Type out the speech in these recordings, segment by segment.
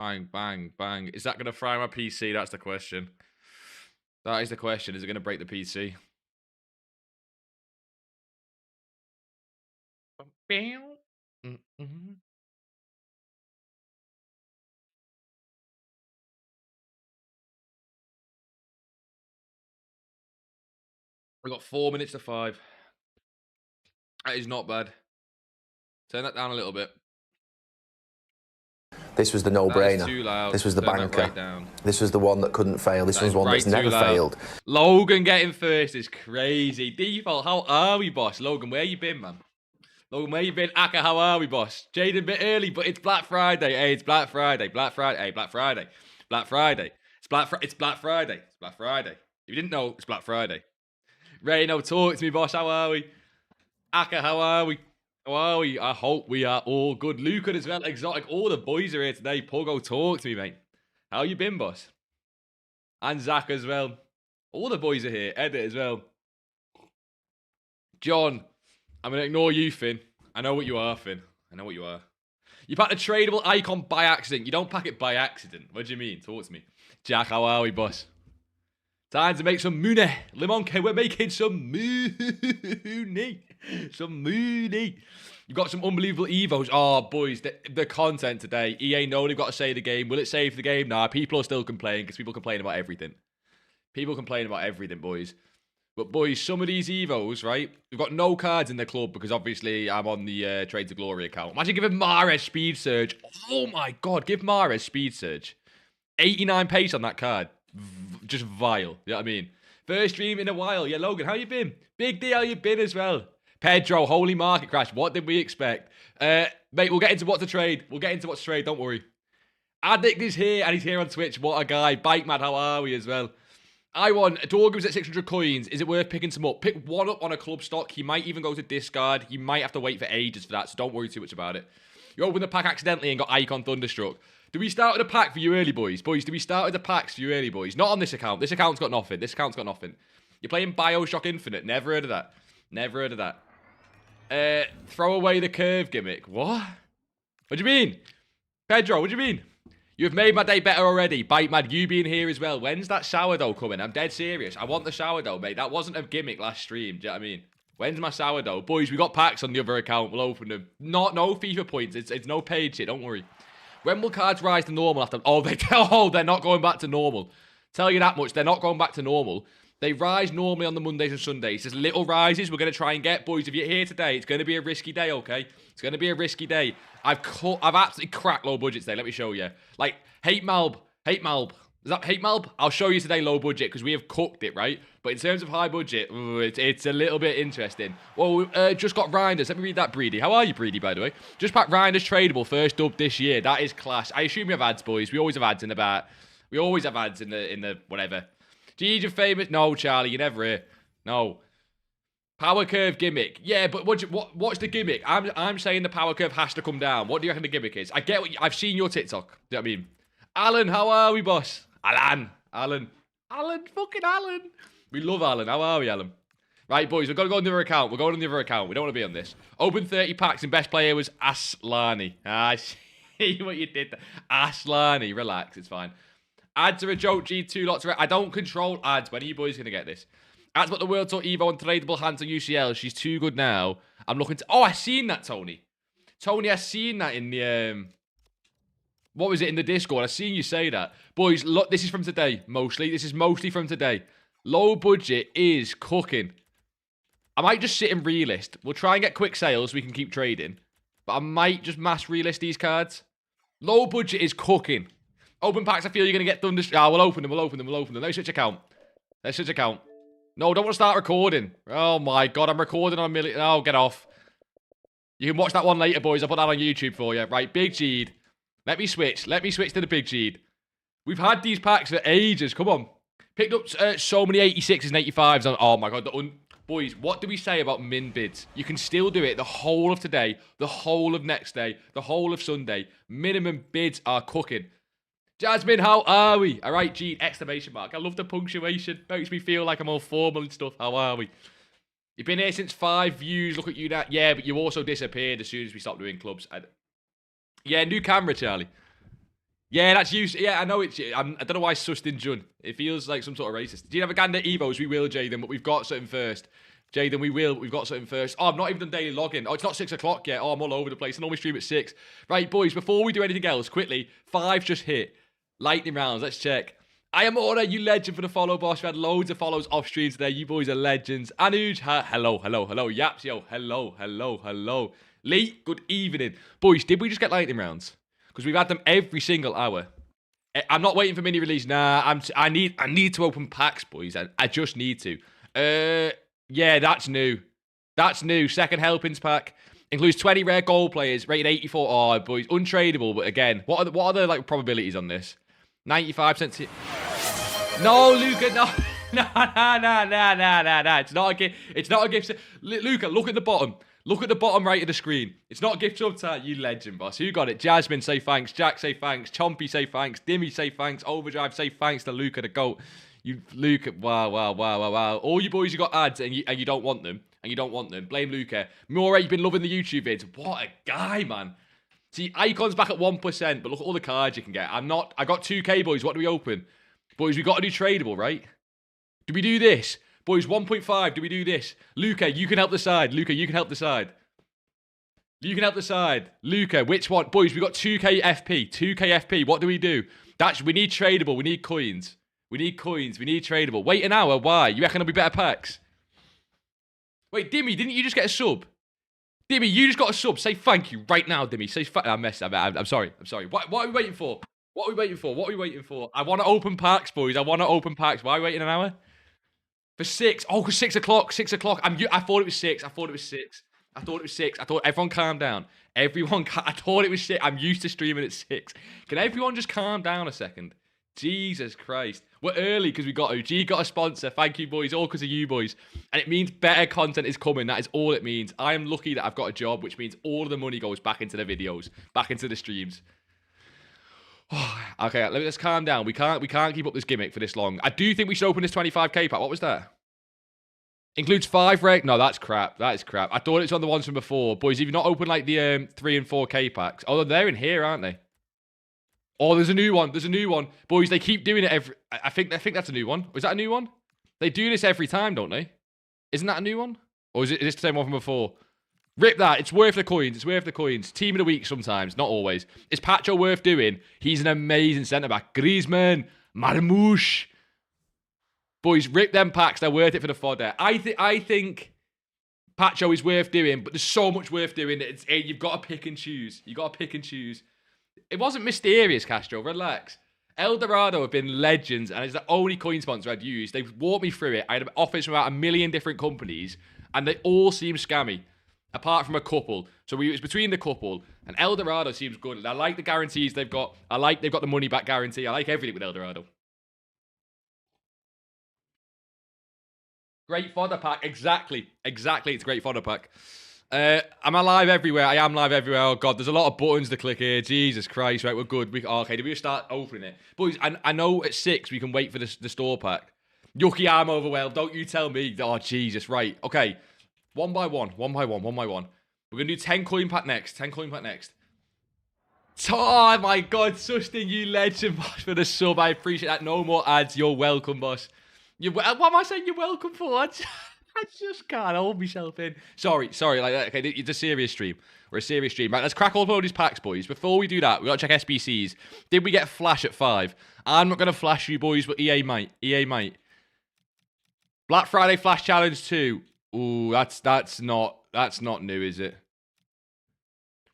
Bang, bang, bang. Is that going to fry my PC? That's the question. That is the question. Is it going to break the PC? We've got 4 minutes to 5. That is not bad. Turn that down a little bit. This was the no-brainer. This was the banker. Right, this was the one that couldn't fail. This was one that's never failed. Logan getting first is crazy. Default, how are we, boss? Logan, where you been, man? Logan, where you been? Aka, how are we, boss? Jaden, a bit early, but it's Black Friday. Hey, it's Black Friday. Black Friday. Hey, Black Friday. Black Friday. It's Black Friday. It's Black Friday. It's Black Friday. If you didn't know, it's Black Friday. Rayno, talk to me, boss. How are we? Aka, how are we? How are we? I hope we are all good. Luca as well. Exotic. All the boys are here today. Pogo, talk to me, mate. How you been, boss? And Zach as well. All the boys are here. Edit as well. John, I'm going to ignore you, Finn. I know what you are, Finn. I know what you are. You packed a tradable icon by accident. You don't pack it by accident. What do you mean? Talk to me. Jack, how are we, boss? Time to make some money. Limonke, we're making some money. Some money. You've got some unbelievable EVOs. Oh, boys, the content today. EA know they've got to save the game. Will it save the game? Nah, people are still complaining because people complain about everything. People complain about everything, boys. But, boys, some of these EVOs, right? We've got no cards in the club because, obviously, I'm on the Trade to Glory account. Imagine giving Mahrez Speed Surge. Oh, my God. Give Mahrez Speed Surge. 89 pace on that card. Just vile. You know what I mean? First stream in a while. Yeah, Logan, how you been? Big D, how you been as well? Pedro, holy market crash. What did we expect? Mate, we'll get into what to trade. We'll get into what to trade. Don't worry. Addict is here, and he's here on Twitch. What a guy. Bike Mad, how are we as well? I won. Dorgan's at 600 coins. Is it worth picking some up? Pick one up on a club stock. He might even go to discard. You might have to wait for ages for that, so don't worry too much about it. You opened the pack accidentally and got Icon Thunderstruck. Do we start with a pack for you early, boys? Boys, do we start with the packs for you early, boys? Not on this account. This account's got nothing. This account's got nothing. You're playing Bioshock Infinite. Never heard of that. Never heard of that. Throw away the curve gimmick. What? What do you mean? Pedro, what do you mean? You've made my day better already. Bite Mad, you being here as well. When's that sourdough coming? I'm dead serious. I want the sourdough, mate. That wasn't a gimmick last stream. Do you know what I mean? When's my sourdough? Boys, we got packs on the other account. We'll open them. No FIFA points. It's no paid shit. Don't worry. When will cards rise to normal after... Oh, they're not going back to normal. Tell you that much. They're not going back to normal. They rise normally on the Mondays and Sundays. There's little rises we're going to try and get. Boys, if you're here today, it's going to be a risky day, okay? It's going to be a risky day. I've absolutely cracked low budget today. Let me show you. Like, Hate Malb. Is that Hate Malb? I'll show you today low budget because we have cooked it, right? But in terms of high budget, it's a little bit interesting. Well, just got Reinders. Let me read that, Breedy. How are you, Breedy, by the way? Just packed Reinders tradable. First dub this year. That is class. I assume you have ads, boys. We always have ads in the We always have ads in the whatever. GG famous. No, Charlie, you never here. No. Power curve gimmick. Yeah, but what's the gimmick? I'm saying the power curve has to come down. What do you reckon the gimmick is? I get what I've seen your TikTok. Do you know what I mean? Alan, how are we, boss? Alan, fucking Alan. We love Alan. How are we, Alan? Right, boys, we've got to go on the other account. We're going on the other account. We don't want to be on this. Open 30 packs and best player was Aslani. I see what you did there. Aslani, relax, it's fine. Ads are a joke, G2 lots of... I don't control ads. When are you boys going to get this? Ads about the World Tour Evo and tradable hands on UCL. She's too good now. I'm looking to... Oh, I seen that, Tony. Tony, I seen that in the... What was it in the Discord? I seen you say that. Boys, look, this is from today, mostly. This is mostly from today. Low budget is cooking. I might just sit and relist. We'll try and get quick sales so we can keep trading. But I might just mass relist these cards. Low budget is cooking. Open packs, I feel you're going to get thunder... Ah, we'll open them. Let me switch account. No, don't want to start recording. Oh my God, I'm recording on a million... Oh, get off. You can watch that one later, boys. I'll put that on YouTube for you. Right, Big G'd. Let me switch to the Big G'd. We've had these packs for ages. Come on. Picked up so many 86s and 85s. On, oh my God. Boys, what do we say about min bids? You can still do it the whole of today, the whole of next day, the whole of Sunday. Minimum bids are cooking. Jasmine, how are we? All right, G, exclamation mark. I love the punctuation. Makes me feel like I'm all formal and stuff. How are we? You've been here since 5 views. Look at you now. Yeah, but you also disappeared as soon as we stopped doing clubs. Yeah, new camera, Charlie. Yeah, that's you. Yeah, I know it's. I don't know why Sustin Jun. It feels like some sort of racist. Do you have a gander EVOs? We will, Jaden, but we've got something first. Jaden, we will. We've got something first. Oh, I've not even done daily login. Oh, it's not 6 o'clock yet. Oh, I'm all over the place. I normally stream at 6. Right, boys, before we do anything else, quickly, 5 just hit. Lightning rounds. Let's check. I am Order, you legend for the follow, boss. We had loads of follows off stream today. You boys are legends. Anuj, hello. Yaps, yo, hello. Lee, good evening. Boys, did we just get lightning rounds? Because we've had them every single hour. I'm not waiting for mini release. Nah, I need to open packs, boys. I just need to. Yeah, that's new. That's new. Second helpings pack includes 20 rare gold players, rated 84. Oh, boys, untradeable. But again, what are the like probabilities on this? 95%. No, Luca, no. No. It's not a gift. It's not a gift. Luca, look at the bottom. Look at the bottom right of the screen. It's not a gift subtile. You legend, boss. Who got it? Jasmine, say thanks. Jack, say thanks. Chompy, say thanks. Dimmy, say thanks. Overdrive, say thanks to Luca the GOAT. Luca, wow. All you boys who got ads and you don't want them. Blame Luca. More, you've been loving the YouTube vids. What a guy, man. See, Icon's back at 1%, but look at all the cards you can get. I got 2K, boys. What do we open? Boys, we got to do tradable, right? Do we do this? Boys, 1.5, do we do this? Luca, you can help the side. Luca, Luca, which one? Boys, we got 2K FP. What do? We need tradable. We need coins. We need tradable. Wait an hour. Why? You reckon there'll be better packs? Wait, Dimmy, didn't you just get a sub? Dimmy, you just got a sub. Say thank you right now, Dimmy. Say I'm sorry. What are we waiting for? I want to open packs, boys. Why are we waiting an hour? For 6. Oh, because 6 o'clock. I thought it was 6. I thought everyone calm down. I thought it was 6. I'm used to streaming at 6. Can everyone just calm down a second? Jesus Christ. We're early because we got OG got a sponsor. Thank you, boys. All because of you, boys. And it means better content is coming. That is all it means. I am lucky that I've got a job, which means all of the money goes back into the videos, back into the streams. Okay, let's calm down. We can't keep up this gimmick for this long. I do think we should open this 25k pack. What was that? Includes 5 reg. No, that's crap. That is crap. I thought it's on the ones from before. Boys, if you've not opened like the 3 and 4k packs. Oh, they're in here, aren't they? Oh, there's a new one. Boys, they keep doing it every... I think that's a new one. Was that a new one? They do this every time, don't they? Isn't that a new one? Or is this the same one from before? Rip that. It's worth the coins. Team of the week sometimes, not always. Is Pacho worth doing? He's an amazing centre-back. Griezmann. Marmouche. Boys, rip them packs. They're worth it for the fodder. I think Pacho is worth doing, but there's so much worth doing that you've got to pick and choose. It wasn't mysterious, Castro. Relax. Eldorado have been legends, and it's the only coin sponsor I'd used. They've walked me through it. I had offers from about 1 million different companies, and they all seem scammy, apart from a couple. So it was between the couple, and Eldorado seems good. I like the guarantees they've got. They've got the money back guarantee. I like everything with Eldorado. Great fodder pack. Exactly. It's a great fodder pack. Am I live everywhere? I am live everywhere. Oh, God. There's a lot of buttons to click here. Jesus Christ. Right, we're good. Okay, did we just start opening it? Boys, I know at 6 we can wait for the store pack. Yucky, I'm overwhelmed. Don't you tell me. Oh, Jesus. Right. Okay. One by one. We're going to do 10 coin pack next. Oh, my God. Sustin, you legend, boss, for the sub. I appreciate that. No more ads. You're welcome, boss. What am I saying you're welcome for? I just can't hold myself in. Sorry. Okay, it's a serious stream. We're a serious stream. Right, let's crack all of these packs, boys. Before we do that, we got to check SBCs. Did we get Flash at 5? I'm not going to flash you, boys, but EA might. Black Friday Flash Challenge 2. Ooh, that's not new, is it?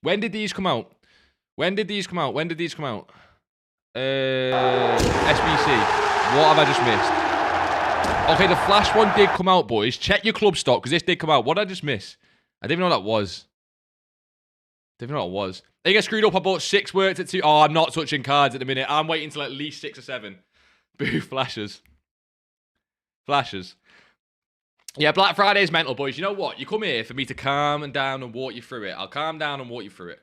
When did these come out? SBC. What have I just missed? Okay, the Flash one did come out, boys. Check your club stock, because this did come out. What did I just miss? I didn't even know what that was. They get screwed up. I bought 6 worked at 2. Oh, I'm not touching cards at the minute. I'm waiting till at least 6 or 7. Boo, flashes. Yeah, Black Friday is mental, boys. You know what? You come here for me to calm down and walk you through it. I'll calm down and walk you through it.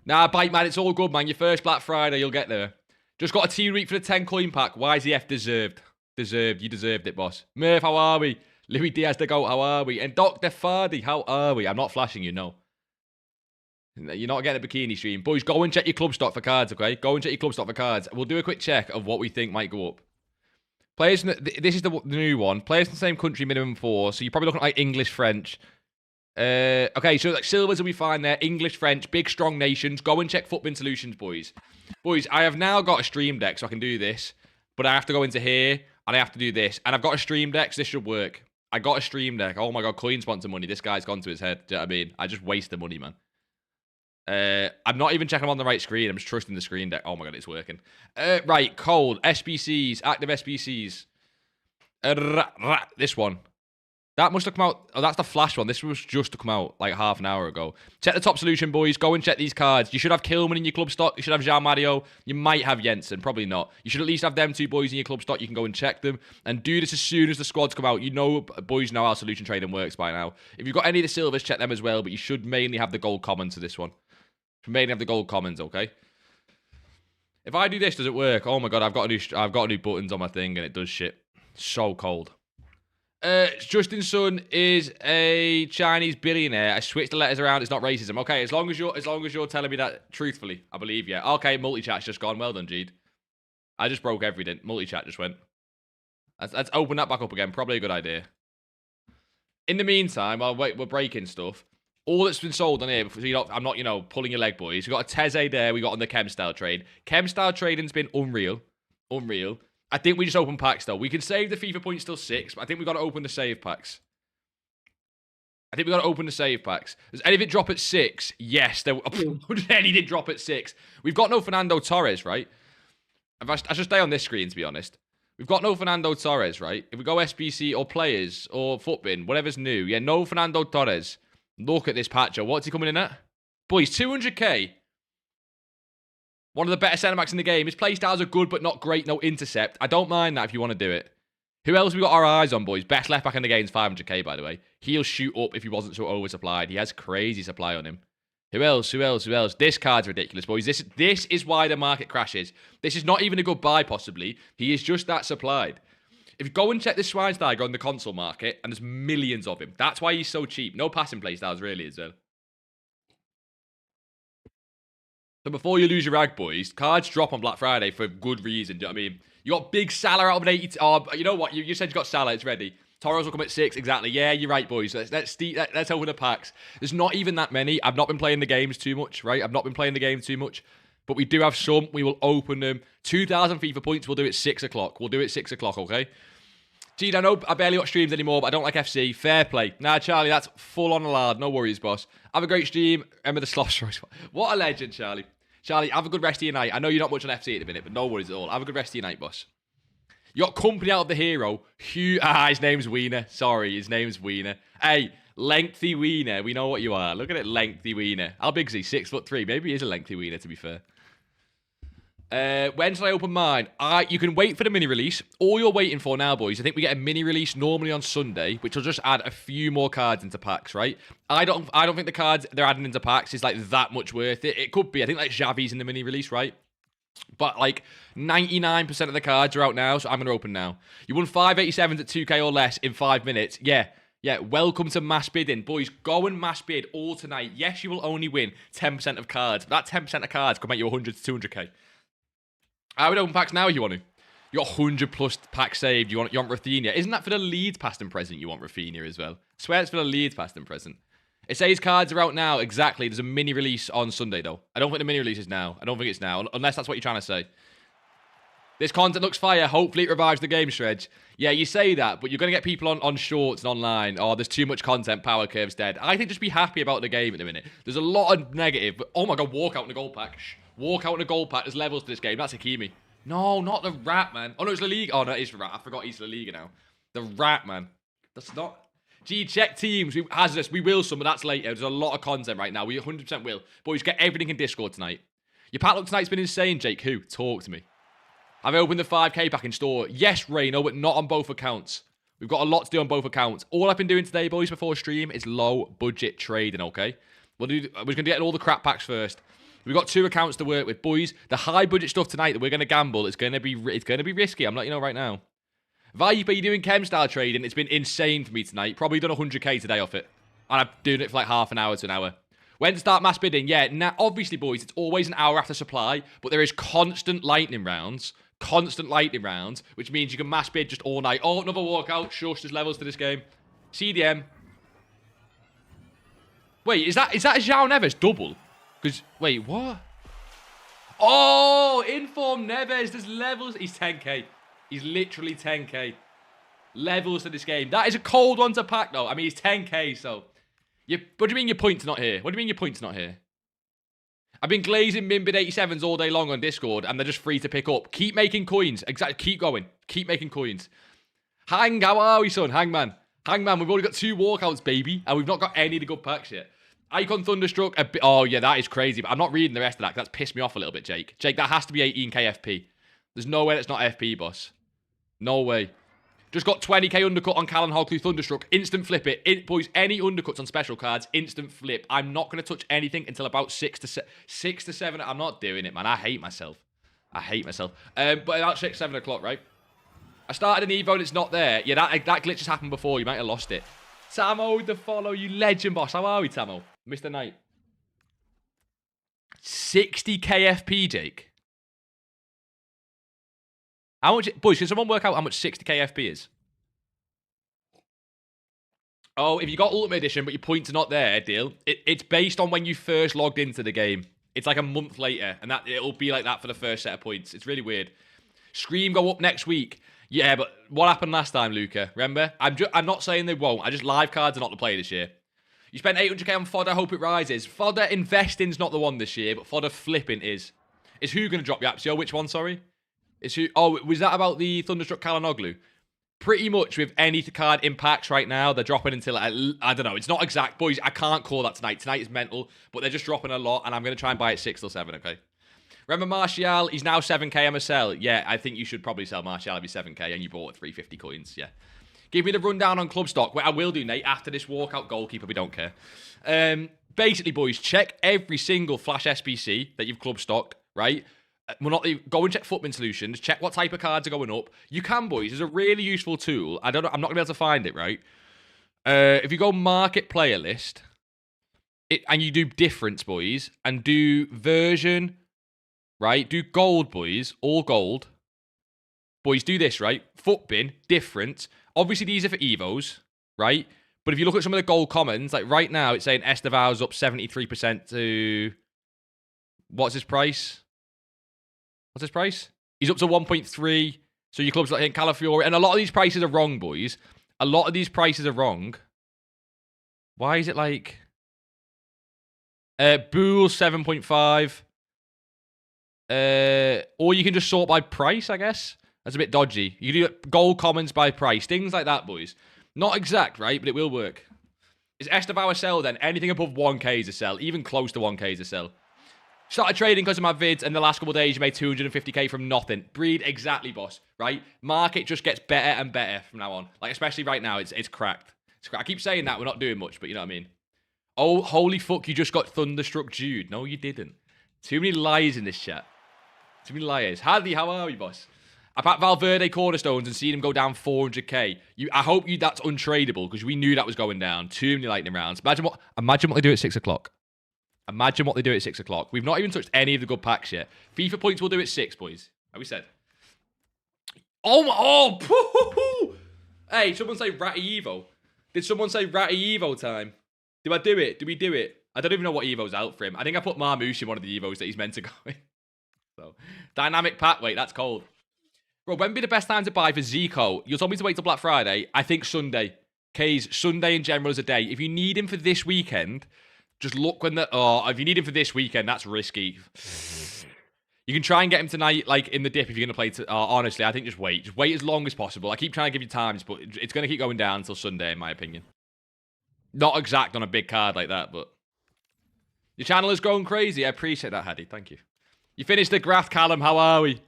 Nah, bite, man. It's all good, man. Your first Black Friday, you'll get there. Just got a T week for the 10 coin pack. YZF deserved. You deserved it, boss. Murph, how are we? Louis Diaz the GOAT, how are we? And Dr. Fardy, how are we? I'm not flashing you, no. You're not getting a bikini stream. Boys, go and check your club stock for cards, okay? Go and check your club stock for cards. We'll do a quick check of what we think might go up. Players, this is the new one. Players in the same country, minimum 4. So you're probably looking at like English, French. Okay, so like silvers will be fine there. English, French, big, strong nations. Go and check Footbin Solutions, boys. Boys, I have now got a stream deck, so I can do this. But I have to go into here, and I have to do this. And I've got a stream deck, so this should work. I got a stream deck. Oh my god, coin sponsor money. This guy's gone to his head. Do you know what I mean? I just wasted money, man. I'm not even checking them on the right screen. I'm just trusting the screen deck. Oh my god, it's working. Right, cold. SBCs. Active SBCs. This one. That must have come out. Oh, that's the flash one. This was just to come out like half an hour ago. Check the top solution, boys. Go and check these cards. You should have Kilman in your club stock. You should have Jean Mario. You might have Jensen. Probably not. You should at least have them 2 boys in your club stock. You can go and check them. And do this as soon as the squads come out. You know, boys know how solution trading works by now. If you've got any of the silvers, check them as well. But you should mainly have the gold commons to this one. Mainly have the gold commons, okay? If I do this, does it work? Oh my god, I've got new buttons on my thing and it does shit. So cold. Justin Sun is a Chinese billionaire. I switched the letters around. It's not racism. Okay, as long as you're telling me that truthfully, I believe you. Okay, multi-chat's just gone. Well done, Jeed. I just broke everything. Multi-chat just went. Let's open that back up again. Probably a good idea. In the meantime, while we're breaking stuff, all that's been sold on here, I'm not, pulling your leg, boys. We've got a Teze there we got on the Chem style trade. Chem style trading's been unreal. Unreal. I think we just open packs, though. We can save the FIFA points till 6, but I think we've got to open the save packs. Does anything drop at 6? Yes. Anything drop at 6? We've got no Fernando Torres, right? I should stay on this screen, to be honest. We've got no Fernando Torres, right? If we go SBC or players or Footbin, whatever's new. Yeah, no Fernando Torres. Look at this patcher. What's he coming in at? Boys, 200k. One of the better centre-backs in the game. His play styles are good, but not great. No intercept. I don't mind that if you want to do it. Who else have we got our eyes on, boys? Best left-back in the game is 500k, by the way. He'll shoot up if he wasn't so oversupplied. He has crazy supply on him. Who else? This card's ridiculous, boys. This is why the market crashes. This is not even a good buy, possibly. He is just that supplied. If you go and check this Schweinsteiger on the console market, and there's millions of him. That's why he's so cheap. No passing play styles, really, as well. So before you lose your rag, boys, cards drop on Black Friday for good reason. Do you know what I mean? You got big Salah out of an 80. Oh, you know what? You said you got Salah. It's ready. Torres will come at 6. Exactly. Yeah, you're right, boys. Let's open the packs. There's not even that many. I've not been playing the games too much, right? But we do have some. We will open them. 2,000 FIFA points. We'll do it 6 o'clock. Okay? Gee, I know I barely got streams anymore, but I don't like FC. Fair play. Nah, Charlie, that's full on lard. No worries, boss. Have a great stream. Remember the sloth choice. What a legend, Charlie. Charlie, have a good rest of your night. I know you're not much on FC at the minute, but no worries at all. Have a good rest of your night, boss. You got company out of the hero. His name's Wiener. Sorry, his name's Wiener. Hey, lengthy Wiener. We know what you are. Look at it, lengthy Wiener. How big is he? 6'3". Maybe he is a lengthy Wiener, to be fair. When shall I open mine? You can wait for the mini release. All you're waiting for now, boys, I think we get a mini release normally on Sunday, which will just add a few more cards into packs, right? I don't think the cards they're adding into packs is like that much worth it. It could be. I think like Xavi's in the mini release, right? But like 99% of the cards are out now, so I'm gonna open now. You won 587s at 2k or less in 5 minutes. Yeah. Welcome to mass bidding, boys. Go and mass bid all tonight. Yes, you will only win 10% of cards, but that 10% of cards could make you 100 to 200k. I would open packs now if you want to. You got 100 plus packs saved. You want Rafinha. Isn't that for the Leeds past and present you want Rafinha as well? I swear it's for the Leeds past and present. It says cards are out now. Exactly. There's a mini release on Sunday, though. I don't think the mini release is now. I don't think it's now, unless that's what you're trying to say. This content looks fire. Hopefully it revives the game, Shredge. Yeah, you say that, but you're going to get people on shorts and online. Oh, there's too much content. Power curve's dead. I think just be happy about the game at the minute. There's a lot of negative, but oh my god, walk out in a gold pack. Walk out in a gold pack. There's levels to this game. That's Hakimi. No, not the rat, man. Oh, no, it's La Liga. Oh, no, it is rat. I forgot he's La Liga now. The rat, man. That's not... Gee, check teams. We will some, but that's later. There's a lot of content right now. We 100% will. Boys, get everything in Discord tonight. Your pack look tonight's been insane, Jake. Who? Talk to me. I've opened the 5k pack in store. Yes, Reno, but not on both accounts. We've got a lot to do on both accounts. All I've been doing today, boys, before stream is low-budget trading, okay? We're going to get all the crap packs first. We've got 2 accounts to work with. Boys, the high-budget stuff tonight that we're going to gamble, it's going to be risky. I'm letting you know right now. Viper, you're doing chem style trading. It's been insane for me tonight. Probably done 100k today off it. And I've doing it for like half an hour to an hour. When to start mass bidding? Yeah, now, obviously, boys, it's always an hour after supply, but there is constant lightning rounds, which means you can mass bid just all night. Oh, another walkout. Shush, there's levels to this game. CDM. Wait, is that a João Neves double? Because, wait, what? Oh, Inform Neves. There's levels. He's 10k. He's literally 10k. Levels to this game. That is a cold one to pack, though. I mean, he's 10k, so... What do you mean your point's not here? What do you mean your point's not here? I've been glazing Minbid 87s all day long on Discord, and they're just free to pick up. Keep making coins. Exactly. Keep going. Keep making coins. Hang, how are we, son? Hangman. Hangman, we've only got 2 walkouts, baby, and we've not got any of the good packs yet. Icon Thunderstruck. Oh, yeah, that is crazy, but I'm not reading the rest of that, because that's pissed me off a little bit, Jake. Jake, that has to be 18k FP. There's no way that's not FP, boss. No way. Just got 20k undercut on Callan Hoglu Thunderstruck. Instant flip it. Boys, any undercuts on special cards, instant flip. I'm not going to touch anything until about 6 to 7. I'm not doing it, man. I hate myself. I hate myself. But about 6, 7 o'clock, right? I started an Evo and it's not there. Yeah, that glitch has happened before. You might have lost it. Tamo with the follow. You legend, boss. How are we, Tamo? Mr. Knight. 60k FP, Jake. How much... Boys, can someone work out how much 60k FP is? Oh, if you got Ultimate Edition, but your points are not there, deal. It's based on when you first logged into the game. It's like a month later, and it'll be like that for the first set of points. It's really weird. Scream go up next week. Yeah, but what happened last time, Luca? Remember? I'm not saying they won't. Live cards are not the play this year. You spent 800k on fodder, hope it rises. Fodder investing's not the one this year, but fodder flipping is. Is who going to drop Yapsio? Which one, sorry? Oh, was that about the Thunderstruck Calhanoglu? Pretty much with any card in packs right now, they're dropping until, I don't know, it's not exact. Boys, I can't call that tonight. Tonight is mental, but they're just dropping a lot, and I'm going to try and buy it 6 till 7, okay? Remember Martial? He's now 7k MSL. Yeah, I think you should probably sell Martial if you're 7k, and you bought 350 coins, yeah. Give me the rundown on club stock. Well, I will do, Nate, after this walkout goalkeeper, we don't care. Basically, boys, check every single Flash SBC that you've club stocked, right? Go and check Footman Solutions. Check what type of cards are going up. You can, boys. There's a really useful tool. I'm not going to be able to find it, right? If you go market player list, and you do difference, boys, and do version, right? Do gold, boys. All gold. Boys, do this, right? Footbin, different. Obviously, these are for EVOs, right? But if you look at some of the gold commons, like right now, it's saying Estevao's up 73% to... What's his price? What's his price? He's up to 1.3. So your club's like in Calafiore. And a lot of these prices are wrong, boys. A lot of these prices are wrong. Why is it like... Bool 7.5. Or you can just sort by price, I guess. That's a bit dodgy. You can do gold commons by price. Things like that, boys. Not exact, right? But it will work. Is Estevao a sell then? Anything above 1k is a sell. Even close to 1k is a sell. Started trading because of my vids, and the last couple of days you made 250k from nothing. Breed, exactly, boss, right? Market just gets better and better from now on. Like, especially right now, it's cracked. I keep saying that, we're not doing much, but you know what I mean. Oh, holy fuck, you just got Thunderstruck Jude. No, you didn't. Too many liars in this chat. Too many liars. Hardy, how are we, boss? I packed Valverde cornerstones and seen him go down 400k. I hope that's untradeable, because we knew that was going down. Too many lightning rounds. Imagine what they do at 6 o'clock. Imagine what they do at 6 o'clock. We've not even touched any of the good packs yet. FIFA points we'll do at 6, boys. How we said? Oh! Hey, someone say Ratty Evo. Did someone say Ratty Evo time? Do I do it? Do we do it? I don't even know what Evo's out for him. I think I put Marmouche in one of the Evos that he's meant to go in. So, dynamic pack. Wait, that's cold. Bro, when would be the best time to buy for Zico? You told me to wait till Black Friday. I think Sunday. K's, Sunday in general is a day. If you need him for this weekend... Just look when if you need him for this weekend, that's risky. You can try and get him tonight, like, in the dip if you're going to play... honestly, I think just wait. Just wait as long as possible. I keep trying to give you times, but it's going to keep going down until Sunday, in my opinion. Not exact on a big card like that, but... Your channel is going crazy. I appreciate that, Hadi. Thank you. You finished the graft, Callum. How are we?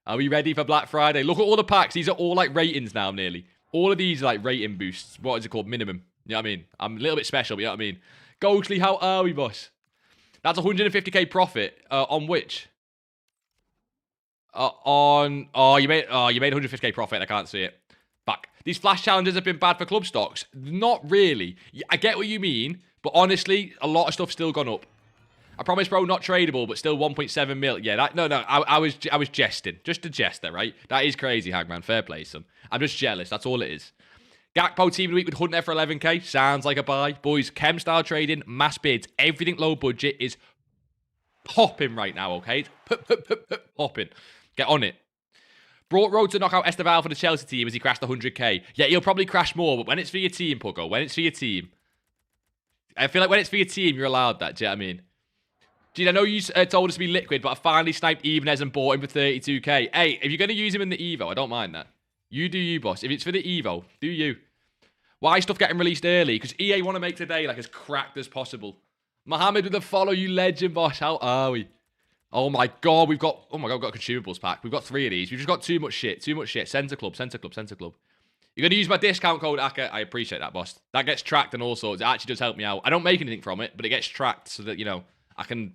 Are we ready for Black Friday? Look at all the packs. These are all, like, ratings now, nearly. All of these are, like, rating boosts. What is it called? Minimum. You know what I mean? I'm a little bit special, but you know what I mean? Ghostly, how are we, boss? That's 150k profit. On which? You made 150k profit. I can't see it. Fuck. These flash challenges have been bad for club stocks. Not really. I get what you mean, But honestly, a lot of stuff's still gone up. I promise, bro, not tradable, but still 1.7 mil. Yeah, I was jesting. Just a jester, right? That is crazy, Hagman. Fair play, son. I'm just jealous. That's all it is. Gakpo team of the week with Hunter for 11k. Sounds like a buy. Boys, chem style trading, mass bids, everything low budget is popping right now, okay? Popping. Get on it. Brought Road to knock out Esteval for the Chelsea team as he crashed 100k. Yeah, he'll probably crash more, but when it's for your team, Puggo, when it's for your team, I feel like when it's for your team, you're allowed that. Do you know what I mean? Dude, I know you told us to be liquid, but I finally sniped Evenez and bought him for 32k. Hey, if you're going to use him in the Evo, I don't mind that. You do you, boss. If it's for the Evo, do you. Why is stuff getting released early? Because EA want to make today like as cracked as possible. Mohammed with the follow, you legend, boss. How are we? Oh my god, we've got a consumables pack. We've got 3 of these. We've just got too much shit. Too much shit. Center club. You're going to use my discount code, Aka. I appreciate that, boss. That gets tracked and all sorts. It actually does help me out. I don't make anything from it, but it gets tracked so that, you know, I can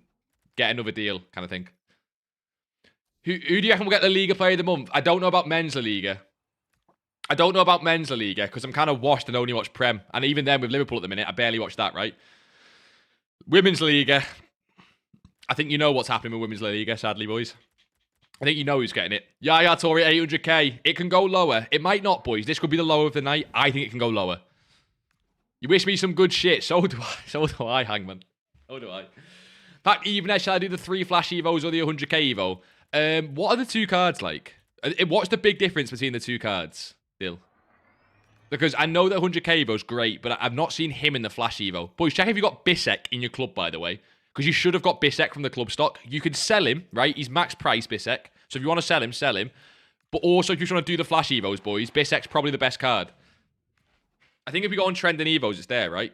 get another deal kind of thing. Who do you reckon will get the Liga Player of the Month? I don't know about Men's La Liga. Because I'm kind of washed and only watch Prem. And even then, with Liverpool at the minute, I barely watch that, right? Women's Liga. I think you know what's happening with Women's Liga, sadly, boys. I think you know who's getting it. Yaya Toure, 800k. It can go lower. It might not, boys. This could be the low of the night. I think it can go lower. You wish me some good shit. So do I. So do I, Hangman. So do I. Pack Evenez, shall I do the 3 flash Evos or the 100k Evo? What are the 2 cards like? What's the big difference between the 2 cards, Dill? Because I know that 100k Evo's great, but I've not seen him in the flash Evo. Boys, check if you got Bisek in your club, by the way. Because you should have got Bisek from the club stock. You could sell him, right? He's max price, Bisek. So if you want to sell him, sell him. But also, if you just want to do the flash Evos, boys, Bisek's probably the best card. I think if we go on trending Evos, it's there, right?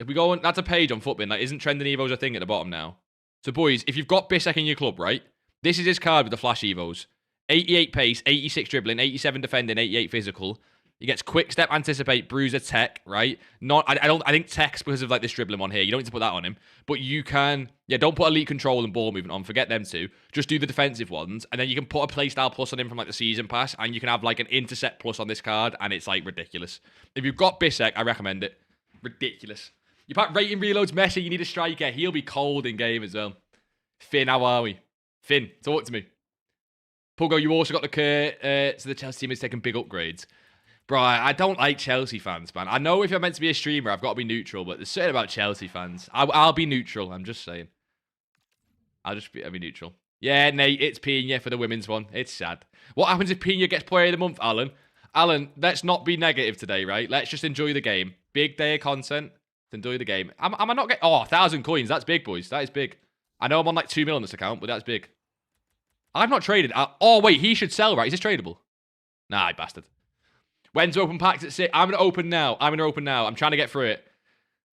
If we go on, that's a page on Footbin. That isn't trending Evos a thing at the bottom now. So, boys, if you've got Bisek in your club, right? This is his card with the flash Evos. 88 pace, 86 dribbling, 87 defending, 88 physical. He gets quick step, anticipate, bruiser, tech, right? I think tech's because of like this dribbling one here. You don't need to put that on him. But you can, don't put elite control and ball movement on. Forget them two. Just do the defensive ones. And then you can put a playstyle plus on him from like the season pass. And you can have like an intercept plus on this card. And it's like ridiculous. If you've got Bisek, I recommend it. Ridiculous. You pack rating reloads Messi, you need a striker. He'll be cold in game as well. Finn, how are we? Finn, talk to me. Puggo, you also got the Kerr. So the Chelsea team is taking big upgrades. Bro, I don't like Chelsea fans, man. I know if you're meant to be a streamer, I've got to be neutral, but there's something about Chelsea fans. I'll be neutral, I'm just saying. I'll be neutral. Yeah, Nate, it's Pina for the women's one. It's sad. What happens if Pina gets player of the month, Alan? Alan, let's not be negative today, right? Let's just enjoy the game. Big day of content. Enjoy the game. Am I not getting... Oh, 1,000 coins. That's big, boys. That is big. I know I'm on like 2 mil on this account, but that's big. I've not traded. Oh, wait. He should sell, right? Is this tradable? Nah, bastard. When's open packs at 6? I'm going to open now. I'm trying to get through it.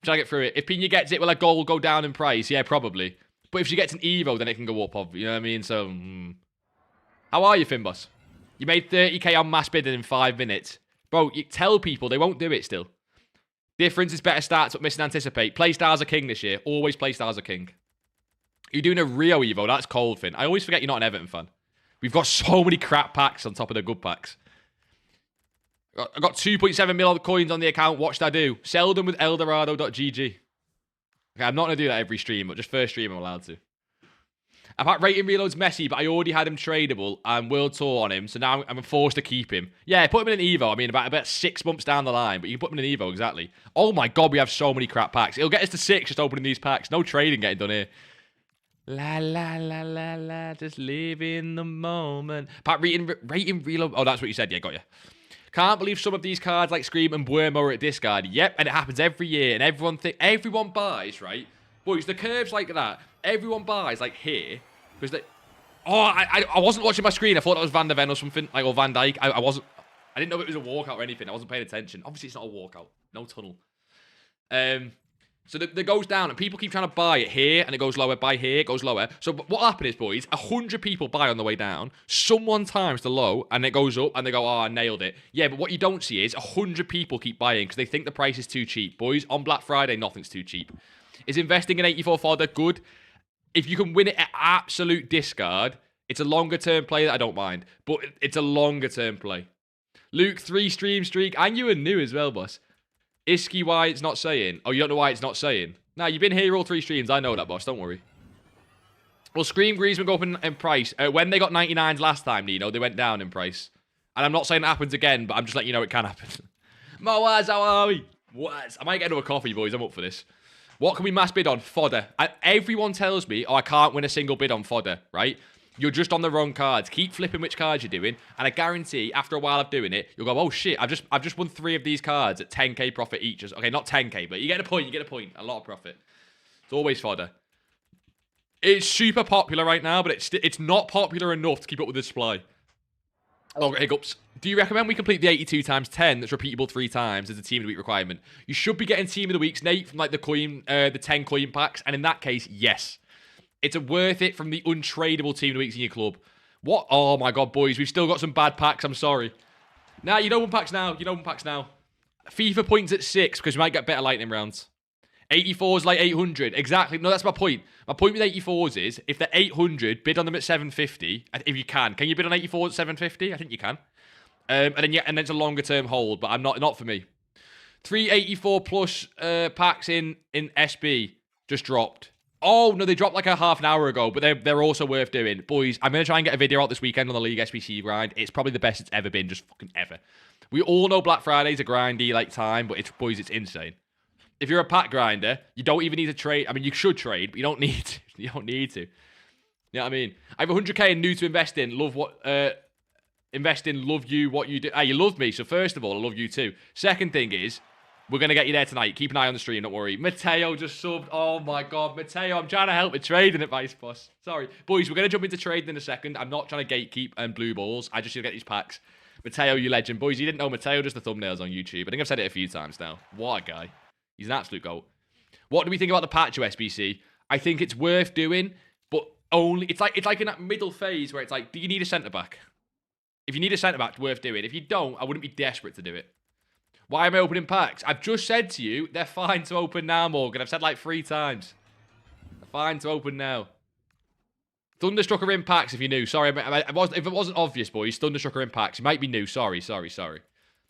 If Pina gets it, will a goal go down in price? Yeah, probably. But if she gets an Evo, then it can go up, you know what I mean? So, How are you, Finboss? You made 30k on mass bidding in 5 minutes. Bro, you tell people they won't do it still. Difference is better starts, but missing anticipate. Playstars are king this year. Always playstars are king. You're doing a Rio Evo. That's cold, Finn. I always forget you're not an Everton fan. We've got so many crap packs on top of the good packs. I got 2.7 mil coins on the account. What should I do? Sell them with Eldorado.gg. Okay, I'm not going to do that every stream, but just first stream I'm allowed to. I've had rating reloads Messi, but I already had him tradable and World Tour on him, so now I'm forced to keep him. Yeah, put him in an Evo. I mean, about 6 months down the line, but you can put him in an Evo, exactly. Oh my god, we have so many crap packs. It'll get us to 6 just opening these packs. No trading getting done here. La la la la la, just live in the moment. Pack rating reload. Oh, that's what you said. Yeah, got you. Can't believe some of these cards like Scream and Buemo are at discard. Yep, and it happens every year, and everyone buys, right? Boys, the curves like that. Everyone buys like here because they. Oh, I wasn't watching my screen. I thought it was Van der Ven or something, like, or Van Dijk. I wasn't. I didn't know if it was a walkout or anything. I wasn't paying attention. Obviously, it's not a walkout. No tunnel. So it goes down, and people keep trying to buy it here, and it goes lower. Buy here, it goes lower. So what happened is, boys, 100 people buy on the way down. Someone times the low, and it goes up, and they go, oh, I nailed it. Yeah, but what you don't see is 100 people keep buying because they think the price is too cheap. Boys, on Black Friday, nothing's too cheap. Is investing in 84 fodder good? If you can win it at absolute discard, it's a longer-term play that I don't mind. But it's a longer-term play. Luke, 3 stream streak, and you were new as well, boss. Iski, why it's not saying? Oh, you don't know why it's not saying? Nah, you've been here all 3 streams. I know that, boss. Don't worry. Well, Scream Griezmann go up in price. When they got 99s last time, Nino, they went down in price. And I'm not saying it happens again, but I'm just letting you know it can happen. Moaz, how are we? What? I might get another coffee, boys. I'm up for this. What can we mass bid on? Fodder. Everyone tells me, oh, I can't win a single bid on fodder, right? You're just on the wrong cards. Keep flipping which cards you're doing, and I guarantee after a while of doing it, you'll go, oh shit, I've just won 3 of these cards at 10k profit each. Okay, not 10k, but you get a point. You get a point. A lot of profit. It's always fodder. It's super popular right now, but it's not popular enough to keep up with the supply. Oh, hiccups. Do you recommend we complete the 82 times 10 that's repeatable 3 times as a team of the week requirement? You should be getting team of the weeks, Nate, from like the 10 coin packs, and in that case, yes. It's worth it from the untradeable team of the weeks in your club. What? Oh my god, boys, we've still got some bad packs, I'm sorry. Nah, you don't want packs now. You don't want packs now. FIFA points at 6 because we might get better lightning rounds. 84s like 800. Exactly. No, that's my point. My point with 84s is if they're 800, bid on them at 750. If you can. Can you bid on 84s at 750? I think you can. And then it's a longer term hold, but not for me. 384 plus packs in SB just dropped. Oh no, they dropped like a half an hour ago, but they're also worth doing. Boys, I'm gonna try and get a video out this weekend on the League SBC grind. It's probably the best it's ever been, just fucking ever. We all know Black Friday's a grindy like time, but boys, it's insane. If you're a pack grinder, you don't even need to trade. I mean, you should trade, but you don't need to. You don't need to. You know what I mean? I have 100k and new to invest in. Love what invest in. Love you. What you do. Ah, you love me. So first of all, I love you too. Second thing is, we're gonna get you there tonight. Keep an eye on the stream. Don't worry. Mateo just subbed. Oh my god, Mateo! I'm trying to help with trading advice, boss. Sorry, boys. We're gonna jump into trading in a second. I'm not trying to gatekeep and blue balls. I just need to get these packs. Mateo, you legend, boys. You didn't know Mateo? Just the thumbnails on YouTube. I think I've said it a few times now. What a guy. He's an absolute goat. What do we think about the Pacho SBC? I think it's worth doing, but only it's like in that middle phase where it's like, do you need a centre back? If you need a centre back, it's worth doing. If you don't, I wouldn't be desperate to do it. Why am I opening packs? I've just said to you, they're fine to open now, Morgan. I've said like 3 times. They're fine to open now. Thunderstruck are in packs if you're new. Sorry, if it wasn't obvious, boys, Thunderstruck are in packs. You might be new. Sorry.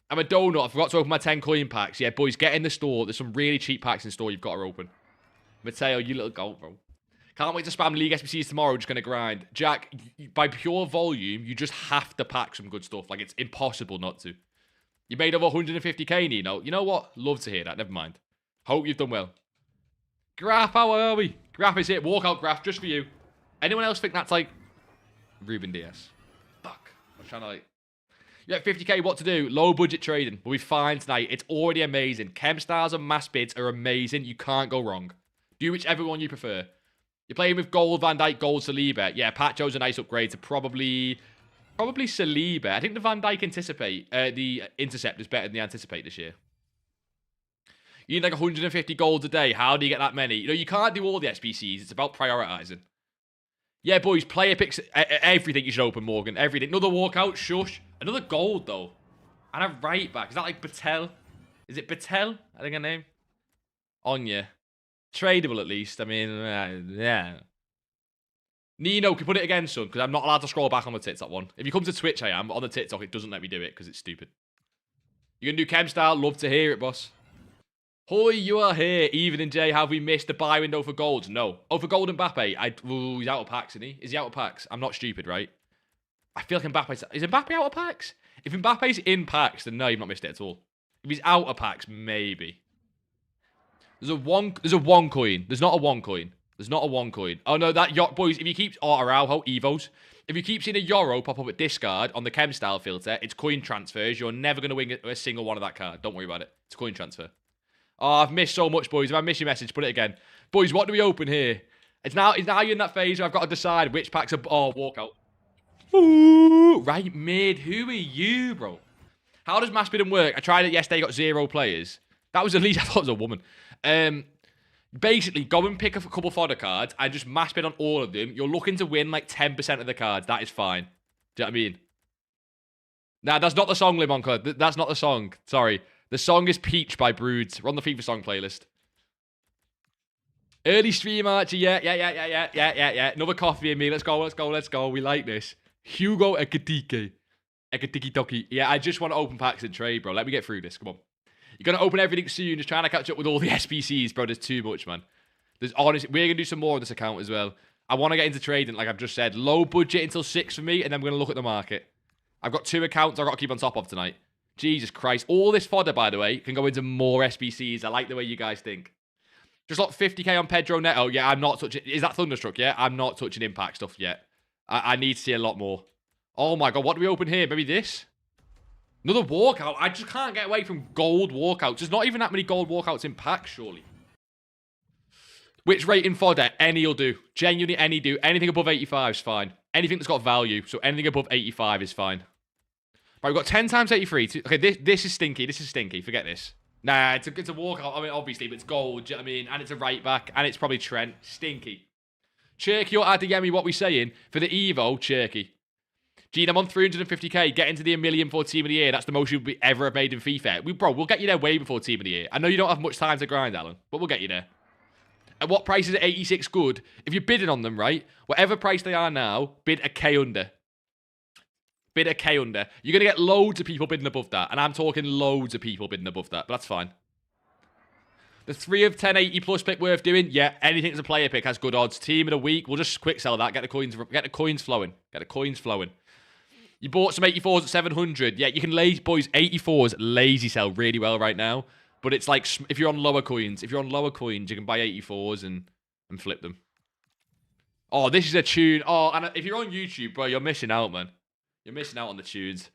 I'm a donut. I forgot to open my 10 coin packs. Yeah, boys, get in the store. There's some really cheap packs in the store you've got to open. Mateo, you little goat, bro. Can't wait to spam League SBCs tomorrow. Just going to grind. Jack, by pure volume, you just have to pack some good stuff. Like, it's impossible not to. You made over 150k, Nino. You know what? Love to hear that. Never mind. Hope you've done well. Graph, how are we? Graph is it. Walkout Graph, just for you. Anyone else think that's like Ruben Diaz? Fuck. I'm trying to like... You have 50k, what to do? Low budget trading. We'll be fine tonight. It's already amazing. Chem styles and mass bids are amazing. You can't go wrong. Do whichever one you prefer. You're playing with gold, Van Dijk, gold, Saliba. Yeah, Pacho's a nice upgrade to probably Saliba. I think the Van Dijk the Intercept is better than the Anticipate this year. You need like 150 golds a day. How do you get that many? You know, you can't do all the SBCs. It's about prioritizing. Yeah, boys, player picks, everything you should open, Morgan. Everything. Another walkout, shush. Another gold, though. And a right back. Is that like Batel? Is it Batel? I think her name. Onya. Tradable, at least. I mean, yeah. Nino, can you put it again, son? Because I'm not allowed to scroll back on the TikTok one. If you come to Twitch, I am. But on the TikTok, it doesn't let me do it because it's stupid. You can do chem style. Love to hear it, boss. Hoy, you are here. Evening, Jay. Have we missed the buy window for golds? No. Oh, for gold Mbappe. Ooh, he's out of packs, isn't he? Is he out of packs? I'm not stupid, right? I feel like Mbappe's... Is Mbappe out of packs? If Mbappe's in packs, then no, you've not missed it at all. If he's out of packs, maybe. There's a one coin. There's not a 1 coin. There's not a 1 coin. Oh, no, that... Boys, if you keep... Oh, Araujo, EVOs. If you keep seeing a Euro pop up at discard on the chem style filter, it's coin transfers. You're never going to win a single one of that card. Don't worry about it. It's coin transfer. Oh, I've missed so much, boys. If I miss your message, put it again. Boys, what do we open here? It's now you're in that phase where I've got to decide which packs are... Oh, walkout. Ooh, right mid. Who are you, bro? How does mass bidding work? I tried it yesterday, got 0 players. That was at least... I thought it was a woman. Basically, go and pick a couple fodder cards and just mass bid on all of them. You're looking to win like 10% of the cards. That is fine. Do you know what I mean? Nah, that's not the song, Limonka. That's not the song. Sorry. The song is Peach by Broods. We're on the FIFA song playlist. Early stream, Archie. Yeah. Another coffee in me. Let's go. We like this. Hugo Ekatike. Ekatiki Toki. Yeah, I just want to open packs and trade, bro. Let me get through this. Come on. You're going to open everything soon. Just trying to catch up with all the SBCs, bro. There's too much, man. There's honestly, we're going to do some more on this account as well. I want to get into trading, like I've just said. Low budget until 6 for me, and then we're going to look at the market. I've got 2 accounts I've got to keep on top of tonight. Jesus Christ. All this fodder, by the way, can go into more SBCs. I like the way you guys think. Just like 50k on Pedro Neto. Yeah, I'm not touching... Is that Thunderstruck, yeah? I'm not touching impact stuff yet. I need to see a lot more. Oh my god, what do we open here? Maybe this? Another walkout? I just can't get away from gold walkouts. There's not even that many gold walkouts in packs, surely. Which rating fodder? Any will do. Genuinely, any do. Anything above 85 is fine. Anything that's got value. So anything above 85 is fine. Right, we've got 10 times 83. Okay, this is stinky. This is stinky. Forget this. Nah, it's a walkout. I mean, obviously, but it's gold. Do you know what I mean? And it's a right back. And it's probably Trent. Stinky. Cherky or Adeyemi, what we saying? For the Evo, Cherky. Gene, I'm on 350k. Get into the 1 million for Team of the Year. That's the most you'll ever have made in FIFA. Bro, we'll get you there way before Team of the Year. I know you don't have much time to grind, Alan, but we'll get you there. At what price is 86 good? If you're bidding on them, right? Whatever price they are now, bid a K under. Bid a K under. You're going to get loads of people bidding above that. And I'm talking loads of people bidding above that. But that's fine. The 3 of 10 80 plus pick worth doing? Yeah, anything that's a player pick has good odds. Team of the week. We'll just quick sell that. Get the coins flowing. Get the coins flowing. You bought some 84s at 700. Yeah, you can boys, 84s lazy sell really well right now. But it's like, if you're on lower coins, you can buy 84s and flip them. Oh, this is a tune. Oh, and if you're on YouTube, bro, you're missing out, man. You're missing out on the tunes.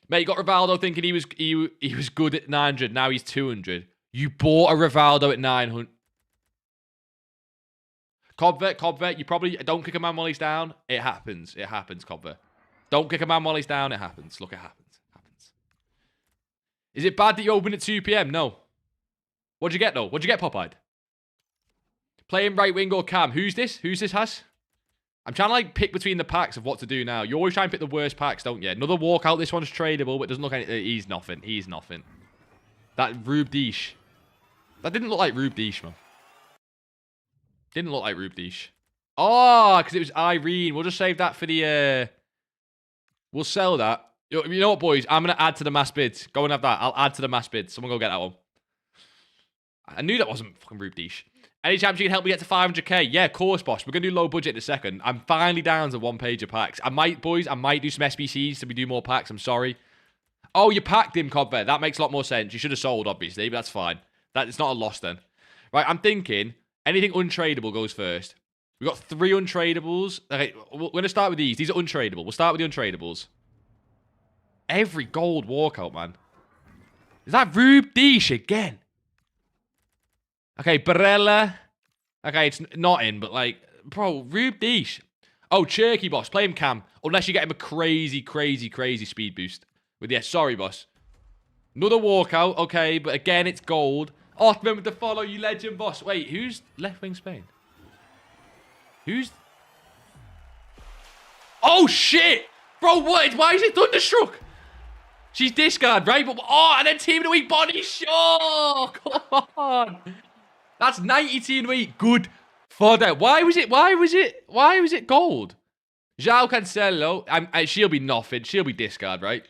Mate, you got Rivaldo thinking he was good at 900. Now he's 200. You bought a Rivaldo at 900. Cobvet, you probably don't kick a man while he's down. It happens, Cobvet. Don't kick a man while he's down. It happens. Look, it happens. Is it bad that you open at 2 p.m? No. What'd you get, though? What'd you get, Popeyed? Playing right wing or cam. Who's this? Who's this, Has? I'm trying to, like, pick between the packs of what to do now. You always try and pick the worst packs, don't you? Another walkout. This one's tradable, but it doesn't look any... He's nothing. He's nothing. That Rube Dish. That didn't look like Rube Dish, man. Didn't look like Rube Dish. Oh, because it was Irene. We'll just save that for the... We'll sell that. You know what, boys? I'm going to add to the mass bids. Go and have that. I'll add to the mass bids. Someone go get that one. I knew that wasn't fucking Rube Dish. Any chance you can help me get to 500k? Yeah, of course, boss. We're going to do low budget in a second. I'm finally down to 1 page of packs. I might do some SBCs so we do more packs. I'm sorry. Oh, you packed him, Cobvet. That makes a lot more sense. You should have sold, obviously, but that's fine. It's not a loss then. Right, I'm thinking anything untradeable goes first. We've got 3 untradables. Okay, we're going to start with these. These are untradeable. We'll start with the untradables. Every gold walkout, man. Is that Rube Dish again? Okay, Barella. Okay, it's not in, but like, bro, Rube Dish. Oh, Cherky, boss. Play him cam. Unless you get him a crazy speed boost. With yes, sorry, boss. Another walkout. Okay, but again, it's gold. Oh, remember to follow you, legend, boss. Wait, who's left wing Spain? Who's... Oh, shit! Bro, what? Why is it Thunderstruck? She's discard, right? But, oh, and then Team of the Week body shot. Come on. That's 90 Team of the Week. Good fodder. Why was it gold? João Cancelo. She'll be nothing. She'll be discard, right?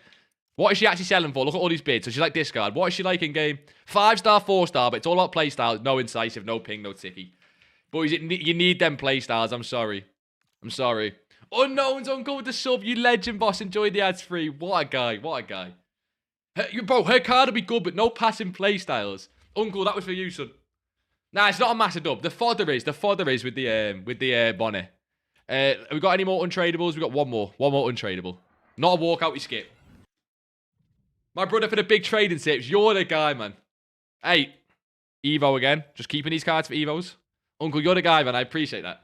What is she actually selling for? Look at all these bids. So she's like discard. What is she like in game? 5-star, 4-star, but it's all about play style. No incisive, no ping, no ticky. Boys, you need them play styles. I'm sorry. Unknowns, Uncle with the sub. You legend, boss. Enjoy the ads free. What a guy. Her card will be good, but no passing play styles. Uncle, that was for you, son. Nah, it's not a massive dub. The fodder is with the bonnet. Have we got any more untradables? We got one more untradable. Not a walkout, we skip. My brother for the big trading tips. You're the guy, man. Hey, Evo again. Just keeping these cards for Evos. Uncle, you're the guy, man. I appreciate that.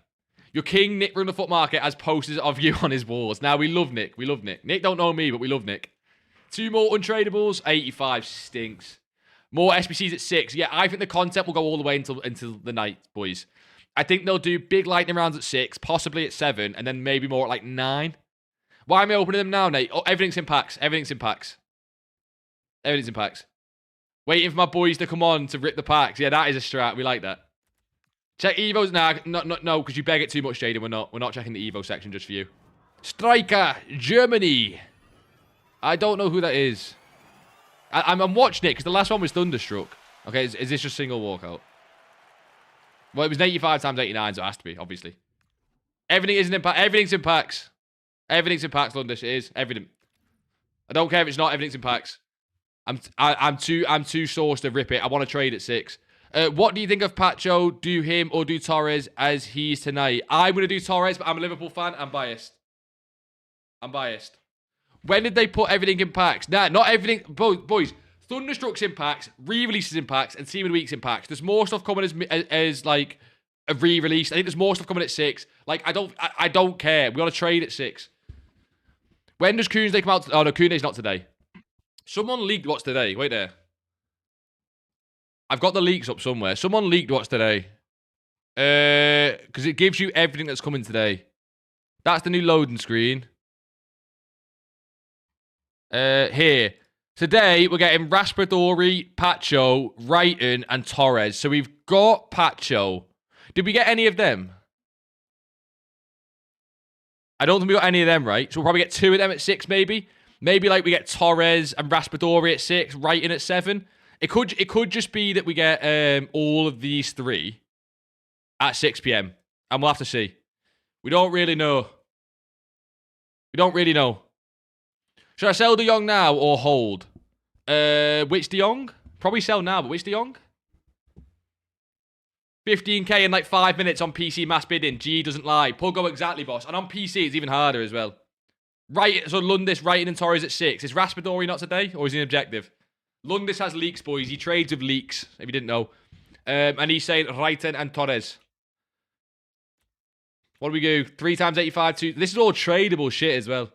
Your king, Nick, run the foot market, has posters of you on his walls. Now, we love Nick. Nick don't know me, but we love Nick. 2 more untradables. 85 stinks. More SBCs at 6. Yeah, I think the content will go all the way until the night, boys. I think they'll do big lightning rounds at 6, possibly at 7, and then maybe more at like 9. Why am I opening them now, Nate? Oh, everything's in packs. Waiting for my boys to come on to rip the packs. Yeah, that is a strat. We like that. Check Evos. Nah, no, because you beg it too much, Jaden. We're not checking the Evo section just for you. Striker, Germany. I don't know who that is. I'm watching it because the last one was Thunderstruck. Okay, is this just single walkout? Well, it was 85 times 89, so it has to be, obviously. Everything isn't in packs. Everything's in packs. Everything's in packs, Lundish. It is. Everything. I don't care if it's not. Everything's in packs. I'm too sourced to rip it. I want to trade at 6. What do you think of Pacho? Do him or do Torres as he's tonight? I'm going to do Torres, but I'm a Liverpool fan. I'm biased. When did they put everything in packs? Nah, not everything. Boys, Thunderstruck's in packs, re-releases in packs, and Team of the Week's in packs. There's more stuff coming as like a re-release. I think there's more stuff coming at 6. Like, I don't care. We got to trade at 6. When does Coons Day come out? Oh no, Coons Day's not today. Someone leaked what's today. Wait there. I've got the leaks up somewhere. Someone leaked what's today. Because it gives you everything that's coming today. That's the new loading screen. Here. Today, we're getting Raspadori, Pacho, Wrighton, and Torres. So we've got Pacho. Did we get any of them? I don't think we got any of them, right? So we'll probably get 2 of them at 6, maybe. Maybe like we get Torres and Raspadori at 6, Wrighton at 7. It could just be that we get all of these 3 at 6 p.m. And we'll have to see. We don't really know. Should I sell De Jong now or hold? Which De Jong? Probably sell now, but which De Jong? 15k in like 5 minutes on PC mass bidding. G doesn't lie. Puggo exactly, boss. And on PC, it's even harder as well. Right, so Lundis, Wrighton, and Torres at 6. Is Raspadori not today, or is he an objective? Lundis has leaks, boys. He trades with leaks, if you didn't know. And he's saying Wrighton and Torres. What do we do? 3 times 85, 2. This is all tradable shit as well.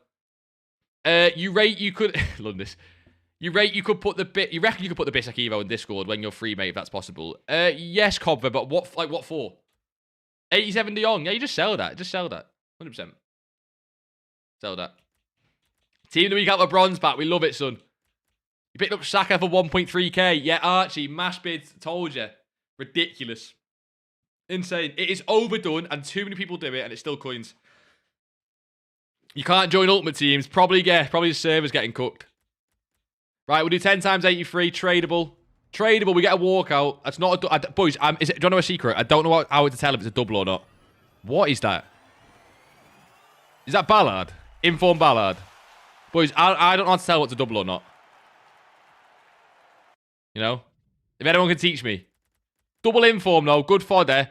You rate you could... Lundis. You rate you could put the bit... You reckon you could put the Bisek Evo in Discord when you're free, mate, if that's possible? Yes, Cobver, but what for? 87 De Jong. Yeah, you just sell that. 100%. Sell that. Team of the Week out the bronze back. We love it, son. You picked up Saka for 1.3k. Yeah, Archie, mash bids. Told you. Ridiculous. Insane. It is overdone, and too many people do it, and it's still coins. You can't join Ultimate Teams. Probably the server's getting cooked. Right, we'll do 10 times 83. Tradable. We get a walkout. That's not a... boys, do you know a secret? I don't know how to tell if it's a double or not. What is that? Is that Ballard? Inform Ballard. Boys, I don't know how to tell what's a double or not. You know? If anyone can teach me. Double inform, though. Good fodder.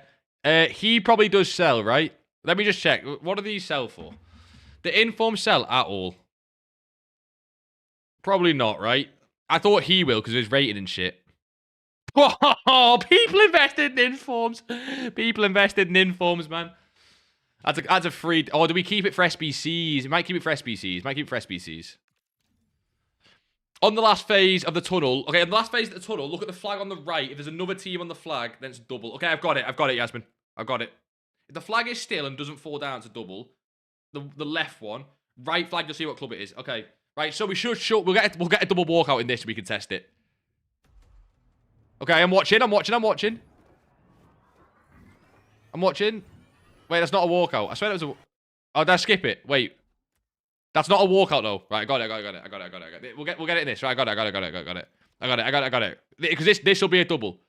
He probably does sell, right? Let me just check. What do these sell for? The inform sell at all? Probably not, right? I thought he will because of his rating and shit. Oh, people invested in informs. Man. That's a free... Oh, do we keep it for SBCs? It might keep it for SBCs. On the last phase of the tunnel... Okay, on the last phase of the tunnel, look at the flag on the right. If there's another team on the flag, then it's double. Okay, I've got it, Yasmin. I've got it. If the flag is still and doesn't fall down to double, the left one, right flag, you'll see what club it is. Okay, right, so we should... We'll get a double walkout in this so we can test it. Okay, I'm watching. Wait, that's not a walkout. I swear that was a... Oh, did I skip it? Wait. That's not a walkout, though. Right, I got it. We'll get it in this. Right, I got it. Because this will be a double.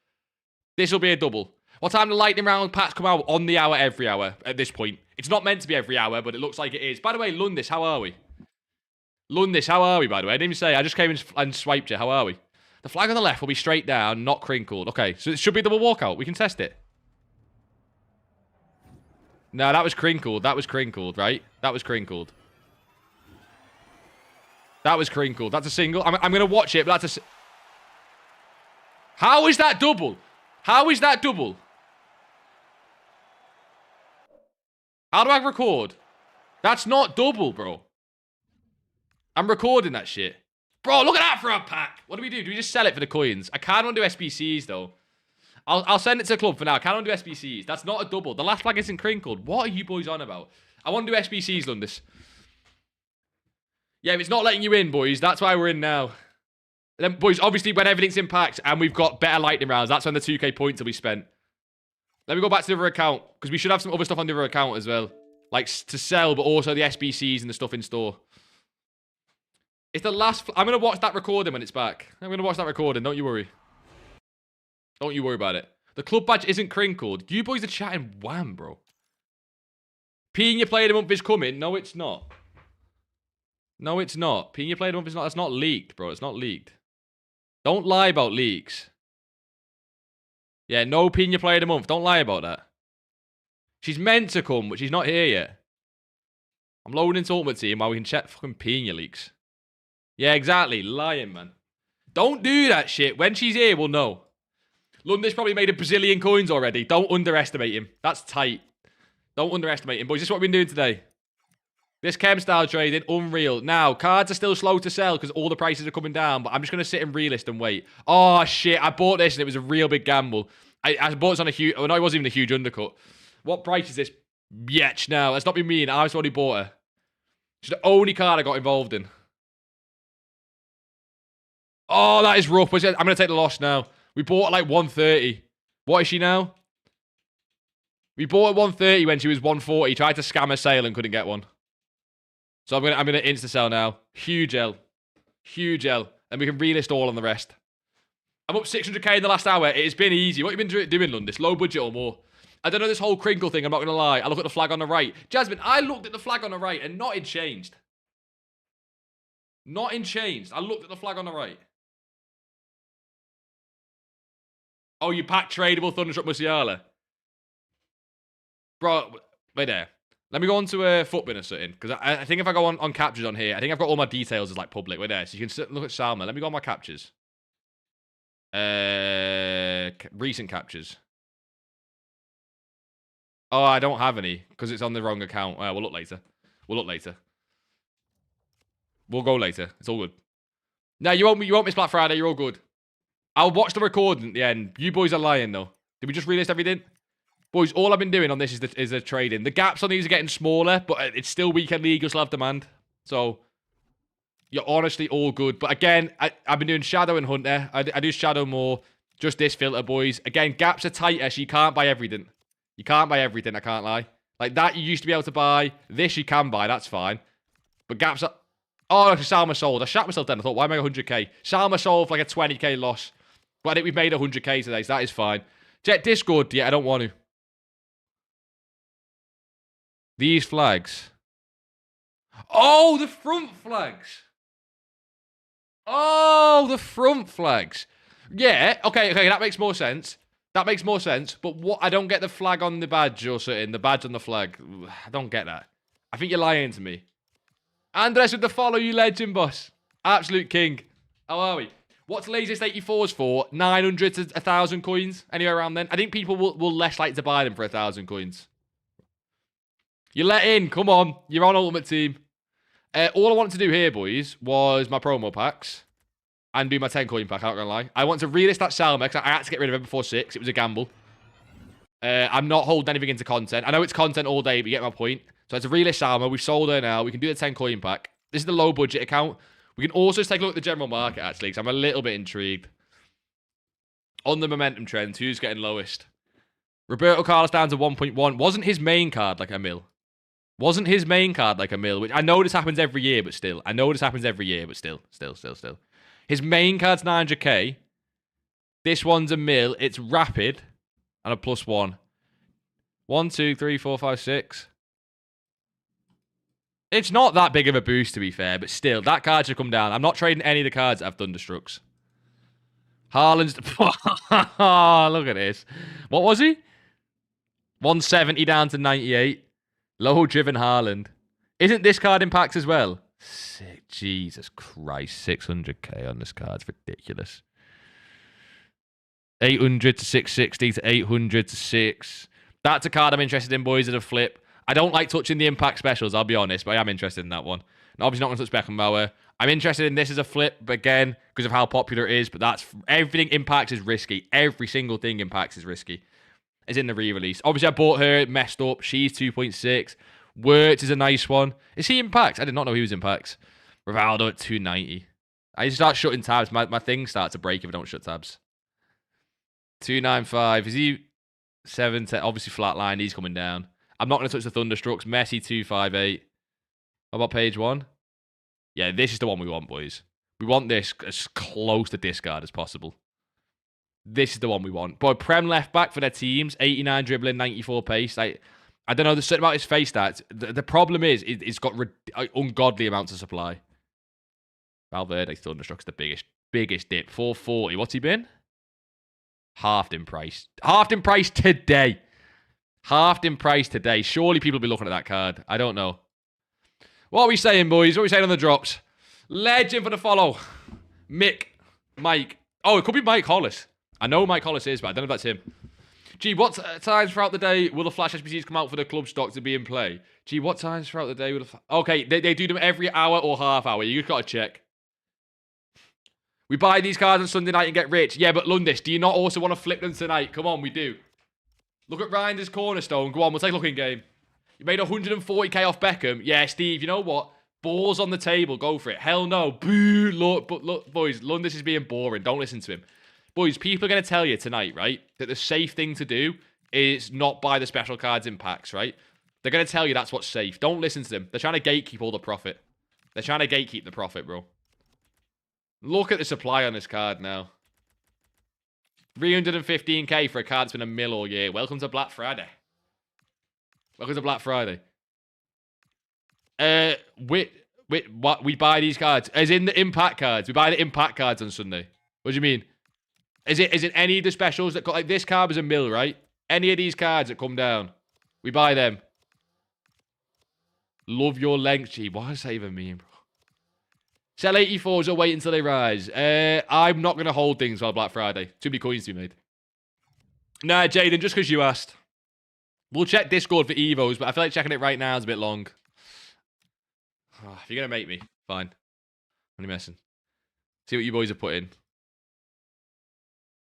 What time do the lightning round packs come out? On the hour, every hour, at this point. It's not meant to be every hour, but it looks like it is. By the way, Lundis, how are we, by the way? I didn't even say. I just came and swiped you. How are we? The flag on the left will be straight down, not crinkled. Okay, so it should be a double walkout. We can test it. No, that was crinkled, right? That was crinkled. That's a single. I'm going to watch it, but that's a... How is that double? How do I record? That's not double, bro. I'm recording that shit. Bro, look at that for a pack. What do? Do we just sell it for the coins? I can't undo SBCs, though. I'll send it to the club for now. I can't undo SBCs. That's not a double. The last flag isn't crinkled. What are you boys on about? I want to do SBCs, Lundis. Yeah, if it's not letting you in, boys, that's why we're in now. Then, boys, obviously, when everything's in packs and we've got better lightning rounds, that's when the 2k points will be spent. Let me go back to the other account, because we should have some other stuff on the other account as well. Like, to sell, but also the SBCs and the stuff in store. It's the last... I'm going to watch that recording when it's back. I'm going to watch that recording. Don't you worry. Don't you worry about it. The club badge isn't crinkled. You boys are chatting wham, bro. Peeing your player of the month is coming. No, it's not. No, it's not. Peeing your player of the month is not. That's not leaked, bro. It's not leaked. Don't lie about leaks. Yeah, no peeing your player of the month. Don't lie about that. She's meant to come, but she's not here yet. I'm loading into Ultimate Team while we can check fucking peeing your leaks. Yeah, exactly. Lying, man. Don't do that shit. When she's here, we'll know. London's probably made a bazillion coins already. Don't underestimate him. That's tight. Don't underestimate him, boys. This is what we've been doing today. This chem style trading, unreal. Now, cards are still slow to sell because all the prices are coming down, but I'm just going to sit and relist and wait. Oh, shit. I bought this and it was a real big gamble. I bought this on a huge... Oh, no, it wasn't even a huge undercut. What price is this? Bitch, now. Let's not be mean. I already bought her. She's the only card I got involved in. Oh, that is rough. I'm going to take the loss now. We bought at like 130. What is she now? We bought at 130 when she was 140. Tried to scam a sale and couldn't get one. So I'm gonna insta sell now. Huge L. Huge L. And we can relist all on the rest. I'm up 600k in the last hour. It's been easy. What have you been doing, London? Low budget or more? I don't know this whole crinkle thing. I'm not going to lie. I look at the flag on the right. Jasmine, I looked at the flag on the right and not in changed. Not in changed. I looked at the flag on the right. Oh, you packed tradable Thunderstruck Musiala. Bro, wait there. Let me go on to a footbin or something. Because I think if I go on captures on here, I think I've got all my details as like public. Wait there. So you can look at Salma. Let me go on my captures. Recent captures. Oh, I don't have any. Because it's on the wrong account. We'll look later. We'll look later. We'll go later. It's all good. No, you won't miss Black Friday. You're all good. I'll watch the recording at the end. You boys are lying, though. Did we just relist everything? Boys, all I've been doing on this is the trading. The gaps on these are getting smaller, but it's still weekend league. You'll still have demand. So, you're honestly all good. But again, I've been doing Shadow and Hunter. I do Shadow more. Just this filter, boys. Again, gaps are tighter, so you can't buy everything. You can't buy everything, I can't lie. Like that, you used to be able to buy. This, you can buy. That's fine. But gaps are... Oh, Salma sold. I shat myself then. I thought, why am I 100k? Salma sold for like a 20k loss. But I think we've made 100k today, so that is fine. Check Discord. Yeah, I don't want to. These flags. Oh, the front flags. Oh, the front flags. Yeah, okay, that makes more sense. That makes more sense. But what? I don't get the flag on the badge or something. The badge on the flag. I don't get that. I think you're lying to me. Andres with the follow, you legend, boss. Absolute king. How are we? What's latest 84s for? 900 to 1,000 coins? Anywhere around then? I think people will less like to buy them for 1,000 coins. You let in. Come on. You're on Ultimate Team. All I wanted to do here, boys, was my promo packs. And do my 10 coin pack, I'm not going to lie. I want to relist that Salma, because I had to get rid of it before 6. It was a gamble. I'm not holding anything into content. I know it's content all day, but you get my point. So I had to relist Salma. We've sold her now. We can do the 10 coin pack. This is the low budget account. We can also take a look at the general market, actually, because I'm a little bit intrigued. On the momentum trends, who's getting lowest? Roberto Carlos down to 1.1. Wasn't his main card like a mil? Wasn't his main card like a mil? Which I know this happens every year, but still. I know this happens every year, but still. His main card's 900k. This one's a mil. It's rapid. And a +1. 1, 2, 3, 4, 5, 6. It's not that big of a boost, to be fair, but still, that card should come down. I'm not trading any of the cards that have Thunderstrucks. Haaland's... Look at this. What was he? 170 down to 98. Low-driven Haaland. Isn't this card in packs as well? Sick. Jesus Christ. 600k on this card. It's ridiculous. 800 to 660 to 800 to 6. That's a card I'm interested in, boys, at a flip. I don't like touching the impact specials, I'll be honest, but I am interested in that one. And obviously not going to touch Beckenbauer. I'm interested in this as a flip, but again, because of how popular it is, but that's... Everything impacts is risky. Every single thing impacts is risky. It's in the re-release. Obviously, I bought her, messed up. She's 2.6. Wirtz is a nice one. Is he in packs? I did not know he was in packs. Rivaldo at 290. I just start shutting tabs. My things start to break if I don't shut tabs. 295. Is he 710? Obviously, flatline. He's coming down. I'm not going to touch the Thunderstrucks. Messi, 258. How about page 1? Yeah, this is the one we want, boys. We want this as close to discard as possible. This is the one we want. Boy, Prem left back for their teams. 89 dribbling, 94 pace. Like, I don't know, there's certain about his face stats. The problem is, it's got ungodly amounts of supply. Valverde Thunderstruck's the biggest dip. 440. What's he been? Halved in price. Halved in price today. Halved in price today. Surely people will be looking at that card. I don't know. What are we saying, boys? What are we saying on the drops? Legend for the follow. Mick. Mike. Oh, it could be Mike Hollis. I know Mike Hollis is, but I don't know if that's him. Gee, what times throughout the day will the Flash SBCs come out for the club stock to be in play? Gee, what times throughout the day will the... Okay, they do them every hour or half hour. You just got to check. We buy these cards on Sunday night and get rich. Yeah, but Lundis, do you not also want to flip them tonight? Come on, we do. Look at Reinder's cornerstone. Go on, we'll take a look in game. You made 140k off Beckham. Yeah, Steve, you know what? Balls on the table. Go for it. Hell no. Boo. Look, boys, Lundis is being boring. Don't listen to him. Boys, people are going to tell you tonight, right, that the safe thing to do is not buy the special cards in packs, right? They're going to tell you that's what's safe. Don't listen to them. They're trying to gatekeep all the profit. They're trying to gatekeep the profit, bro. Look at the supply on this card now. 315k for a card that's been a mill all year. Welcome to Black Friday. Welcome to Black Friday. What? We buy these cards. As in the impact cards. We buy the impact cards on Sunday. What do you mean? Is it any of the specials that... Like, this card was a mill, right? Any of these cards that come down. We buy them. Love your length, G. What does that even mean, bro? Sell 84s or wait until they rise. I'm not going to hold things while Black Friday. Too many coins to be made. Nah, Jaden, just because you asked. We'll check Discord for EVOs, but I feel like checking it right now is a bit long. Oh, if you're going to make me, fine. I'm only messing. See what you boys have put in.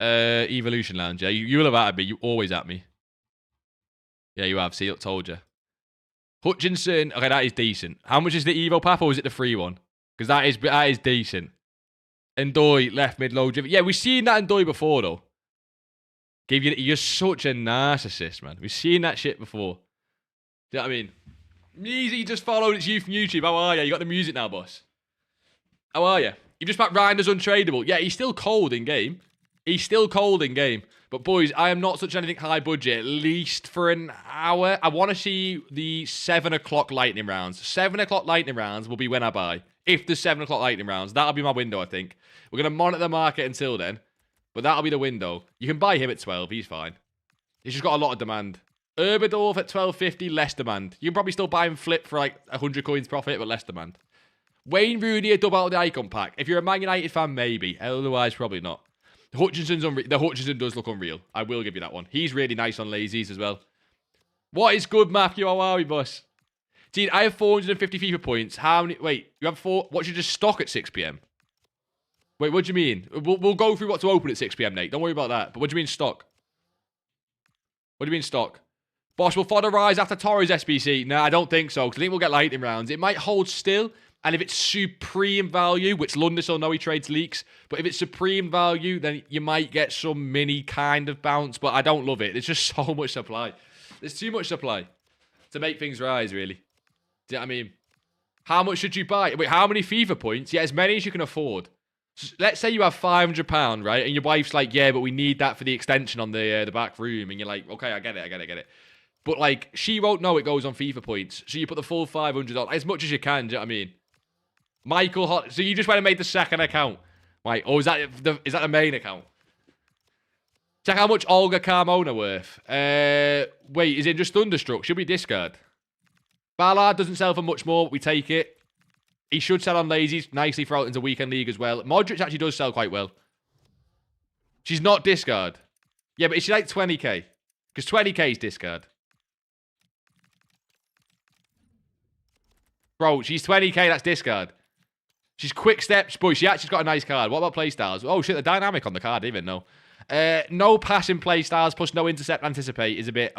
Evolution Lounge, yeah. You will have at me. You always at me. Yeah, you have. See, I told you. Hutchinson. Okay, that is decent. How much is the Evo pack, or is it the free one? Because that is decent. Ndoye, left mid, low driven. Yeah, we've seen that Ndoye before, though. You're such a narcissist, man. We've seen that shit before. Do you know what I mean? Easy, just followed. It's you from YouTube. How are you? You got the music now, boss. How are you? You just back Reinder's untradeable. Yeah, he's still cold in game. He's still cold in game. But boys, I am not such anything high budget, at least for an hour. I want to see the 7 o'clock lightning rounds. 7 o'clock lightning rounds will be when I buy. If there's 7 o'clock lightning rounds, that'll be my window, I think. We're going to monitor the market until then. But that'll be the window. You can buy him at 12. He's fine. He's just got a lot of demand. Urbadorf at 12.50, less demand. You can probably still buy him flip for like 100 coins profit, but less demand. Wayne Rooney, a double out of the icon pack. If you're a Man United fan, maybe. Otherwise, probably not. The Hutchinson does look unreal. I will give you that one. He's really nice on lazies as well. What is good, Matthew? How are we, boss? Dude, I have 450 FIFA points. How many? Wait, you have 4? What should you just stock at 6 p.m? Wait, what do you mean? We'll go through what to open at 6 p.m, Nate. Don't worry about that. But what do you mean stock? What do you mean stock? Boss, will fodder rise after Torres SBC? No, I don't think so. Because I think we'll get lightning rounds. It might hold still. And if it's supreme value, which Lundis will know he trades leaks, but if it's supreme value, then you might get some mini kind of bounce. But I don't love it. There's just so much supply. There's too much supply to make things rise, really. Do you know what I mean? How much should you buy? Wait, how many FIFA points? Yeah, as many as you can afford. So let's say you have £500, right? And your wife's like, yeah, but we need that for the extension on the back room. And you're like, okay, I get it. But, like, she won't know it goes on FIFA points. So you put the full 500 on, as much as you can, do you know what I mean? Michael, so you just went and made the second account. Right, or is that the main account? Check how much Olga Carmona worth. Wait, is it just Thunderstruck? Should we discard? Ballard doesn't sell for much more, but we take it. He should sell on lazies nicely for out into weekend league as well. Modric actually does sell quite well. She's not discard. Yeah, but is she like 20k? Because 20k is discard. Bro, she's 20k, that's discard. She's quick steps, but she actually's got a nice card. What about playstyles? Oh shit, the dynamic on the card, I didn't even know. No passing playstyles plus no intercept anticipate is a bit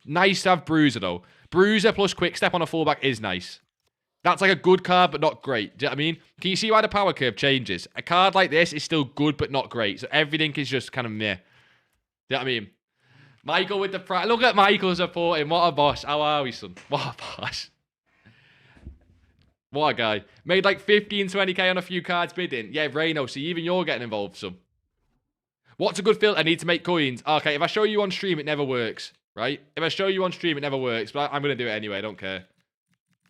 nice to have Bruiser though. Bruiser plus quick step on a fullback is nice. That's like a good card, but not great. Do you know what I mean? Can you see why the power curve changes? A card like this is still good, but not great. So everything is just kind of meh. Do you know what I mean? Michael with the price. Look at Michael supporting. What a boss. How are we, son? What a boss. What a guy. Made like 15, 20k on a few cards bidding. Yeah, Reno, see, even you're getting involved some. What's a good filter? I need to make coins. Okay, if I show you on stream, it never works, right? If I show you on stream, it never works, but I'm going to do it anyway. I don't care.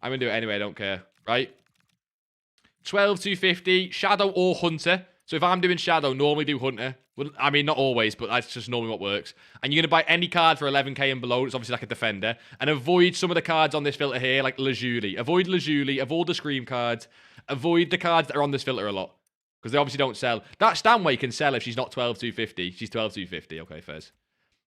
I'm going to do it anyway. I don't care, right? 12,250, Shadow or Hunter. So if I'm doing Shadow, normally do Hunter. Well, I mean, not always, but that's just normally what works. And you're going to buy any card for 11k and below. It's obviously like a defender. And avoid some of the cards on this filter here, like Lazuli. Avoid Lazuli. Avoid the Scream cards. Avoid the cards that are on this filter a lot. Because they obviously don't sell. That Stanway can sell if she's not 12,250. She's 12,250. Okay, fairs.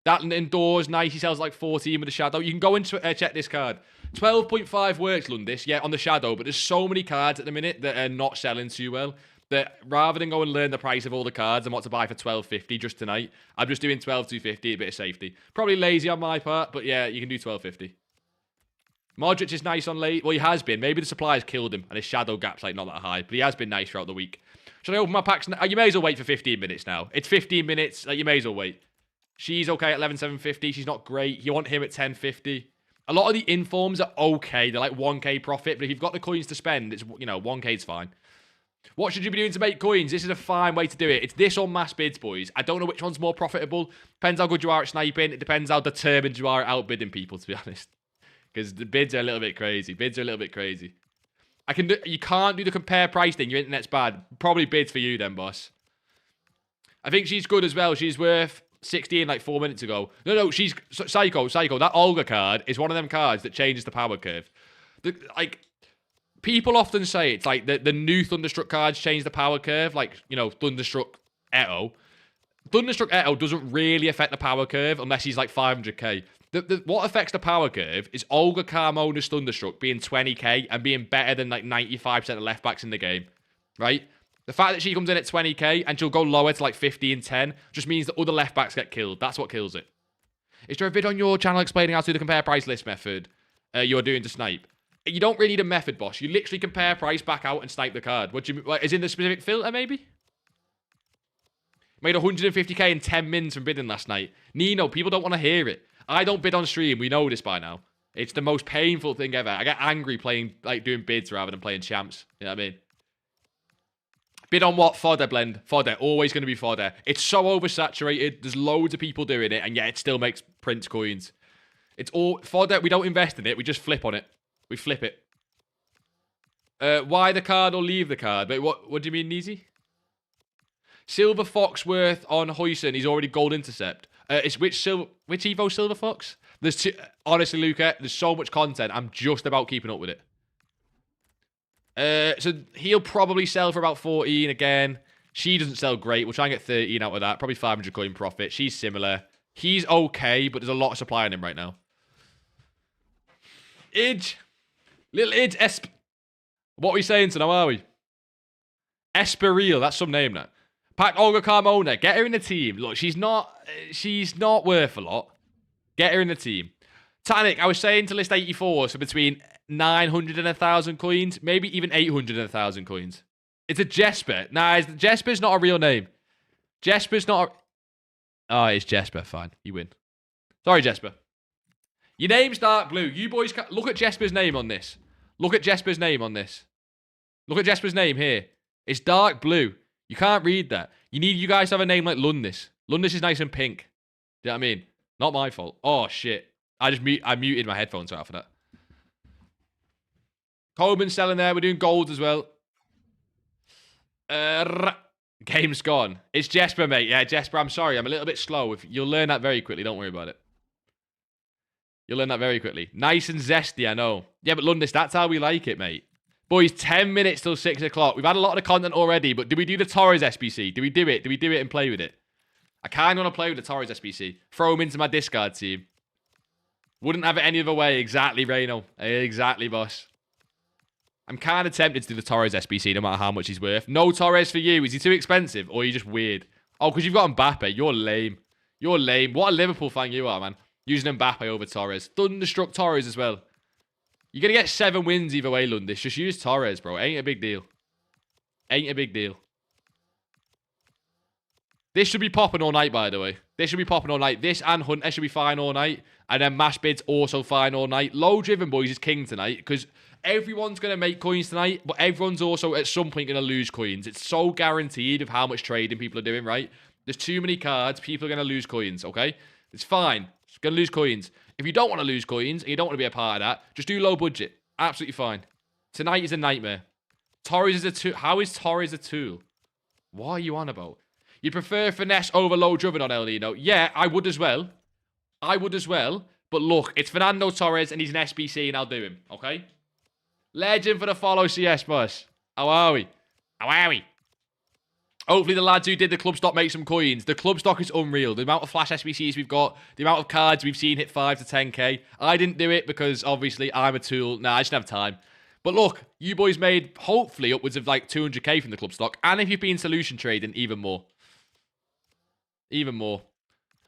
That indoors, nice. He sells like 14 with the Shadow. You can go and check this card. 12.5 works, Lundis, yeah, on the Shadow. But there's so many cards at the minute that are not selling too well. That rather than go and learn the price of all the cards and what to buy for 12.50 just tonight, I'm just doing 12.250, a bit of safety. Probably lazy on my part, but yeah, you can do 12.50. Modric is nice on late. Well, he has been. Maybe the suppliers killed him and his shadow gap's like not that high, but he has been nice throughout the week. Should I open my packs now? You may as well wait for 15 minutes now. It's 15 minutes. You may as well wait. She's okay at 11,750. She's not great. You want him at 10.50. A lot of the informs are okay. They're like 1k profit, but if you've got the coins to spend, it's, you know, 1k is fine. What should you be doing to make coins? This is a fine way to do it. It's this or mass bids, boys. I don't know which one's more profitable. Depends how good you are at sniping. It depends how determined you are at outbidding people, to be honest. Because the bids are a little bit crazy. Bids are a little bit crazy. You can't do the compare price thing. Your internet's bad. Probably bids for you then, boss. I think she's good as well. She's worth 16 like 4 minutes ago. No, she's Psycho. That Olga card is one of them cards that changes the power curve. People often say it's like the new Thunderstruck cards change the power curve, like, you know, Thunderstruck Eto. Thunderstruck Eto doesn't really affect the power curve unless he's like 500k. What affects the power curve is Olga Carmona's Thunderstruck being 20k and being better than like 95% of left backs in the game, right? The fact that she comes in at 20k and she'll go lower to like 15-10 just means that other left backs get killed. That's what kills it. Is there a vid on your channel explaining how to do the compare price list method you're doing to snipe? You don't really need a method, boss. You literally compare price back out and snipe the card. What do you mean? Is in the specific filter, maybe? Made 150k in 10 mins from bidding last night. Nino, people don't want to hear it. I don't bid on stream. We know this by now. It's the most painful thing ever. I get angry playing, like, doing bids rather than playing champs. You know what I mean? Bid on what? Fodder blend. Fodder. Always going to be fodder. It's so oversaturated. There's loads of people doing it, and yet it still makes Prince coins. It's all fodder. We don't invest in it. We just flip on it. We flip it. Why the card or leave the card? But what do you mean, Neezy? Silver Foxworth on Huyson. He's already gold intercept. It's which Evo Silver Fox? There's two. Honestly, Luca, there's so much content. I'm just about keeping up with it. So he'll probably sell for about 14 again. She doesn't sell great. We'll try and get 13 out of that. Probably 500 coin profit. She's similar. He's okay, but there's a lot of supply on him right now. Idge. Little Idge. What are we saying to now, are we? Esperil. That's some name now. Pack Olga Carmona. Get her in the team. Look, she's not worth a lot. Get her in the team. Titanic, I was saying to list 84, so between 900 and 1,000 coins, maybe even 800 and 1,000 coins. It's a Jesper. Nah, Jesper's not a real name. Jesper's not a... Oh, it's Jesper. Fine. You win. Sorry, Jesper. Your name's Dark Blue. You boys can't... Look at Jesper's name on this. Look at Jesper's name on this. Look at Jesper's name here. It's Dark Blue. You can't read that. You guys have a name like Lundis. Lundis is nice and pink. Do you know what I mean? Not my fault. Oh, shit. I muted my headphones right after that. Coleman's selling there. We're doing golds as well. Game's gone. It's Jesper, mate. Yeah, Jesper, I'm sorry. I'm a little bit slow. You'll learn that very quickly. Don't worry about it. You'll learn that very quickly. Nice and zesty, I know. Yeah, but Lundis, that's how we like it, mate. Boys, 10 minutes till 6 o'clock. We've had a lot of content already, but do we do the Torres SBC? Do we do it? Do we do it and play with it? I kind of want to play with the Torres SBC. Throw him into my discard team. Wouldn't have it any other way. Exactly, Reno. Exactly, boss. I'm kind of tempted to do the Torres SBC no matter how much he's worth. No Torres for you. Is he too expensive or are you just weird? Oh, because you've got Mbappe. You're lame. You're lame. What a Liverpool fan you are, man. Using Mbappe over Torres. Thunderstruck Torres as well. You're going to get 7 wins either way, Lundis. Just use Torres, bro. Ain't a big deal. Ain't a big deal. This should be popping all night, by the way. This should be popping all night. This and Hunter should be fine all night. And then Mash Bid's also fine all night. Low Driven Boys is king tonight because everyone's going to make coins tonight, but everyone's also at some point going to lose coins. It's so guaranteed of how much trading people are doing, right? There's too many cards. People are going to lose coins, okay? It's fine. It's going to lose coins. If you don't want to lose coins and you don't want to be a part of that, just do low budget. Absolutely fine. Tonight is a nightmare. Torres is a tool. How is Torres a tool? What are you on about? You prefer finesse over low drubbing on El Nino? Yeah, I would as well. I would as well. But look, it's Fernando Torres and he's an SBC and I'll do him, okay? Legend for the follow, CS boss. How are we? How are we? Hopefully the lads who did the club stock make some coins. The club stock is unreal. The amount of flash SBCs we've got, the amount of cards we've seen hit 5 to 10k. I didn't do it because obviously I'm a tool. Nah, I just didn't have time. But look, you boys made hopefully upwards of like 200k from the club stock. And if you've been solution trading, even more. Even more.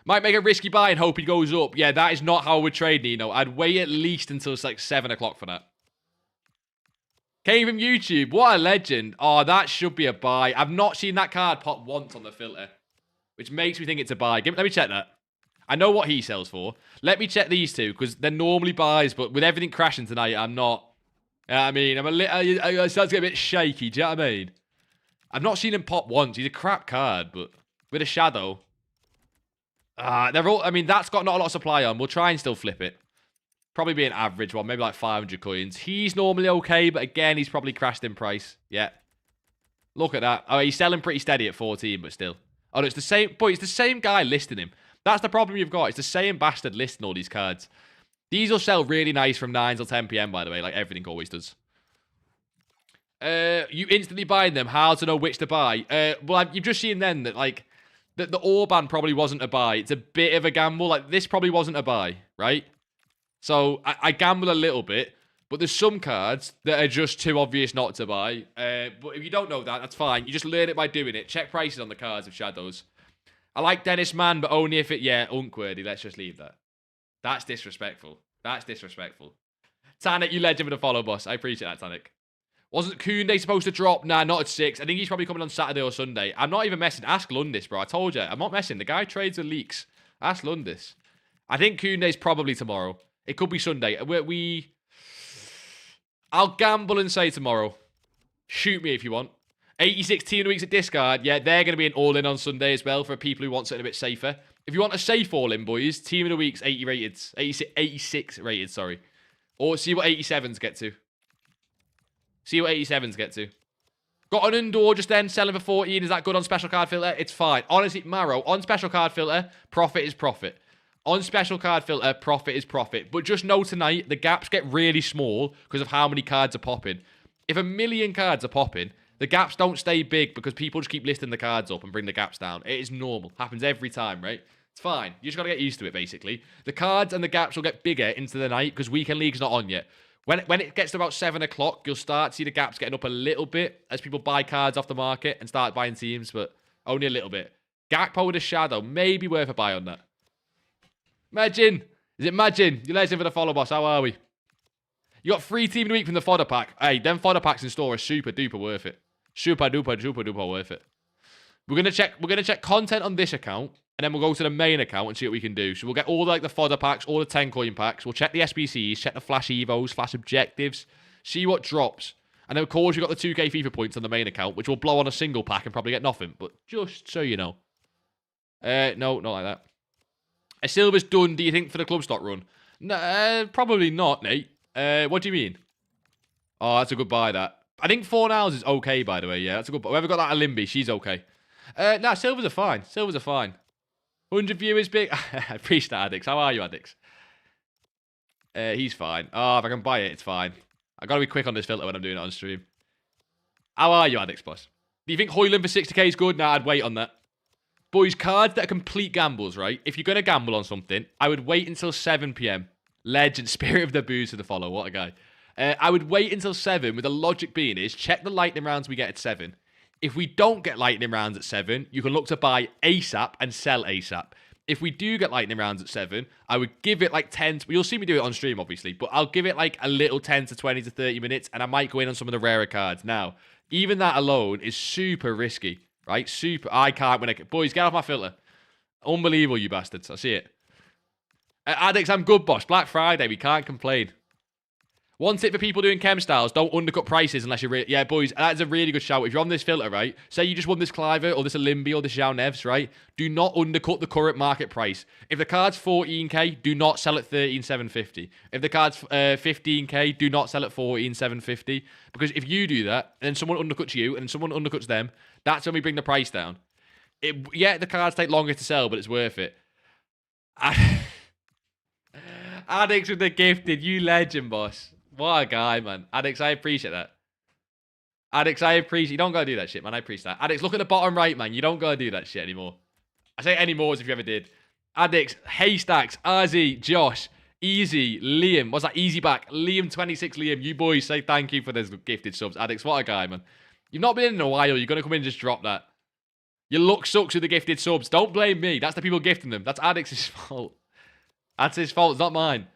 Might make a risky buy and hope he goes up. Yeah, that is not how we're trading, you know. I'd wait at least until it's like 7 o'clock for that. Came from YouTube. What a legend. Oh, that should be a buy. I've not seen that card pop once on the filter, which makes me think it's a buy. Let me check that. I know what he sells for. Let me check these two, because they're normally buys, but with everything crashing tonight, I'm not. You know what I mean? I start to get a bit shaky. Do you know what I mean? I've not seen him pop once. He's a crap card, but with a shadow. They're all. I mean, that's got not a lot of supply on. We'll try and still flip it. Probably be an average one, maybe like 500 coins. He's normally okay, but again, he's probably crashed in price. Yeah. Look at that. Oh, he's selling pretty steady at 14, but still. Oh, no, it's the same. Boy, it's the same guy listing him. That's the problem you've got. It's the same bastard listing all these cards. These will sell really nice from 9 till 10 p.m., by the way, like everything always does. You instantly buying them. How to know which to buy? Well, you've just seen then that, like, the Orban probably wasn't a buy. It's a bit of a gamble. Like, this probably wasn't a buy, right? So, I gamble a little bit, but there's some cards that are just too obvious not to buy. But if you don't know that, that's fine. You just learn it by doing it. Check prices on the cards of shadows. I like Dennis Mann, but only if it, yeah, Unkworthy. Let's just leave that. That's disrespectful. That's disrespectful. Tanik, you legend for the follow, boss. I appreciate that, Tanik. Wasn't Koundé supposed to drop? Nah, not at 6. I think he's probably coming on Saturday or Sunday. I'm not even messing. Ask Lundis, bro. I told you. I'm not messing. The guy trades with leaks. Ask Lundis. I think Koundé's probably tomorrow. It could be Sunday. I'll gamble and say tomorrow. Shoot me if you want. 86 team of the weeks at discard. Yeah, they're going to be an all-in on Sunday as well for people who want something a bit safer. If you want a safe all-in, boys, team of the week's 80 rated. 86 rated, sorry. Or see what 87s get to. See what 87s get to. Got an indoor just then, selling for 14. Is that good on special card filter? It's fine. Honestly, Maro, on special card filter, profit is profit. On special card filter, profit is profit. But just know tonight, the gaps get really small because of how many cards are popping. If 1 million cards are popping, the gaps don't stay big because people just keep listing the cards up and bring the gaps down. It is normal. Happens every time, right? It's fine. You just got to get used to it, basically. The cards and the gaps will get bigger into the night because Weekend League's not on yet. When it gets to about 7 o'clock, you'll start to see the gaps getting up a little bit as people buy cards off the market and start buying teams, but only a little bit. Gakpo with a shadow, maybe worth a buy on that. Imagine. Is it Imagine? You're legend for the follow, boss. How are we? You got 3 team of the week from the fodder pack. Hey, them fodder packs in store are super duper worth it. Super duper worth it. We're gonna check content on this account, and then we'll go to the main account and see what we can do. So we'll get all the fodder packs, all the 10 coin packs. We'll check the SBCs, check the flash EVOs, flash objectives, see what drops. And then of course you've got the 2k FIFA points on the main account, which will blow on a single pack and probably get nothing. But just so you know. No, not like that. A silver's done, do you think, for the club stock run? No, probably not, Nate. What do you mean? Oh, that's a good buy, that. I think 4 nows is okay, by the way. Yeah, that's a good buy. Whoever got that Alimbi, she's okay. Nah, silvers are fine. Silvers are fine. 100 viewers, big. I appreciate that, Addix. How are you, Addix? He's fine. Oh, if I can buy it, it's fine. I gotta be quick on this filter when I'm doing it on stream. How are you, Addix, boss? Do you think Hoyland for 60k is good? Nah, I'd wait on that. Boys, cards that are complete gambles, right? If you're going to gamble on something, I would wait until 7 p.m. Legend, Spirit of the Booze to the follow. What a guy. I would wait until 7, with the logic being is, check the lightning rounds we get at 7. If we don't get lightning rounds at 7, you can look to buy ASAP and sell ASAP. If we do get lightning rounds at 7, I would give it like 10... You'll see me do it on stream, obviously, but I'll give it like a little 10 to 20 to 30 minutes, and I might go in on some of the rarer cards. Now, even that alone is super risky. Right? Super. I can't win it. Boys, get off my filter. Unbelievable, you bastards. I see it. Addicts, I'm good, boss. Black Friday. We can't complain. One tip for people doing chem styles, don't undercut prices unless you're... Yeah, boys, that's a really good shout. If you're on this filter, right, say you just won this Cliver or this Olimbi or this Zhao Nevs, right, do not undercut the current market price. If the card's 14k, do not sell at 13,750. If the card's 15k, do not sell at 14,750. Because if you do that, and then someone undercuts you, and someone undercuts them, that's when we bring the price down. Yeah, the cards take longer to sell, but it's worth it. Addicts with the gifted, you legend, boss. What a guy, man. Addicts, I appreciate that. Addicts, I appreciate... You don't gotta do that shit, man. I appreciate that. Addicts, look at the bottom right, man. You don't gotta do that shit anymore. I say anymore as if you ever did. Addicts, Haystacks, RZ, Josh, Easy, Liam. What's that? Easy back. Liam26, Liam. You boys say thank you for those gifted subs. Addicts, what a guy, man. You've not been in a while. You're gonna come in and just drop that. Your luck sucks with the gifted subs. Don't blame me. That's the people gifting them. That's Addicts' fault. That's his fault. It's not mine.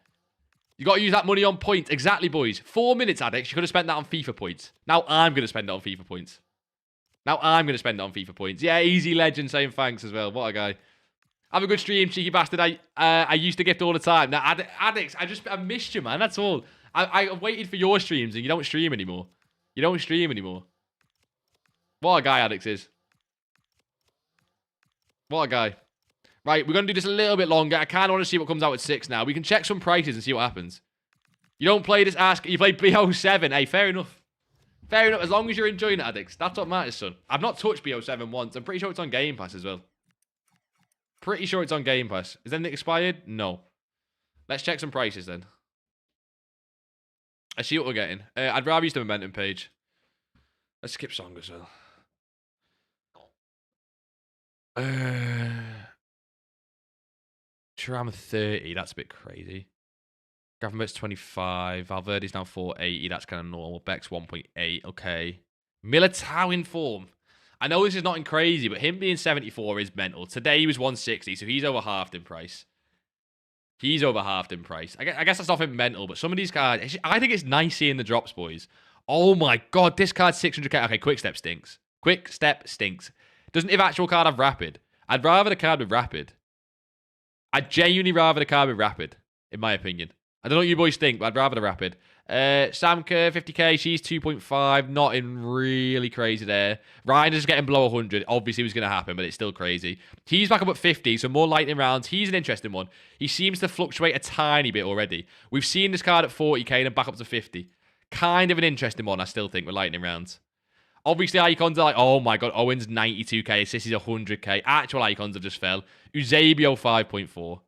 You got to use that money on points. Exactly, boys. 4 minutes, Addicts. You could have spent that on FIFA points. Now I'm going to spend it on FIFA points. Now I'm going to spend it on FIFA points. Yeah, Easy Legend saying thanks as well. What a guy. Have a good stream, cheeky bastard. I used to gift all the time. Now, Addicts, I missed you, man. That's all. I waited for your streams and you don't stream anymore. You don't stream anymore. What a guy Addicts is. What a guy. Right, we're going to do this a little bit longer. I kind of want to see what comes out at 6 now. We can check some prices and see what happens. You don't play this ask. You play BO7. Hey, fair enough. Fair enough. As long as you're enjoying it, Addicts. That's what matters, son. I've not touched BO7 once. I'm pretty sure it's on Game Pass as well. Pretty sure it's on Game Pass. Is anything expired? No. Let's check some prices then. I see what we're getting. I'd rather use the momentum page. Let's skip song as well. Tram 30, that's a bit crazy. Gravenberg's 25. Valverde's now 480. That's kind of normal. Beck's 1.8. Okay. Militao in form. I know this is not in crazy, but him being 74 is mental. Today he was 160, so he's over halved in price. He's over halved in price. I guess that's nothing mental, but some of these cards... I think it's nice seeing the drops, boys. Oh my god, this card's 600k. Okay, Quick Step stinks. Quick Step stinks. Doesn't if actual card have Rapid? I'd rather the card with Rapid. I'd genuinely rather the card with Rapid, in my opinion. I don't know what you boys think, but I'd rather the Rapid. Samka, 50k, she's 2.5. Not in really crazy there. Ryan is getting below 100. Obviously, it was going to happen, but it's still crazy. He's back up at 50, so more lightning rounds. He's an interesting one. He seems to fluctuate a tiny bit already. We've seen this card at 40k and then back up to 50. Kind of an interesting one, I still think, with lightning rounds. Obviously, icons are like, oh my god, Owen's 92k, Sissy's 100k. Actual icons have just fell. Eusebio, 5.4.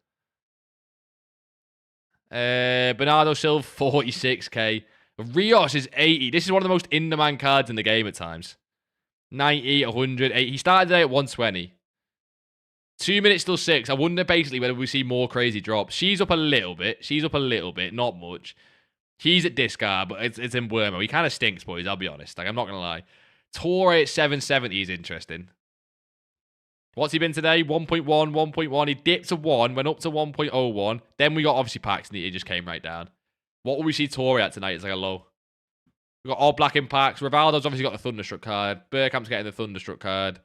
Bernardo Silva, 46k. Rios is 80. This is one of the most in-demand cards in the game at times. 90, 100, 80. He started today at 120. 2 minutes till 6. I wonder basically whether we see more crazy drops. She's up a little bit. She's up a little bit. Not much. He's at discard, but it's in Wormo. He kind of stinks, boys. I'll be honest. Like, I'm not going to lie. Torre at 770 is interesting. What's he been today? 1.1, 1.1. He dipped to 1, went up to 1.01. Then we got obviously packs, and he just came right down. What will we see Torre at tonight? It's like a low. We got all black impacts. Rivaldo's obviously got the Thunderstruck card. Burkamp's getting the Thunderstruck card.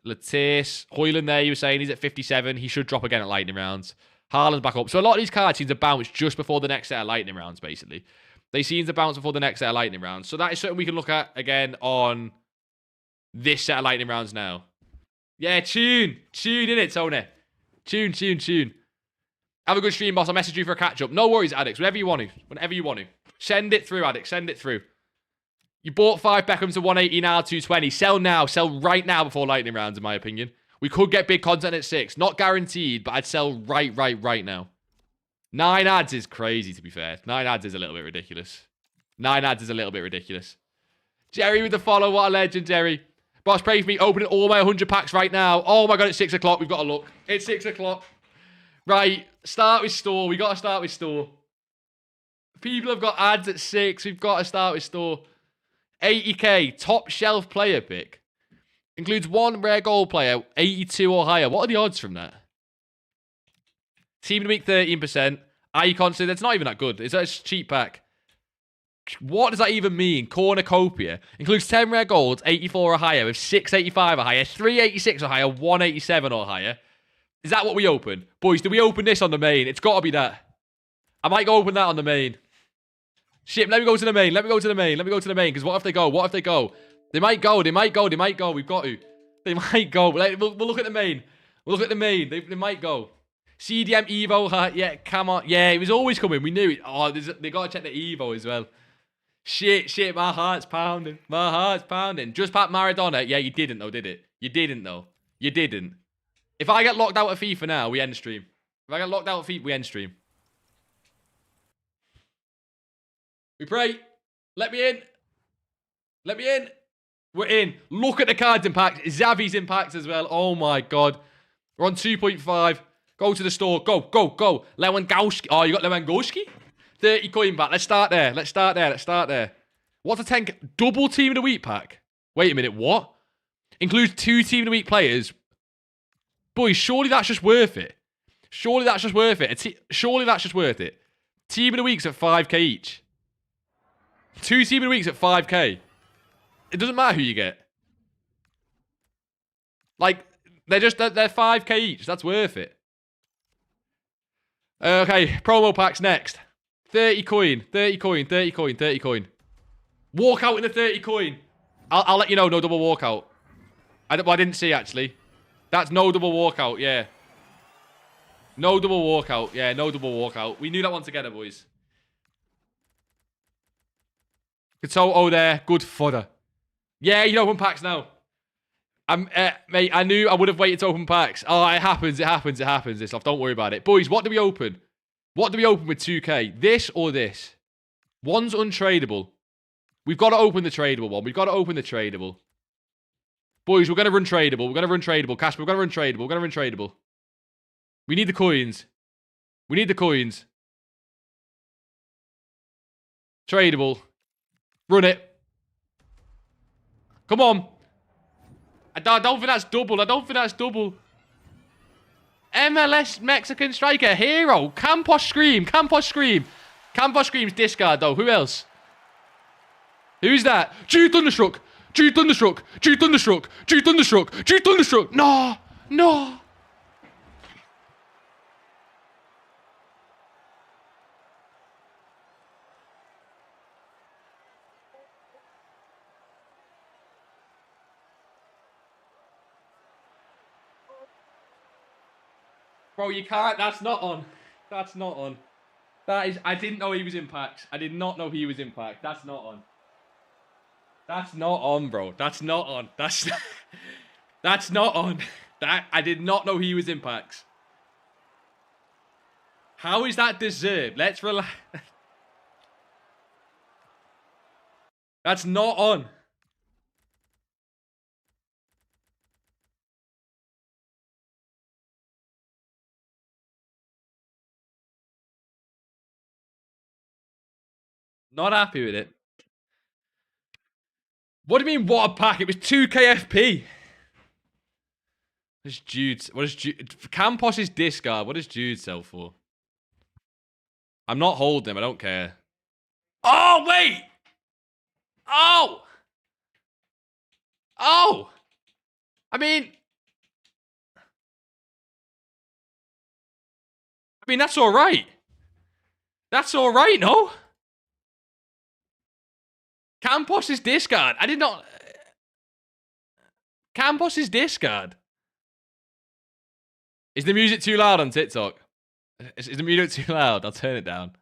Latisse. Hoyland there, you were saying, he's at 57. He should drop again at lightning rounds. Haaland's back up. So a lot of these cards seem to bounce just before the next set of lightning rounds, basically. They seem to bounce before the next set of lightning rounds. So that is something we can look at again on this set of lightning rounds now. Yeah, tune. Tune in it, Tony. Tune. Have a good stream, boss. I'll message you for a catch-up. No worries, Addicts. Whenever you want to. Whenever you want to. Send it through, Addicts. Send it through. You bought 5 Beckhams to 180, now 220. Sell now. Sell right now before lightning rounds, in my opinion. We could get big content at 6. Not guaranteed, but I'd sell right now. 9 ads is crazy, to be fair. 9 ads is a little bit ridiculous. 9 ads is a little bit ridiculous. Jerry with the follow. What a legend, Jerry. Boss, pray for me. Opening all my 100 packs right now. Oh my god, it's 6 o'clock. We've got to look. It's 6 o'clock. Right. Start with store. We got to start with store. People have got ads at 6. We've got to start with store. 80k. Top shelf player pick. Includes 1 rare gold player. 82 or higher. What are the odds from that? Team to make 13%. Icon, so that's not even that good. It's a cheap pack. What does that even mean? Cornucopia. Includes 10 rare golds, 84 or higher, with 685 or higher, 386 or higher, 187 or higher. Is that what we open? Boys, do we open this on the main? It's got to be that. I might go open that on the main. Shit, let me go to the main. Let me go to the main. Let me go to the main. Because what if they go? What if they go? They might go. They might go. They might go. We've got to. They might go. We'll look at the main. We'll look at the main. They might go. CDM Evo. Yeah, come on. Yeah, it was always coming. We knew it. Oh, they got to check the Evo as well. Shit. My heart's pounding. My heart's pounding. Just pat Maradona. Yeah, you didn't though, did it? You didn't though. You didn't. If I get locked out of FIFA now, we end stream. If I get locked out of FIFA, we end stream. We pray. Let me in. Let me in. We're in. Look at the cards impact. Xavi's impact as well. Oh my god. We're on 2.5. Go to the store. Go. Lewandowski. Oh, you got Lewandowski? 30 coin back. Let's start there. Let's start there. What's a 10? Double team of the week pack? Wait a minute. What? Includes 2 team of the week players. Boys, surely that's just worth it. Surely that's just worth it. Team of the week's at 5k each. 2 team of the weeks at 5k. It doesn't matter who you get. Like, they're 5k each. That's worth it. Okay, promo packs next. 30 coin. Walk out in the 30 coin. I'll let you know, no double walkout. I didn't see, actually. That's no double walkout, yeah. No double walkout. Yeah, no double walkout. We knew that one together, boys. Katoto there. Good fodder. Yeah, you open packs now. Mate, I knew I would have waited to open packs. Oh, it happens. This stuff. Don't worry about it. Boys, what do we open? What do we open with 2k? This or this? One's untradeable. We've got to open the tradable one. Boys, we're going to run tradable. Casper, we're going to run tradable. We need the coins. Tradable. Run it. Come on. I don't think that's double. MLS Mexican striker. Hero. Campos Scream. Campos Scream's discard, though. Who else? Who's that? Jude Thunderstruck. No. Bro, you can't. That's not on. That is. I didn't know he was in packs. I did not know he was in packs. That's not on. That's not on, bro. That's not on. That's not on. I did not know he was in packs. How is that deserved? Let's relax. That's not on. Not happy with it. What do you mean, what a pack? It was 2k FP. What is Jude? Campos' discard. What does Jude sell for? I'm not holding him. I don't care. Oh, wait. Oh. I mean, that's all right. No? Campos' discard. I did not... Campos' discard. Is the music too loud on TikTok? Is the music too loud? I'll turn it down.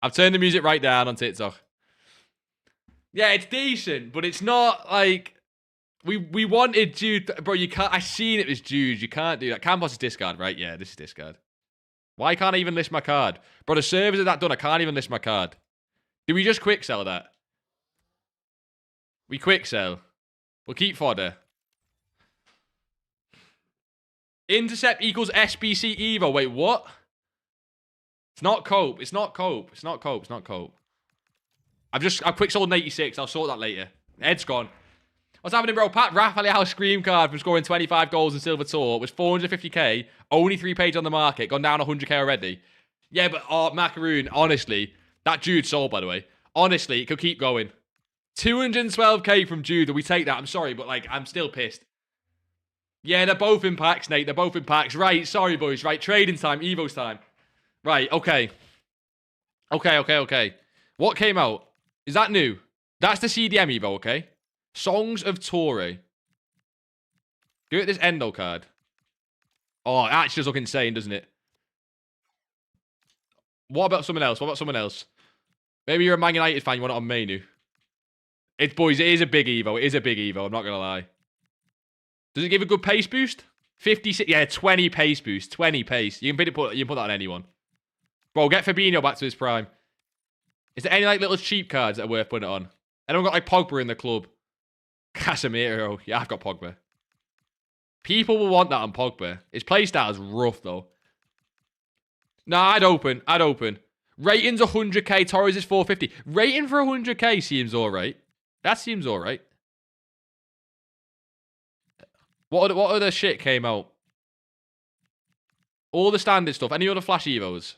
I've turned the music right down on TikTok. Yeah, it's decent, but it's not like... We wanted Jude... Bro, you can't... I seen it was Jude. You can't do that. Campos' discard, right? Yeah, this is discard. Why can't I even list my card? Bro, the servers are that done. I can't even list my card. Do we just quick sell that? We quick sell. We'll keep fodder. Intercept equals SBC Evo. Wait, what? It's not cope. I've quick sold an 86. I'll sort that later. Ed's gone. What's happening, bro? Pat Rafael Scream card from scoring 25 goals in Silver Tour was 450k. Only 3 pages on the market. Gone down 100k already. Yeah, but Macaroon, honestly, that Jude sold, by the way. Honestly, it could keep going. 212k from Jude. We take that. I'm sorry, but like, I'm still pissed. Yeah, they're both in packs, Nate. They're both in packs. Right, sorry, boys. Right, trading time. Evo's time. Right, okay. Okay. What came out? Is that new? That's the CDM Evo, okay? Songs of Torre. Give it this Endo card. Oh, it actually does look insane, doesn't it? What about someone else? Maybe you're a Man United fan, you want it on menu. Boys, it is a big Evo. I'm not going to lie. Does it give a good pace boost? 56, yeah, 20 pace boost. 20 pace. You can put that on anyone. Bro, get Fabinho back to his prime. Is there any, like, little cheap cards that are worth putting it on? Anyone got, like, Pogba in the club? Casemiro. Yeah, I've got Pogba. People will want that on Pogba. His playstyle is rough, though. Nah, I'd open. Rating's 100k. Torres is 450. Rating for 100k seems alright. That seems alright. What other shit came out? All the standard stuff. Any other flash evos?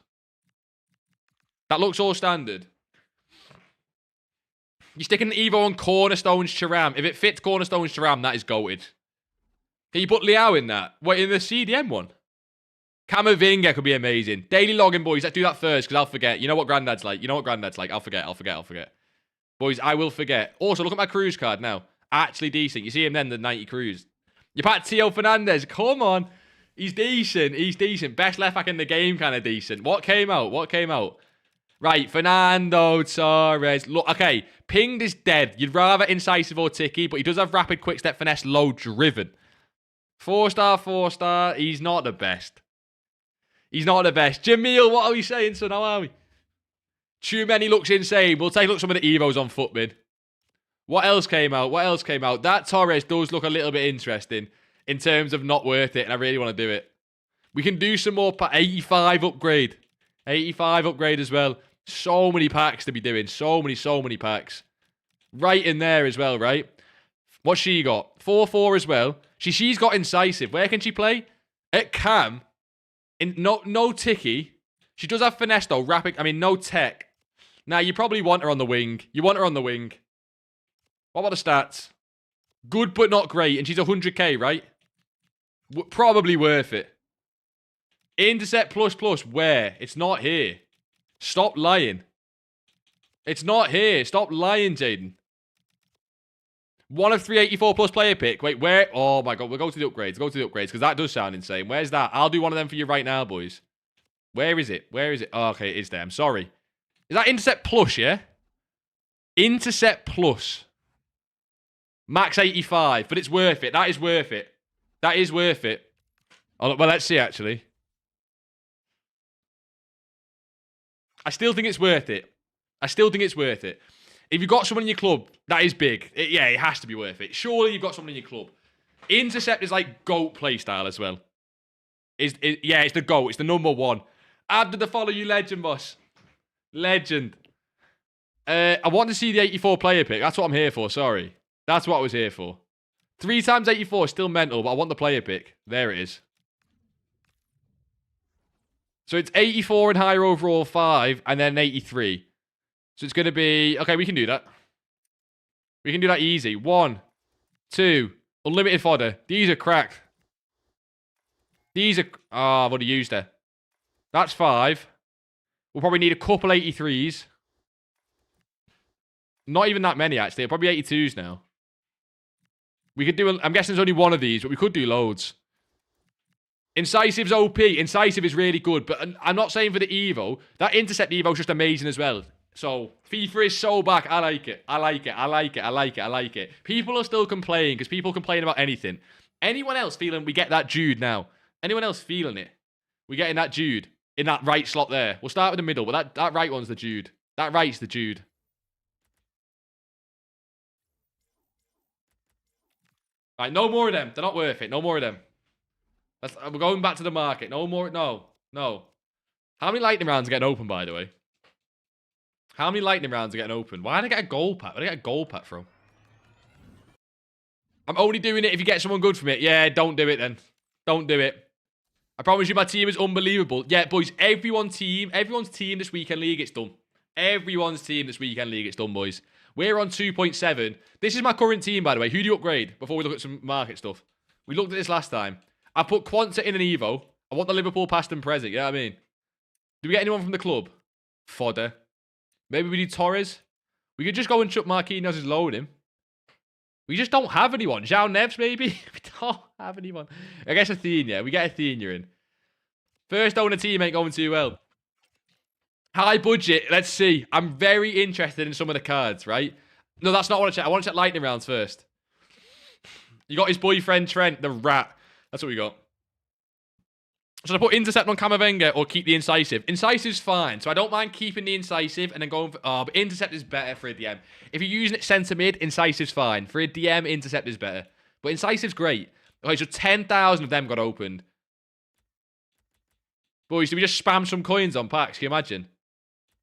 That looks all standard. You're sticking an Evo on Cornerstone's Thuram. If it fits Cornerstone's Thuram, that is goated. Can you put Liao in that? Wait, in the CDM one? Camavinga could be amazing. Daily login, boys. Let's do that first, because I'll forget. You know what Granddad's like. I'll forget. Boys, I will forget. Also, look at my cruise card now. Actually decent. You see him then, the 90 cruise. You pat Tio Fernandez. Come on. He's decent. Best left back in the game, kind of decent. What came out? Right, Fernando Torres. Look, okay. Pinged is dead. You'd rather incisive or ticky, but he does have rapid, quick step, finesse, low, driven. 4-star. He's not the best. Jamil, what are we saying, son? How are we? Too many looks insane. We'll take a look at some of the Evos on Footbin. What else came out? That Torres does look a little bit interesting in terms of not worth it, and I really want to do it. We can do some more 85 upgrade. 85 upgrade as well. So many packs to be doing. So many packs. Right in there as well, right? What's she got? 4-4 as well. She's got incisive. Where can she play? At Cam. No ticky. She does have finesse though. Rapid. No tech. Now, you probably want her on the wing. What about the stats? Good but not great. And she's 100k, right? Probably worth it. Intercept plus. Where? It's not here. Stop lying. It's not here. Stop lying, Jaden. 1 of 384 plus player pick. Wait, where? Oh my god, we'll go to the upgrades. Because that does sound insane. Where's that? I'll do one of them for you right now, boys. Where is it? Oh, okay, it is there. I'm sorry. Is that Intercept Plus, yeah? Intercept Plus. Max 85, but it's worth it. That is worth it. Oh, well, let's see, actually. I still think it's worth it. If you've got someone in your club, that is big. It has to be worth it. Surely you've got someone in your club. Intercept is like GOAT playstyle as well. It's the GOAT. It's the number one. Add to follow you, legend, boss. Legend. I want to see the 84 player pick. That's what I'm here for, sorry. That's what I was here for. 3 times 84 is still mental, but I want the player pick. There it is. So it's 84 in higher overall 5, and then 83. So it's going to be... Okay, we can do that. We can do that easy. 1, 2, unlimited fodder. These are cracked. These are... I've already used it. That's 5. We'll probably need a couple 83s. Not even that many, actually. Probably 82s now. We could do... I'm guessing there's only one of these, but we could do loads. Incisive's OP. Incisive is really good, but I'm not saying for the Evo. That Intercept Evo is just amazing as well. So, FIFA is so back. I like it. People are still complaining, because people complain about anything. Anyone else feeling we get that Jude now? Anyone else feeling it? We're getting that Jude in that right slot there. We'll start with the middle, but that right one's the Jude. That right's the Jude. Right, no more of them. They're not worth it. No more of them. We're going back to the market. No more. No. How many lightning rounds are getting open, by the way? How many lightning rounds are getting open? Why did I get a gold pack? Where did I get a gold pack from? I'm only doing it if you get someone good from it. Yeah, don't do it then. Don't do it. I promise you my team is unbelievable. Yeah, boys, everyone's team this weekend league, it's done. Everyone's team this weekend league, it's done, boys. We're on 2.7. This is my current team, by the way. Who do you upgrade before we look at some market stuff? We looked at this last time. I put Quanta in an Evo. I want the Liverpool past and present, you know what I mean? Do we get anyone from the club? Fodder. Maybe we do Torres. We could just go and chuck Marquinhos and load him. We just don't have anyone. João Neves, maybe? We don't have anyone. I guess Athena. We get Athena in. First owner team ain't going too well. High budget. Let's see. I'm very interested in some of the cards, right? No, that's not what I check. I want to check lightning rounds first. You got his boyfriend, Trent, the rat. That's what we got. Should I put intercept on Camavinga or keep the incisive? Incisive's fine, so I don't mind keeping the incisive and then going for... Oh, but intercept is better for a DM. If you're using it centre mid, incisive's fine. For a DM, intercept is better. But incisive's great. Okay, so 10,000 of them got opened. Boys, do we just spam some coins on packs? Can you imagine?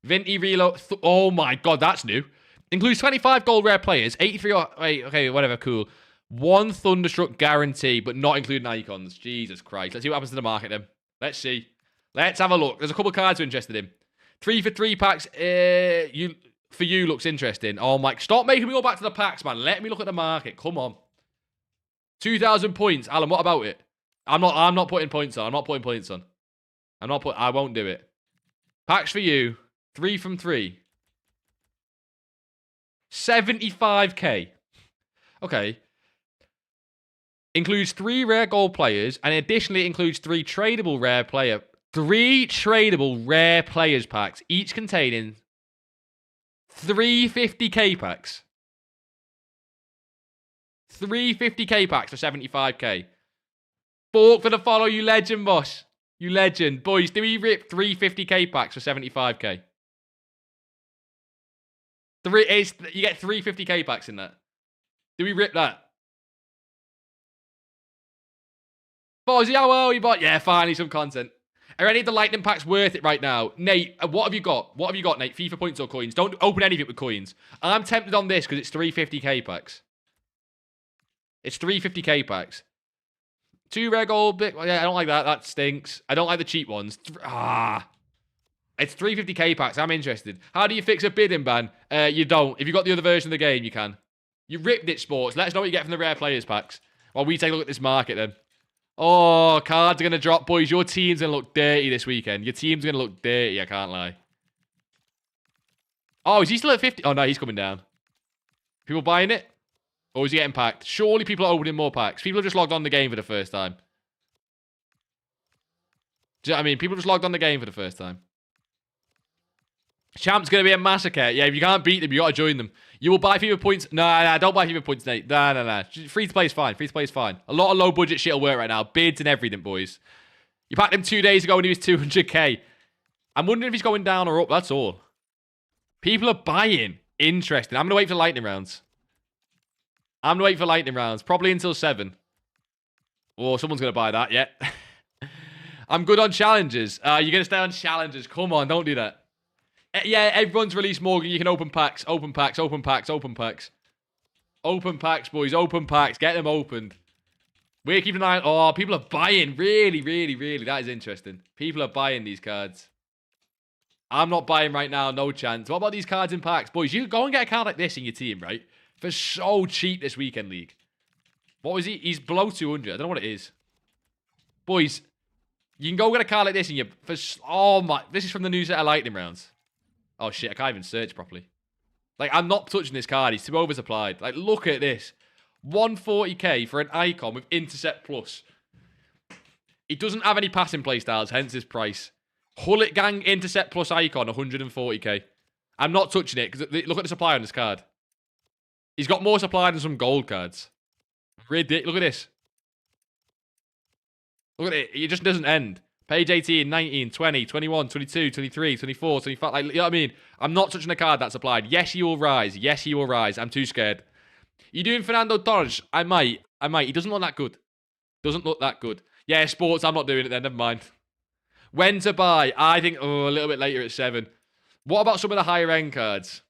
Vinty reload... Oh my god, that's new. Includes 25 gold rare players, 83... Wait, okay, whatever, cool. 1 Thunderstruck guarantee, but not including icons. Jesus Christ. Let's see what happens to the market then. Let's see. Let's have a look. There's a couple of cards we're interested in. 3 for 3 packs. For you looks interesting. Oh my... Stop making me go back to the packs, man. Let me look at the market. Come on. 2,000 points. Alan, what about it? I'm not putting points on. I'm not putting points on. I won't do it. Packs for you. 3 from 3. 75k. Okay. Includes 3 rare gold players, and additionally includes 3 tradable rare player. 3 tradable rare players packs, each containing 3 50k packs. 3 50k packs for 75k. Fork for the follow, you legend, boss. You legend. Boys, do we rip 3 50k packs for 75k? You get 3 50k packs in that. Do we rip that? Fozzie, how are you, bot? Yeah, finally some content. Are any of the lightning packs worth it right now? Nate, what have you got? What have you got, Nate? FIFA points or coins? Don't open any of it with coins. I'm tempted on this because it's 3 50k packs. It's 3 50k packs. 2 rare gold bit. Yeah, I don't like that. That stinks. I don't like the cheap ones. It's 3 50k packs. I'm interested. How do you fix a bidding ban? You don't. If you got the other version of the game, you can. You ripped it, sports. Let us know what you get from the rare players packs. While we take a look at this market then. Oh, cards are going to drop, boys. Your team's going to look dirty this weekend. Your team's going to look dirty, I can't lie. Oh, is he still at 50? Oh, no, he's coming down. People buying it? Or is he getting packed? Surely people are opening more packs. People have just logged on the game for the first time. Do you know what I mean? People just logged on the game for the first time. Champ's going to be a massacre. Yeah, if you can't beat them, you got to join them. You will buy FIFA points. Nah, don't buy FIFA points, Nate. Nah. Free to play is fine. Free to play is fine. A lot of low budget shit will work right now. Bids and everything, boys. You packed him 2 days ago when he was 200k. I'm wondering if he's going down or up. That's all. People are buying. Interesting. I'm going to wait for lightning rounds. Probably until 7. Or someone's going to buy that, yeah. I'm good on challenges. You're going to stay on challenges. Come on, don't do that. Yeah, everyone's released more. You can open packs. Open packs, boys. Open packs. Get them opened. We're keeping an eye on... Oh, people are buying. Really. That is interesting. People are buying these cards. I'm not buying right now. No chance. What about these cards in packs? Boys, you go and get a card like this in your team, right? For so cheap this weekend league. What was he? He's below 200. I don't know what it is. Boys, you can go get a card like this in your... Oh, my... This is from the new set of lightning rounds. Oh, shit, I can't even search properly. Like, I'm not touching this card. He's too oversupplied. Like, look at this. 140k for an icon with Intercept Plus. He doesn't have any passing play styles, hence his price. Hullet Gang Intercept Plus icon, 140k. I'm not touching it, because look at the supply on this card. He's got more supply than some gold cards. Ridiculous. Look at this. Look at it. It just doesn't end. Page 18, 19, 20, 21, 22, 23, 24, 25. Like, you know what I mean? I'm not touching a card that's applied. Yes, he will rise. I'm too scared. You doing Fernando Torres? I might. He doesn't look that good. Yeah, sports, I'm not doing it then. Never mind. When to buy? I think, a little bit later at 7. What about some of the higher end cards?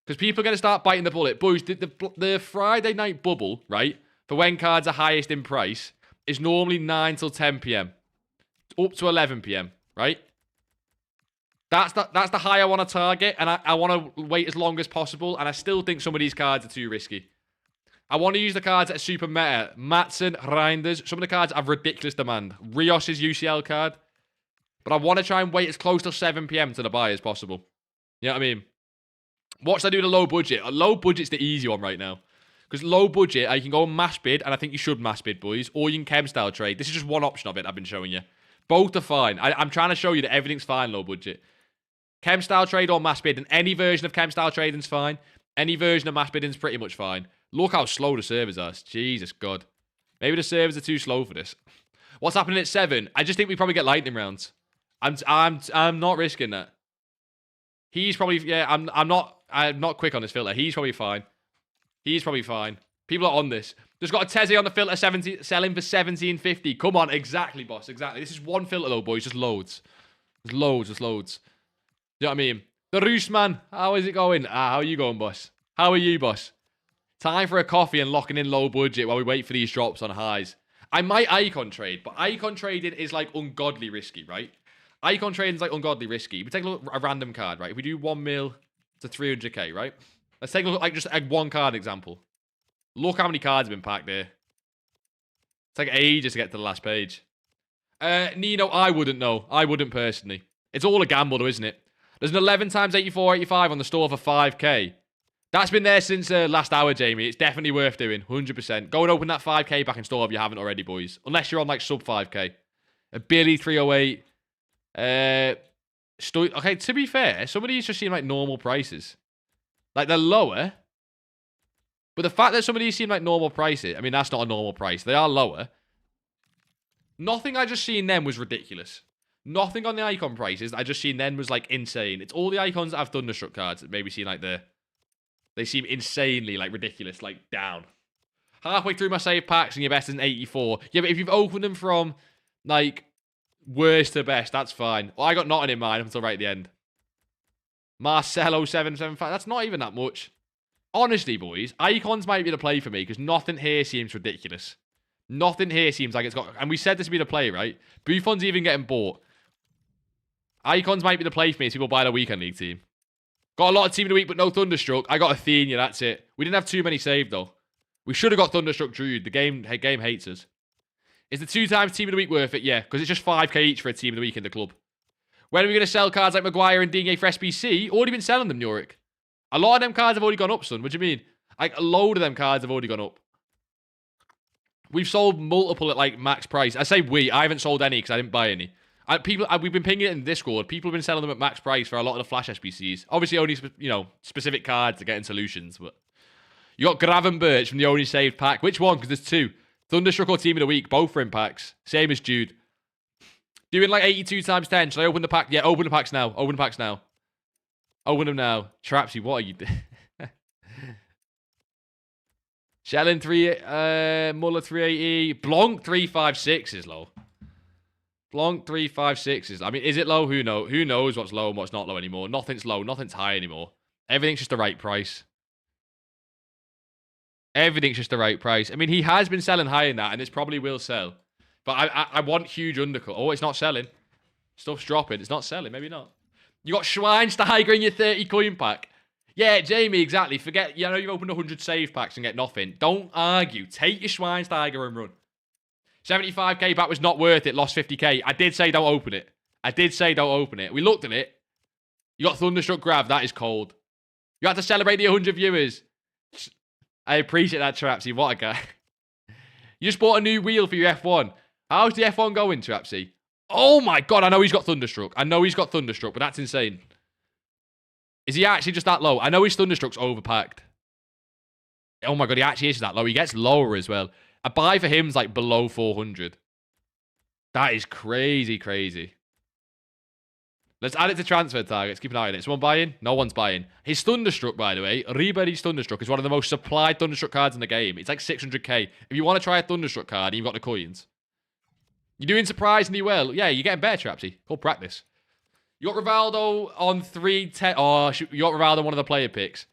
Because people are going to start biting the bullet. Boys, the Friday night bubble, right? For when cards are highest in price, is normally 9 till 10 p.m. Up to 11 p.m., right? That's the high I want to target, and I want to wait as long as possible, and I still think some of these cards are too risky. I want to use the cards that are super meta. Matson, Reinders, some of the cards have ridiculous demand. Rios' UCL card. But I want to try and wait as close to 7 p.m. to the buy as possible. You know what I mean? What should I do to low budget? Low budget's the easy one right now. Because low budget, I can go mass bid, and I think you should mass bid, boys. Or you can chem style trade. This is just one option of it I've been showing you. Both are fine. I'm trying to show you that everything's fine low budget. Chem style trade or mass bid, and any version of chem style trading's fine. Any version of mass bidding's pretty much fine. Look how slow the servers are. Jesus God. Maybe the servers are too slow for this. What's happening at 7? I just think we probably get lightning rounds. I'm not risking that. He's probably, yeah, I'm not quick on this filter. He's probably fine. He's probably fine. People are on this. Just got a Tezzy on the filter, selling for 17.50. Come on, exactly, boss, exactly. This is one filter though, boys. Just loads. There's loads, just loads. You know what I mean? The Roos, man. How is it going? How are you going, boss? How are you, boss? Time for a coffee and locking in low budget while we wait for these drops on highs. I might icon trade, but icon trading is like ungodly risky, right? Icon trading is like ungodly risky. We take a look at a random card, right? If we do 1 mil to 300k, right? Let's take a look at like just like one card example. Look how many cards have been packed here. It's like ages to get to the last page. Nino, I wouldn't know. I wouldn't personally. It's all a gamble though, isn't it? There's an 11 times 84.85 on the store for 5k. That's been there since last hour, Jamie. It's definitely worth doing, 100%. Go and open that 5k back in store if you haven't already, boys. Unless you're on like sub 5k. A Billy 308. Okay, to be fair, some of these just seem like normal prices. Like they're lower. But the fact that some of these seem like normal prices, I mean, that's not a normal price. They are lower. Nothing I just seen then was ridiculous. Nothing on the icon prices I just seen then was like insane. It's all the icons that have Thunderstruck cards that maybe seem like they seem insanely like ridiculous, like down. Halfway through my save packs and your best is an 84. Yeah, but if you've opened them from like worst to best, that's fine. Well, I got nothing in mind until right at the end. Marcelo 775. That's not even that much. Honestly, boys, icons might be the play for me because nothing here seems ridiculous. Nothing here seems like it's got... And we said this would be the play, right? Buffon's even getting bought. Icons might be the play for me as people buy the weekend league team. Got a lot of team of the week, but no Thunderstruck. I got Athenia, that's it. We didn't have too many saved, though. We should have got Thunderstruck Druid. The game hates us. Is the 2 times team of the week worth it? Yeah, because it's just 5k each for a team of the week in the club. When are we going to sell cards like Maguire and Digne for SBC? Already been selling them, Nurik. A lot of them cards have already gone up, son. What do you mean? Like, a load of them cards have already gone up. We've sold multiple at, like, max price. I say we. I haven't sold any because I didn't buy any. We've been pinging it in Discord. People have been selling them at max price for a lot of the Flash SBCs. Obviously, only, you know, specific cards to get in solutions. But you got Gravenberch from the only saved pack. Which one? Because there's 2. Thunderstruck or Team of the Week. Both are in packs. Same as Jude. Doing like 82 times 10. Shall I open the pack? Yeah, open the packs now. Open the packs now. Open them now. Trapsy, what are you doing? Shellin 3, Muller 380. Blanc 356 is low. Blanc 356 is... I mean, is it low? Who knows? Who knows what's low and what's not low anymore? Nothing's low. Nothing's high anymore. Everything's just the right price. Everything's just the right price. I mean, he has been selling high in that, and this probably will sell. But I want huge undercut. Oh, it's not selling. Stuff's dropping. It's not selling. Maybe not. You got Schweinsteiger in your 30 coin pack. Yeah, Jamie, exactly. Forget, you know, you've opened 100 save packs and get nothing. Don't argue. Take your Schweinsteiger and run. 75k back was not worth it. Lost 50k. I did say don't open it. I did say don't open it. We looked at it. You got Thunderstruck Grav. That is cold. You had to celebrate the 100 viewers. I appreciate that, Trapsy. What a guy. You just bought a new wheel for your F1. How's the F1 going, Trapsy? Oh my God, I know he's got Thunderstruck. I know he's got Thunderstruck, but that's insane. Is he actually just that low? I know his Thunderstruck's overpacked. Oh my God, he actually is that low. He gets lower as well. A buy for him's like below 400. That is crazy, crazy. Let's add it to transfer targets. Keep an eye on it. Someone buying? No one's buying. His Thunderstruck, by the way, Ribery's Thunderstruck is one of the most supplied Thunderstruck cards in the game. It's like 600k. If you want to try a Thunderstruck card and you've got the coins, you're doing surprisingly well. Yeah, you're getting better, Trapsy. Go practice. You got Rivaldo on 310. Oh, you got Rivaldo on one of the player picks.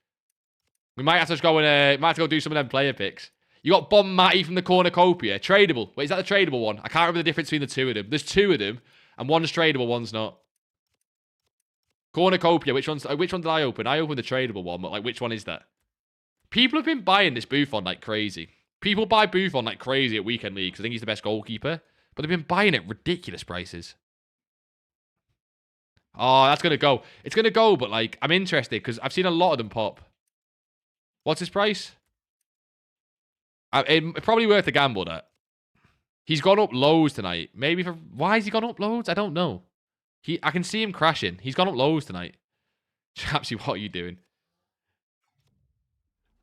We might have to just go and might have to go do some of them player picks. You got Bon Matty from the Cornucopia. Tradable. Wait, is that the tradable one? I can't remember the difference between the 2 of them. There's 2 of them, and one's tradable, one's not. Cornucopia. Which one did I open? I opened the tradable one, but like, which one is that? People have been buying this Buffon like crazy. People buy Buffon like crazy at Weekend League because I think he's the best goalkeeper. But they've been buying it ridiculous prices. Oh, that's going to go. It's going to go, but, like, I'm interested because I've seen a lot of them pop. What's his price? It's probably worth a gamble, that. He's gone up loads tonight. Maybe for... Why has he gone up loads? I don't know. I can see him crashing. He's gone up loads tonight. Chapsy, what are you doing?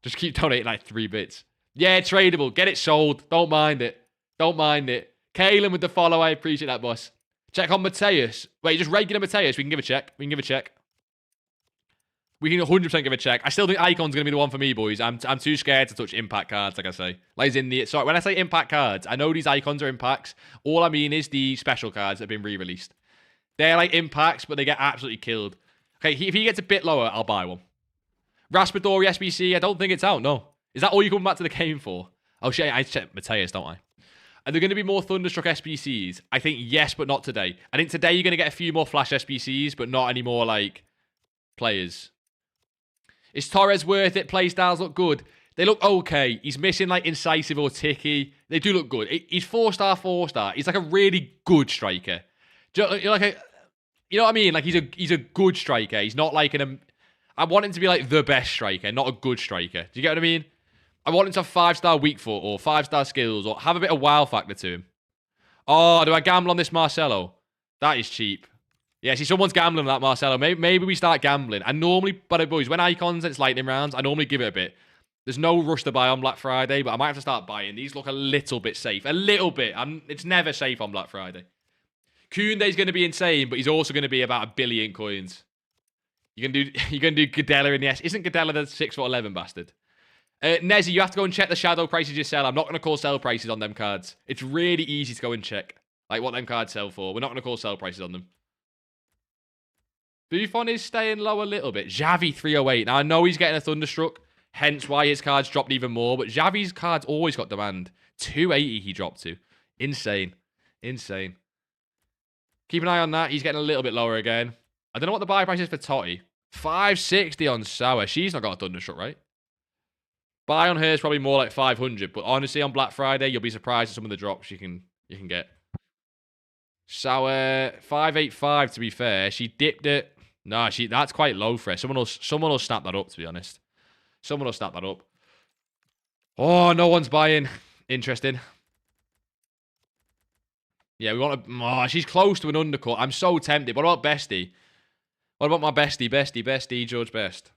Just keep donating like 3 bits. Yeah, tradable. Get it sold. Don't mind it. Don't mind it. Kalen with the follow. I appreciate that, boss. Check on Mateus. Wait, just regular Mateus. We can give a check. We can give a check. We can 100% give a check. I still think Icon's going to be the one for me, boys. I'm too scared to touch impact cards, like I say. Like in the... Sorry, when I say impact cards, I know these Icons are impacts. All I mean is the special cards that have been re-released. They're like impacts, but they get absolutely killed. Okay, if he gets a bit lower, I'll buy one. Raspadori SBC, I don't think it's out, no. Is that all you're coming back to the game for? Oh shit, I checked Mateus, don't I? Are there going to be more Thunderstruck SBCs? I think yes, but not today. I think today you're going to get a few more Flash SBCs, but not any more, like, players. Is Torres worth it? Playstyles look good. They look okay. He's missing, like, Incisive or Ticky. They do look good. He's 4-star, 4-star. He's, like, a really good striker. You know what I mean? Like, he's a good striker. He's not, like, I want him to be, like, the best striker, not a good striker. Do you get what I mean? I want him to have 5-star weak foot or 5-star skills or have a bit of wow factor to him. Oh, do I gamble on this Marcelo? That is cheap. Yeah, see, someone's gambling on that Marcelo. Maybe we start gambling. And normally, but boys, when Icons, it's lightning rounds, I normally give it a bit. There's no rush to buy on Black Friday, but I might have to start buying. These look a little bit safe. A little bit. It's never safe on Black Friday. Koundé's going to be insane, but he's also going to be about 1 billion coins. You're going to do Gadella in the S. Isn't Gadella the 6'11" bastard? Nezzy, you have to go and check the shadow prices you sell. I'm not going to call sell prices on them cards. It's really easy to go and check, like, what them cards sell for. We're not going to call sell prices on them. Buffon is staying low a little bit. Xavi 308. Now, I know he's getting a Thunderstruck, hence why his cards dropped even more, but Xavi's cards always got demand. 280 he dropped to. Insane. Insane. Keep an eye on that. He's getting a little bit lower again. I don't know what the buy price is for Totti. 560 on Sauer. She's not got a Thunderstruck, right? Buy on her is probably more like 500, but honestly, on Black Friday, you'll be surprised at some of the drops you can get. Sauer 585. To be fair, she dipped it. No, that's quite low for her. Someone will snap that up. To be honest, someone will snap that up. Oh, no one's buying. Interesting. Yeah, we want to... Oh, she's close to an undercut. I'm so tempted. What about Bestie? What about my bestie, George Best?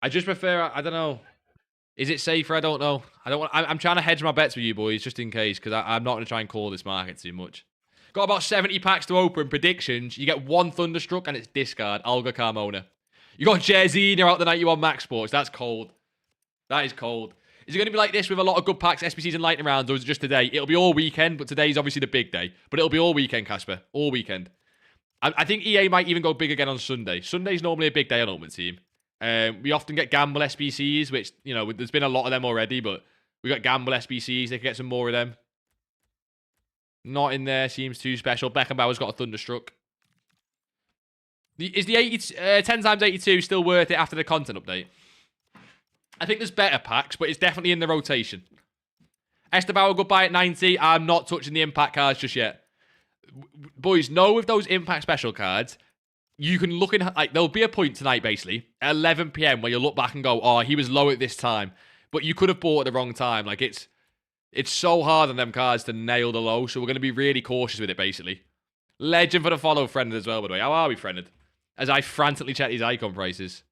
I just prefer... I don't know. Is it safer? I don't know. I'm trying to hedge my bets with you boys, just in case, because I'm not going to try and call this market too much. Got about 70 packs to open. Predictions. You get 1 Thunderstruck, and it's discard. Olga Carmona. You got Jerzina out the night you won Max Sports. That's cold. That is cold. Is it going to be like this with a lot of good packs, SBCs and lightning rounds, or is it just today? It'll be all weekend, but today's obviously the big day. But it'll be all weekend, Casper. All weekend. I think EA might even go big again on Sunday. Sunday's normally a big day on Ultimate Team. We often get Gamble SBCs, which, you know, there's been a lot of them already, but we got Gamble SBCs. They can get some more of them. Not in there. Seems too special. Beckenbauer's got a Thunderstruck. Is the 10 times 82 still worth it after the content update? I think there's better packs, but it's definitely in the rotation. Estabauer, goodbye at 90. I'm not touching the impact cards just yet. Boys, know with those impact special cards, you can look in, like, there'll be a point tonight, basically, at 11 PM, where you'll look back and go, oh, he was low at this time. But you could have bought at the wrong time. Like, it's so hard on them cards to nail the low, so we're going to be really cautious with it, basically. Legend for the follow, friended as well, by the way. How are we, friended? As I frantically check these icon prices.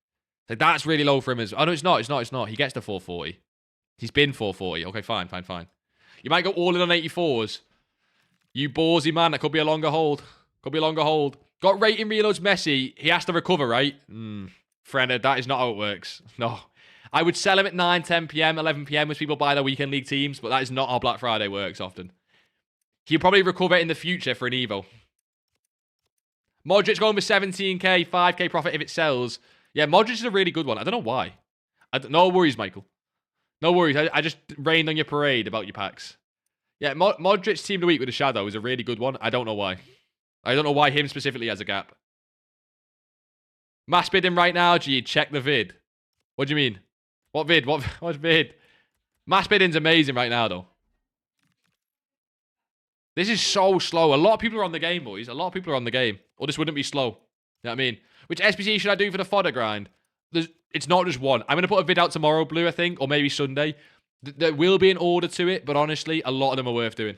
Like, that's really low for him as... Oh, no, it's not. He gets to 440. He's been 440. Okay, fine. You might go all in on 84s. You ballsy man, that could be a longer hold. Got rating reloads Messi. He has to recover, right? Friend, that is not how it works. No. I would sell him at 9, 10 PM, 11 PM as people buy their weekend league teams, but that is not how Black Friday works often. He'll probably recover in the future for an Evo. Modric going for 17k, 5k profit if it sells. Yeah, Modric is a really good one. I don't know why. No worries, Michael. No worries. I just rained on your parade about your packs. Yeah, Modric's team of the week with a shadow is a really good one. I don't know why. I don't know why him specifically has a gap. Mass bidding right now. Gee, check the vid. What do you mean? What vid? What vid? Mass bidding's amazing right now, though. This is so slow. A lot of people are on the game, boys. A lot of people are on the game. Or this wouldn't be slow. You know what I mean? Which SBC should I do for the fodder grind? It's not just one. I'm going to put a vid out tomorrow, Blue, I think, or maybe Sunday. There will be an order to it, but honestly, a lot of them are worth doing.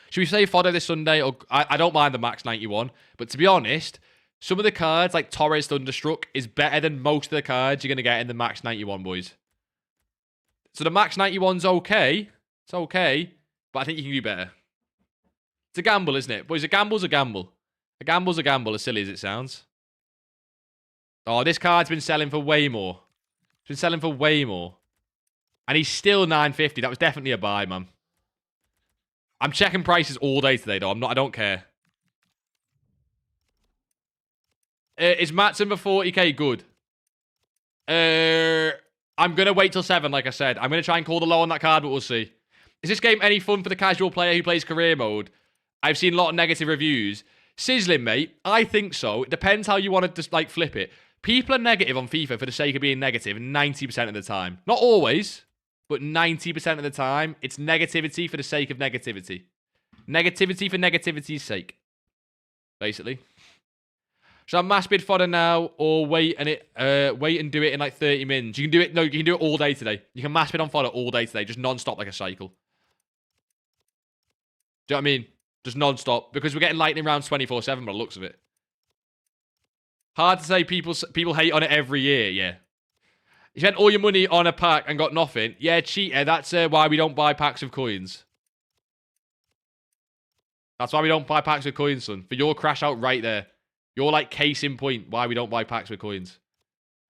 Should we say fodder this Sunday? Or I don't mind the max 91, but to be honest, some of the cards, like Torres Thunderstruck, is better than most of the cards you're going to get in the max 91, boys. So the max 91's okay. It's okay, but I think you can do better. It's a gamble, isn't it? Boys, a gamble's a gamble. A gamble's a gamble, as silly as it sounds. Oh, this card's been selling for way more. It's been selling for way more. And he's still 950. That was definitely a buy, man. I'm checking prices all day today, though. I don't care. Is Matson for 40k good? I'm going to wait till 7, like I said. I'm going to try and call the low on that card, but we'll see. Is this game any fun for the casual player who plays career mode? I've seen a lot of negative reviews. Sizzling, mate. I think so. It depends how you want to just, like, flip it. People are negative on FIFA for the sake of being negative 90% of the time. Not always, but 90% of the time, it's negativity for the sake of negativity. Negativity for negativity's sake. Basically. Should I mass bid fodder now or wait and do it in like 30 mins? You can do it. No, you can do it all day today. You can mass bid on fodder all day today, just non-stop like a cycle. Do you know what I mean? Just non-stop because we're getting lightning rounds 24/7 by the looks of it. Hard to say. People hate on it every year. Yeah. You spent all your money on a pack and got nothing. Yeah, cheater. That's why we don't buy packs of coins. That's why we don't buy packs of coins, son. For your crash out right there. You're like case in point why we don't buy packs with coins.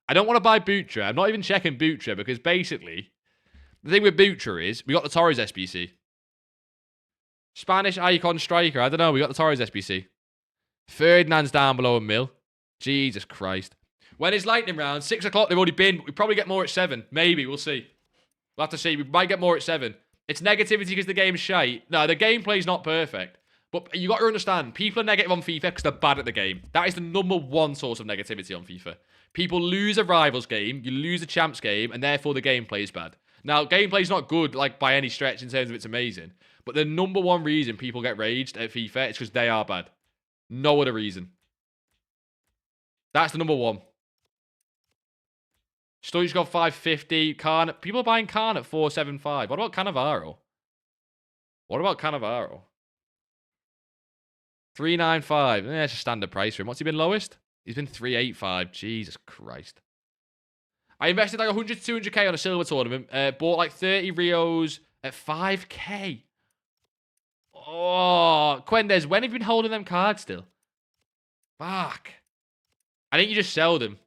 I don't want to buy Butra. I'm not even checking Butra because basically, the thing with Butra is we got the Torres SBC. Spanish icon striker. I don't know. We got the Torres SBC. Ferdinand's down below a mil. Jesus Christ. When is lightning round? 6 o'clock. They've already been. We probably get more at 7. Maybe. We'll see. We'll have to see. We might get more at 7. It's negativity because the game's shite. No, the gameplay's not perfect. But you got to understand, people are negative on FIFA because they're bad at the game. That is the #1 source of negativity on FIFA. People lose a rivals game, you lose a champs game, and therefore the gameplay is bad. Now, gameplay's not good, like, by any stretch in terms of it's amazing. But the #1 reason people get raged at FIFA is because they are bad. No other reason. That's the #1. Sturridge got 550. Khan, people are buying Khan at 475. What about Cannavaro? What about Cannavaro? 395. It's a standard price for him. What's he been lowest? He's been 385. Jesus Christ. I invested like 100 to 200k on a silver tournament. Bought like 30 Rios at 5k. Oh, Quendes, when have you been holding them cards still? Fuck. I think you just sell them.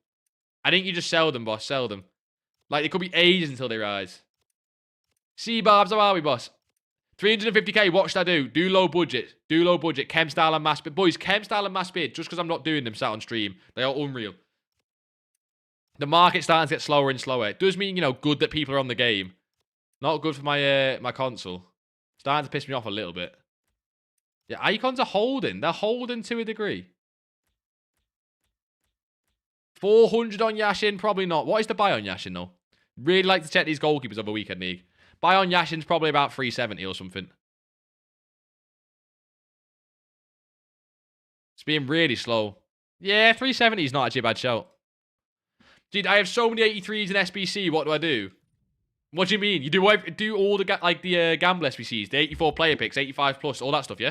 I think you just sell them, boss. Sell them. Like, it could be ages until they rise. C-Barbs, how are we, boss? 350k, what should I do? Do low budget. Do low budget. Chem style and mass bid. Boys, Chem style and mass bid, just because I'm not doing them sat on stream. They are unreal. The market's starting to get slower and slower. It does mean, you know, good that people are on the game. Not good for my my console. Starting to piss me off a little bit. Yeah, icons are holding. They're holding to a degree. 400 on Yashin? Probably not. What is the buy on Yashin, though? Really like to check these goalkeepers over weekend league. Buy on Yashin's probably about 370 or something. It's being really slow. Yeah, 370 is not actually a bad shout. Dude, I have so many 83s in SBC. What do I do? What do you mean? You do all the gamble SBCs, the 84 player picks, 85 plus, all that stuff, yeah?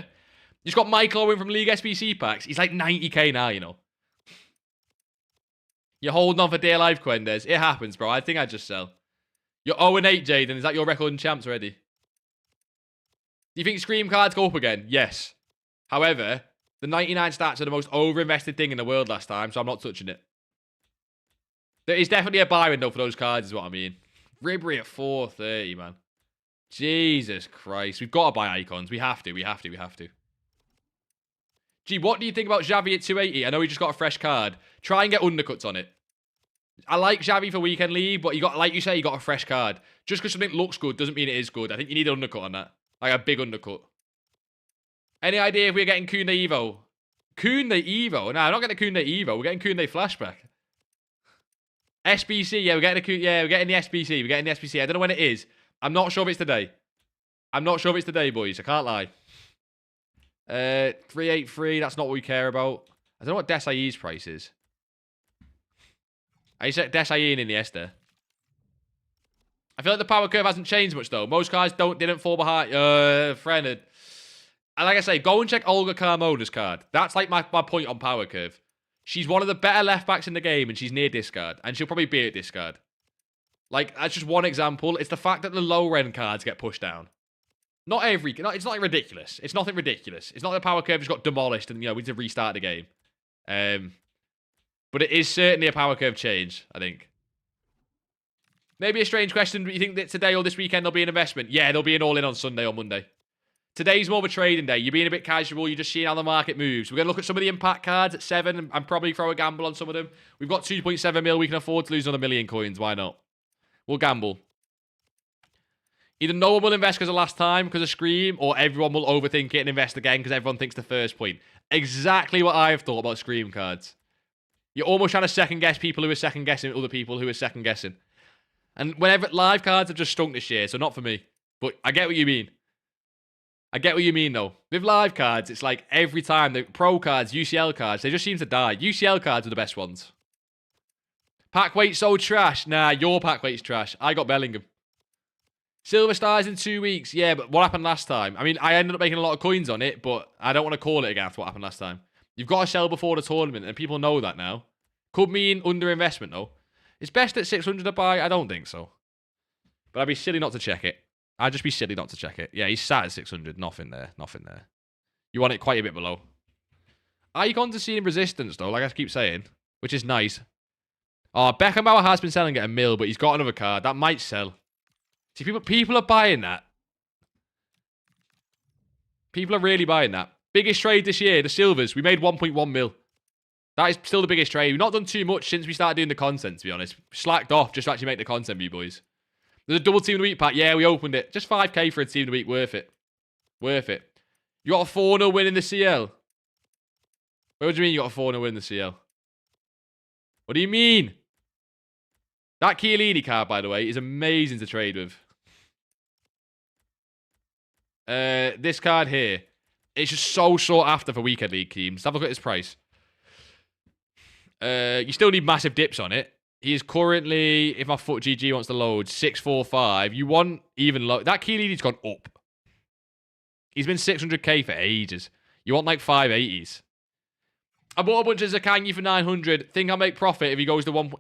You just got Michael Owen from League SBC packs. He's like 90k now, you know. You're holding on for dear life, Quendes. It happens, bro. I think I'd just sell. You're 0-8, Jaden. Is that your record in champs already? Do you think Scream cards go up again? Yes. However, the 99 stats are the most over-invested thing in the world last time, so I'm not touching it. There is definitely a buy window for those cards, is what I mean. Ribery at 430, man. Jesus Christ. We've got to buy icons. We have to. Gee, what do you think about Xavi at 280? I know he just got a fresh card. Try and get undercuts on it. I like Xavi for weekend league, but you got, like you say, you got a fresh card. Just because something looks good doesn't mean it is good. I think you need an undercut on that. Like a big undercut. Any idea if we're getting Kunde Evo? Kunde Evo? No, I'm not getting Kunde Evo. We're getting Kunde Flashback. SBC, yeah, we're getting the SBC. We're getting the SBC. I don't know when it is. I'm not sure if it's today. I'm not sure if it's today, boys. I can't lie. 383, that's not what we care about. I don't know what Desai's price is. I set Desai in the Esther. I feel like the power curve hasn't changed much, though. Most cards didn't fall behind. Friend. And like I say, go and check Olga Carmona's card. That's like my point on power curve. She's one of the better left backs in the game, and she's near discard. And she'll probably be at discard. Like, that's just one example. It's the fact that the lower-end cards get pushed down. It's not ridiculous. It's nothing ridiculous. It's not that the power curve just got demolished and, we need to restart the game. But it is certainly a power curve change, I think. Maybe a strange question, but you think that today or this weekend there'll be an investment? Yeah, there'll be an all-in on Sunday or Monday. Today's more of a trading day. You're being a bit casual. You're just seeing how the market moves. We're going to look at some of the impact cards at 7 and probably throw a gamble on some of them. We've got 2.7 mil. We can afford to lose another million coins. Why not? We'll gamble. Either no one will invest because of last time, because of Scream, or everyone will overthink it and invest again because everyone thinks the first point. Exactly what I've thought about Scream cards. You're almost trying to second-guess people who are second-guessing other people who are second-guessing. And whenever live cards have just stunk this year, so not for me. But I get what you mean. I get what you mean, though. With live cards, it's like every time, the pro cards, UCL cards, they just seem to die. UCL cards are the best ones. Pack weight's so trash. Nah, your pack weight's trash. I got Bellingham. Silver Stars in 2 weeks. Yeah, but what happened last time? I mean, I ended up making a lot of coins on it, but I don't want to call it again after what happened last time. You've got to sell before the tournament, and people know that now. Could mean underinvestment, though. It's best at 600 to buy? I don't think so. But I'd be silly not to check it. I'd just be silly not to check it. Yeah, he's sat at 600. Nothing there. Nothing there. You want it quite a bit below. Icon to see in resistance, though, like I keep saying, which is nice. Oh, Beckenbauer has been selling at a mil, but he's got another card. That might sell. See, people are buying that. People are really buying that. Biggest trade this year, the Silvers. We made 1.1 mil. That is still the biggest trade. We've not done too much since we started doing the content, to be honest. Slacked off just to actually make the content for you boys. There's a double Team of the Week pack. Yeah, we opened it. Just 5k for a Team of the Week. Worth it. Worth it. You got a 4-0 win in the CL. What do you mean you got a 4-0 win in the CL? What do you mean? That Chiellini card, by the way, is amazing to trade with. This card here. It's just so sought after for Weekend League teams. Have a look at his price. You still need massive dips on it. He is currently, if my foot GG wants to load, 645. You want even low. That Chiellini's gone up. He's been 600k for ages. You want like 580s. I bought a bunch of Zakanyi for 900. Think I'll make profit if he goes to 1.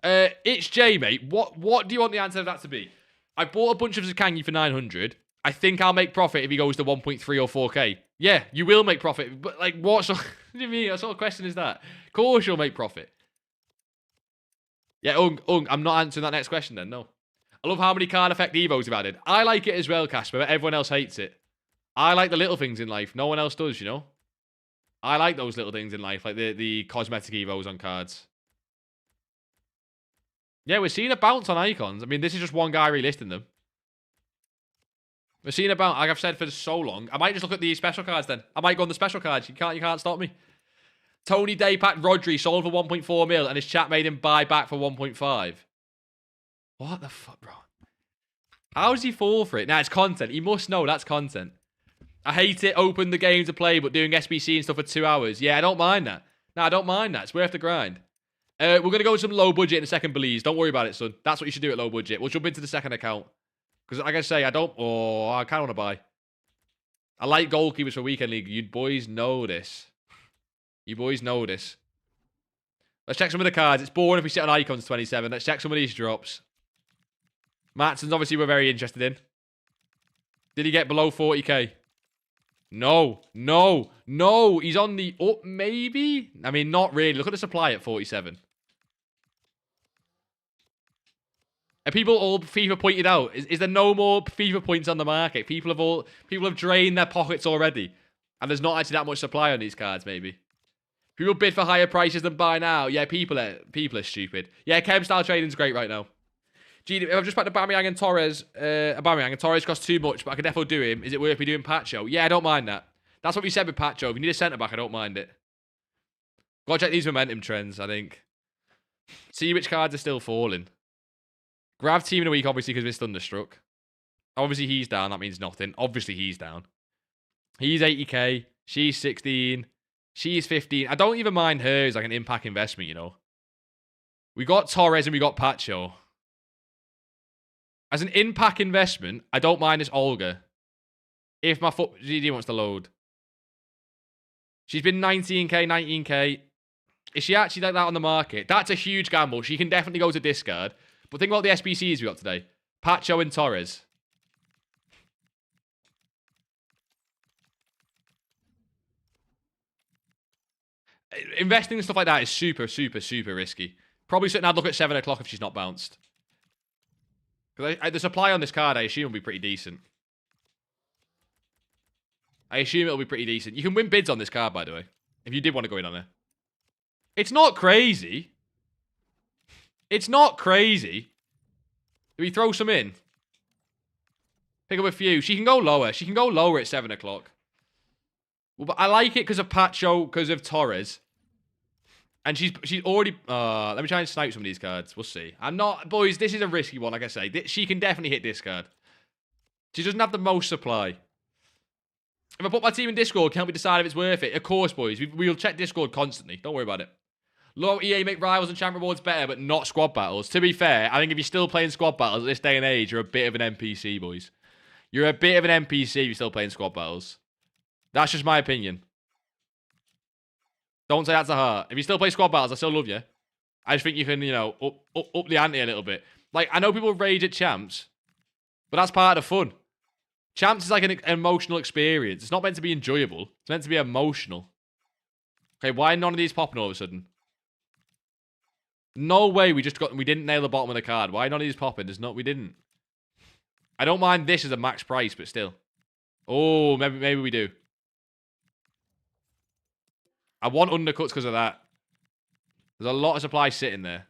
It's Jay, mate. What do you want the answer to that to be? I bought a bunch of Zakanyi for 900. I think I'll make profit if he goes to 1.3 or 4k. Yeah, you will make profit. But, like, what do you mean? What sort of question is that? Of course you'll make profit. Yeah, I'm not answering that next question then, no. I love how many card effect EVOs we've added. I like it as well, Casper, but everyone else hates it. I like the little things in life. No one else does, you know? I like those little things in life, like the cosmetic EVOs on cards. Yeah, we're seeing a bounce on icons. I mean, this is just one guy relisting them. We're seeing a bounce, like I've said for so long. I might just look at the special cards then. I might go on the special cards. You can't stop me. Tony Daypack Rodri sold for 1.4 mil and his chat made him buy back for 1.5. What the fuck, bro? How does he fall for it? Nah, it's content. He must know that's content. I hate it. Open the game to play, but doing SBC and stuff for 2 hours. Yeah, I don't mind that. No, I don't mind that. It's worth the grind. We're going to go with some low budget in a second, Belize. Don't worry about it, son. That's what you should do at low budget. We'll jump into the second account. Because, like I say, I kind of want to buy. I like goalkeepers for Weekend League. You boys know this. You boys know this. Let's check some of the cards. It's boring if we sit on icons 27. Let's check some of these drops. Matson's obviously we're very interested in. Did he get below 40k? No. He's on the up, maybe? I mean, not really. Look at the supply at 47. Are people all FIFA pointed out? Is there no more FIFA points on the market? People have drained their pockets already. And there's not actually that much supply on these cards, maybe. People bid for higher prices than buy now. Yeah, people are stupid. Yeah, Chem style trading's great right now. Gee, I've just backed Aubameyang and Torres. Aubameyang and Torres cost too much, but I could definitely do him. Is it worth me doing Pacho? Yeah, I don't mind that. That's what we said with Pacho. If you need a centre-back, I don't mind it. Gotta check these momentum trends, I think. See which cards are still falling. Grav Team of the Week, obviously, because we're Thunderstruck. Obviously, he's down. That means nothing. Obviously, he's down. He's 80k. She's 16. She's 15. I don't even mind her as like an impact investment, you know. We got Torres and we got Pacho. As an impact investment, I don't mind this Olga. If my GD wants to load. She's been 19k, 19k. Is she actually like that on the market? That's a huge gamble. She can definitely go to discard. But think about the SBCs we got today. Pacho and Torres. Investing in stuff like that is super, super, super risky. Probably something I'd look at 7 o'clock if she's not bounced. Because the supply on this card, I assume, will be pretty decent. I assume it'll be pretty decent. You can win bids on this card, by the way. If you did want to go in on it. It's not crazy. It's not crazy. Do we throw some in? Pick up a few. She can go lower. She can go lower at 7 o'clock. Well, but I like it because of Pacho, because of Torres. And she's already... let me try and snipe some of these cards. We'll see. I'm not... Boys, this is a risky one, like I say. She can definitely hit discard. She doesn't have the most supply. If I put my team in Discord, can't we decide if it's worth it? Of course, boys. We'll check Discord constantly. Don't worry about it. Low EA make rivals and champ rewards better, but not squad battles. To be fair, I think if you're still playing squad battles at this day and age, you're a bit of an NPC, boys. You're a bit of an NPC if you're still playing squad battles. That's just my opinion. Don't say that to heart. If you still play squad battles, I still love you. I just think you can, you know, up the ante a little bit. Like, I know people rage at champs, but that's part of the fun. Champs is like an emotional experience. It's not meant to be enjoyable. It's meant to be emotional. Okay, why none of these popping all of a sudden? No way we didn't nail the bottom of the card. Why none of these popping? We didn't. I don't mind this as a max price, but still. Oh, maybe we do. I want undercuts because of that. There's a lot of supply sitting there.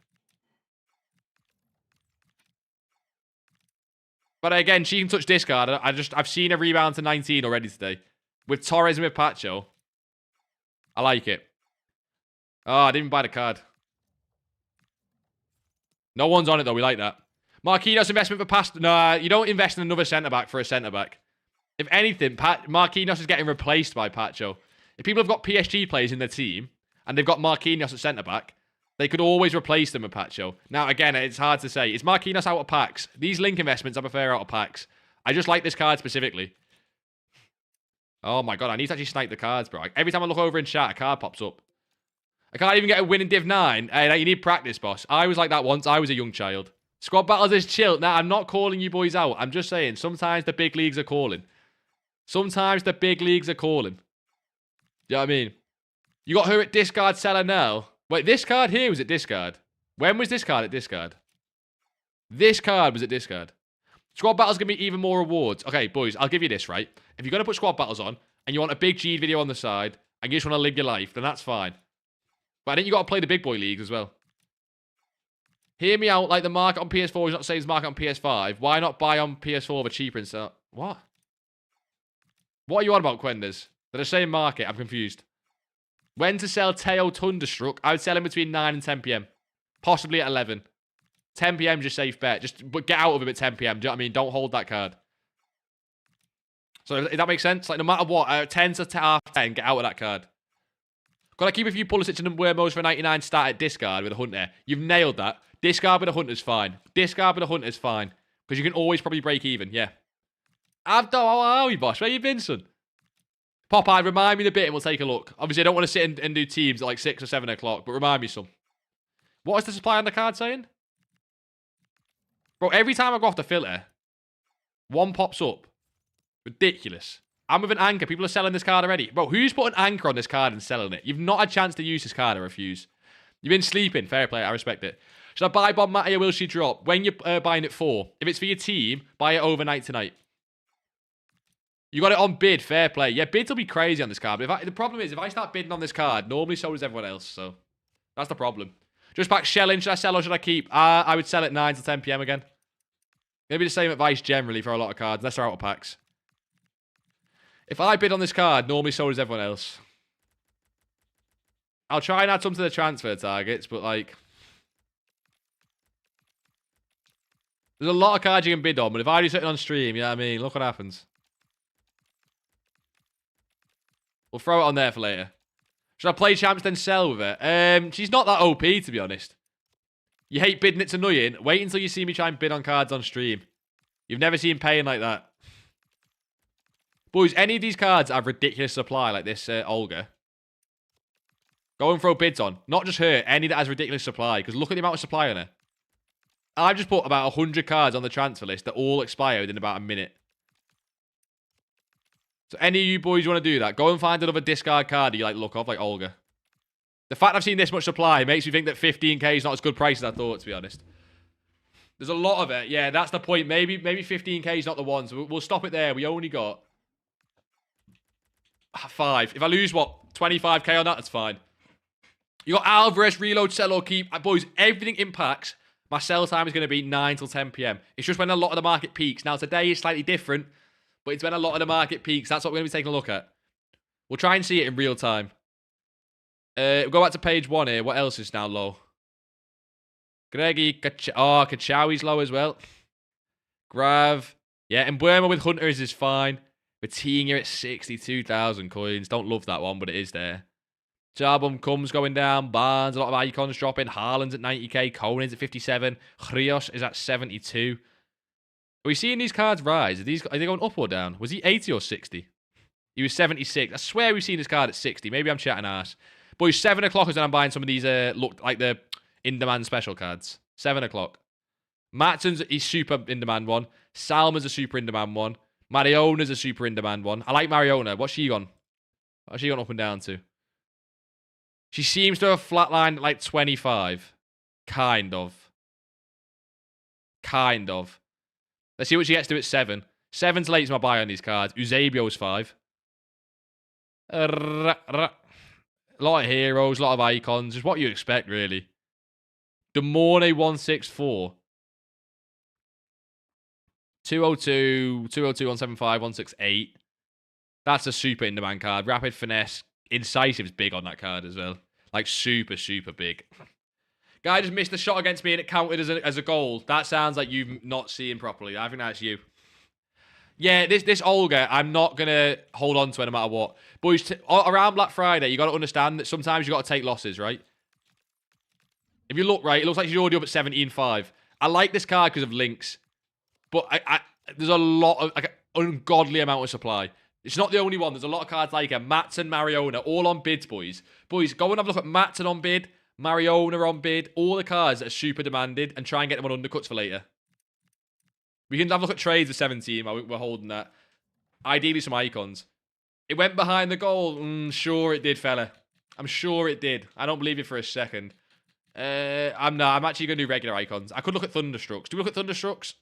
But again, she can touch discard. I've seen a rebound to 19 already today. With Torres and with Pacho. I like it. Oh, I didn't even buy the card. No one's on it, though. We like that. Marquinhos investment for past... Nah, you don't invest in another centre-back for a centre-back. If anything, Marquinhos is getting replaced by Pacho. If people have got PSG players in their team, and they've got Marquinhos at centre-back, they could always replace them with Pacho. Now, again, it's hard to say. Is Marquinhos out of packs? These link investments, I prefer out of packs. I just like this card specifically. Oh my god, I need to actually snipe the cards, bro. Every time I look over in chat, a card pops up. I can't even get a win in Div 9. Hey, you need practice, boss. I was like that once. I was a young child. Squad battles is chill. Now, I'm not calling you boys out. I'm just saying, sometimes the big leagues are calling. Sometimes the big leagues are calling. You know what I mean? You got her at discard seller now. Wait, this card here was at discard. When was this card at discard? This card was at discard. Squad battles going to be even more rewards. Okay, boys, I'll give you this, right? If you're going to put squad battles on, and you want a big G video on the side, and you just want to live your life, then that's fine. But I think you got to play the big boy leagues as well. Hear me out, like the market on PS4 is not the same as market on PS5. Why not buy on PS4 for cheaper and sell? What? What are you on about, Quenders? They're the same market. I'm confused. When to sell Teo Thunderstruck? I would sell him between 9 and 10 p.m. Possibly at 11. 10 p.m. is a safe bet. But get out of him at 10 p.m. Do you know what I mean? Don't hold that card. So if that makes sense? Like, no matter what, 10 to half 10, get out of that card. Got to keep a few Pulisic and Wermos for 99 start at discard with a Hunter. You've nailed that. Discard with a Hunter's fine. Discard with a Hunter's fine. Because you can always probably break even, yeah. Abdo, how are we, boss? Where you been, son? Popeye, remind me in a bit and we'll take a look. Obviously, I don't want to sit and do teams at like 6 or 7 o'clock, but remind me some. What is the supply on the card saying? Bro, every time I go off the filter, one pops up. Ridiculous. I'm with an anchor. People are selling this card already. Bro, who's put an anchor on this card and selling it? You've not had a chance to use this card, I refuse. You've been sleeping. Fair play. I respect it. Should I buy Bob Matty or will she drop? When you're buying it for. If it's for your team, buy it overnight tonight. You got it on bid. Fair play. Yeah, bids will be crazy on this card. But the problem is, if I start bidding on this card, normally so does everyone else. So, that's the problem. Just back shelling. Should I sell or should I keep? I would sell at 9 to 10 p.m. again. Maybe the same advice generally for a lot of cards, unless they're out of packs. If I bid on this card, normally so does everyone else. I'll try and add some to the transfer targets, but like... There's a lot of cards you can bid on, but if I do something on stream, you know what I mean? Look what happens. We'll throw it on there for later. Should I play champs then sell with her? She's not that OP, to be honest. You hate bidding, it's annoying. Wait until you see me try and bid on cards on stream. You've never seen paying like that. Boys, any of these cards have ridiculous supply, like this Olga. Go and throw bids on. Not just her, any that has ridiculous supply. Because look at the amount of supply on her. I've just put about 100 cards on the transfer list that all expire within about a minute. So any of you boys want to do that, go and find another discard card that you like the look of, like Olga. The fact I've seen this much supply makes me think that 15k is not as good price as I thought, to be honest. There's a lot of it. Yeah, that's the point. Maybe 15k is not the one. So we'll stop it there. We only got 5. If I lose, what, 25k on that, that's fine. You got Alvarez, reload, sell or keep. Boys, everything impacts. My sell time is going to be 9 till 10 p.m. It's just when a lot of the market peaks. Now, today is slightly different, but it's when a lot of the market peaks. That's what we're going to be taking a look at. We'll try and see it in real time. We'll go back to page 1 here. What else is now low? Greggy, Kachawi's low as well. Grav. Yeah, and Burma with Hunters is fine. Vitinha at 62,000 coins. Don't love that one, but it is there. Jarbum comes going down. Barnes, a lot of icons dropping. Haaland's at 90k. Cohen's at 57. Rios is at 72. Are we seeing these cards rise? Are they going up or down? Was he 80 or 60? He was 76. I swear we've seen this card at 60. Maybe I'm chatting ass. Boys, 7 o'clock is when I'm buying some of these, look like the in-demand special cards. 7 o'clock. Matson's a super in-demand one. Salma's a super in-demand one. Mariona's a super in-demand one. I like Mariona. What's she gone? What's she gone up and down to? She seems to have flatlined at like 25. Kind of. Let's see what she gets to at 7. 7's late is my buy on these cards. Eusebio's 5. A lot of heroes, a lot of icons. Just what you expect, really. Demorne 164. 202, 175, 168. That's a super in-demand card. Rapid Finesse. Incisive's big on that card as well. Like, super, super big. Guy just missed the shot against me and it counted as a goal. That sounds like you've not seen properly. I think that's you. Yeah, this Olga, I'm not going to hold on to it no matter what. Boys, around Black Friday, you got to understand that sometimes you got to take losses, right? If you look right, it looks like she's already up at 17.5. I like this card because of links. But there's a lot of, like, an ungodly amount of supply. It's not the only one. There's a lot of cards like her. Matson, Mariona, all on bids, boys. Boys, go and have a look at Matson on bid, Mariona on bid, all the cards that are super demanded, and try and get them on undercuts for later. We can have a look at trades of 17 while we're holding that. Ideally, some icons. It went behind the goal. Sure it did, fella. I'm sure it did. I don't believe it for a second. I'm actually going to do regular icons. I could look at Thunderstrucks. Do we look at Thunderstrucks?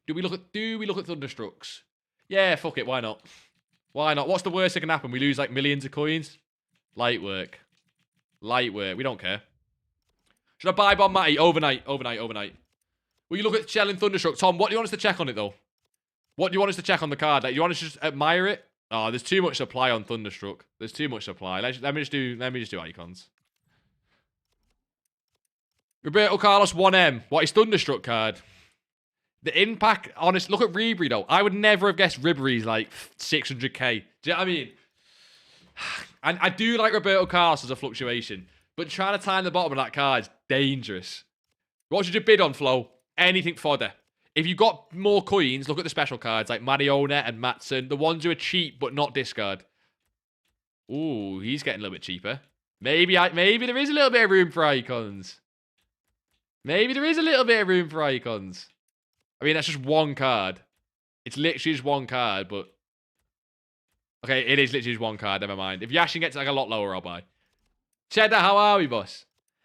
Do we look at Thunderstrucks? Yeah, fuck it. Why not? Why not? What's the worst that can happen? We lose like millions of coins? Light work. Light work. We don't care. Should I buy Bon Matty? Overnight. Will you look at Shell and Thunderstruck? Tom, what do you want us to check on it, though? What do you want us to check on the card? Like, you want us to just admire it? Oh, there's too much supply on Thunderstruck. There's too much supply. Let me just do icons. Roberto Carlos 1M. What is Thunderstruck card? The impact, honest, look at Ribery, though. I would never have guessed Ribery's like 600k. Do you know what I mean? And I do like Roberto Carlos as a fluctuation, but trying to time the bottom of that card is dangerous. What should you bid on, Flo? Anything fodder. If you've got more coins, look at the special cards like Mariona and Matson. The ones who are cheap but not discard. Ooh, he's getting a little bit cheaper. Maybe there is a little bit of room for icons. Maybe there is a little bit of room for icons. I mean, that's just one card. It's literally just one card, but... Okay, it is literally just one card, never mind. If Yashin gets like a lot lower, I'll buy. Cheddar, how are we, boss?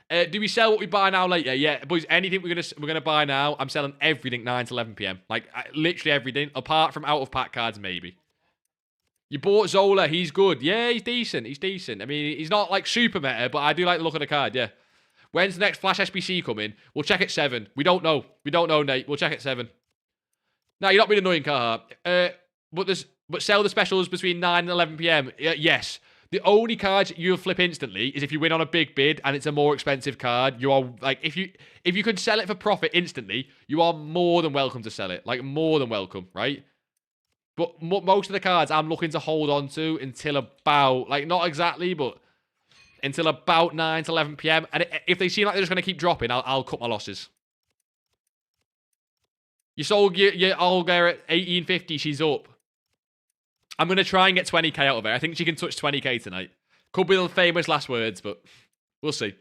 Do we sell what we buy now later? Yeah, boys, anything we're gonna buy now, I'm selling everything 9 to 11 p.m. Like, literally everything, apart from out-of-pack cards, maybe. You bought Zola, he's good. Yeah, he's decent, I mean, he's not, like, super meta, but I do like the look of the card, yeah. When's the next Flash SBC coming? We'll check at 7. We don't know, Nate. We'll check at 7. No, you're not being annoying, Carhartt. But sell the specials between 9 and 11 p.m. Yes. The only card you'll flip instantly is if you win on a big bid and it's a more expensive card. You are, like, if you can sell it for profit instantly, you are more than welcome to sell it. Like, more than welcome, right? But most of the cards I'm looking to hold on to until about, like, not exactly, but until about 9 to 11 p.m. And if they seem like they're just going to keep dropping, I'll cut my losses. You sold your Olga at 1850. She's up. I'm going to try and get 20k out of her. I think she can touch 20k tonight. Could be the famous last words, but we'll see.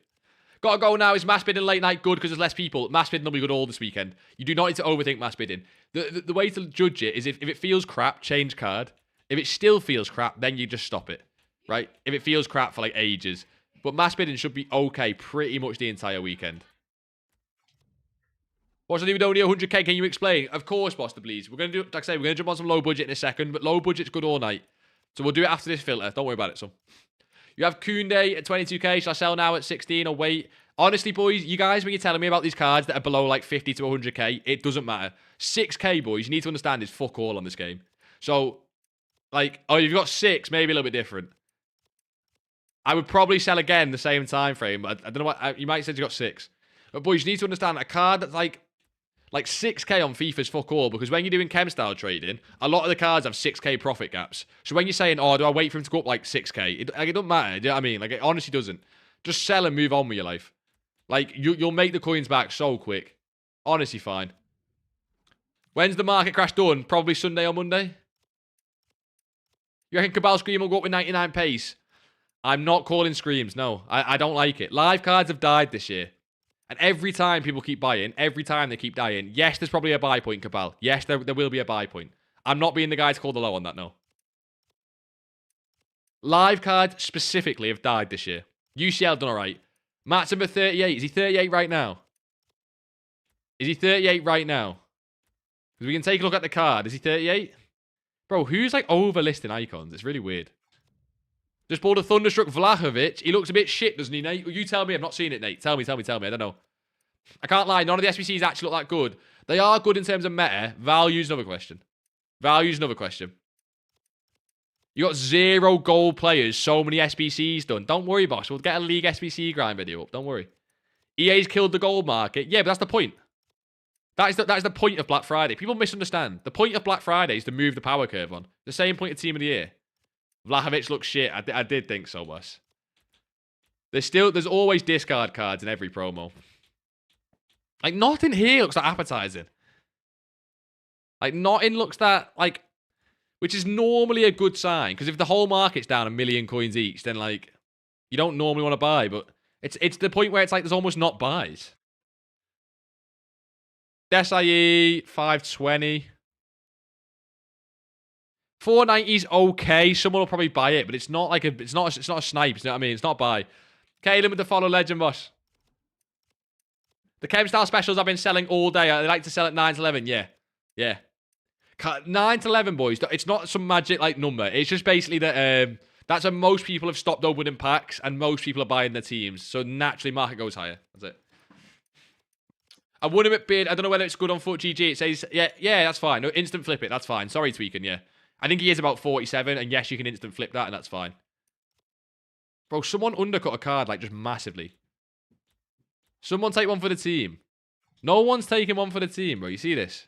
Gotta go now. Is mass bidding late night good because there's less people? Mass bidding will be good all this weekend. You do not need to overthink mass bidding. The way to judge it is if it feels crap, change card. If it still feels crap, then you just stop it. Right? If it feels crap for like ages. But mass bidding should be okay pretty much the entire weekend. What's the new only 100k? Can you explain? Of course, boss, please. We're going to do, like I say, we're going to jump on some low budget in a second, but low budget's good all night. So we'll do it after this filter. Don't worry about it, son. You have Koundé at 22k. Shall I sell now at 16 or wait? Honestly, boys, you guys, when you're telling me about these cards that are below like 50 to 100k, it doesn't matter. 6k, boys, you need to understand is fuck all on this game. So, like, oh, you've got 6, maybe a little bit different. I would probably sell again the same time frame, but I don't know what, you might say you got 6. But, boys, you need to understand a card that's like 6k on FIFA's fuck all, because when you're doing chem style trading, a lot of the cards have 6k profit gaps. So when you're saying, oh, do I wait for him to go up like 6k? It doesn't matter. Do you know what I mean? Like, it honestly doesn't. Just sell and move on with your life. Like, you'll make the coins back so quick. Honestly, fine. When's the market crash done? Probably Sunday or Monday? You reckon Cabal Scream will go up with 99 pace? I'm not calling screams, no. I don't like it. Live cards have died this year. And every time people keep buying, every time they keep dying, yes, there's probably a buy point, Cabal. Yes, there will be a buy point. I'm not being the guy to call the low on that, no. Live cards specifically have died this year. UCL done all right. Matt's number 38. Is he 38 right now? Is he 38 right now? Because we can take a look at the card. Is he 38? Bro, who's like overlisting icons? It's really weird. Just pulled a Thunderstruck Vlahovic. He looks a bit shit, doesn't he, Nate? You tell me. I've not seen it, Nate. Tell me. I don't know. I can't lie. None of the SBCs actually look that good. They are good in terms of meta. Value's another question. You got 0 gold players, so many SBCs done. Don't worry, boss. We'll get a League SBC grind video up. Don't worry. EA's killed the gold market. Yeah, but that's the point. That is the point of Black Friday. People misunderstand. The point of Black Friday is to move the power curve on. The same point of Team of the Year. Vlahovic looks shit. I did think so, boss. There's always discard cards in every promo. Like, nothing here looks that appetizing. Like, nothing looks that, like, which is normally a good sign. Because if the whole market's down 1 million coins each, then, like, you don't normally want to buy. But it's the point where it's like there's almost not buys. Desai, 520. 490's okay. Someone will probably buy it, but it's not like it's not a snipe. You know what I mean? It's not buy. Kaylin with the follow legend, boss. The Chem Style specials I've been selling all day. I like to sell at 9 to 11. Yeah. 9 to 11, boys. It's not some magic like number. It's just basically that that's when most people have stopped opening packs and most people are buying their teams. So naturally, market goes higher. That's it. I won him at bid. I don't know whether it's good on Foot GG. It says, yeah, that's fine. No, instant flip it. That's fine. Sorry, Tweaking, yeah. I think he is about 47, and yes, you can instant flip that, and that's fine. Bro, someone undercut a card, like, just massively. Someone take one for the team. No one's taking one for the team, bro. You see this?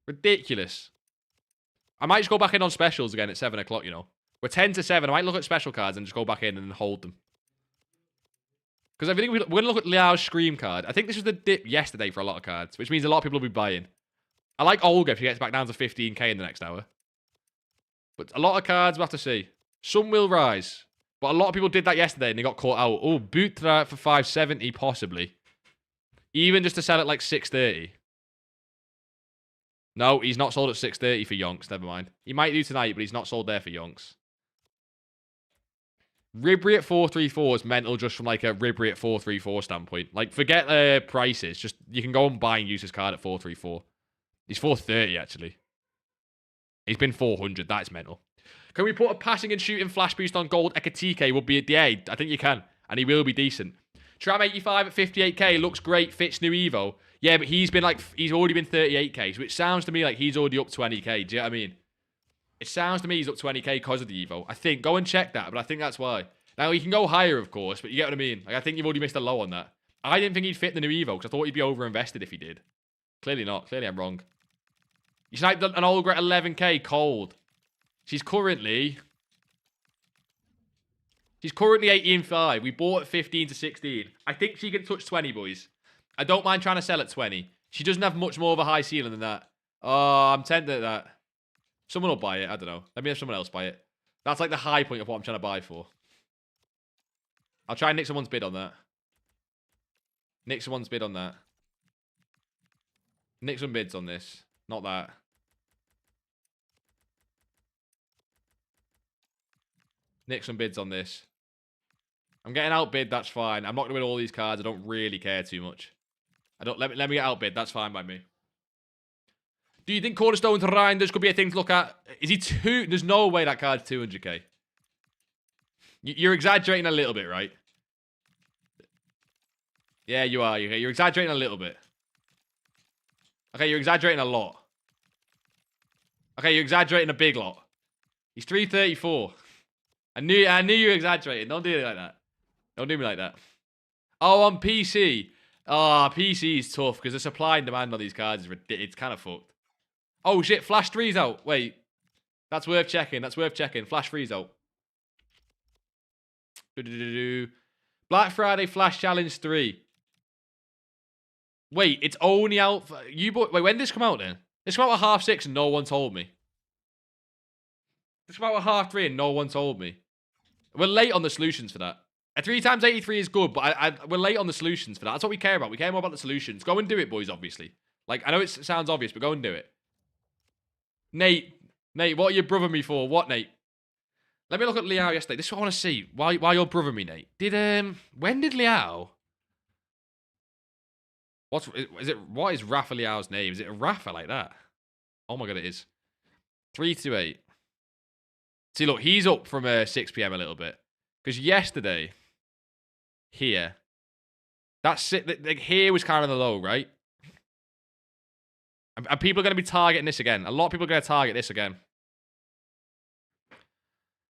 Ridiculous. I might just go back in on specials again at 7 o'clock, you know. We're 10 to 7. I might look at special cards and just go back in and hold them. Because I think we're going to look at Liao's Scream card. I think this was the dip yesterday for a lot of cards, which means a lot of people will be buying. I like Olga if she gets back down to 15k in the next hour. But a lot of cards we'll have to see. Some will rise. But a lot of people did that yesterday and they got caught out. Oh, Butra for 570 possibly. Even just to sell at like 630. No, he's not sold at 630 for Yonks. Never mind. He might do tonight, but he's not sold there for Yonks. Ribri at 434 is mental just from like a Ribri at 434 standpoint. Like, forget prices. Just, you can go and buy and use his card at 434. He's 430, actually. He's been 400. That's mental. Can we put a passing and shooting flash boost on gold? Ekatike would be at the A. I think you can. And he will be decent. Tram 85 at 58k. Looks great. Fits new Evo. Yeah, but he's been like, he's already been 38k. So it sounds to me like he's already up 20k. Do you know what I mean? It sounds to me he's up 20k because of the Evo. I think. Go and check that. But I think that's why. Now, he can go higher, of course. But you get what I mean? Like, I think you've already missed a low on that. I didn't think he'd fit the new Evo because I thought he'd be over-invested if he did. Clearly not. Clearly I'm wrong. You sniped an Olga at 11k cold. She's currently 18-5. We bought at 15 to 16. I think she can touch 20, boys. I don't mind trying to sell at 20. She doesn't have much more of a high ceiling than that. Oh, I'm tempted at that. Someone will buy it. I don't know. Let me have someone else buy it. That's like the high point of what I'm trying to buy for. I'll try and nick someone's bid on that. Nick someone's bid on that. Nick some bids on this. Not that. Nick some bids on this. I'm getting outbid. That's fine. I'm not going to win all these cards. I don't really care too much. Let me get outbid. That's fine by me. Do you think Cornerstone to Reinders could be a thing to look at? Is he two? There's no way that card's 200k. You're exaggerating a little bit, right? Yeah, you are. You're exaggerating a little bit. Okay, you're exaggerating a lot. Okay, you're exaggerating a big lot. He's 334. I knew you were exaggerating. Don't do it like that. Don't do me like that. Oh, on PC. Oh, PC is tough because the supply and demand on these cards is ridiculous. It's kind of fucked. Oh, shit. Flash 3's out. Wait. That's worth checking. That's worth checking. Flash 3's out. Black Friday Flash Challenge 3. Wait, it's only out... Wait, when did this come out then? This came out at 6:30 and no one told me. This came out at 3:30 and no one told me. We're late on the solutions for that. A 3x83 is good, but we're late on the solutions for that. That's what we care about. We care more about the solutions. Go and do it, boys, obviously. Like, I know it sounds obvious, but go and do it. Nate, what are you brothering me for? What, Nate? Let me look at Liao yesterday. This is what I want to see. Why you're brothering me, Nate? When did Liao... What is Rafa Liao's name? Is it Rafa like that? Oh my god, it is. 328. See, look, he's up from 6 PM a little bit. Because yesterday, here, that's it. Like, here was kind of the low, right? And people are going to be targeting this again. A lot of people are going to target this again.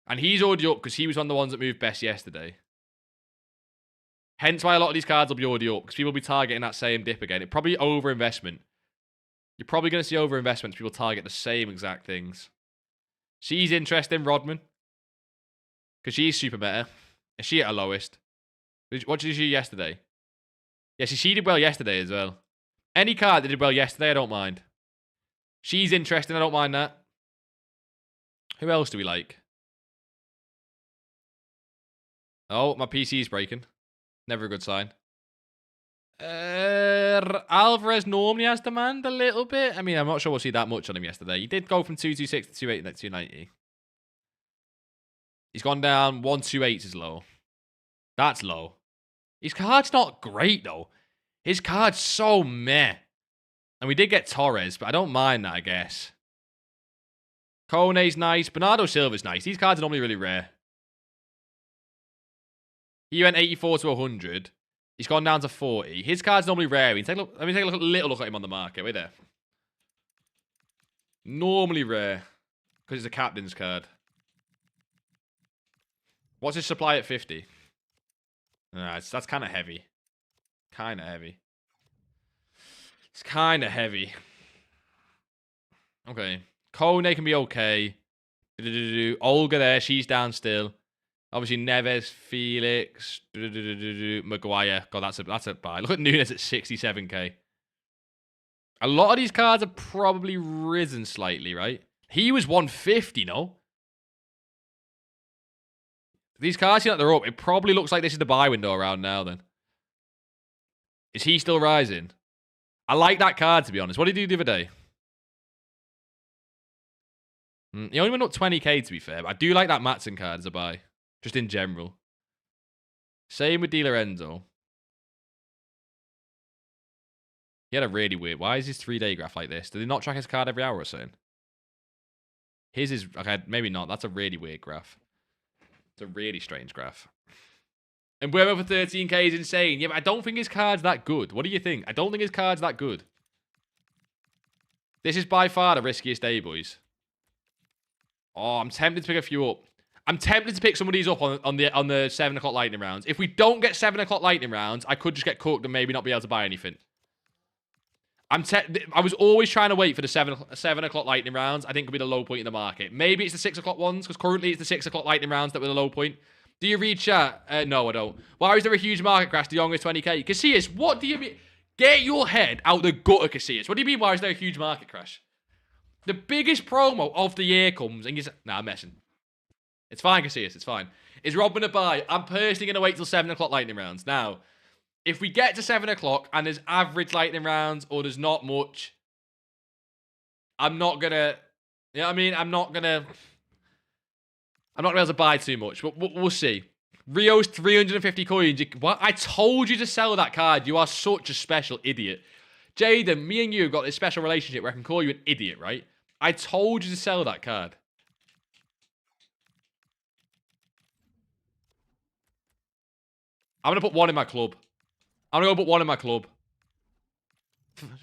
And he's already up because he was one of the ones that moved best yesterday. Hence why a lot of these cards will be already up, because people will be targeting that same dip again. It probably over-investment. You're probably going to see over-investment. People target the same exact things. She's interesting, Rodman. Because she's super better. Is she at her lowest? What did she do yesterday? Yeah, she did well yesterday as well. Any card that did well yesterday, I don't mind. She's interesting, I don't mind that. Who else do we like? Oh, my PC's breaking. Never a good sign. Alvarez normally has demand a little bit. I mean, I'm not sure we'll see that much on him yesterday. He did go from 226 to 280 to 290. He's gone down 128 is low. That's low. His card's not great, though. His card's so meh. And we did get Torres, but I don't mind that, I guess. Kone's nice. Bernardo Silva's nice. These cards are normally really rare. He went 84 to 100. He's gone down to 40. His card's normally rare. Let me take a little look at him on the market. Wait there. Normally rare. Because it's a captain's card. What's his supply at 50? That's kind of heavy. Kind of heavy. It's kind of heavy. Okay. Kone can be okay. Olga there. She's down still. Obviously, Neves, Felix, Maguire. God, that's a buy. Look at Nunes at 67k. A lot of these cards are probably risen slightly, right? He was 150, no? These cards seem like they're up. It probably looks like this is the buy window around now, then. Is he still rising? I like that card, to be honest. What did he do the other day? He only went up 20k, to be fair. But I do like that Matson card as a buy. Just in general. Same with Di Lorenzo. He had a really weird... Why is his 3-day graph like this? Did he not track his card every hour or something? His is... Okay, maybe not. That's a really weird graph. It's a really strange graph. And Buemo for 13k is insane. Yeah, but I don't think his card's that good. What do you think? I don't think his card's that good. This is by far the riskiest day, boys. Oh, I'm tempted to pick a few up. I'm tempted to pick some of these up on the 7 o'clock lightning rounds. If we don't get 7 o'clock lightning rounds, I could just get cooked and maybe not be able to buy anything. I was always trying to wait for the 7 o'clock lightning rounds. I think could be the low point in the market. Maybe it's the 6 o'clock ones, because currently it's the 6 o'clock lightning rounds that were the low point. Do you read chat? No, I don't. Why is there a huge market crash? De Jong is 20k. Casillas, what do you mean? Get your head out the gutter, Casillas. What do you mean, why is there a huge market crash? The biggest promo of the year comes, and you say, nah, I'm messing. It's fine, Casillas, it's fine. Is Rob going to buy? I'm personally going to wait till 7 o'clock lightning rounds. Now, if we get to 7 o'clock and there's average lightning rounds or there's not much, I'm not going to, you know what I mean? I'm not going to be able to buy too much, but we'll see. Rio's 350 coins. What? I told you to sell that card. You are such a special idiot. Jaden, me and you have got this special relationship where I can call you an idiot, right? I told you to sell that card. I'm going to put one in my club. I'm going to go put one in my club.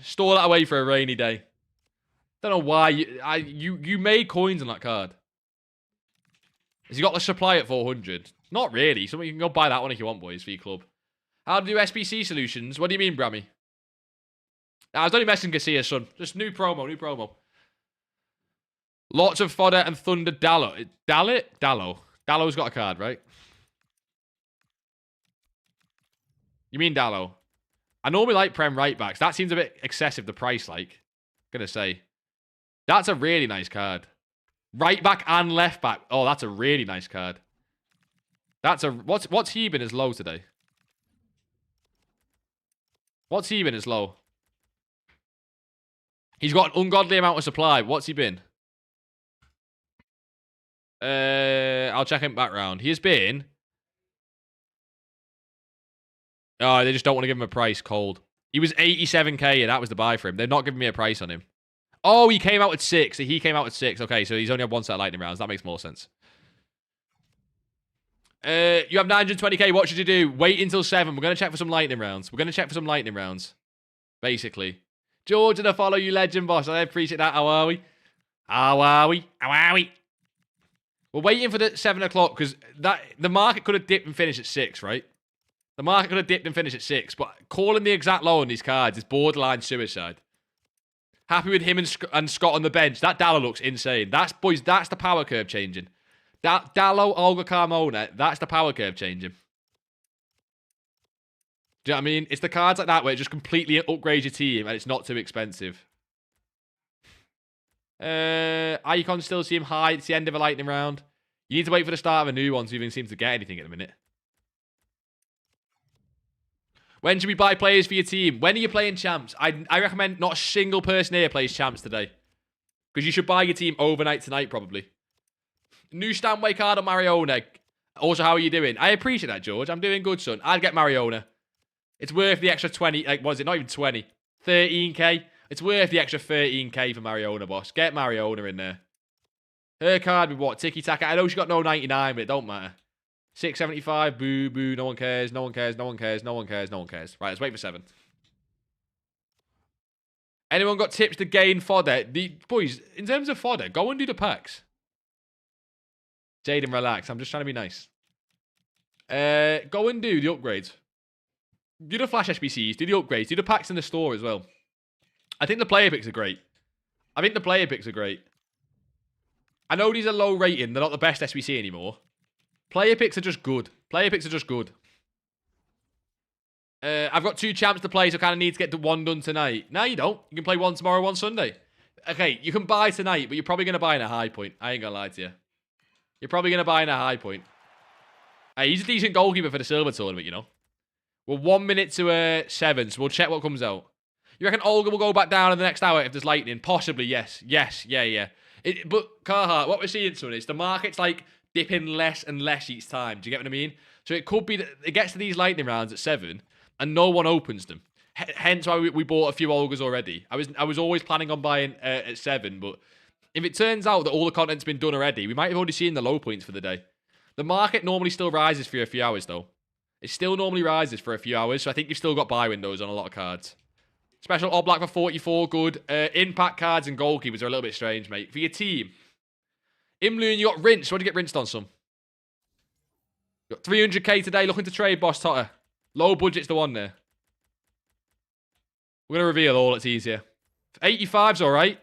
Store that away for a rainy day. Don't know why. You made coins on that card. Has he got the supply at 400? Not really. So you can go buy that one if you want, boys, for your club. How to do SBC solutions? What do you mean, Brammy? I was only messing Casillas, son. Just new promo, new promo. Lots of fodder and Thunder Dallo. Dallo. Dallo's got a card, right? You mean Dallo? I normally like Prem right backs. That seems a bit excessive, the price, like. Gonna say. That's a really nice card. Right back and left back. Oh, that's a really nice card. That's a... What's he been as low today? What's he been as low? He's got an ungodly amount of supply. What's he been? I'll check him back round. He has been... Oh, they just don't want to give him a price cold. He was 87k and that was the buy for him. They're not giving me a price on him. Oh, he came out at 6. He came out at 6. Okay, so he's only had one set of lightning rounds. That makes more sense. You have 920k. What should you do? Wait until 7. We're going to check for some lightning rounds. Basically. George, and I follow you, legend boss. I appreciate that. How are we? We're waiting for the 7 o'clock because the market could have dipped and finished at 6, right? The market could have dipped and finished at 6, but calling the exact low on these cards is borderline suicide. Happy with him and Scott on the bench. That Dallo looks insane. Boys, that's the power curve changing. That Dallo, Olga Carmona, that's the power curve changing. Do you know what I mean? It's the cards like that where it just completely upgrades your team and it's not too expensive. Icon still seem high. It's the end of a lightning round. You need to wait for the start of a new one to even seem to get anything at the minute. When should we buy players for your team? When are you playing champs? I recommend not a single person here plays champs today. Because you should buy your team overnight tonight, probably. New Stanway card on Mariona. Also, how are you doing? I appreciate that, George. I'm doing good, son. I'd get Mariona. It's worth the extra 20. Like, was it? Not even 20. 13k. It's worth the extra 13k for Mariona, boss. Get Mariona in there. Her card with what? Tiki-taka. I know she got no 99, but it don't matter. 675, boo, boo, no one cares, no one cares, no one cares, no one cares, no one cares. Right, let's wait for 7. Anyone got tips to gain fodder? Boys, in terms of fodder, go and do the packs. Jaden, relax. I'm just trying to be nice. Go and do the upgrades. Do the flash SBCs, do the upgrades, do the packs in the store as well. I think the player picks are great. I know these are low rating. They're not the best SBC anymore. Player picks are just good. I've got 2 champs to play, so I kind of need to get the one done tonight. No, you don't. You can play one tomorrow, one Sunday. Okay, you can buy tonight, but you're probably going to buy in a high point. I ain't going to lie to you. You're probably going to buy in a high point. Hey, he's a decent goalkeeper for the silver tournament, you know. We're 1 minute to 7, so we'll check what comes out. You reckon Olga will go back down in the next hour if there's lightning? Possibly, yes. Yeah. But, Carhartt, what we're seeing, son, is the market's like dipping less and less each time. Do you get what I mean? So it could be that it gets to these lightning rounds at 7 and no one opens them. Hence why we bought a few Olgas already. I was always planning on buying at 7, but if it turns out that all the content's been done already, we might have already seen the low points for the day. The market normally still rises for a few hours, though. It still normally rises for a few hours, so I think you've still got buy windows on a lot of cards. Special Oblak for 44, good. Impact cards and goalkeepers are a little bit strange, mate. For your team, Imloon, you got rinsed. What did you get rinsed on, some? You got 300k today, looking to trade, boss Totter. Low budget's the one there. We're going to reveal all. It's easier. 85's all right.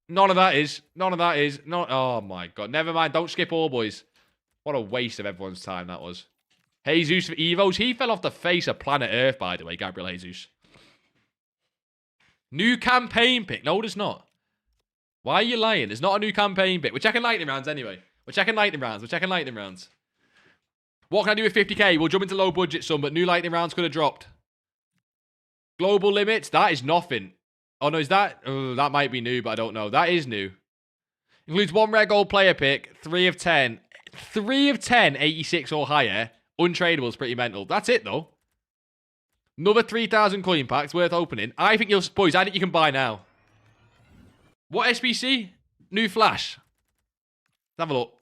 None of that is. None of that is. No. Oh, my God. Never mind. Don't skip all, boys. What a waste of everyone's time that was. Jesus for EVOs. He fell off the face of planet Earth, by the way, Gabriel Jesus. New campaign pick. No, there's not. Why are you lying? There's not a new campaign pick. We're checking lightning rounds anyway. We're checking lightning rounds. We're checking lightning rounds. What can I do with 50k? We'll jump into low budget some, but new lightning rounds could have dropped. Global limits. That is nothing. Oh, no, is that? Oh, that might be new, but I don't know. That is new. Includes 1 rare gold player pick. 3 of 10. 3 of 10, 86 or higher. Untradeable is pretty mental. That's it, though. Another 3,000 coin packs worth opening. I think you'll... Boys, I think you can buy now. What SBC? New flash. Let's have a look.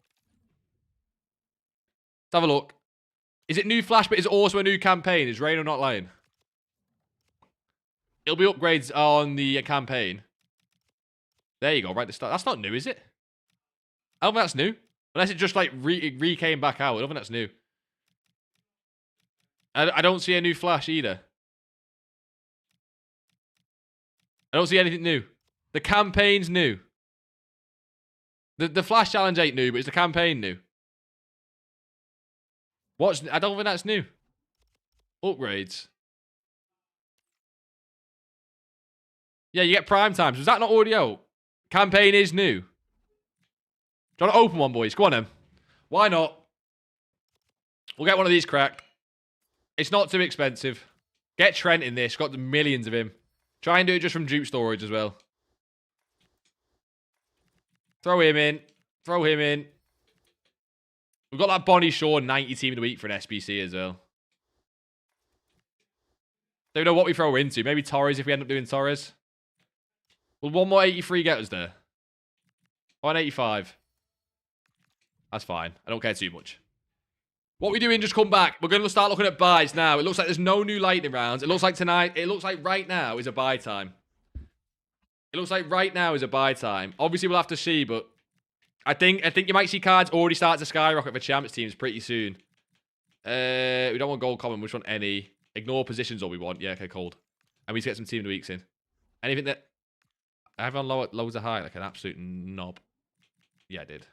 Let's have a look. Is it new flash, but is it also a new campaign? Is Reno not lying? It'll be upgrades on the campaign. There you go, right at the start. That's not new, is it? I don't think that's new. Unless it just, like, came back out. I don't think that's new. I don't see a new flash either. I don't see anything new. The campaign's new. The flash challenge ain't new, but is the campaign new? I don't think that's new. Upgrades. Yeah, you get prime times. Was that not already out? Campaign is new. Do you want to open one, boys? Go on, then. Why not? We'll get one of these cracked. It's not too expensive. Get Trent in this. Got the millions of him. Try and do it just from dupe storage as well. Throw him in. Throw him in. We've got that Bonnie Shaw 90 team of the week for an SBC as well. Don't know what we throw into. Maybe Torres if we end up doing Torres. Will 1 more 83 get us there? Or an 85? That's fine. I don't care too much. What we doing, just come back. We're going to start looking at buys now. It looks like there's no new lightning rounds. It looks like tonight, it looks like right now is a buy time. It looks like right now is a buy time. Obviously, we'll have to see, but I think you might see cards already start to skyrocket for champs teams pretty soon. We don't want gold common. We just want any. Ignore positions all we want. Yeah, okay, cold. And we need to get some team of the weeks in. Anything that... I have on loads of high, like an absolute knob. Yeah, I did.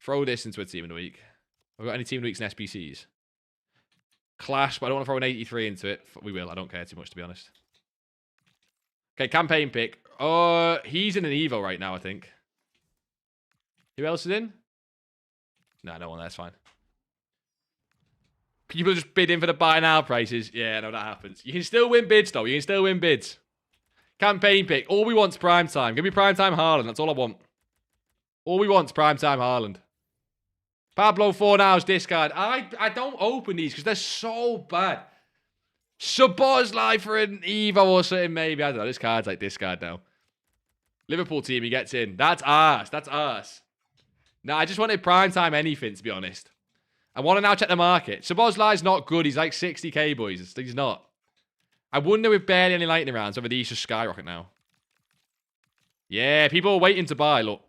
Throw this into a team of the week. Have we got any team of the weeks in SBCs? Clash, but I don't want to throw an 83 into it. We will. I don't care too much, to be honest. Okay, campaign pick. He's in an Evo right now, I think. Who else is in? No, no one. That's fine. People just bid in for the buy now prices. Yeah, no, that happens. You can still win bids, though. You can still win bids. Campaign pick. All we want is prime time. Give me prime time Haaland. That's all I want. All we want is prime time Haaland. Pablo 4 now's discard. I don't open these because they're so bad. Sabozlai for an Evo or something, maybe. I don't know. This card's like discard now. Liverpool team, he gets in. That's ours. That's ours. No, I just wanted prime time anything, to be honest. I want to now check the market. Sabozlai's not good. He's like 60k, boys. He's not. I wonder with barely any lightning rounds whether these just skyrocket now. Yeah, people are waiting to buy, look.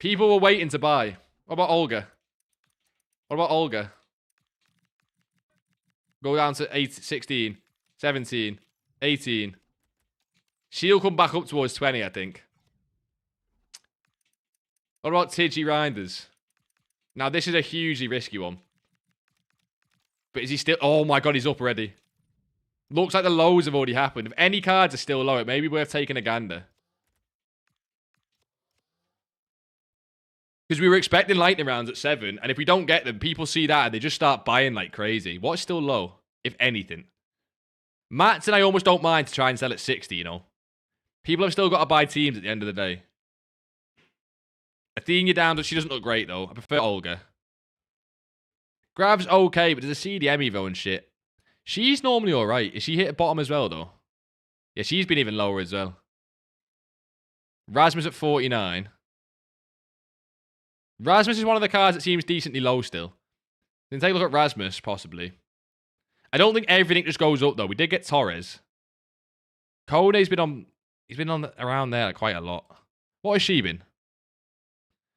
People were waiting to buy. What about Olga? What about Olga? Go down to 8, 16, 17, 18. She'll come back up towards 20, I think. What about Tidgy Reinders? Now, this is a hugely risky one. But is he still... Oh, my God, he's up already. Looks like the lows have already happened. If any cards are still low, it may be worth taking a gander. Because we were expecting lightning rounds at 7, and if we don't get them, people see that and they just start buying like crazy. What's still low, if anything? Mats and I almost don't mind to try and sell at 60, you know. People have still got to buy teams at the end of the day. Athena down, but she doesn't look great, though. I prefer Olga. Grav's okay, but there's a CDM Evo and shit. She's normally alright. Is she hit at bottom as well, though? Yeah, she's been even lower as well. Rasmus at 49. Rasmus is one of the cards that seems decently low still. Then take a look at Rasmus, possibly. I don't think everything just goes up, though. We did get Torres. Kode's been on... He's been on around there quite a lot. What has she been?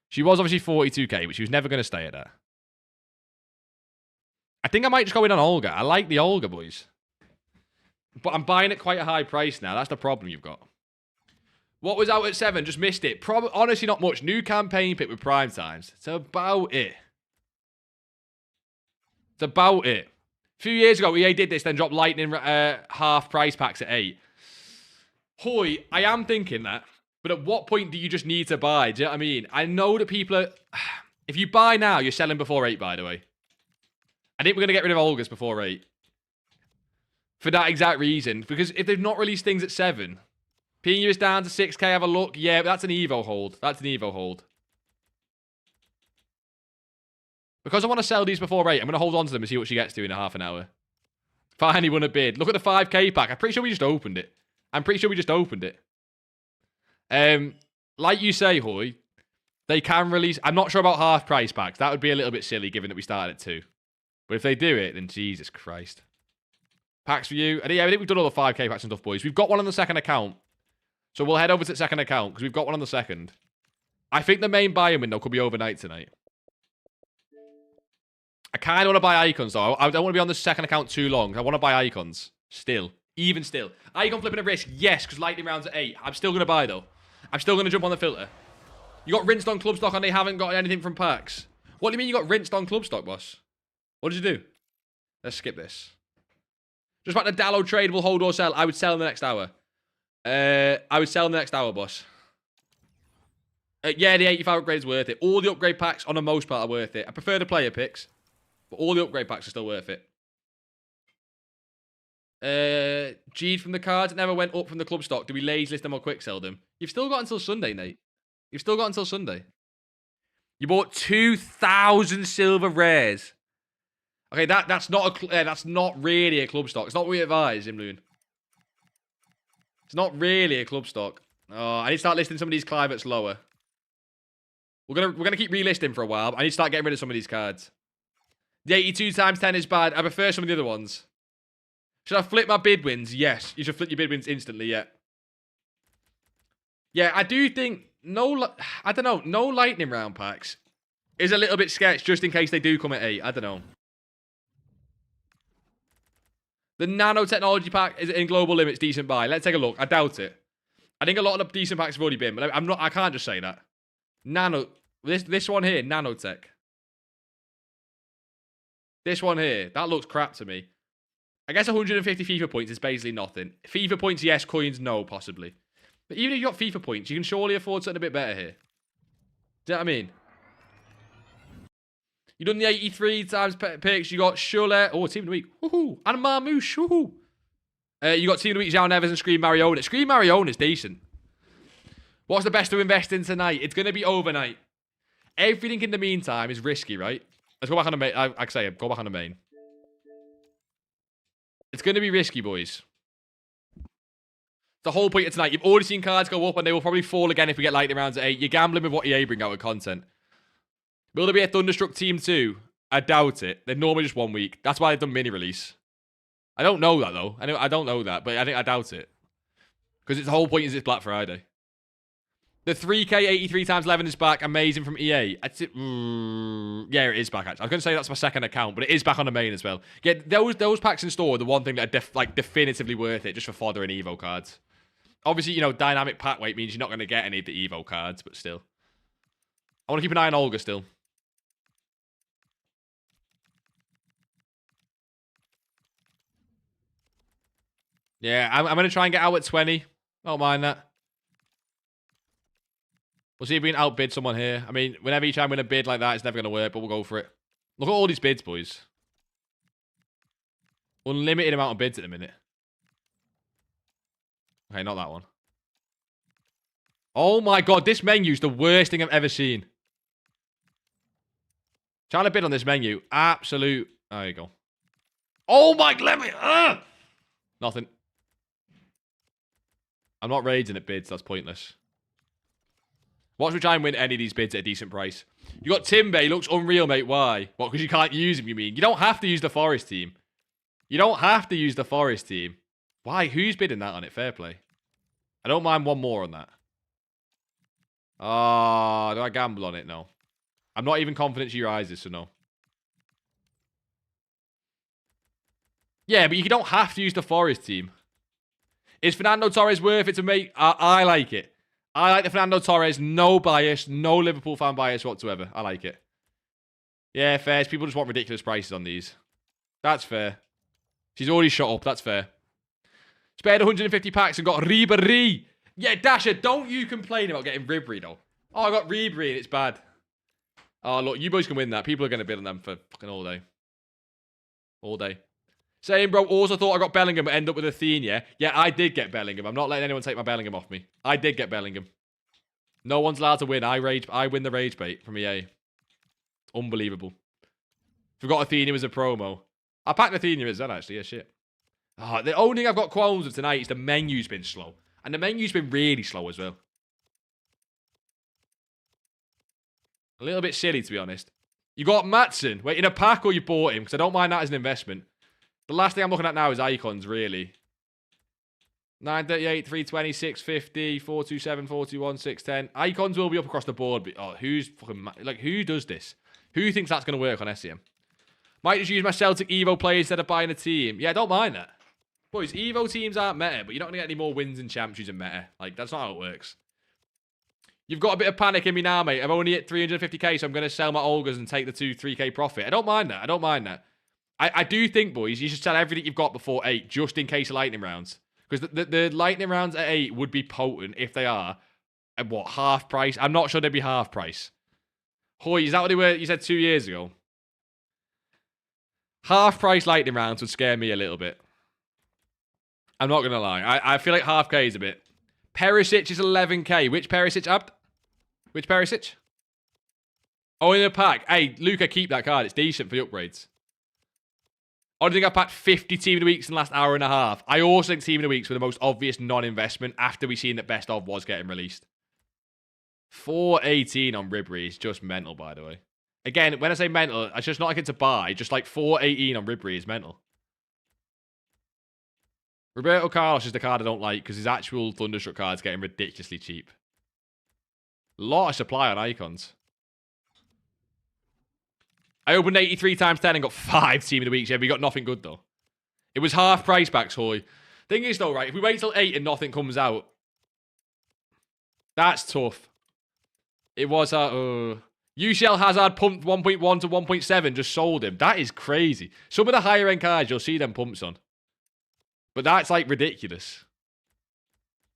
She was obviously 42k, but she was never going to stay at that. I think I might just go in on Olga. I like the Olga, boys. But I'm buying at quite a high price now. That's the problem you've got. What was out at 7? Just missed it. Honestly, not much. New campaign pick with prime times. It's about it. It's about it. A few years ago, EA did this, then dropped lightning half price packs at 8. Hoi, I am thinking that. But at what point do you just need to buy? Do you know what I mean? I know that people are... If you buy now, you're selling before 8, by the way. I think we're going to get rid of Olga's before 8. For that exact reason. Because if they've not released things at 7... PU is down to 6k, have a look. Yeah, but that's an Evo hold. That's an Evo hold. Because I want to sell these before 8, I'm going to hold on to them and see what she gets to in a half an hour. Finally won a bid. Look at the 5k pack. I'm pretty sure we just opened it. Like you say, Hoy, they can release... I'm not sure about half price packs. That would be a little bit silly given that we started at 2. But if they do it, then Jesus Christ. Packs for you. And yeah, I think we've done all the 5k packs and stuff, boys. We've got one on the second account. So we'll head over to the second account because we've got one on the second. I think the main buy-in window could be overnight tonight. I kind of want to buy icons, though. I don't want to be on the second account too long. I want to buy icons. Still. Even still. Icon flipping a risk. Yes, because lightning rounds at 8. I'm still going to buy, though. I'm still going to jump on the filter. You got rinsed on club stock and they haven't got anything from packs. What do you mean you got rinsed on club stock, boss? What did you do? Let's skip this. Just about the Dallo tradable hold or sell. I would sell in the next hour. I would sell in the next hour, boss. Yeah, the 85 upgrade is worth it. All the upgrade packs, on the most part, are worth it. I prefer the player picks, but all the upgrade packs are still worth it. G'd from the cards. It never went up from the club stock. Do we lazy list them or quick sell them? You've still got until Sunday, Nate. You've still got until Sunday. You bought 2,000 silver rares. Okay, that's not really a club stock. It's not what we advise, Imloon. It's not really a club stock. Oh, I need to start listing some of these climates lower. We're gonna keep relisting for a while. But I need to start getting rid of some of these cards. The 82 times 10 is bad. I prefer some of the other ones. Should I flip my bid wins? Yes, you should flip your bid wins instantly. Yeah. Yeah, I do think I don't know. No lightning round packs is a little bit sketch just in case they do come at 8. I don't know. The nanotechnology pack is in global limits. Decent buy. Let's take a look. I doubt it. I think a lot of the decent packs have already been, but I can't just say that. This one here, nanotech. This one here, that looks crap to me. I guess 150 FIFA points is basically nothing. FIFA points, yes. Coins, no, possibly. But even if you got FIFA points, you can surely afford something a bit better here. Do you know what I mean? You done the 83 times picks. You got Schuller. Oh, Team of the Week. Woohoo. And Marmouche. Woohoo. You got Team of the Week, Zhao Neves and Scream Mariona. Scream Mariona is decent. What's the best to invest in tonight? It's going to be overnight. Everything in the meantime is risky, right? Let's go back on the main. Go back on the main. It's going to be risky, boys. The whole point of tonight. You've already seen cards go up and they will probably fall again if we get lightning rounds at 8. You're gambling with what EA bring out of content. Will there be a Thunderstruck Team 2? I doubt it. They're normally just 1 week. That's why they've done mini-release. I don't know that, though. I don't know that, but I doubt it. Because the whole point is it's Black Friday. The 3K 83 times 11 is back. Amazing from EA. Yeah, it is back, actually. I was going to say that's my second account, but it is back on the main as well. Yeah, those packs in store are the one thing that are definitively worth it, just for fodder and Evo cards. Obviously, you know, dynamic pack weight means you're not going to get any of the Evo cards, but still. I want to keep an eye on Olga still. Yeah, I'm going to try and get out at 20. Don't mind that. We'll see if we can outbid someone here. I mean, whenever you try and win a bid like that, it's never going to work, but we'll go for it. Look at all these bids, boys. Unlimited amount of bids at the minute. Okay, not that one. Oh my god, this menu's the worst thing I've ever seen. Trying to bid on this menu. Absolute. There you go. Oh my, let me. Nothing. I'm not raiding at bids, that's pointless. Watch me try and win any of these bids at a decent price. You got Timber, he looks unreal, mate. Why? What, because you can't use him, you mean? You don't have to use the Forest team. You don't have to use the Forest team. Why? Who's bidding that on it? Fair play. I don't mind one more on that. Oh, do I gamble on it? No. I'm not even confident she rises, so no. Yeah, but you don't have to use the Forest team. Is Fernando Torres worth it to make? I like it. I like the Fernando Torres. No bias. No Liverpool fan bias whatsoever. I like it. Yeah, fair. People just want ridiculous prices on these. That's fair. She's already shot up. That's fair. Spared 150 packs and got Ribery. Yeah, Dasher, don't you complain about getting Ribery, though. Oh, I got Ribery and it's bad. Oh, look, you boys can win that. People are going to bid on them for fucking all day. All day. Saying, bro, also thought I got Bellingham but end up with Athena. Yeah, I did get Bellingham. I'm not letting anyone take my Bellingham off me. I did get Bellingham. No one's allowed to win. I win the rage bait from EA. Unbelievable. Forgot Athena was a promo. I packed Athena as well, actually. Yeah, shit. Oh, the only thing I've got qualms with tonight is the menu's been slow. And the menu's been really slow as well. A little bit silly, to be honest. You got Matson. Wait, in a pack or you bought him? Because I don't mind that as an investment. The last thing I'm looking at now is icons, really. 938, 320, 650, 427, 421, 610. Icons will be up across the board. But, oh, who's fucking... Like, who does this? Who thinks that's going to work on SEM? Might just use my Celtic Evo play instead of buying a team. Yeah, I don't mind that. Boys, Evo teams aren't meta, but you're not going to get any more wins in champs using meta. Like, that's not how it works. You've got a bit of panic in me now, mate. I'm only at 350k, so I'm going to sell my Olgas and take the 3k profit. I don't mind that. I don't mind that. I do think, boys, you should sell everything you've got before 8, just in case of lightning rounds. Because the lightning rounds at 8 would be potent if they are at, what, half price? I'm not sure they'd be half price. Hoy, is that what they were, you said 2 years ago? Half price lightning rounds would scare me a little bit. I'm not going to lie. I feel like half K is a bit. Perisic is 11k. Which Perisic, Abd? Which Perisic? Oh, in a pack. Hey, Luca, keep that card. It's decent for the upgrades. I think I packed 50 Team of the Weeks in the last hour and a half. I also think Team of the Weeks were the most obvious non-investment after we seen that Best Of was getting released. 418 on Ribery is just mental, by the way. Again, when I say mental, it's just not like it's a buy. Just like 418 on Ribery is mental. Roberto Carlos is the card I don't like because his actual Thunderstruck card's getting ridiculously cheap. A lot of supply on icons. I opened 83 times 10 and got 5 Team of the Weeks. Yeah, we got nothing good, though. It was half price backs, Hoy. Thing is, though, right, if we wait till 8 and nothing comes out, that's tough. It was, UCL Hazard pumped 1.1 to 1.7, just sold him. That is crazy. Some of the higher end cards, you'll see them pumps on. But that's, like, ridiculous.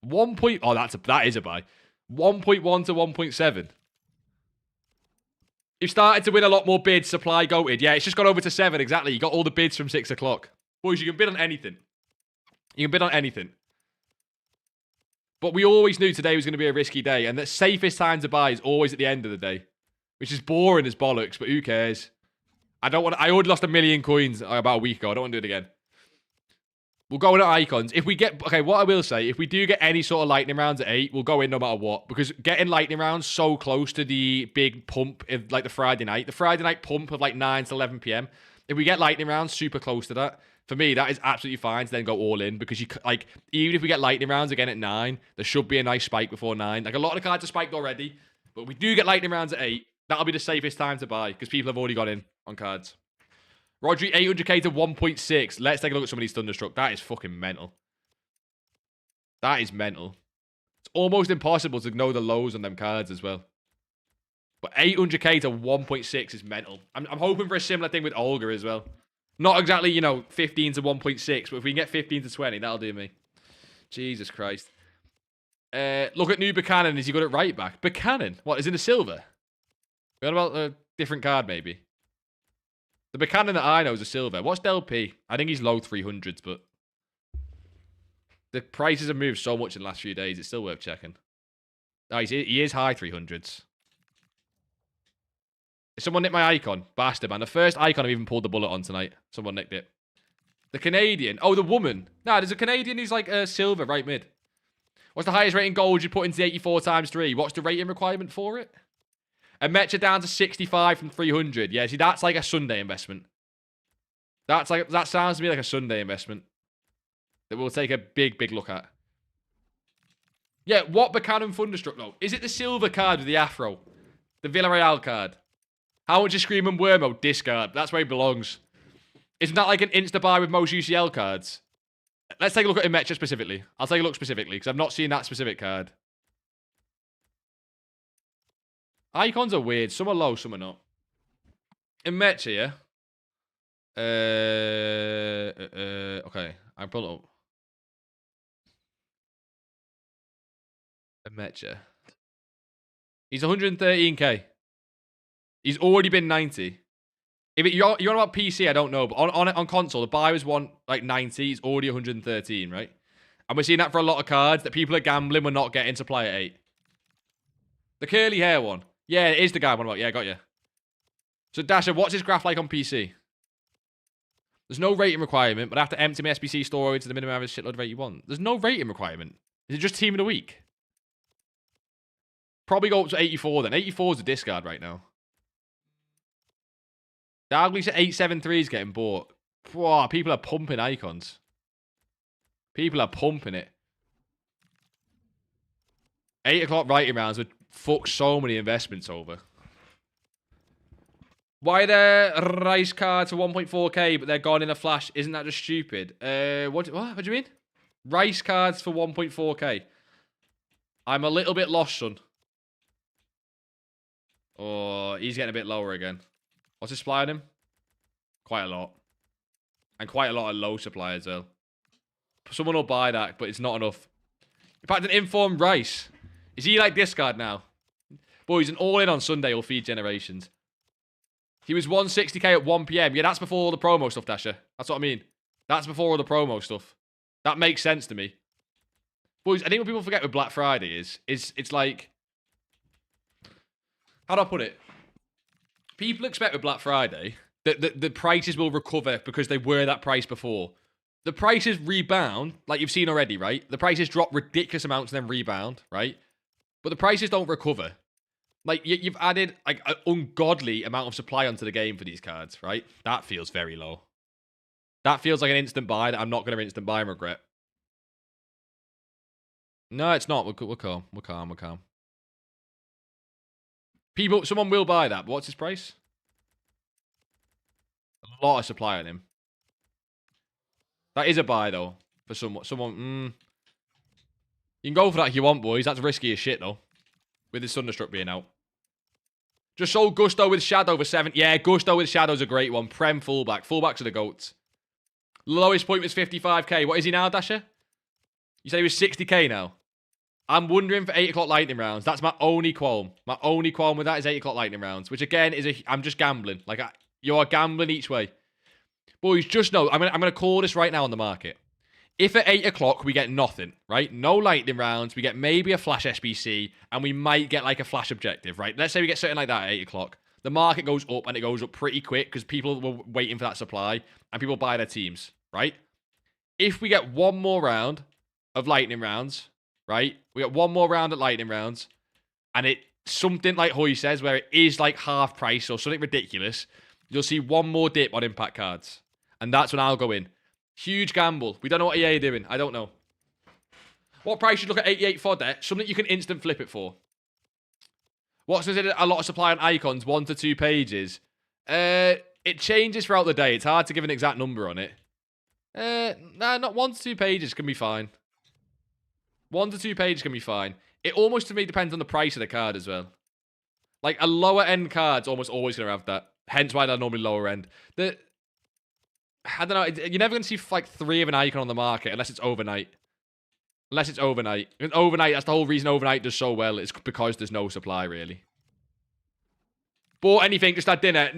1. Oh, that is a buy. 1.1 to 1.7. You've started to win a lot more bids, supply goated. Yeah, it's just gone over to 7, exactly. You got all the bids from 6 o'clock. Boys, you can bid on anything. You can bid on anything. But we always knew today was going to be a risky day, and the safest time to buy is always at the end of the day. Which is boring as bollocks, but who cares? I already lost 1 million coins about a week ago. I don't want to do it again. We'll go in at icons. If we get... Okay, what I will say, if we do get any sort of lightning rounds at 8, we'll go in no matter what. Because getting lightning rounds so close to the big pump, like the Friday night pump of like 9 to 11 p.m. If we get lightning rounds super close to that, for me, that is absolutely fine to then go all in. Because, like, even if we get lightning rounds again at 9, there should be a nice spike before 9. Like, a lot of the cards are spiked already. But we do get lightning rounds at 8. That'll be the safest time to buy. Because people have already got in on cards. Rodri, 800k to 1.6. Let's take a look at some of these Thunderstruck. That is fucking mental. That is mental. It's almost impossible to know the lows on them cards as well. But 800k to 1.6 is mental. I'm hoping for a similar thing with Olga as well. Not exactly, you know, 15 to 1.6, but if we can get 15 to 20, that'll do me. Jesus Christ. Look at new Buchanan. Is he good at right back? Buchanan? What, is in a silver? What about a different card, maybe? The Buchanan that I know is a silver. What's Del P? I think he's low 300s, but the prices have moved so much in the last few days. It's still worth checking. Oh, he is high 300s. Someone nicked my icon. Bastard, man. The first icon I've even pulled the bullet on tonight. Someone nicked it. The Canadian. Oh, the woman. Nah, there's a Canadian who's like a silver right mid. What's the highest rating gold you put into the 84 times 3? What's the rating requirement for it? And Metcha down to 65 from 300. Yeah, see, that's like a Sunday investment. That sounds to me like a Sunday investment that we'll take a big look at. Yeah, what Buchanan Thunderstruck, though? Is it the silver card with the afro? The Villarreal card? How much is Screaming Wormo? Discard. That's where he belongs. Isn't that like an insta-buy with most UCL cards? Let's take a look at Imecha specifically. I'll take a look specifically, because I've not seen that specific card. Icons are weird. Some are low, some are not. Imecha, yeah? Okay. I pull it up. Imecha. He's 113k. He's already been 90. If you're on about PC, I don't know, but on console, the buy was like 90. He's already 113, right? And we're seeing that for a lot of cards that people are gambling. We're not getting to play at 8. The curly hair one. Yeah, it is the guy I'm on about. Yeah, got you. So, Dasher, what's his graph like on PC? There's no rating requirement, but I have to empty my SBC storage to the minimum average shitload of rate you want. There's no rating requirement. Is it just team of the week? Probably go up to 84 then. 84 is a discard right now. Dargly's at 873 is getting bought. Whoa, people are pumping icons. People are pumping it. 8 o'clock writing rounds would fuck so many investments over. Why are there Rice cards for 1.4k, but they're gone in a flash? Isn't that just stupid? What do you mean? Rice cards for 1.4k. I'm a little bit lost, son. Oh, he's getting a bit lower again. What's his supply on him? Quite a lot. And quite a lot of low supply as well. Someone will buy that, but it's not enough. In fact, an informed Rice. Is he like discard now? Boys, an all-in on Sunday will feed generations. He was 160k at 1 PM. Yeah, that's before all the promo stuff, Dasher. That's what I mean. That's before all the promo stuff. That makes sense to me. Boys, I think what people forget with Black Friday is it's like... How do I put it? People expect with Black Friday that the prices will recover because they were that price before. The prices rebound, like you've seen already, right? The prices drop ridiculous amounts and then rebound, right? But the prices don't recover. Like, you've added like an ungodly amount of supply onto the game for these cards, right? That feels very low. That feels like an instant buy that I'm not going to instant buy and regret. No, it's not. We're calm. We're calm. We're calm. Someone will buy that. But what's his price? A lot of supply on him. That is a buy, though. For someone. You can go for that if you want, boys. That's risky as shit, though. With his Thunderstruck being out. Just sold Gusto with Shadow for 7. Yeah, Gusto with Shadow's a great one. Prem fullback. Fullbacks are the GOATs. Lowest point was 55k. What is he now, Dasher? You said he was 60k now. I'm wondering for 8 o'clock lightning rounds. That's my only qualm. My only qualm with that is 8 o'clock lightning rounds. Which, again, I'm just gambling. Like, you are gambling each way. Boys, just know, I'm gonna call this right now on the market. If at 8 o'clock we get nothing, right? No lightning rounds, we get maybe a flash SBC, and we might get like a flash objective, right? Let's say we get something like that at 8 o'clock. The market goes up, and it goes up pretty quick because people were waiting for that supply, and people buy their teams, right? If we get one more round of lightning rounds, right? We get one more round at lightning rounds, and it's something like Hoy says, where it is like half price or something ridiculous, you'll see one more dip on impact cards. And that's when I'll go in. Huge gamble. We don't know what EA are doing. I don't know. What price should you look at 88 for that? Something you can instant flip it for. What's considered a lot of supply on icons? 1 to 2 pages. It changes throughout the day. It's hard to give an exact number on it. Nah, not 1 to 2 pages can be fine. 1 to 2 pages can be fine. It almost, to me, depends on the price of the card as well. Like, a lower end card's almost always going to have that. Hence why they're normally lower end. I don't know. You're never going to see like 3 of an icon on the market unless it's overnight. Unless it's overnight. And overnight, that's the whole reason overnight does so well. It's because there's no supply, really. Bought anything, just had dinner.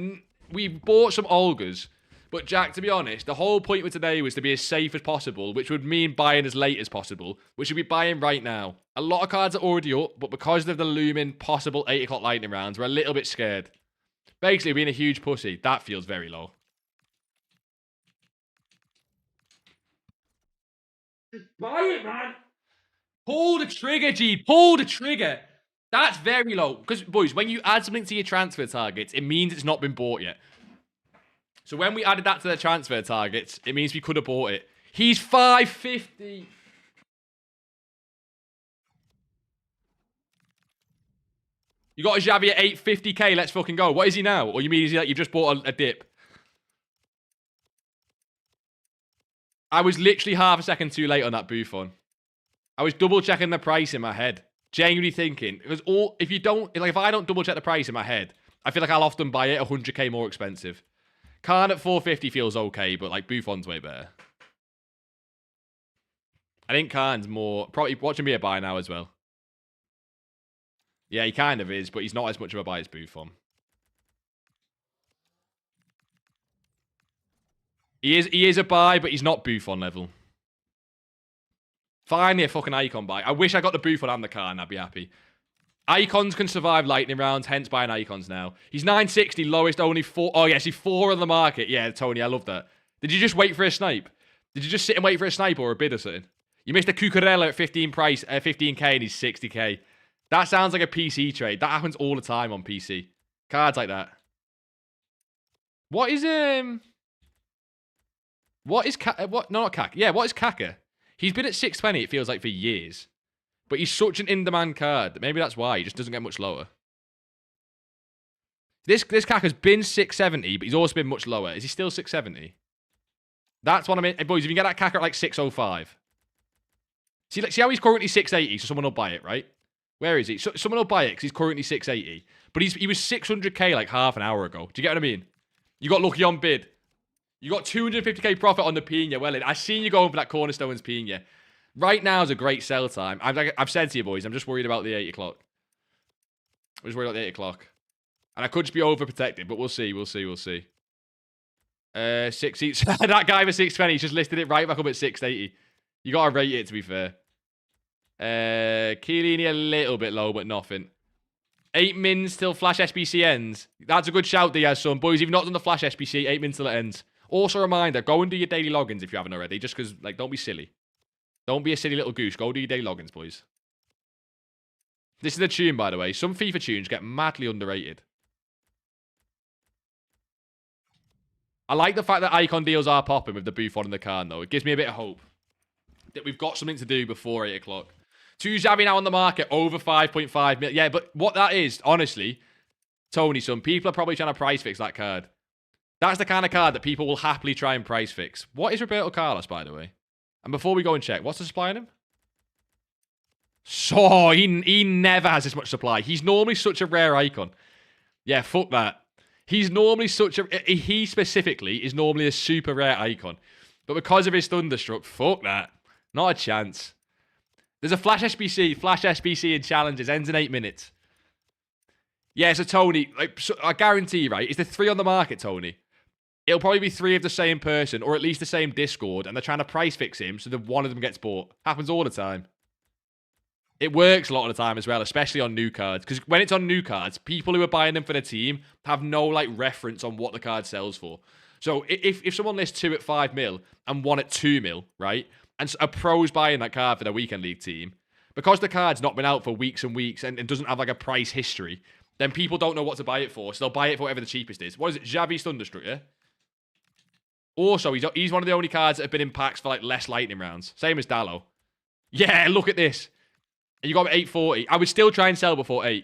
We bought some Olgas. But Jack, to be honest, the whole point of today was to be as safe as possible, which would mean buying as late as possible. We should be buying right now. A lot of cards are already up, but because of the looming possible 8 o'clock lightning rounds, we're a little bit scared. Basically, being a huge pussy. That feels very low. Just buy it, man. Pull the trigger, G. Pull the trigger. That's very low. Because, boys, when you add something to your transfer targets, it means it's not been bought yet. So when we added that to the transfer targets, it means we could have bought it. He's 550. You got a Xavi at 850k. Let's fucking go. What is he now? Or you mean is he like you've just bought a dip? I was literally half a second too late on that Buffon. I was double checking the price in my head. Genuinely thinking. It was all, if I don't double check the price in my head, I feel like I'll often buy it 100k more expensive. Khan at 450 feels okay, but like Buffon's way better. I think Khan's more, probably watching me a buy now as well. Yeah, he kind of is, but he's not as much of a buy as Buffon. He is a buy, but he's not Buffon level. Finally, a fucking icon buy. I wish I got the Buffon and the Khan. I'd be happy. Icons can survive lightning rounds, hence buying icons now. He's 960, lowest, only 4. Oh, yeah, see, 4 on the market. Yeah, Tony, I love that. Did you just wait for a snipe? Did you just sit and wait for a snipe or a bid or something? You missed a Cucurella at 15k and he's 60k. That sounds like a PC trade. That happens all the time on PC. Cards like that. What is No, not Kaka. Yeah, what is Kaka? He's been at 620, it feels like, for years. But he's such an in-demand card that maybe that's why he just doesn't get much lower. This Kaka's been 670, but he's also been much lower. Is he still 670? That's what I mean. Hey, boys, if you can get that Kaka at like 605. See how he's currently 680, so someone will buy it, right? Where is he? So, someone will buy it because he's currently 680. But he was 600k like half an hour ago. Do you get what I mean? You got lucky on bid. You got 250k profit on the Pina. Well, I seen you going for that Cornerstones Pina. Right now is a great sell time. I've said to you, boys, I'm just worried about the 8 o'clock. I'm just worried about the 8 o'clock. And I could just be overprotected, but we'll see. 6 seats. That guy for 620 just listed it right back up at 680. You got to rate it, to be fair. Chiellini a little bit low, but nothing. 8 mins till Flash SBC ends. That's a good shout, Diaz, son. Boys, if you've not done the Flash SBC, 8 mins till it ends. Also, a reminder, go and do your daily logins if you haven't already. Just because, like, don't be silly. Don't be a silly little goose. Go do your daily logins, boys. This is a tune, by the way. Some FIFA tunes get madly underrated. I like the fact that icon deals are popping with the Buffon and the Khan, though. It gives me a bit of hope that we've got something to do before 8 o'clock. 2 Xavi now on the market, over 5.5 million. Yeah, but what that is, honestly, Tony, some people are probably trying to price fix that card. That's the kind of card that people will happily try and price fix. What is Roberto Carlos, by the way? And before we go and check, what's the supply on him? So, he never has this much supply. He's normally such a rare icon. Yeah, fuck that. He's normally he specifically is normally a super rare icon. But because of his Thunderstruck, fuck that. Not a chance. There's a Flash SBC in challenges, ends in 8 minutes. Yeah, so Tony, I guarantee, right, is there 3 on the market, Tony? It'll probably be 3 of the same person, or at least the same Discord, and they're trying to price fix him so that one of them gets bought. Happens all the time. It works a lot of the time as well, especially on new cards. Because when it's on new cards, people who are buying them for the team have no reference on what the card sells for. So if someone lists 2 at 5 mil and 1 at 2 mil, right? And a pro's buying that card for their weekend league team, because the card's not been out for weeks and weeks and doesn't have a price history, then people don't know what to buy it for. So they'll buy it for whatever the cheapest is. What is it? Xavi's Thunderstruck, yeah? Also, he's one of the only cards that have been in packs for less lightning rounds. Same as Dallo. Yeah, look at this. And you got 840. I would still try and sell before 8.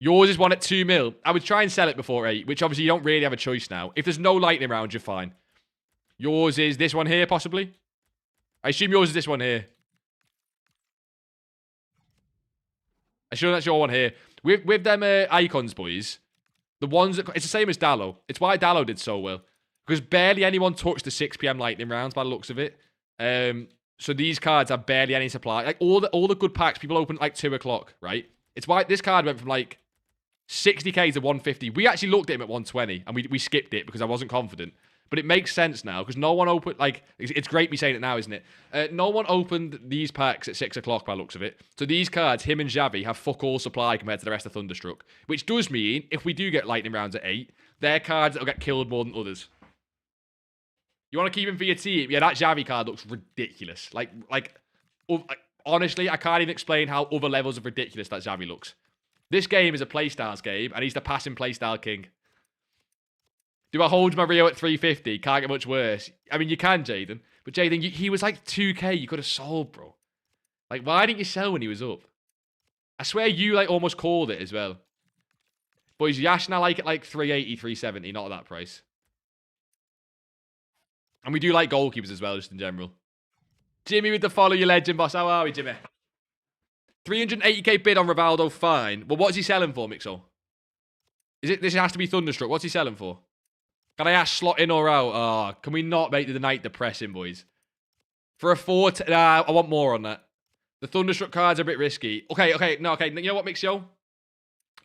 Yours is 1 at 2 mil. I would try and sell it before 8, which obviously you don't really have a choice now. If there's no lightning rounds, you're fine. Yours is this one here, possibly? I assume yours is this one here. I assume that's your one here. With them icons, boys, the ones that... It's the same as Dallo. It's why Dallo did so well. Because barely anyone touched the 6 PM lightning rounds by the looks of it. So these cards have barely any supply. All the good packs, people open at 2 o'clock, right? It's why this card went from 60k to 150. We actually looked at him at 120 and we skipped it because I wasn't confident. But it makes sense now because no one opened, it's great me saying it now, isn't it? No one opened these packs at 6 o'clock by the looks of it. So these cards, him and Xavi, have fuck all supply compared to the rest of Thunderstruck. Which does mean, if we do get lightning rounds at 8, they're cards that will get killed more than others. You want to keep him for your team? Yeah, that Xavi card looks ridiculous. Honestly, I can't even explain how other levels of ridiculous that Xavi looks. This game is a playstyles game, and he's the passing playstyle king. Do I hold my Rio at 350? Can't get much worse. I mean, you can, Jaden. But Jaden, he was 2k. You could have sold, bro. Why didn't you sell when he was up? I swear you, almost called it as well. Boys, Yash now at 380, 370, not at that price. And we do like goalkeepers as well, just in general. Jimmy with the follow, your legend, boss. How are we, Jimmy? 380k bid on Rivaldo, fine. Well, what's he selling for, Mixo? This has to be Thunderstruck. What's he selling for? Can I ask slot in or out? Oh, can we not make the night depressing, boys? For a 4... Nah, I want more on that. The Thunderstruck cards are a bit risky. Okay. No, okay. You know what, Mixo?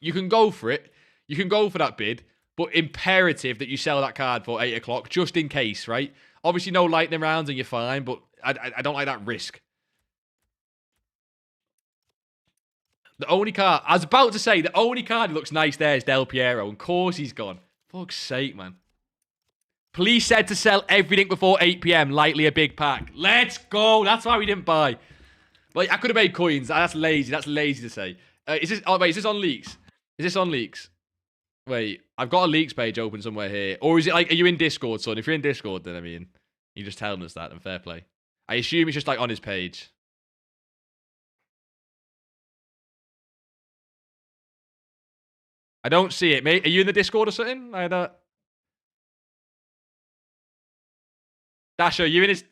You can go for it. You can go for that bid. But imperative that you sell that card for 8 o'clock, just in case, right? Obviously, no lightning rounds and you're fine, but I don't like that risk. The only card... I was about to say, the only card that looks nice there is Del Piero. And of course he's gone. Fuck's sake, man. Police said to sell everything before 8 p.m. Likely a big pack. Let's go. That's why we didn't buy. Like, I could have made coins. That's lazy. That's lazy to say. Is this... Oh, wait. Is this on leaks? Is this on leaks? Wait. I've got a leaks page open somewhere here. Or is it like... Are you in Discord, son? If you're in Discord, then, I mean... You're just telling us that, and fair play. I assume it's just, like, on his page. I don't see it, mate. Are you in the Discord or something? I don't... Dasher, you in his...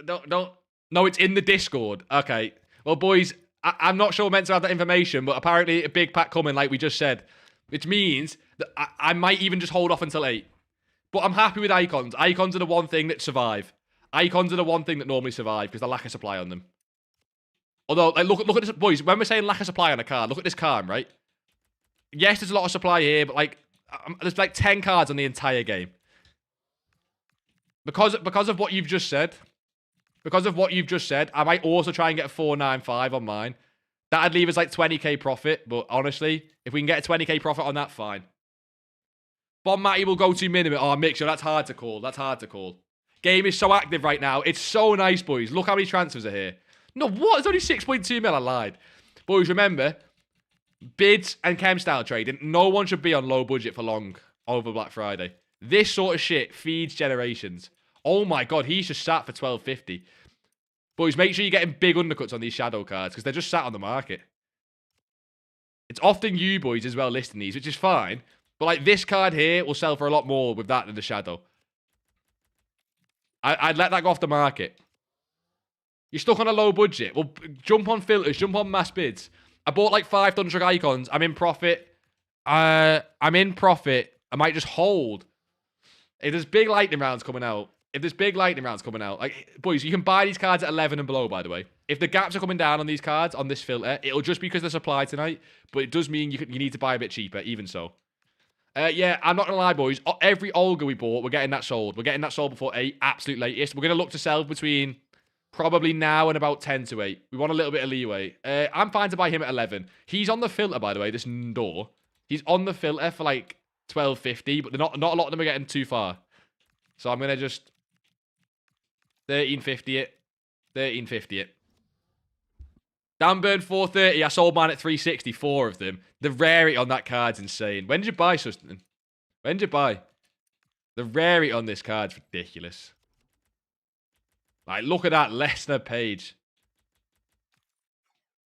Don't... No, it's in the Discord. Okay. Well, boys, I'm not sure we're meant to have that information, but apparently a big pack coming, like we just said. Which means that I might even just hold off until 8. But I'm happy with icons. Icons are the one thing that survive. Icons are the one thing that normally survive because the lack of supply on them. Although, like, look at this, boys. When we're saying lack of supply on a card, look at this card, right? Yes, there's a lot of supply here, but like, there's like 10 cards on the entire game. Because of what you've just said, I might also try and get a 495 on mine. That'd leave us like 20k profit, but honestly, if we can get a 20k profit on that, fine. Bon Matty will go to minimum. Oh, Mixer, that's hard to call. That's hard to call. Game is so active right now. It's so nice, boys. Look how many transfers are here. No, what? It's only 6.2 mil. I lied. Boys, remember, bids and chem style trading, no one should be on low budget for long over Black Friday. This sort of shit feeds generations. Oh my god, he's just sat for 12.50. Boys, make sure you're getting big undercuts on these shadow cards because they're just sat on the market. It's often you boys as well listing these, which is fine. But like this card here will sell for a lot more with that than the shadow. I'd let that go off the market. You're stuck on a low budget. Well, jump on filters, jump on mass bids. I bought like 5 Thunderstruck icons. I'm in profit. I might just hold. If there's big lightning rounds coming out, like, boys, you can buy these cards at 11 and below, by the way. If the gaps are coming down on these cards, on this filter, it'll just be because they're supply tonight, but it does mean you need to buy a bit cheaper, even so. Yeah, I'm not going to lie, boys. Every Olga we bought, we're getting that sold. We're getting that sold before 8, absolute latest. We're going to look to sell between probably now and about 10 to 8. We want a little bit of leeway. I'm fine to buy him at 11. He's on the filter, by the way, this door. He's on the filter for like 12.50, but not a lot of them are getting too far. So I'm going to just 13.50 it. 13.50 it. Danburn 430. I sold mine at 360. 4 of them. The rarity on that card's insane. When did you buy, Sustin? When did you buy? The rarity on this card's ridiculous. Like, look at that Lesnar page.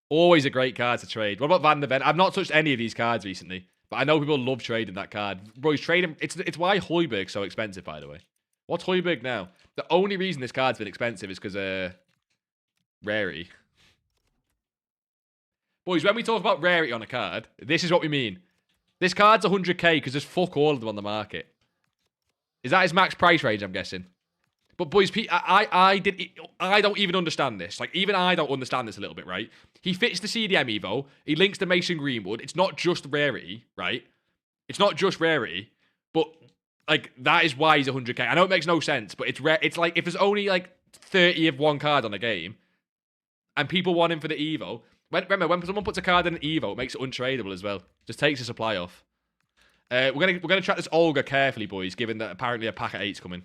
Always a great card to trade. What about Van der Ven? I've not touched any of these cards recently, but I know people love trading that card. Bro, he's trading. It's why Højbjerg's so expensive, by the way. What's Højbjerg now? The only reason this card's been expensive is because rarity. Boys, when we talk about rarity on a card, this is what we mean. This card's 100k because there's fuck all of them on the market. Is that his max price range, I'm guessing? But boys, I don't even understand this. Like, even I don't understand this a little bit, right? He fits the CDM Evo. He links to Mason Greenwood. It's not just rarity, right? It's not just rarity. But, like, that is why he's 100k. I know it makes no sense, but it's rare. It's like, if there's only, like, 30 of one card on a game, and people want him for the Evo... Remember, when someone puts a card in an Evo, it makes it untradeable as well. Just takes the supply off. We're gonna track this Olga carefully, boys, given that apparently a pack of 8's coming.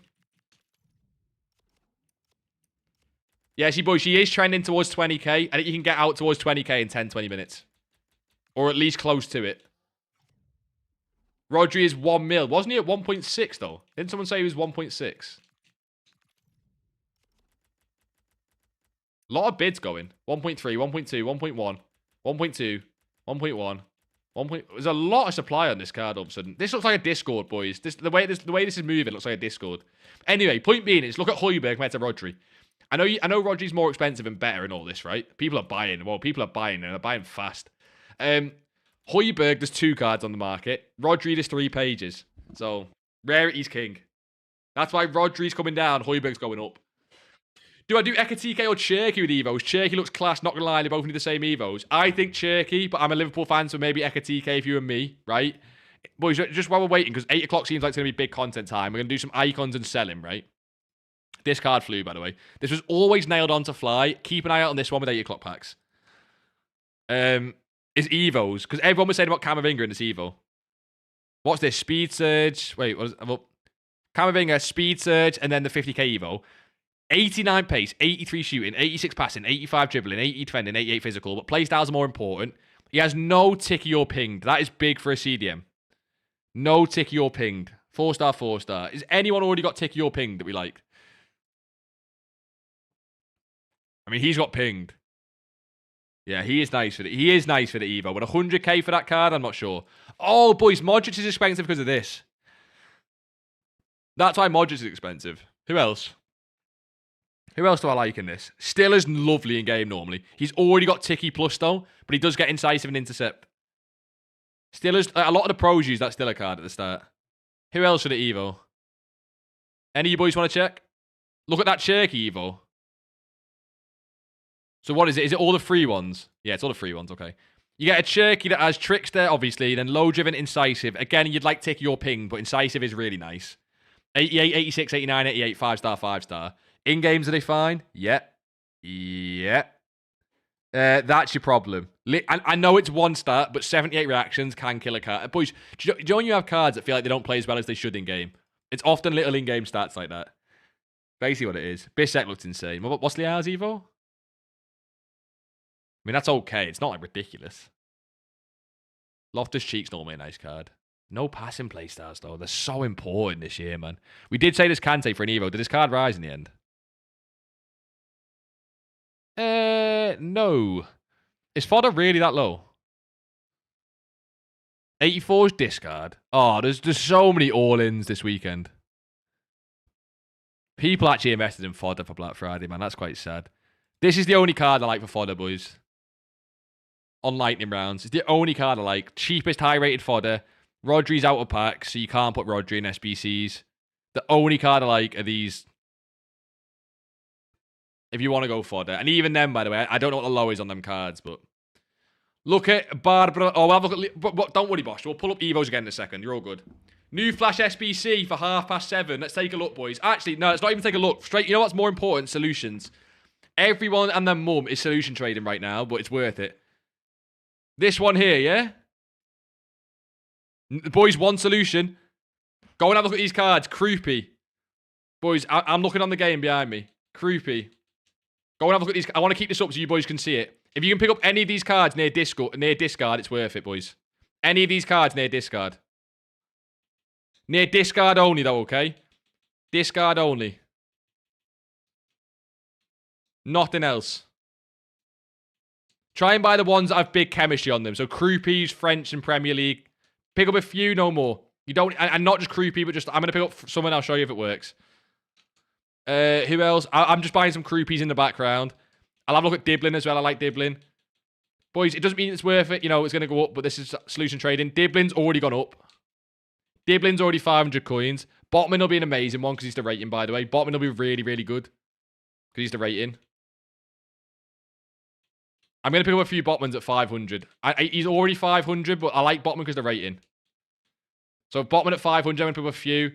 Yeah, see, boys, she is trending towards 20k. I think you can get out towards 20k in 10, 20 minutes. Or at least close to it. Rodri is 1 mil. Wasn't he at 1.6, though? Didn't someone say he was 1.6? A lot of bids going. 1.3, 1.2, 1.1, 1.2, 1.1, There's a lot of supply on this card all of a sudden. This looks like a Discord, boys. The way this is moving looks like a Discord. Anyway, point being is look at Højbjerg compared to Rodri. I know Rodri's more expensive and better and all this, right? People are buying. Well, people are buying and they're buying fast. Højbjerg, there's 2 cards on the market. Rodri, there's 3 pages. So, rarity's king. That's why Rodri's coming down, Højbjerg's going up. Do I do Ekatike or Cherky with Evos? Cherky looks class, not gonna lie, they both need the same Evos. I think Cherky, but I'm a Liverpool fan, so maybe Ekatike if you and me, right? Boys, just while we're waiting, because 8 o'clock seems like it's gonna be big content time, we're gonna do some icons and sell him, right? This card flew, by the way. This was always nailed on to fly. Keep an eye out on this one with 8 o'clock packs. Is Evos, because everyone was saying about Camavinga in this Evo. What's this? Speed Surge. Wait, what is it? Camavinga, Speed Surge, and then the 50k Evo. 89 pace, 83 shooting, 86 passing, 85 dribbling, 80 defending, 88 physical, but playstyles are more important. He has no ticky or pinged. That is big for a CDM. No ticky or pinged. 4-star, 4-star. Is anyone already got ticky or pinged that we like? I mean, he's got pinged. Yeah, he is nice for the Evo. But 100k for that card, I'm not sure. Oh, boys, Modric is expensive because of this. That's why Modric is expensive. Who else? Who else do I like in this? Stiller's lovely in game normally. He's already got Ticky plus though, but he does get incisive and intercept. Stiller's, a lot of the pros use that Stiller card at the start. Who else for the Evo? Any of you boys want to check? Look at that Cherky Evo. So what is it? Is it all the free ones? Yeah, it's all the free ones, okay. You get a Cherky that has Trickster, obviously, then low driven, incisive. Again, you'd like Ticky or ping, but incisive is really nice. 88, 86, 89, 88, 5-star, 5-star. In games, are they fine? Yeah. Yeah. That's your problem. I know it's 1 star, but 78 reactions can kill a card. Boys, do you know when you have cards that feel like they don't play as well as they should in game? It's often little in-game stats like that. Basically what it is. Bissek looks insane. What's Liao's Evo? I mean, that's okay. It's not like ridiculous. Loftus-Cheek's normally a nice card. No passing play stars, though. They're so important this year, man. We did say this Kante for an Evo. Did this card rise in the end? No. Is fodder really that low? 84's discard. Oh, there's so many all-ins this weekend. People actually invested in fodder for Black Friday, man. That's quite sad. This is the only card I like for fodder, boys. On lightning rounds. It's the only card I like. Cheapest high-rated fodder. Rodri's out of pack, so you can't put Rodri in SBCs. The only card I like are these. If you want to go fodder. And even then, by the way, I don't know what the low is on them cards, but... Look at Barbara. Oh, we'll have a look at... But don't worry, Bosh. We'll pull up Evos again in a second. You're all good. New Flash SBC for 7:30. Let's take a look, boys. Actually, no, let's not even take a look. Straight. You know what's more important? Solutions. Everyone and their mum is solution trading right now, but it's worth it. This one here, yeah? Boys, one solution. Go and have a look at these cards. Croupy. Boys, I'm looking on the game behind me. Croupy. Go and have a look at these. I want to keep this up so you boys can see it. If you can pick up any of these cards near discard, it's worth it, boys. Any of these cards near discard. Near discard only, though, okay? Discard only. Nothing else. Try and buy the ones that have big chemistry on them. So Croupy's, French, and Premier League. Pick up a few, no more. You don't, and not just Croupy, but just, I'm going to pick up someone, I'll show you if it works. Who else? I'm just buying some Croupies in the background. I'll have a look at Diblin as well. I like Diblin. Boys, it doesn't mean it's worth it. You know, it's going to go up, but this is solution trading. Diblin's already gone up. Diblin's already 500 coins. Botman will be an amazing one because he's the rating, by the way. Botman will be really, really good because he's the rating. I'm going to pick up a few Botmans at 500. He's already 500, but I like Botman because the rating. So Botman at 500, I'm going to pick up a few.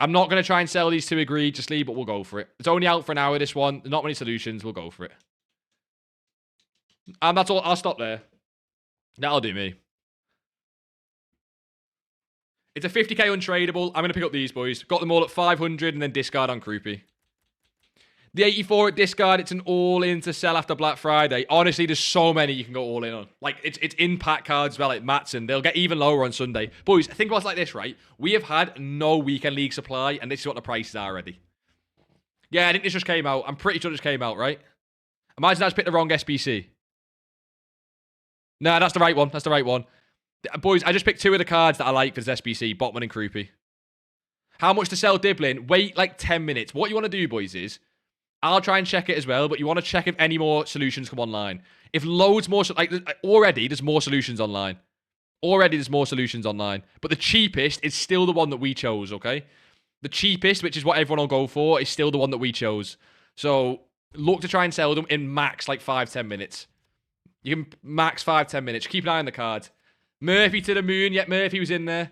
I'm not going to try and sell these two egregiously, but we'll go for it. It's only out for an hour, this one. Not many solutions. We'll go for it. And that's all. I'll stop there. That'll do me. It's a 50k untradeable. I'm going to pick up these, boys. Got them all at 500 and then discard on Croupy. The 84 at discard, it's an all-in to sell after Black Friday. Honestly, there's so many you can go all in on. Like, it's in-pack cards as well, like Matson. They'll get even lower on Sunday. Boys, think about it like this, right? We have had no weekend league supply, and this is what the prices are already. Yeah, I think this just came out. I'm pretty sure this came out, right? Imagine I just picked the wrong SBC. Nah, that's the right one. That's the right one. Boys, I just picked 2 of the cards that I like for this SBC, Botman and Croupy. How much to sell Diblin? Wait like 10 minutes. What you want to do, boys, is I'll try and check it as well, but you want to check if any more solutions come online. If loads more, like already there's more solutions online. Already there's more solutions online. But the cheapest is still the one that we chose, okay? The cheapest, which is what everyone will go for, is still the one that we chose. So look to try and sell them in max like 5-10 minutes. You can max 5-10 minutes. Keep an eye on the card. Murphy to the moon. Yet Murphy was in there.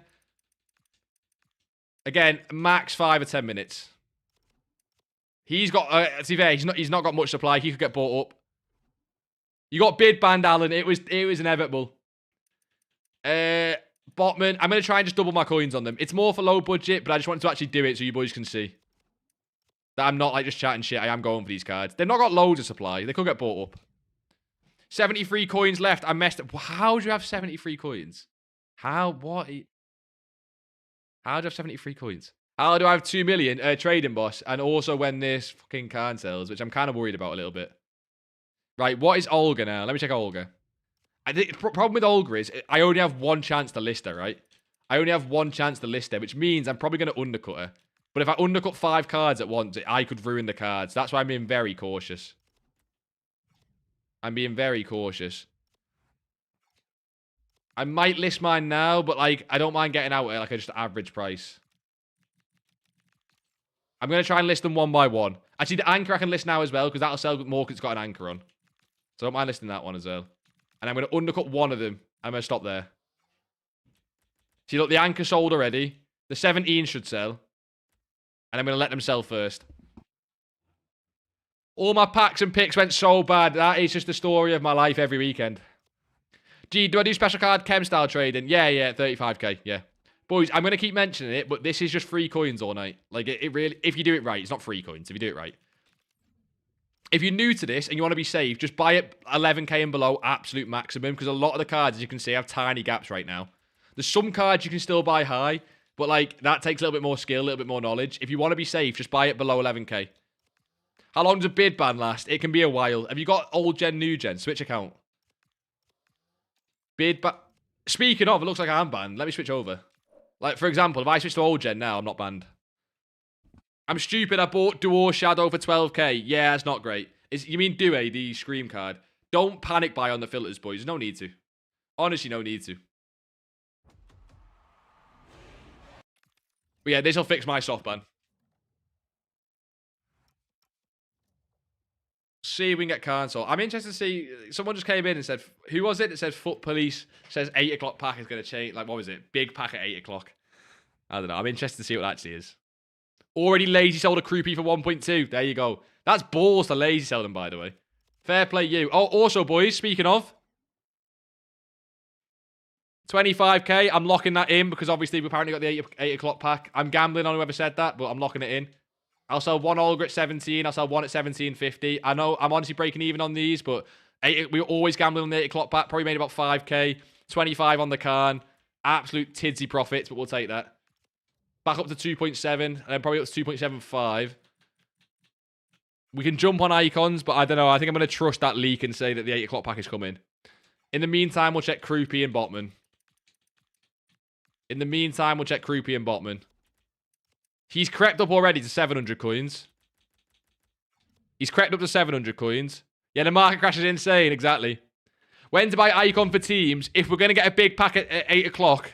Again, max 5 or 10 minutes. He's got, to be fair, he's not got much supply. He could get bought up. You got bid banned, Alan. It was inevitable. Botman, I'm going to try and just double my coins on them. It's more for low budget, but I just wanted to actually do it so you boys can see that I'm not like just chatting shit. I am going for these cards. They've not got loads of supply. They could get bought up. 73 coins left. I messed up. How do you have 73 coins? How? What? How do you have 73 coins? How do I have 2 million trading, boss? And also when this fucking card sells, which I'm kind of worried about a little bit. Right, what is Olga now? Let me check Olga. I think the problem with Olga is I only have 1 chance to list her, right? I only have 1 chance to list her, which means I'm probably going to undercut her. But if I undercut 5 cards at once, I could ruin the cards. That's why I'm being very cautious. I'm being very cautious. I might list mine now, but like I don't mind getting out at like a just average price. I'm going to try and list them one by one. Actually, the anchor I can list now as well, because that'll sell more because it's got an anchor on. So I don't mind listing that one as well. And I'm going to undercut one of them. I'm going to stop there. See, look, the anchor sold already. The 17 should sell. And I'm going to let them sell first. All my packs and picks went so bad. That is just the story of my life every weekend. Gee, do I do special card chem style trading? Yeah, 35k, yeah. Boys, I'm going to keep mentioning it, but this is just free coins all night. Like, it really, if you do it right, it's not free coins, if you do it right. If you're new to this and you want to be safe, just buy it 11k and below, absolute maximum, because a lot of the cards, as you can see, have tiny gaps right now. There's some cards you can still buy high, but, like, that takes a little bit more skill, a little bit more knowledge. If you want to be safe, just buy it below 11k. How long does a bid ban last? It can be a while. Have you got old gen, new gen? Switch account. Bid ban. Speaking of, it looks like I'm banned. Let me switch over. Like, for example, if I switch to old gen now, I'm not banned. I'm stupid. I bought Duo Shadow for 12k. Yeah, it's not great. You mean Due, the Scream card? Don't panic buy on the filters, boys. There's no need to. Honestly, no need to. But yeah, this will fix my soft ban. See if we can get cancelled. I'm interested to see. Someone just came in and said, who was it? It said Foot Police says 8 o'clock pack is going to change. Like, what was it? Big pack at 8 o'clock. I don't know. I'm interested to see what that actually is. Already lazy sold a Croupy for 1.2. There you go. That's balls to lazy sell them, by the way. Fair play you. Oh, also, boys, speaking of. 25k. I'm locking that in because obviously we've apparently got the 8 o'clock pack. I'm gambling on whoever said that, but I'm locking it in. I'll sell one Olga at 17. I'll sell one at 17.50. I know I'm honestly breaking even on these, but we were always gambling on the 8 o'clock pack. Probably made about 5k. 25 on the Khan. Absolute tidsy profits, but we'll take that. Back up to 2.7, and then probably up to 2.75. We can jump on icons, but I don't know. I think I'm going to trust that leak and say that the 8 o'clock pack is coming. In the meantime, we'll check Croupy and Botman. He's crept up already to 700 coins. He's crept up to 700 coins. Yeah, the market crash is insane, exactly. When to buy icon for teams? If we're going to get a big pack at 8 o'clock.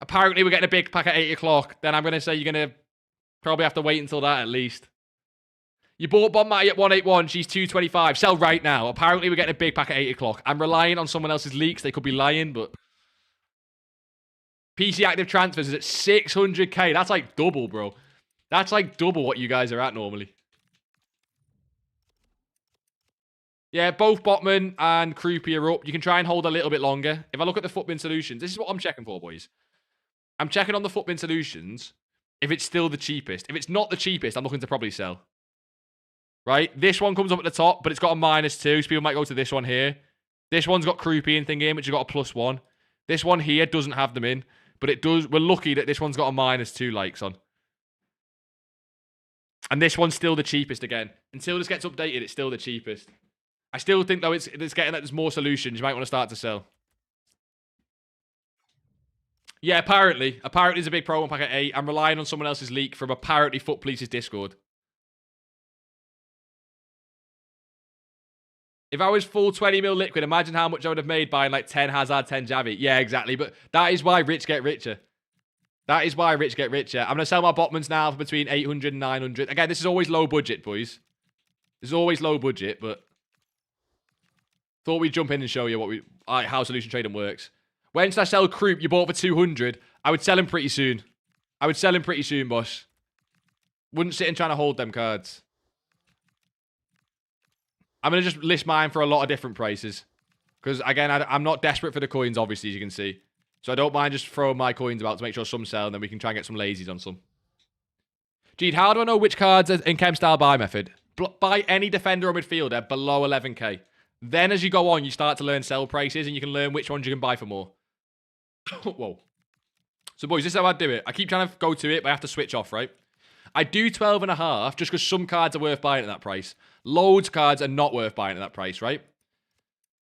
Apparently, we're getting a big pack at 8 o'clock. Then I'm going to say you're going to probably have to wait until that at least. You bought Bon Matty at 181. She's 225. Sell right now. Apparently, we're getting a big pack at 8 o'clock. I'm relying on someone else's leaks. They could be lying, but... PC active transfers is at 600k. That's like double, bro. That's like double what you guys are at normally. Yeah, both Botman and Croupy are up. You can try and hold a little bit longer. If I look at the Footbin Solutions, this is what I'm checking for, boys. I'm checking on the Footbin Solutions if it's still the cheapest. If it's not the cheapest, I'm looking to probably sell. Right? This one comes up at the top, but it's got a -2, so people might go to this one here. This one's got Croupy and thing in, which has got a +1. This one here doesn't have them in. But it does. We're lucky that this one's got a -2 likes on. And this one's still the cheapest again. Until this gets updated, it's still the cheapest. I still think, though, it's getting that there's more solutions. You might want to start to sell. Yeah, apparently. Apparently, there's a big promo pack at 8. I'm relying on someone else's leak from apparently Foot Police's Discord. If I was full 20 mil liquid, imagine how much I would have made buying like 10 Hazard, 10 Javi. Yeah, exactly. But that is why rich get richer. That is why rich get richer. I'm going to sell my Botmans now for between 800 and 900. Again, this is always low budget, boys. This is always low budget, but thought we'd jump in and show you how solution trading works. When should I sell Croup you bought for 200? I would sell him pretty soon. I would sell him pretty soon, boss. Wouldn't sit and trying to hold them cards. I'm going to just list mine for a lot of different prices. Because, again, I'm not desperate for the coins, obviously, as you can see. So I don't mind just throwing my coins about to make sure some sell, and then we can try and get some lazies on some. Gee, how do I know which cards are in Chem style buy method? Buy any defender or midfielder below 11k. Then as you go on, you start to learn sell prices, and you can learn which ones you can buy for more. Whoa. So, boys, this is how I do it. I keep trying to go to it, but I have to switch off, right? I do 12.5 just because some cards are worth buying at that price. Loads of cards are not worth buying at that price, right?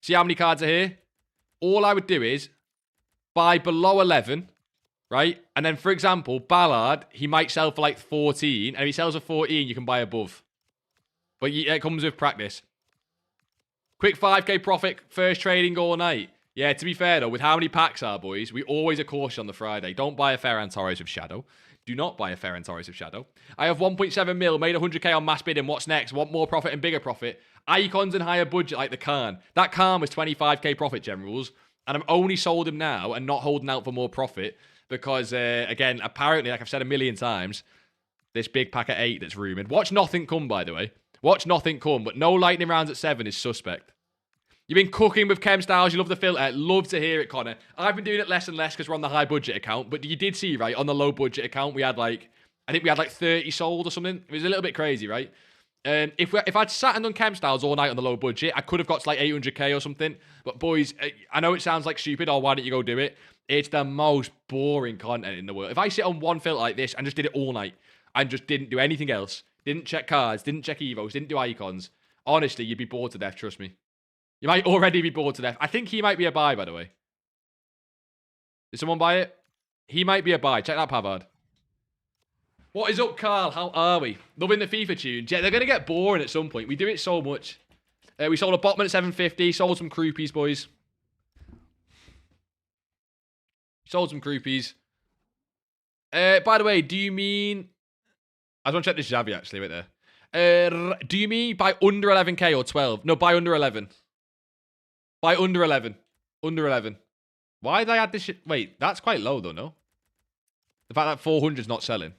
See how many cards are here? All I would do is buy below 11, right? And then, for example, Ballard, he might sell for like 14. And if he sells for 14, you can buy above. But it comes with practice. Quick 5k profit, first trading all night. Yeah, to be fair, though, with how many packs are, boys, we always are cautious on the Friday. Don't buy a Ferran Torres with Shadow. Do not buy a Ferran Torres with Shadow. I have 1.7 mil, made 100k on mass bidding. What's next? Want more profit and bigger profit? Icons and higher budget like the Khan. That Khan was 25k profit, generals. And I'm only sold him now and not holding out for more profit. Because, again, apparently, like I've said a million times, this big pack at 8 that's rumoured. Watch nothing come, by the way. Watch nothing come. But no lightning rounds at 7 is suspect. You've been cooking with Chem Styles. You love the filter. Love to hear it, Connor. I've been doing it less and less because we're on the high budget account. But you did see, right, on the low budget account, we had like, I think we had like 30 sold or something. It was a little bit crazy, right? If I'd sat and done Chem Styles all night on the low budget, I could have got to like 800k or something. But boys, I know it sounds like stupid. Or why don't you go do it? It's the most boring content in the world. If I sit on one filter like this and just did it all night and just didn't do anything else, didn't check cards, didn't check evos, didn't do icons, honestly, you'd be bored to death, trust me. You might already be bored to death. I think he might be a buy, by the way. Did someone buy it? He might be a buy. Check that, Pavard. What is up, Carl? How are we? Loving the FIFA tunes. Yeah, they're going to get boring at some point. We do it so much. We sold a Botman at 750. Sold some Croupies, boys. Sold some Croupies. By the way, do you mean... I just want to check this Xavi, actually, right there. Do you mean buy under 11k or 12? No, buy under 11. Buy under 11. Under 11. Why did I add this shit? Wait, that's quite low though, no? The fact that 400 is not selling.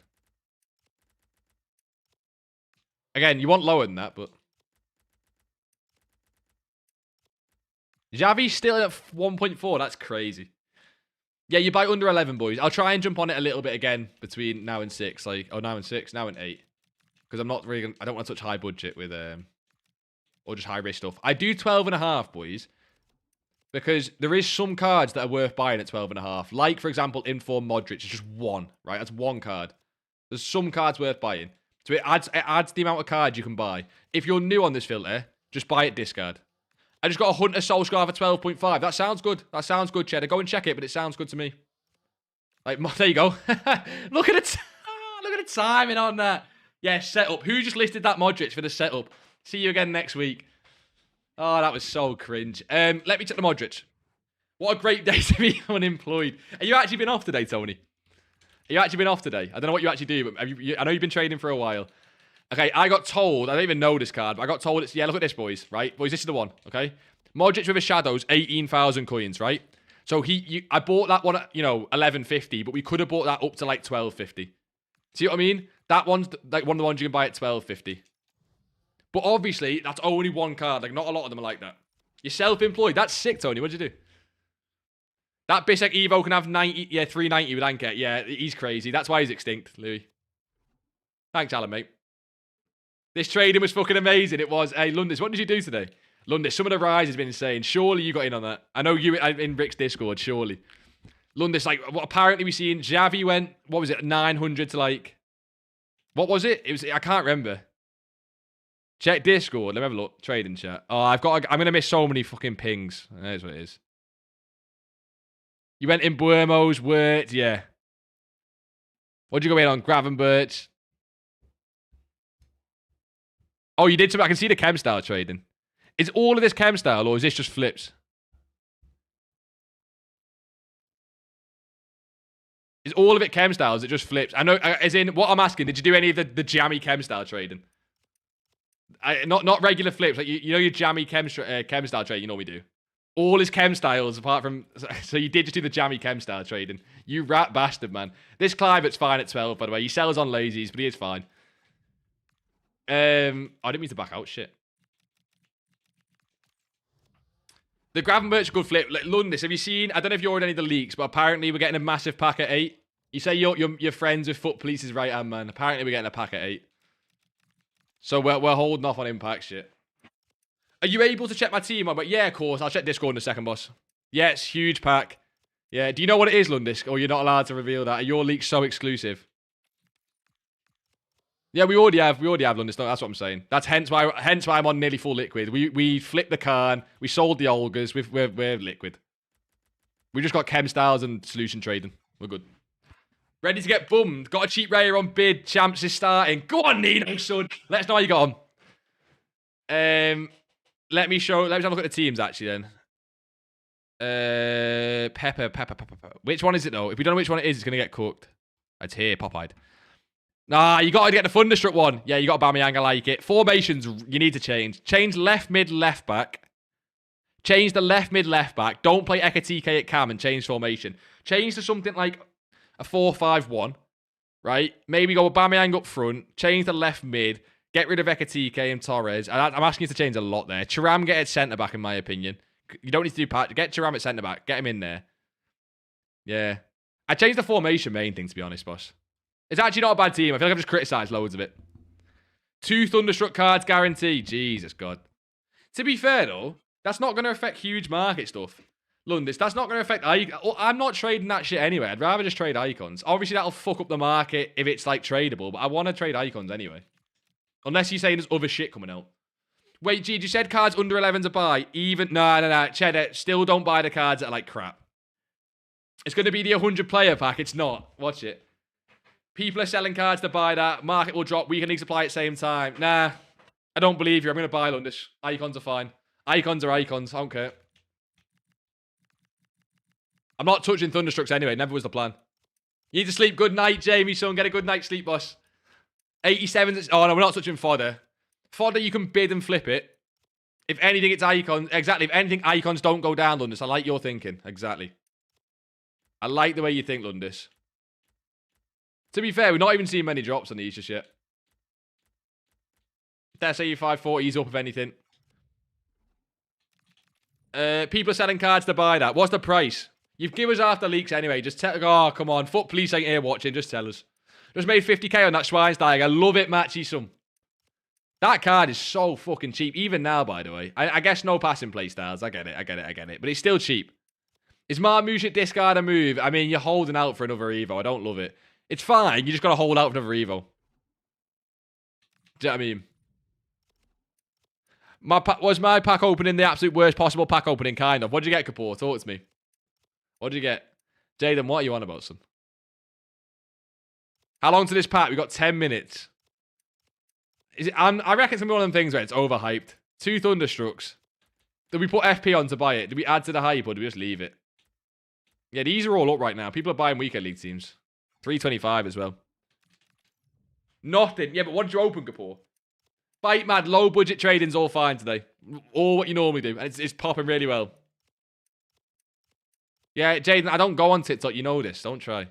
Again, you want lower than that, but... Xavi's still at 1.4. That's crazy. Yeah, you buy under 11, boys. I'll try and jump on it a little bit again between now and 6. Like, oh, now and 6, now and 8. Because I'm not really... I don't want to touch high budget with... or just high risk stuff. I do 12.5, boys. Because there is some cards that are worth buying at 12.5. Like, for example, Inform Modric. It's just one, right? That's one card. There's some cards worth buying. So it adds the amount of cards you can buy. If you're new on this filter, just buy it discard. I just got a Hunter Solskjaer for 12.5. That sounds good. That sounds good, Cheddar. Go and check it, but it sounds good to me. Like, there you go. Look at the timing on that. Yeah, setup. Who just listed that Modric for the setup? See you again next week. Oh, that was so cringe. Let me check the Modric. What a great day to be unemployed. Have you actually been off today, Tony? Have you actually been off today? I don't know what you actually do, but I know you've been trading for a while. Okay, I got told, I don't even know this card, but I got told it's, yeah, look at this, boys, right? Boys, this is the one, okay? Modric with his shadows, 18,000 coins, right? So I bought that one at, 11.50, but we could have bought that up to like 12.50. See what I mean? That one's like one of the ones you can buy at 12.50. But obviously, that's only one card. Like, not a lot of them are like that. You're self-employed. That's sick, Tony. What'd you do? That Bissek Evo can have 390 with Anker. Yeah, he's crazy. That's why he's extinct, Louis. Thanks, Alan, mate. This trading was fucking amazing. It was. Hey, Lundis, what did you do today? Lundis, some of the rise has been insane. Surely you got in on that. I know you in Rick's Discord, surely. Lundis, like, what apparently we seen, Xavi went, what was it, 900 to like... What was it? I can't remember. Check Discord. Let me have a look. Trading chat. Oh, I'm going to miss so many fucking pings. That's what it is. You went in Buermo's, Wirt, yeah. What'd you go in on? Gravenberch. Oh, you did something. I can see the chem style trading. Is all of this chem style or is this just flips? Is all of it chem style? Is it just flips? I know, as in, what I'm asking, did you do any of the jammy chem style trading? Not regular flips. Like, you know your jammy chem style trade you normally do? All his chem styles, apart from... So you did just do the jammy chem style trading. You rat bastard, man. This Clivert's fine at 12, by the way. He sells on lazies, but he is fine. I didn't mean to back out. Shit. The Gravenberch good flip. Like, Lundis, have you seen... I don't know if you heard any of the leaks, but apparently we're getting a massive pack at 8. You say you're friends with Foot Police's right-hand man. Apparently we're getting a pack at 8. So we're holding off on impact shit. Are you able to check my team? But yeah, of course. I'll check Discord in a second, boss. Yes, huge pack. Yeah, do you know what it is, Lundis? Or you're not allowed to reveal that? Are your leaks so exclusive? Yeah, we already have Lundis. That's what I'm saying. That's hence why I'm on nearly full liquid. We flipped the Khan. We sold the Olgas. We're liquid. We just got chem styles and solution trading. We're good. Ready to get bummed. Got a cheap rare on bid. Champs is starting. Go on, Nino, son. Let us know how you got on. Let me have a look at the teams, actually, then. Pepper. Which one is it, though? If we don't know which one it is, it's going to get cooked. It's here, Popeyed. Nah, you got to get the Thunderstruck one. Yeah, you got Bamiyang, I like it. Formations, you need to change. Change left mid, left back. Change the left mid, left back. Don't play Ekatike at cam and change formation. Change to something like a 4-5-1, right? Maybe go with Bamiyang up front. Change the left mid. Get rid of Ekatike and Torres. I'm asking you to change a lot there. Thuram get at centre-back, in my opinion. You don't need to do Pat. Get Thuram at centre-back. Get him in there. Yeah. I changed the formation main thing, to be honest, boss. It's actually not a bad team. I feel like I've just criticised loads of it. 2 Thunderstruck cards guaranteed. Jesus, God. To be fair, though, that's not going to affect huge market stuff. Lundis, that's not going to affect... I'm not trading that shit anyway. I'd rather just trade icons. Obviously, that'll fuck up the market if it's, like, tradable, but I want to trade icons anyway. Unless you're saying there's other shit coming out. Wait, G, you said cards under 11 to buy. Even... No. Cheddar, still don't buy the cards that are, like, crap. It's going to be the 100-player pack. It's not. Watch it. People are selling cards to buy that. Market will drop. Weekend league supply at the same time. Nah. I don't believe you. I'm going to buy Lundis. Icons are fine. Icons are icons. I don't care. I'm not touching Thunderstrucks anyway. Never was the plan. You need to sleep. Good night, Jamie, son. Get a good night's sleep, boss. 87. Oh, no, we're not touching fodder. Fodder, you can bid and flip it. If anything, it's icons. Exactly. If anything, icons don't go down, Lundis. I like your thinking. Exactly. I like the way you think, Lundis. To be fair, we're not even seeing many drops on these just yet. Dare say you 540s up, if anything. People are selling cards to buy that. What's the price? You've given us half the leaks anyway. Just tell... Oh, come on. Foot Police ain't here watching. Just tell us. Just made 50k on that Schweinsteiger. I love it, Matchy, some. That card is so fucking cheap. Even now, by the way. I guess no passing play styles. I get it. But it's still cheap. Is Marmouche at discard a move? I mean, you're holding out for another Evo. I don't love it. It's fine. You just got to hold out for another Evo. Do you know what I mean? Was my pack opening the absolute worst possible pack opening, kind of? What did you get, Kapoor? Talk to me. What did you get? Jaden, what are you on about, son? How long to this pack? We got 10 minutes. I reckon it's going to be one of them things where it's overhyped. 2 Thunderstrucks. Did we put FP on to buy it? Did we add to the hype or did we just leave it? Yeah, these are all up right now. People are buying weekend league teams. 325 as well. Nothing. Yeah, but what did you open, Kapoor? Bite mad, low budget trading's all fine today. All what you normally do. And it's popping really well. Yeah, Jaden, I don't go on TikTok. You know this. Don't try.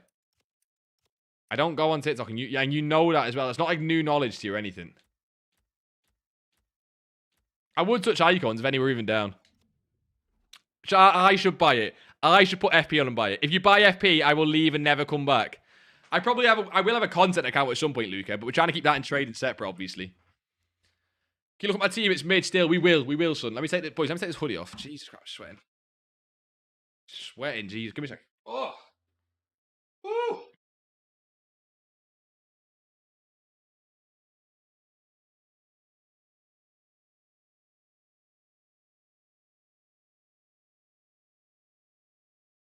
I don't go on TikTok. And you know that as well. It's not like new knowledge to you or anything. I would touch icons if any were even down. I should buy it. I should put FP on and buy it. If you buy FP, I will leave and never come back. I will have a content account at some point, Luca, but we're trying to keep that in trading separate, obviously. Can you look at my team? It's mid still. We will, son. Let me take this hoodie off. Jesus Christ, I'm sweating. Jesus, give me a sec. Oh. Woo.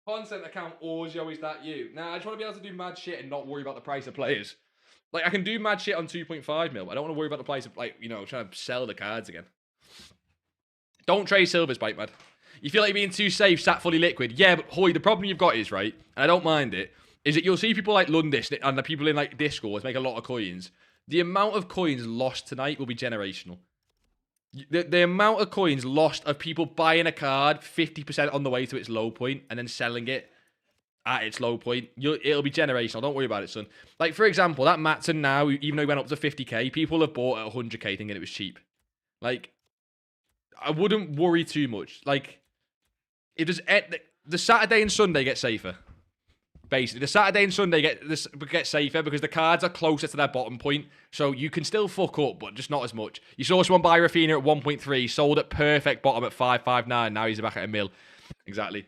Content account Ozio, is that you? Nah, I just want to be able to do mad shit and not worry about the price of players. Like, I can do mad shit on 2.5 mil, but I don't want to worry about the price of, like, you know, trying to sell the cards again. Don't trade silvers, Bite Mad. You feel like you're being too safe, sat fully liquid. Yeah, but Hoy, the problem you've got is, right, and I don't mind it, is that you'll see people like Lundis and the people in, like, Discord make a lot of coins. The amount of coins lost tonight will be generational. The amount of coins lost of people buying a card 50% on the way to its low point and then selling it at its low point, it'll be generational. Don't worry about it, son. Like, for example, that Matson now, even though he went up to 50k, people have bought at 100k thinking it was cheap. Like, I wouldn't worry too much. Like, it does. The Saturday and Sunday get safer. Basically, the Saturday and Sunday get safer because the cards are closer to their bottom point. So you can still fuck up, but just not as much. You saw someone buy Rafinha at 1.3, sold at perfect bottom at 5.59. Now he's back at a mil. Exactly.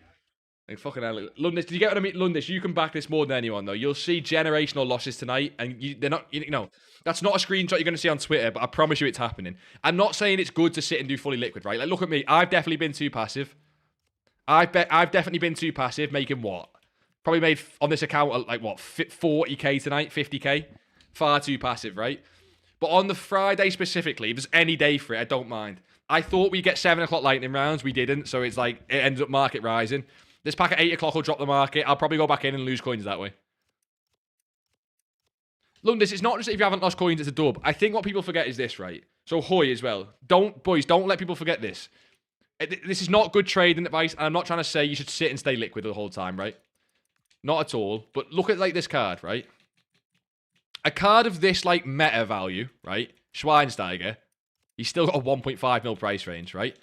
Like, fucking hell. Lundis, did you get what I mean? Lundis, you can back this more than anyone, though. You'll see generational losses tonight, and they're not, you know, that's not a screenshot you're going to see on Twitter, but I promise you it's happening. I'm not saying it's good to sit and do fully liquid, right? Like, look at me. I've definitely been too passive. I've definitely been too passive, making what? Probably made on this account, like, what, 40k tonight, 50k? Far too passive, right? But on the Friday specifically, if there's any day for it, I don't mind. I thought we'd get 7 o'clock lightning rounds. We didn't, so it's like, it ends up market rising. This pack at 8 o'clock will drop the market. I'll probably go back in and lose coins that way. Lundis, it's not just if you haven't lost coins, it's a dub. I think what people forget is this, right? So Hoy as well. Boys, don't let people forget this. This is not good trading advice, and I'm not trying to say you should sit and stay liquid the whole time, right? Not at all. But look at, like, this card, right? A card of this, like, meta value, right? Schweinsteiger. He's still got a 1.5 mil price range, right?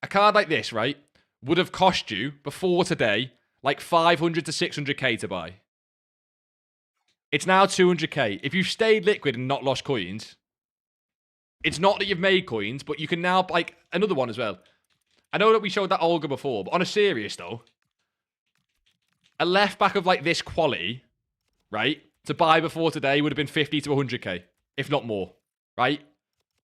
A card like this, right, would have cost you, before today, like 500 to 600k to buy. It's now 200k. If you've stayed liquid and not lost coins, it's not that you've made coins, but you can now, like, another one as well. I know that we showed that Olga before, but on a serious, though, a left back of, like, this quality, right, to buy before today would have been 50 to 100k, if not more, right?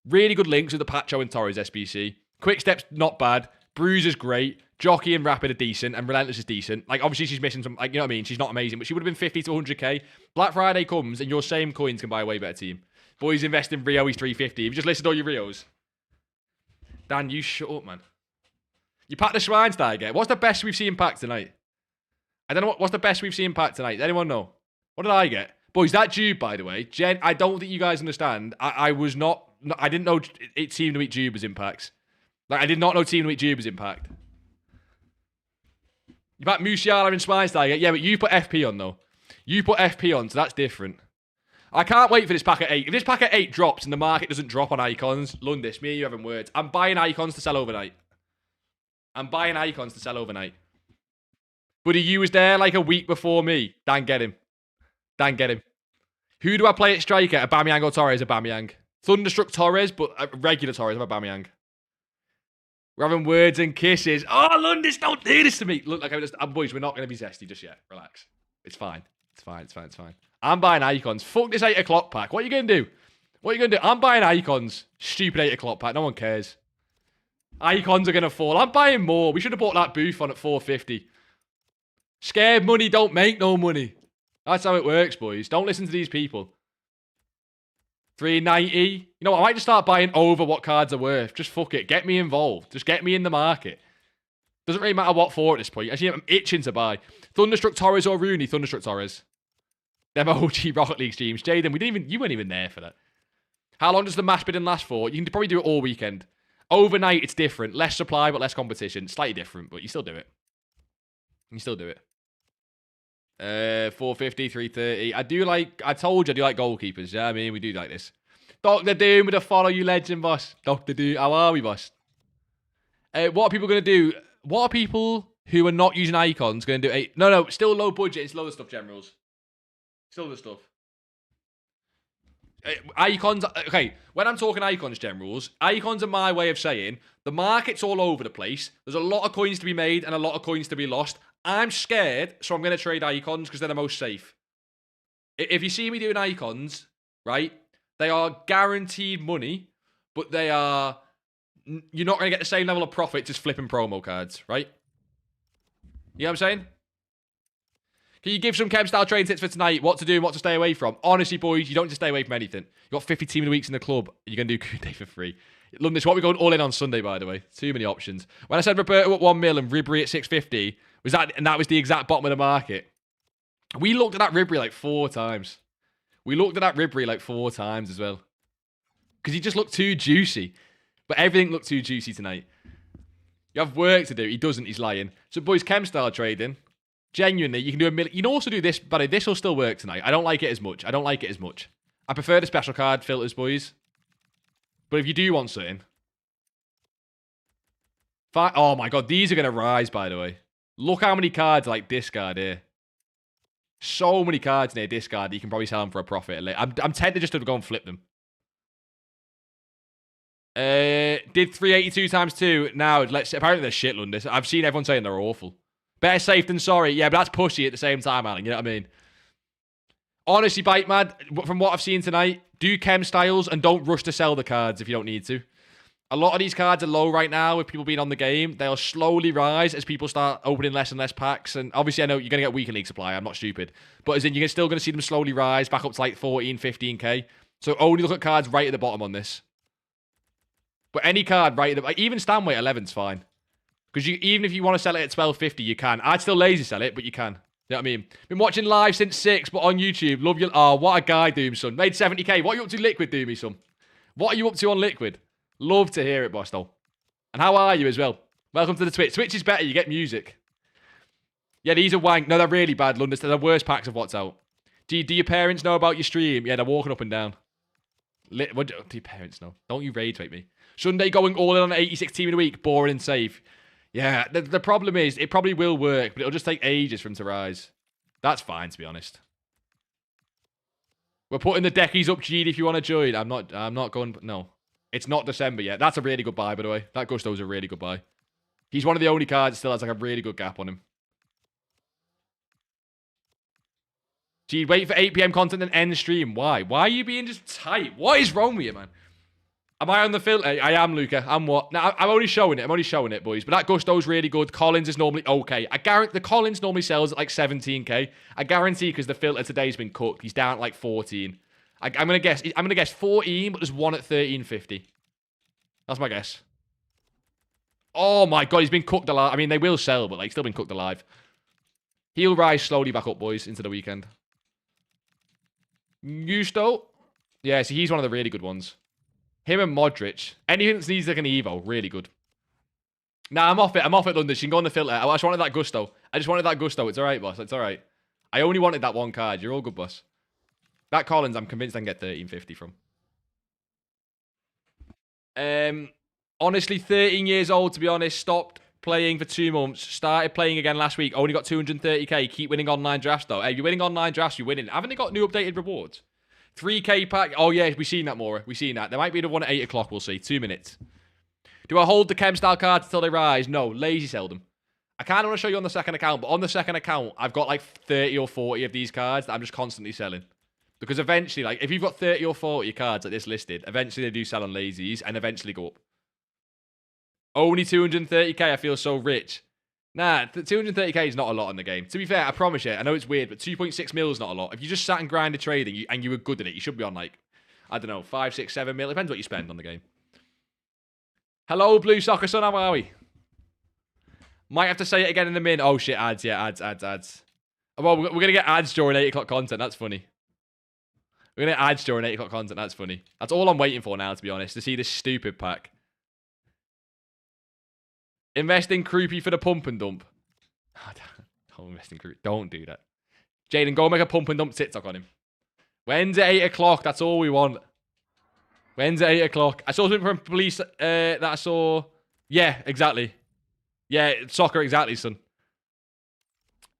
Really good links with the Pacho and Torres SBC. Quick Step's not bad. Bruiser's great. Jockey and Rapid are decent, and Relentless is decent. Like, obviously, she's missing some, like, you know what I mean? She's not amazing, but she would have been 50 to 100k. Black Friday comes, and your same coins can buy a way better team. Boys invest in Rio, he's 350. Have you just listed all your Rios? Dan, you shut up, man. You packed the Schweinsteiger. What's the best we've seen packed tonight? I don't know what's the best we've seen packed tonight. Does anyone know? What did I get? Boys, that Jube, by the way. Jen, I don't think you guys understand. I didn't know Team to Eat Jube was impacts. Like, I did not know Team to Eat Jube was impact. You packed Musiala and Schweinsteiger. Yeah, but you put FP on, though. You put FP on, so that's different. I can't wait for this pack at 8. If this pack at 8 drops and the market doesn't drop on icons, Lundis, me and you having words. I'm buying icons to sell overnight. I'm buying icons to sell overnight. Buddy, you was there like a week before me. Dan, get him. Dan, get him. Who do I play at striker? Aubameyang or Torres? Aubameyang. Thunderstruck Torres, but a regular Torres. I'm Aubameyang. We're having words and kisses. Oh, Lundis, don't do this to me. Look, like boys, we're not going to be zesty just yet. Relax. It's fine. It's fine. It's fine. It's fine. I'm buying icons. Fuck this 8 o'clock pack. What are you going to do? What are you going to do? I'm buying icons. Stupid 8 o'clock pack. No one cares. Icons are going to fall. I'm buying more. We should have bought that Buffon at 450. Scared money don't make no money. That's how it works, boys. Don't listen to these people. 390. You know what? I might just start buying over what cards are worth. Just fuck it. Get me involved. Just get me in the market. Doesn't really matter what for at this point. Actually, I'm itching to buy. Thunderstruck Torres or Rooney? Thunderstruck Torres. Them OG Rocket League streams. Jaden, you weren't even there for that. How long does the mass bidding last for? You can probably do it all weekend. Overnight, it's different. Less supply, but less competition. Slightly different, but you still do it. You still do it. 450, 330. I told you I do like goalkeepers. Yeah, I mean, we do like this. Dr. Doom with a follow you legend, boss. Dr. Doom, how are we, boss? What are people going to do? What are people who are not using icons going to do? No, still low budget. It's lower stuff, generals. Still the stuff. Icons, okay, when I'm talking icons, generals, icons are my way of saying the market's all over the place. There's a lot of coins to be made and a lot of coins to be lost. I'm scared, so I'm going to trade icons because they're the most safe. If you see me doing icons, right, they are guaranteed money, but they are, you're not going to get the same level of profit just flipping promo cards, right? You know what I'm saying? Can you give some chem style trade tips for tonight? What to do and what to stay away from? Honestly, boys, you don't just stay away from anything. You got 50 team of the weeks in the club. You're going to do Day for free. London, what we're going all in on Sunday, by the way. Too many options. When I said Roberto at 1 mil and Ribery at 650, that was the exact bottom of the market. We looked at that Ribery like 4 times. We looked at that Ribery like 4 times as well. Because he just looked too juicy. But everything looked too juicy tonight. You have work to do. He doesn't. He's lying. So, boys, chem style trading. Genuinely, you can do a million. You can also do this, but this will still work tonight. I don't like it as much. I prefer the special card filters, boys. But if you do want something... Oh my god, these are going to rise, by the way. Look how many cards like discard here. So many cards near discard that you can probably sell them for a profit. I'm tempted just to go and flip them. Did 382 times 2. Now, apparently they're shit, Lundis. I've seen everyone saying they're awful. Better safe than sorry. Yeah, but that's pushy at the same time, Alan. You know what I mean? Honestly, Bite Mad, from what I've seen tonight, do chem styles and don't rush to sell the cards if you don't need to. A lot of these cards are low right now with people being on the game. They'll slowly rise as people start opening less and less packs. And obviously, I know you're going to get weekend league supply. I'm not stupid. But as in, you're still going to see them slowly rise back up to like 14, 15k. So only look at cards right at the bottom on this. But any card right at the... Even Stanway at 11's fine. Because even if you want to sell it at 12.50, you can. I'd still lazy sell it, but you can. You know what I mean? Been watching live since 6, but on YouTube. Love you. Oh, what a guy, Doom, son. Made 70k. What are you up to, Liquid, Doomy, son? What are you up to on Liquid? Love to hear it, boss, though. And how are you as well? Welcome to the Twitch. Twitch is better. You get music. Yeah, these are wank. No, they're really bad, London. They're the worst packs of what's out. Do your parents know about your stream? Yeah, they're walking up and down. What do your parents know? Don't you rage bait me. Sunday going all in on an 86 team in a week. Boring and safe. Yeah, the problem is, it probably will work, but it'll just take ages for him to rise. That's fine, to be honest. We're putting the deckies up, Gede, if you want to join. I'm not going... No. It's not December yet. That's a really good buy, by the way. That Gusto's a really good buy. He's one of the only cards that still has like a really good gap on him. Gee, wait for 8 PM content and end stream. Why? Why are you being just tight? What is wrong with you, man? Am I on the filter? I am, Luca. I'm what? Now, I'm only showing it. I'm only showing it, boys. But that Gusto's really good. Collins is normally okay. I guarantee the Collins normally sells at like 17k. I guarantee because the filter today's been cooked. He's down at like 14. I'm gonna guess 14, but there's one at 13.50. That's my guess. Oh my god, he's been cooked alive. I mean, they will sell, but like still been cooked alive. He'll rise slowly back up, boys, into the weekend. Gusto? Yeah, see, he's one of the really good ones. Him and Modric. Anything that needs like an Evo, really good. Nah, I'm off it. I'm off it, London. You can go on the filter. I just wanted that Gusto. I just wanted that Gusto. It's alright, boss. It's alright. I only wanted that one card. You're all good, boss. That Collins, I'm convinced I can get 13.50 from. Honestly, 13 years old, to be honest. Stopped playing for 2 months. Started playing again last week. Only got 230k. Keep winning online drafts, though. Hey, you're winning online drafts, you're winning. Haven't they got new updated rewards? 3k pack. Oh, yeah, we've seen that, Maura. We've seen that. There might be the one at 8 o'clock, we'll see. 2 minutes. Do I hold the chem style cards until they rise? No, lazy sell them. I kind of want to show you on the second account, but on the second account, I've got like 30 or 40 of these cards that I'm just constantly selling. Because eventually, like, if you've got 30 or 40 cards like this listed, eventually they do sell on lazies and eventually go up. Only 230k, I feel so rich. Nah, 230k is not a lot in the game. To be fair, I promise you, I know it's weird, but 2.6 mil is not a lot. If you just sat and grinded trading and you were good at it, you should be on like, I don't know, 5, 6, 7 mil. Depends what you spend on the game. Hello, Blue Soccer Son, how are we? Might have to say it again in a minute. Oh shit, ads, yeah, ads. Well, we're going to get ads during 8 o'clock content, that's funny. We're going to get ads during 8 o'clock content, that's funny. That's all I'm waiting for now, to be honest, to see this stupid pack. Invest in Croupy for the pump and dump. Don't invest in Croupy. Don't do that. Jaden, go make a pump and dump TikTok on him. When's at 8 o'clock? That's all we want. When's at 8 o'clock? I saw something from police that I saw. Yeah, exactly. Yeah, soccer, exactly, son.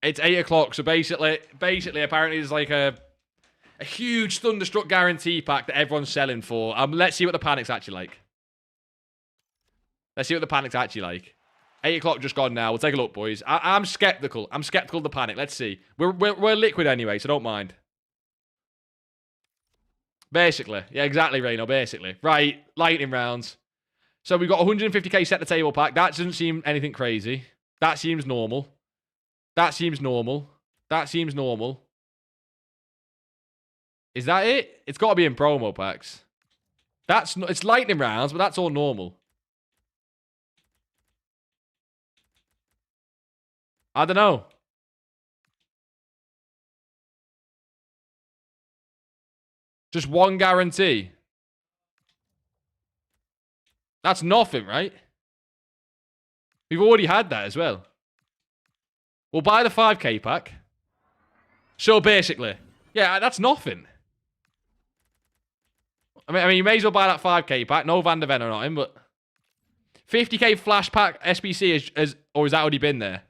It's 8 o'clock, so basically, apparently there's like a huge Thunderstruck guarantee pack that everyone's selling for. Let's see what the panic's actually like. Let's see what the panic's actually like. 8 o'clock just gone now. We'll take a look, boys. I'm skeptical. I'm skeptical of the panic. Let's see. We're liquid anyway, so don't mind. Basically. Yeah, exactly, Reno. Basically. Right. Lightning rounds. So we've got 150k set the table pack. That doesn't seem anything crazy. That seems normal. That seems normal. That seems normal. Is that it? It's got to be in promo packs. It's lightning rounds, but that's all normal. I don't know. Just one guarantee. That's nothing, right? We've already had that as well. We'll buy the 5k pack. So basically, yeah, that's nothing. I mean, you may as well buy that 5k pack. No Van der Ven or nothing, but 50k flash pack SBC or has that already been there?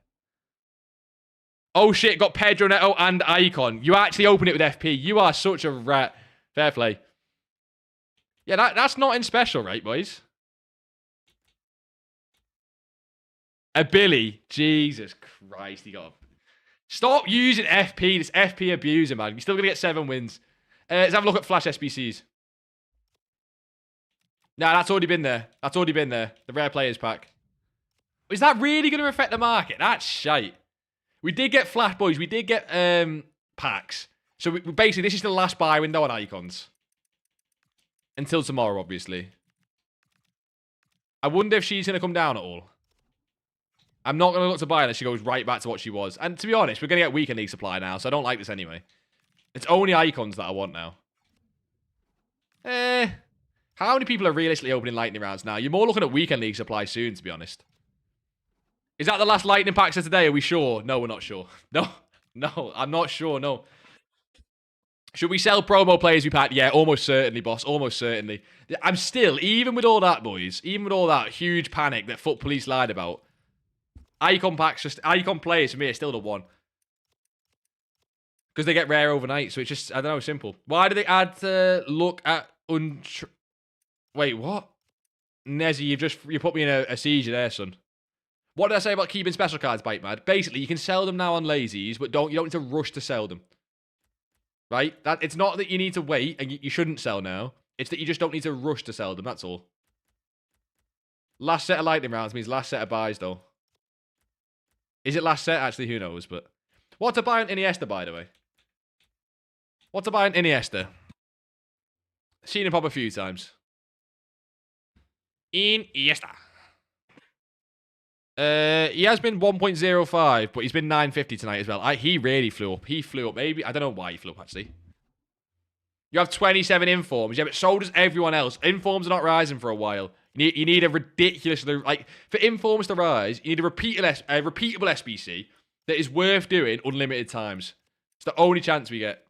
Oh shit, got Pedro Neto and Icon. You actually open it with FP. You are such a rat. Fair play. Yeah, that's not in special, right, boys? A Billy. Jesus Christ, he got... Stop using FP. This FP abuser, man. You're still going to get 7 wins. Let's have a look at Flash SBCs. Nah, that's already been there. That's already been there. The rare players pack. Is that really going to affect the market? That's shite. We did get Flash, boys. We did get packs. So we basically, this is the last buy window on Icons. Until tomorrow, obviously. I wonder if she's going to come down at all. I'm not going to look to buy unless she goes right back to what she was. And to be honest, we're going to get weekend league supply now, so I don't like this anyway. It's only Icons that I want now. How many people are realistically opening lightning rounds now? You're more looking at weekend league supply soon, to be honest. Is that the last lightning packs of today? Are we sure? No, we're not sure. No, I'm not sure, no. Should we sell promo players we packed? Yeah, almost certainly, boss. Almost certainly. I'm still, even with all that, boys, even with all that huge panic that Foot Police lied about, Icon packs, Icon players for me are still the one. Because they get rare overnight, so it's just, I don't know, simple. Why do they add look at Wait, what? Nezzy, you put me in a seizure there, son. What did I say about keeping special cards, Bite Mad? Basically, you can sell them now on lazies, but you don't need to rush to sell them. Right? It's not that you need to wait and you shouldn't sell now. It's that you just don't need to rush to sell them, that's all. Last set of lightning rounds means last set of buys, though. Is it last set? Actually, who knows, but... What's a buy on Iniesta, by the way? What's a buy on Iniesta? Seen him pop a few times. Iniesta. He has been 1.05, but he's been 950 tonight as well. He really flew up. He flew up. Maybe I don't know why he flew up, actually. You have 27 informs. Yeah, but so does everyone else. Informs are not rising for a while. You need a ridiculous... Like, for informs to rise, you need a repeatable SBC that is worth doing unlimited times. It's the only chance we get.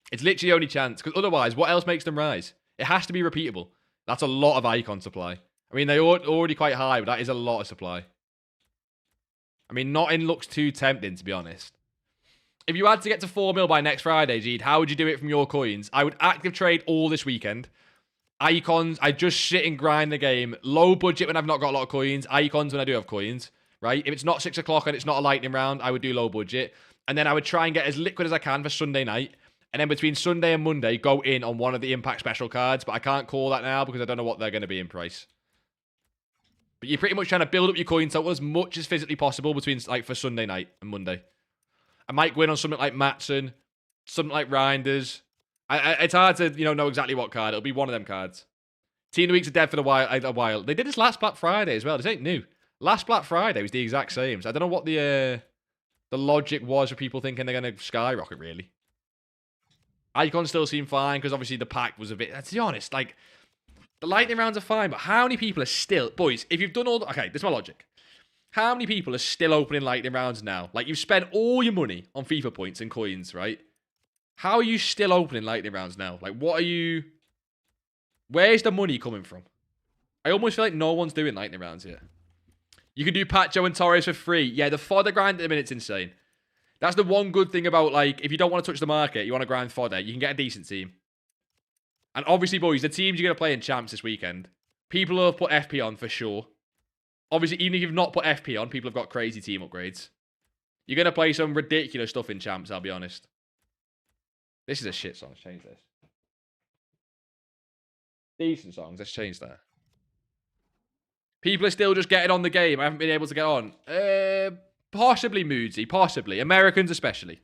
It's literally the only chance. Because otherwise, what else makes them rise? It has to be repeatable. That's a lot of icon supply. I mean, they're already quite high, but that is a lot of supply. I mean, nothing looks too tempting, to be honest. If you had to get to 4 mil by next Friday, Jeed, how would you do it from your coins? I would active trade all this weekend. Icons, I just sit and grind the game. Low budget when I've not got a lot of coins. Icons when I do have coins, right? If it's not 6 o'clock and it's not a lightning round, I would do low budget. And then I would try and get as liquid as I can for Sunday night. And then between Sunday and Monday, go in on one of the Impact special cards. But I can't call that now because I don't know what they're going to be in price. But you're pretty much trying to build up your coin total as much as physically possible between, like, for Sunday night and Monday. I might go in on something like Matson, something like Reinders. It's hard to, know exactly what card. It'll be one of them cards. Team of the Weeks are dead for a while. They did this last Black Friday as well. This ain't new. Last Black Friday was the exact same. So I don't know what the logic was for people thinking they're going to skyrocket, really. Icons still seem fine because obviously the pack was a bit... To be honest, like... The lightning rounds are fine, but how many people are still... Boys, if you've done all... Okay, this is my logic. How many people are still opening lightning rounds now? Like, you've spent all your money on FIFA points and coins, right? How are you still opening lightning rounds now? Like, what are you... Where's the money coming from? I almost feel like no one's doing lightning rounds here. You can do Pacho and Torres for free. Yeah, the fodder grind at the minute's insane. That's the one good thing about, like, if you don't want to touch the market, you want to grind fodder, you can get a decent team. And obviously, boys, the teams you're going to play in Champs this weekend, people will have put FP on for sure. Obviously, even if you've not put FP on, people have got crazy team upgrades. You're going to play some ridiculous stuff in Champs, I'll be honest. This is a shit song. Let's change this. Decent songs. Let's change that. People are still just getting on the game. I haven't been able to get on. Possibly Moodsy, possibly. Americans especially.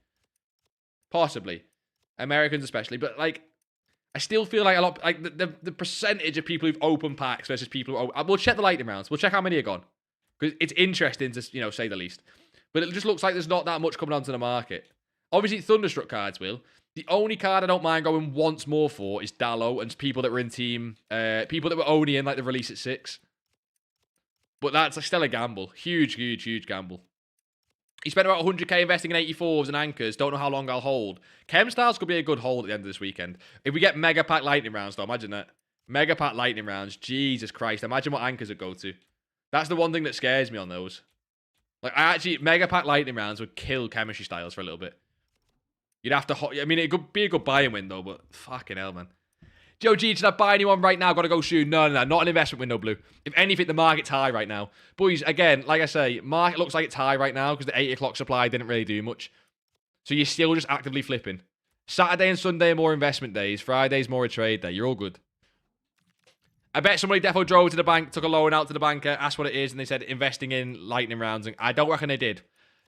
Possibly. Americans especially. But, like, I still feel like a lot... Like, the percentage of people who've opened packs versus people who... We'll check the lightning rounds. We'll check how many are gone. Because it's interesting to, you know, say the least. But it just looks like there's not that much coming onto the market. Obviously, Thunderstruck cards will. The only card I don't mind going once more for is Dallo and people that were in team... people that were only in, like, the release at 6. But that's still a gamble. Huge, huge, huge gamble. He spent about 100k investing in 84s and anchors. Don't know how long I'll hold. Chemstyles could be a good hold at the end of this weekend. If we get Mega Pack Lightning rounds, though, imagine that. Mega Pack Lightning rounds. Jesus Christ. Imagine what anchors would go to. That's the one thing that scares me on those. Like, Mega Pack Lightning rounds would kill chemistry styles for a little bit. You'd have to... I mean, it could be a good buy-in window, but fucking hell, man. Joe G, should I buy anyone right now? Got to go soon. No, not an investment window, Blue. If anything, the market's high right now. Boys, again, like I say, market looks like it's high right now because the 8 o'clock supply didn't really do much. So you're still just actively flipping. Saturday and Sunday are more investment days. Friday's more a trade day. You're all good. I bet somebody defo drove to the bank, took a loan out to the banker, asked what it is, and they said investing in lightning rounds. And I don't reckon they did.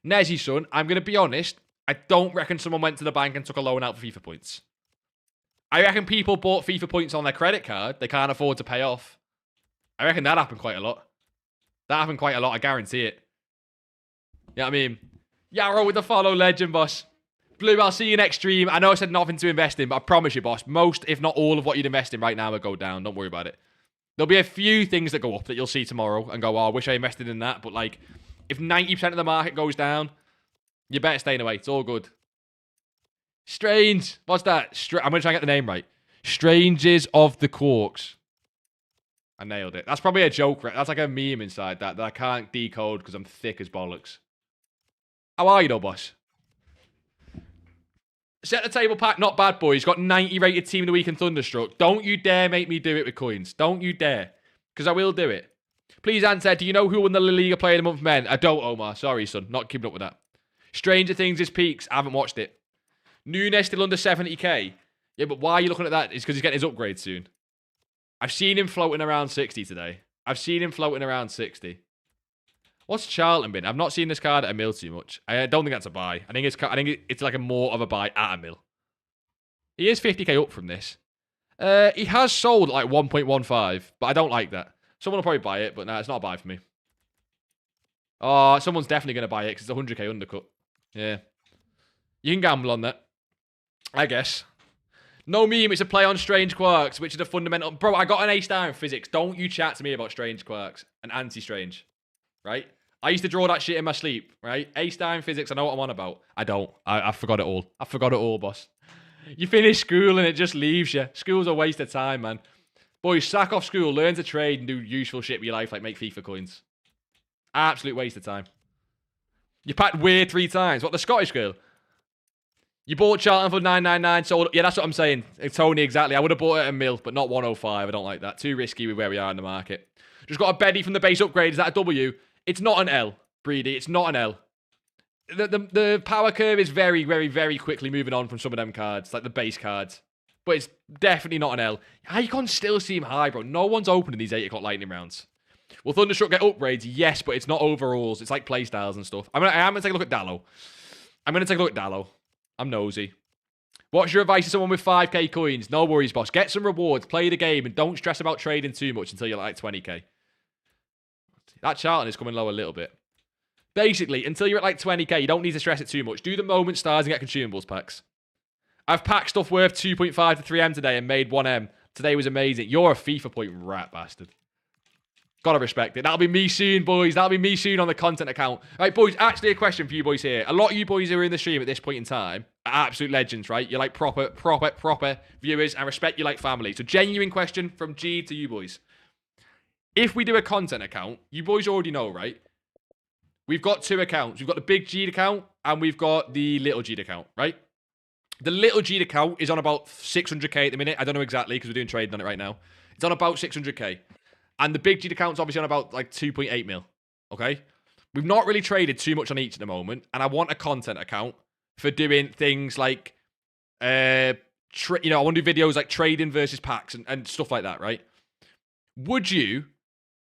Nezzy, son, I'm going to be honest. I don't reckon someone went to the bank and took a loan out for FIFA points. I reckon people bought FIFA points on their credit card they can't afford to pay off. I reckon that happened quite a lot. That happened quite a lot, I guarantee it. You know what I mean? Yarrow with the follow, legend, boss. Blue, I'll see you next stream. I know I said nothing to invest in, but I promise you, boss, most, if not all of what you'd invest in right now will go down. Don't worry about it. There'll be a few things that go up that you'll see tomorrow and go, oh, I wish I invested in that. But, like, if 90% of the market goes down, you better stay away. It's all good. Strange. What's that? I'm going to try and get the name right. Strangers of the Quarks. I nailed it. That's probably a joke, right? That's like a meme inside that I can't decode because I'm thick as bollocks. How are you, though, boss? Set the table pack, not bad, boys. Got 90 rated team of the week in Thunderstruck. Don't you dare make me do it with coins. Don't you dare. Because I will do it. Please answer, do you know who won the La Liga Player of the Month men? I don't, Omar. Sorry, son. Not keeping up with that. Stranger Things is peaks. I haven't watched it. Nunes still under 70k. Yeah, but why are you looking at that? It's because he's getting his upgrade soon. I've seen him floating around 60 today. I've seen him floating around 60. What's Charlton been? I've not seen this card at a mil too much. I don't think that's a buy. I think it's like a more of a buy at a mil. He is 50k up from this. He has sold at like 1.15, but I don't like that. Someone will probably buy it, but nah, it's not a buy for me. Oh, someone's definitely going to buy it because it's a 100k undercut. Yeah. You can gamble on that. I guess. No meme, it's a play on strange quarks, which is a fundamental... Bro, I got an A-star in physics. Don't you chat to me about strange quarks and anti-strange. Right? I used to draw that shit in my sleep, right? A-star in physics, I know what I'm on about. I don't. I forgot it all. I forgot it all, boss. You finish school and it just leaves you. School's a waste of time, man. Boys, sack off school, learn to trade and do useful shit with your life, like make FIFA coins. Absolute waste of time. You packed weird 3 times. What, the Scottish girl? You bought Charlton for 999, sold... Yeah, that's what I'm saying. Tony, exactly. I would have bought it at a mil, but not 105. I don't like that. Too risky with where we are in the market. Just got a Betty from the base upgrade. Is that a W? It's not an L, Breedy. It's not an L. The power curve is very, very, very quickly moving on from some of them cards, like the base cards. But it's definitely not an L. Icons still seem high, bro. No one's opening these 8 o'clock lightning rounds. Will Thunderstruck get upgrades? Yes, but it's not overalls. It's like playstyles and stuff. I am going to take a look at Dallo. I'm nosy. What's your advice to someone with 5k coins? No worries, boss. Get some rewards, play the game, and don't stress about trading too much until you're like 20k. That Charlton is coming low a little bit. Basically, until you're at like 20k, you don't need to stress it too much. Do the moment stars and get consumables packs. I've packed stuff worth 2.5 to 3M today and made 1M. Today was amazing. You're a FIFA point rat bastard. Gotta respect it. That'll be me soon, boys. That'll be me soon on the content account. Right, boys, actually a question for you boys here. A lot of you boys who are in the stream at this point in time are absolute legends, right? You're like proper viewers. I respect you like family. So genuine question from G to you boys. If we do a content account, you boys already know, right? We've got 2 accounts. We've got the big G account and we've got the little G account, right? The little G account is on about 600k at the minute. I don't know exactly because we're doing trading on it right now. It's on about 600k. And the big G account's obviously on about like 2.8 mil. Okay? We've not really traded too much on each at the moment. And I want a content account for doing things like, I want to do videos like trading versus packs and stuff like that, right? Would you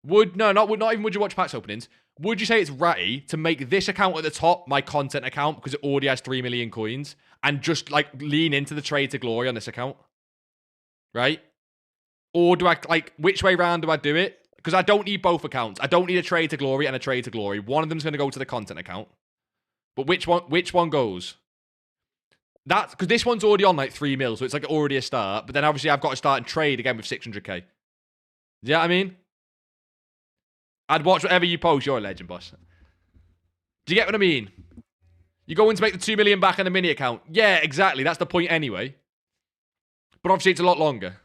Not even would you watch packs openings. Would you say it's ratty to make this account at the top my content account because it already has 3 million coins and just like lean into the trade to glory on this account? Right? Or do I like which way round do I do it? Because I don't need both accounts. I don't need a trade to glory and a trade to glory. One of them's going to go to the content account. But which one goes? That's because this one's already on like 3 mil, so it's like already a start. But then obviously I've got to start and trade again with 600k. You know what I mean? I'd watch whatever you post. You're a legend, boss. Do you get what I mean? You're going to make the 2 million back on the mini account. Yeah, exactly. That's the point anyway. But obviously it's a lot longer.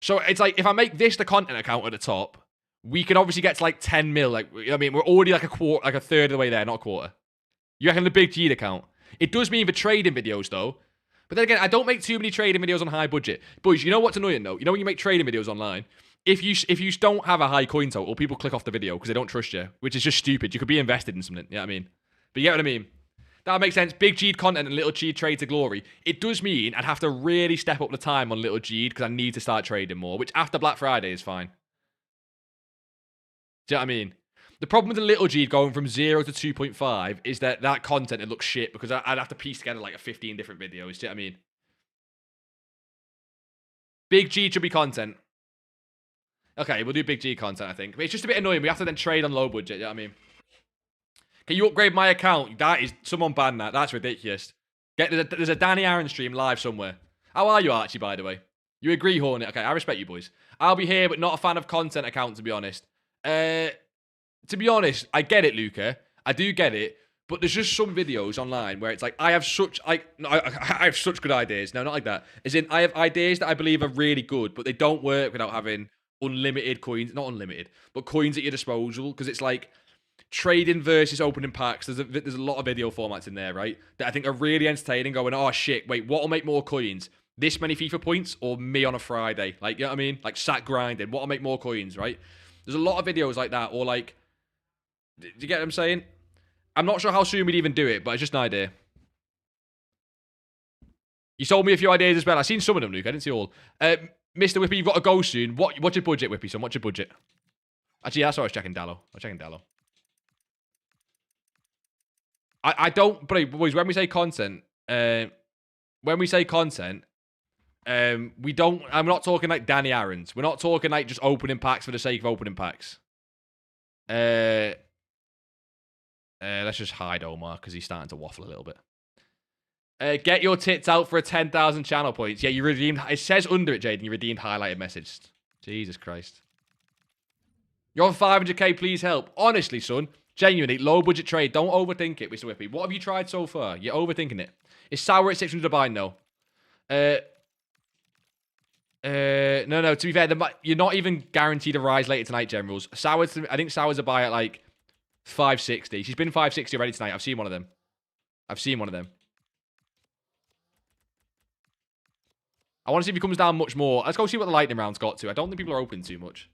So it's like, if I make this the content account at the top, we can obviously get to like 10 mil. Like, I mean, we're already like a third of the way there, not a quarter. You reckon the big G account? It does mean for trading videos though. But then again, I don't make too many trading videos on high budget. Boys, you know what's annoying though? You know when you make trading videos online, if you don't have a high coin total, people click off the video because they don't trust you, which is just stupid. You could be invested in something, you know what I mean? But you get what I mean? That makes sense. Big G content and little G trade to glory. It does mean I'd have to really step up the time on little G because I need to start trading more, which after Black Friday is fine. Do you know what I mean? The problem with the little G going from 0 to 2.5 is that content, it looks shit because I'd have to piece together like 15 different videos. Do you know what I mean? Big G should be content. Okay, we'll do big G content, I think. But it's just a bit annoying. We have to then trade on low budget, you know what I mean? Can you upgrade my account? That is... Someone ban that. That's ridiculous. There's a Danny Aaron stream live somewhere. How are you, Archie, by the way? You agree, Hornet? Okay, I respect you, boys. I'll be here, but not a fan of content account, to be honest. To be honest, I get it, Luca. I do get it. But there's just some videos online where it's like, I have such good ideas. No, not like that. As in, I have ideas that I believe are really good, but they don't work without having unlimited coins. Not unlimited, but coins at your disposal. Because it's like trading versus opening packs. There's a lot of video formats in there, right? That I think are really entertaining. Going, oh shit, wait, what'll make more coins? This many FIFA points or me on a Friday? Like, you know what I mean? Like sat grinding. What'll make more coins, right? There's a lot of videos like that. Or like, do you get what I'm saying? I'm not sure how soon we'd even do it, but it's just an idea. You sold me a few ideas as well. I've seen some of them, Luke. I didn't see all. Mr. Whippy, you've got to go soon. What's your budget, Whippy, son? What's your budget? Actually, that's what I was checking Dallo. I don't... But boys, when we say content... we don't... I'm not talking like Danny Aaron's. We're not talking like just opening packs for the sake of opening packs. Let's just hide Omar because he's starting to waffle a little bit. Get your tits out for a 10,000 channel points. Yeah, you redeemed... It says under it, Jaden, you redeemed highlighted message. Jesus Christ. You're on 500k, please help. Honestly, son, genuinely, low budget trade. Don't overthink it, Mr. Whippy. What have you tried so far? You're overthinking it. Is Sour at 600 to buy? No. No, to be fair, you're not even guaranteed a rise later tonight, Generals. I think Sour's a buy at like 560. She's been 560 already tonight. I've seen one of them. I want to see if he comes down much more. Let's go see what the lightning round's got to. I don't think people are open too much.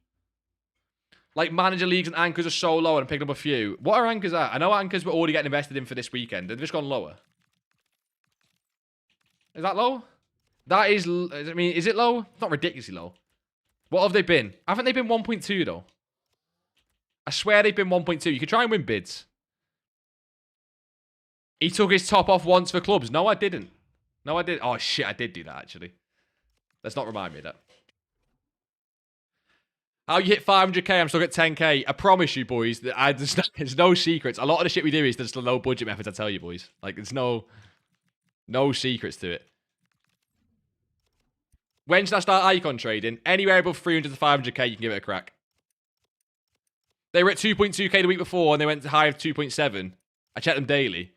Like, manager leagues and anchors are so low, and I'm picking up a few. What are anchors at? I know anchors were already getting invested in for this weekend. They've just gone lower. Is that low? That is... I mean, is it low? It's not ridiculously low. What have they been? Haven't they been 1.2, though? I swear they've been 1.2. You could try and win bids. He took his top off once for clubs. No, I didn't. No, I did. Oh, shit, I did do that, actually. Let's not remind me of that. How you hit 500k, I'm stuck at 10k. I promise you, boys, that there's no secrets. A lot of the shit we do is just the low budget methods, I tell you, boys. Like, there's no secrets to it. When should I start icon trading? Anywhere above 300 to 500k, you can give it a crack. They were at 2.2k the week before, and they went to high of 2.7. I check them daily.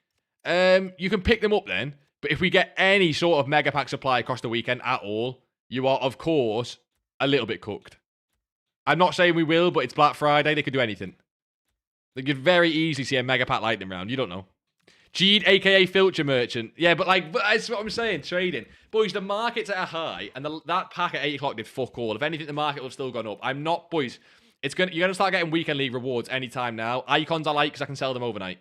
You can pick them up then, but if we get any sort of mega pack supply across the weekend at all, you are, of course, a little bit cooked. I'm not saying we will, but it's Black Friday. They could do anything. They could very easily see a mega pack lightning round. You don't know. Geed, a.k.a. Filcher Merchant. Yeah, but that's what I'm saying. Trading. Boys, the market's at a high, and that pack at 8 o'clock did fuck all. If anything, the market will have still gone up. I'm not... Boys, you're going to start getting weekend league rewards anytime now. Icons I like because I can sell them overnight.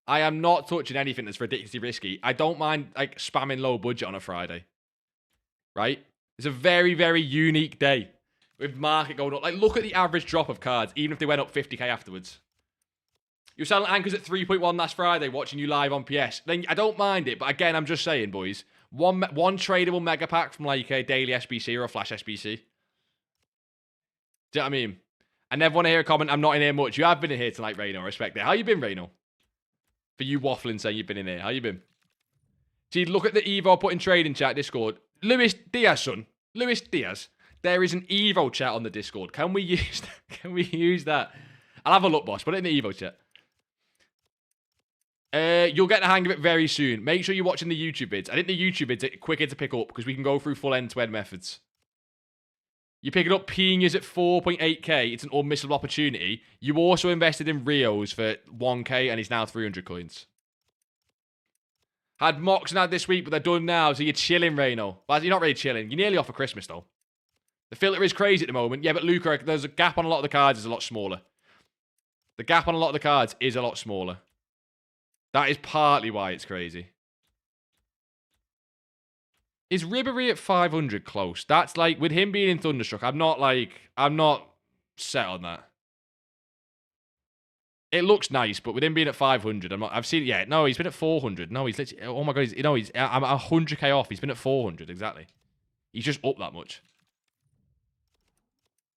I am not touching anything that's ridiculously risky. I don't mind, like, spamming low budget on a Friday. Right? It's a very, very unique day. With market going up. Like, look at the average drop of cards, even if they went up 50k afterwards. You're selling anchors at 3.1 last Friday, watching you live on PS. Then I don't mind it, but again, I'm just saying, boys. One tradable mega pack from like a daily SBC or a flash SBC. Do you know what I mean? I never want to hear a comment, I'm not in here much. You have been in here tonight, Reno. I respect it. How you been, Reno? For you waffling saying you've been in here. How you been? See, look at the Evo put in trading chat Discord. Luis Diaz, son. Luis Diaz. There is an Evo chat on the Discord. Can we use that? Can we use that? I'll have a look, boss. Put it in the Evo chat. You'll get the hang of it very soon. Make sure you're watching the YouTube vids. I think the YouTube vids are quicker to pick up because we can go through full end-to-end methods. You're picking up Pinas at 4.8k. It's an unmissable opportunity. You also invested in Rios for 1k and he's now 300 coins. Had Moxon out this week, but they're done now, so you're chilling, Reno. But you're not really chilling. You're nearly off for Christmas, though. The filter is crazy at the moment. Yeah, but Luca, there's a gap on a lot of the cards is a lot smaller. The gap on a lot of the cards is a lot smaller. That is partly why it's crazy. Is Ribery at 500 close? That's like, with him being in Thunderstruck, I'm not set on that. It looks nice, but with him being at 500, I've seen it, yeah, no, he's been at 400. No, he's literally, oh my God, I'm 100k off. He's been at 400, exactly. He's just up that much.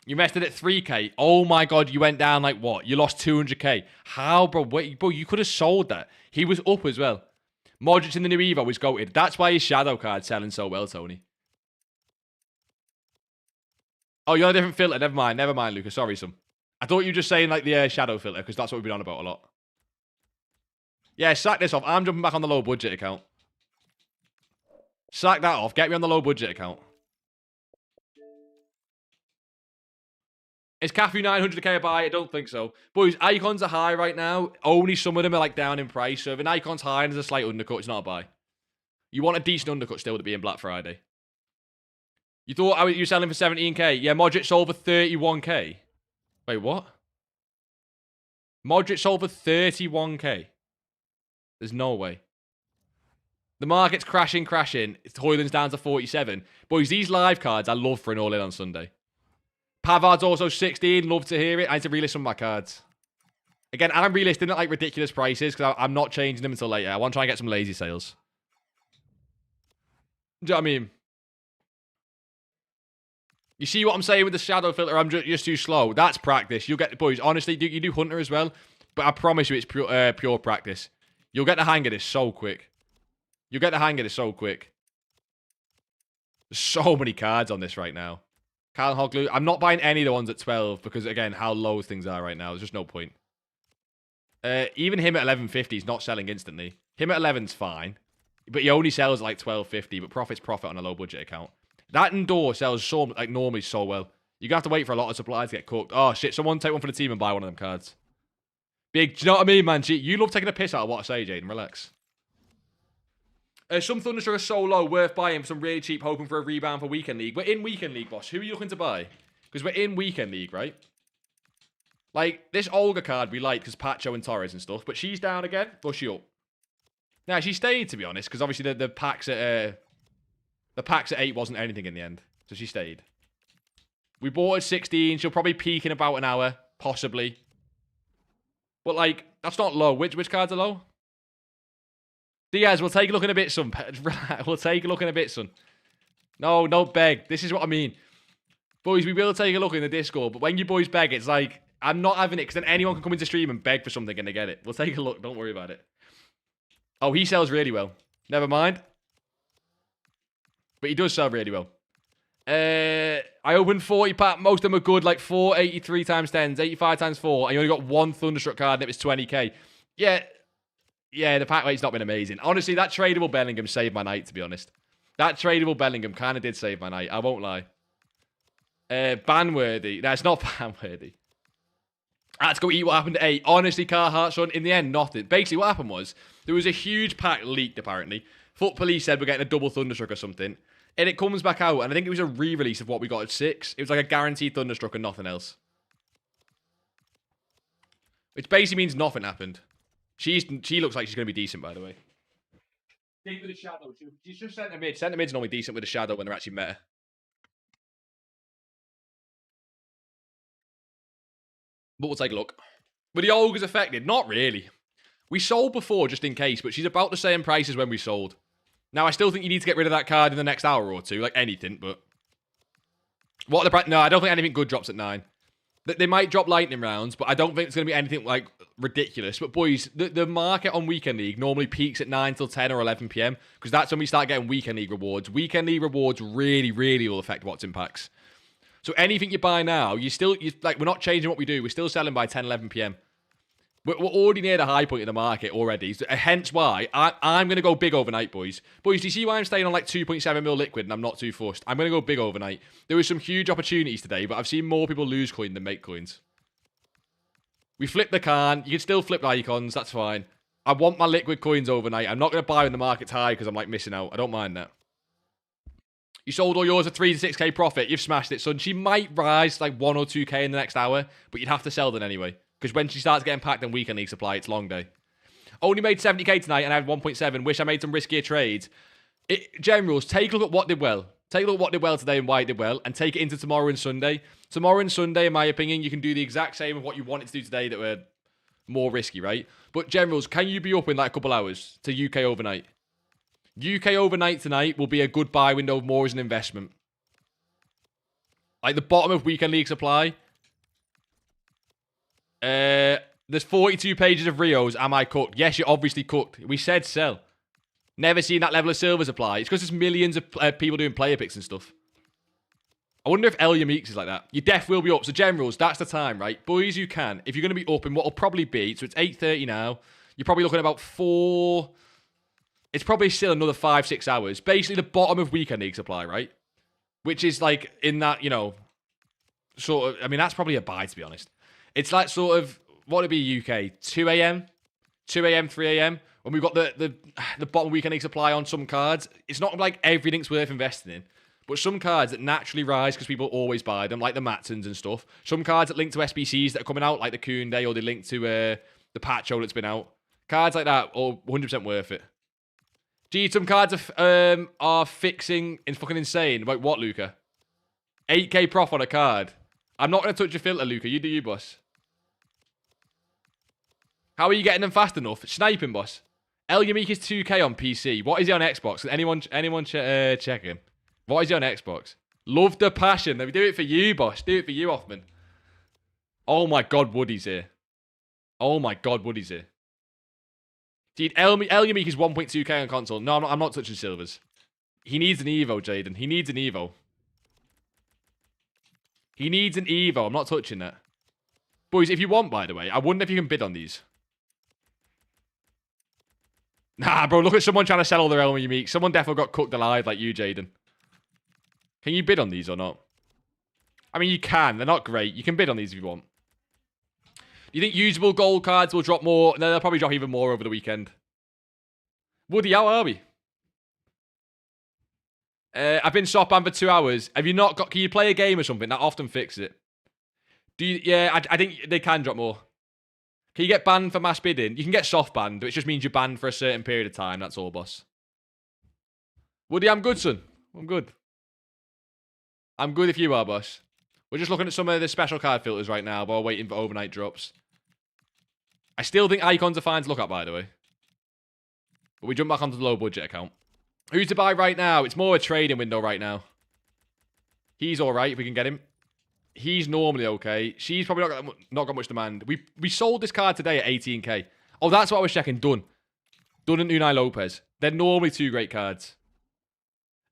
You messed it at 3k. Oh my God, you went down like what? You lost 200k. How, bro? Wait, bro, you could have sold that. He was up as well. Modric in the new Evo was goated. That's why his shadow card's selling so well, Tony. Oh, you're on a different filter. Never mind, Lucas. Sorry, son. I thought you were just saying like the shadow filter because that's what we've been on about a lot. Yeah, sack this off. I'm jumping back on the low budget account. Sack that off. Get me on the low budget account. Is Cafu 900k a buy? I don't think so. Boys, icons are high right now. Only some of them are like down in price. So if an icon's high and there's a slight undercut, it's not a buy. You want a decent undercut still to be in Black Friday. You thought you were selling for 17k? Yeah, Modric sold for 31k. Wait, what? Modric sold for 31k. There's no way. The market's crashing. Hoyland's down to 47. Boys, these live cards I love for an all-in on Sunday. Pavard's also 16. Love to hear it. I need to relist some of my cards. Again, I'm relisting at like ridiculous prices because I'm not changing them until later. I want to try and get some lazy sales. Do you know what I mean? You see what I'm saying with the shadow filter? I'm just too slow. That's practice. You'll get, boys, honestly, you do Hunter as well. But I promise you it's pure practice. You'll get the hang of this so quick. You'll get the hang of this so quick. There's so many cards on this right now. Kyle Hoglu. I'm not buying any of the ones at 12 because, again, how low things are right now. There's just no point. Even him at 1150 is not selling instantly. Him at 11's fine. But he only sells at like 1250, but profit's profit on a low budget account. That indoor sells so, like, normally so well. You're going to have to wait for a lot of supplies to get cooked. Oh, shit. Someone take one for the team and buy one of them cards. Big, do you know what I mean, man? You love taking a piss out of what I say, Jaden. Relax. Some Thunderstruck are so low, worth buying for some really cheap, hoping for a rebound for Weekend League. We're in Weekend League, boss. Who are you looking to buy? Because we're in Weekend League, right? Like, this Olga card we like because Pacho and Torres and stuff, but she's down again. Or she up? Now, she stayed, to be honest, because obviously the packs at 8 wasn't anything in the end. So she stayed. We bought at 16. She'll probably peak in about an hour, possibly. But, like, that's not low. Which cards are low? Diaz, we'll take a look in a bit, son. We'll take a look in a bit, son. No, don't beg. This is what I mean. Boys, we will take a look in the Discord, but when you boys beg, it's like, I'm not having it, because then anyone can come into stream and beg for something and they get it. We'll take a look. Don't worry about it. Oh, he sells really well. Never mind. But he does sell really well. I opened 40 pack. Most of them are good, like 483 times 10s, 85 times 4, and you only got one Thunderstruck card and it was 20k. Yeah, the pack rate's not been amazing. Honestly, that tradable Bellingham saved my night, to be honest. That tradable Bellingham kind of did save my night. I won't lie. Banworthy. No, it's not banworthy. I had to go eat what happened to 8. Honestly, Carhartt, son, in the end, nothing. Basically, what happened was, there was a huge pack leaked, apparently. Foot Police said we're getting a double Thunderstruck or something. And it comes back out, and I think it was a re-release of what we got at 6. It was like a guaranteed Thunderstruck and nothing else. Which basically means nothing happened. She looks like she's going to be decent, by the way. Think with the shadow. She's just centre mid. Centre mid's normally decent with the shadow when they're actually meta. But we'll take a look. Were the ogres affected? Not really. We sold before just in case, but she's about the same price as when we sold. Now, I still think you need to get rid of that card in the next hour or two, like anything, but... What are the price? No, I don't think anything good drops at 9. They might drop lightning rounds, but I don't think it's going to be anything, like, ridiculous. But, boys, the market on Weekend League normally peaks at 9 till 10 or 11 p.m. because that's when we start getting Weekend League rewards. Weekend League rewards really, really will affect Watson packs. So anything you buy now, we're not changing what we do. We're still selling by 10, 11 p.m. We're already near the high point of the market already. So, hence why I'm going to go big overnight, boys. Boys, do you see why I'm staying on like 2.7 mil liquid and I'm not too fussed? I'm going to go big overnight. There was some huge opportunities today, but I've seen more people lose coin than make coins. We flip the can. You can still flip icons. That's fine. I want my liquid coins overnight. I'm not going to buy when the market's high because I'm like missing out. I don't mind that. You sold all yours at 3 to 6k profit. You've smashed it, son. She might rise like 1 or 2k in the next hour, but you'd have to sell them anyway. Because when she starts getting packed in Weekend League supply, it's long day. Only made 70k tonight and I had 1.7. Wish I made some riskier trades. Generals, take a look at what did well. Take a look at what did well today and why it did well. And take it into tomorrow and Sunday. Tomorrow and Sunday, in my opinion, you can do the exact same of what you wanted to do today that were more risky, right? But Generals, can you be up in like a couple hours to UK overnight? UK overnight tonight will be a good buy window more as an investment. Like the bottom of Weekend League supply... there's 42 pages of Rios. Am I cooked? Yes, you're obviously cooked. We said sell. Never seen that level of silver supply. It's because there's millions of people doing player picks and stuff. I wonder if Elia Meeks is like that. Your def will be up. So Generals, that's the time, right? Boys, you can. If you're going to be up in what will probably be, so it's 8:30 now. You're probably looking at about 4... It's probably still another 5-6 hours. Basically the bottom of Weekend League supply, right? Which is like in that, you know, sort of... I mean, that's probably a buy, to be honest. It's like sort of, what would it be UK? 2 a.m., 3 a.m. When we've got the bottom Weekend League supply on some cards. It's not like everything's worth investing in. But some cards that naturally rise because people always buy them, like the Matsons and stuff. Some cards that link to SBCs that are coming out, like the Koonday, or they link to the Pacho that's been out. Cards like that are 100% worth it. Gee, some cards are fixing and fucking insane. Like what, Luca? 8k prof on a card. I'm not going to touch your filter, Luca. You do you, boss. How are you getting them fast enough? Sniping, boss. El Yamik is 2k on PC. What is he on Xbox? Anyone check him? What is he on Xbox? Love the passion. Let me do it for you, boss. Do it for you, Hoffman. Oh my god, Woody's here. Oh my god, Woody's here. Dude, El Yamik is 1.2k on console. No, I'm not touching silvers. He needs an Evo, Jaden. He needs an Evo. He needs an Evo. I'm not touching that. Boys, if you want, by the way, I wonder if you can bid on these. Nah, bro, look at someone trying to sell all their El Yamik. Someone definitely got cooked alive like you, Jaden. Can you bid on these or not? I mean, you can. They're not great. You can bid on these if you want. Do you think usable gold cards will drop more? No, they'll probably drop even more over the weekend. Woody, how are we? I've been shop banned for 2 hours. Have you not got... Can you play a game or something? That often fixes it. Do you... Yeah, I think they can drop more. Can you get banned for mass bidding? You can get soft banned, which just means you're banned for a certain period of time. That's all, boss. Woody, I'm good, son. I'm good. I'm good if you are, boss. We're just looking at some of the special card filters right now while waiting for overnight drops. I still think icons are fine to look at, by the way. But we jump back onto the low budget account. Who's to buy right now? It's more a trading window right now. He's alright if we can get him. He's normally okay. She's probably not got much demand. We sold this card today at 18k. Oh, that's what I was checking. Done and Unai Lopez. They're normally 2 great cards.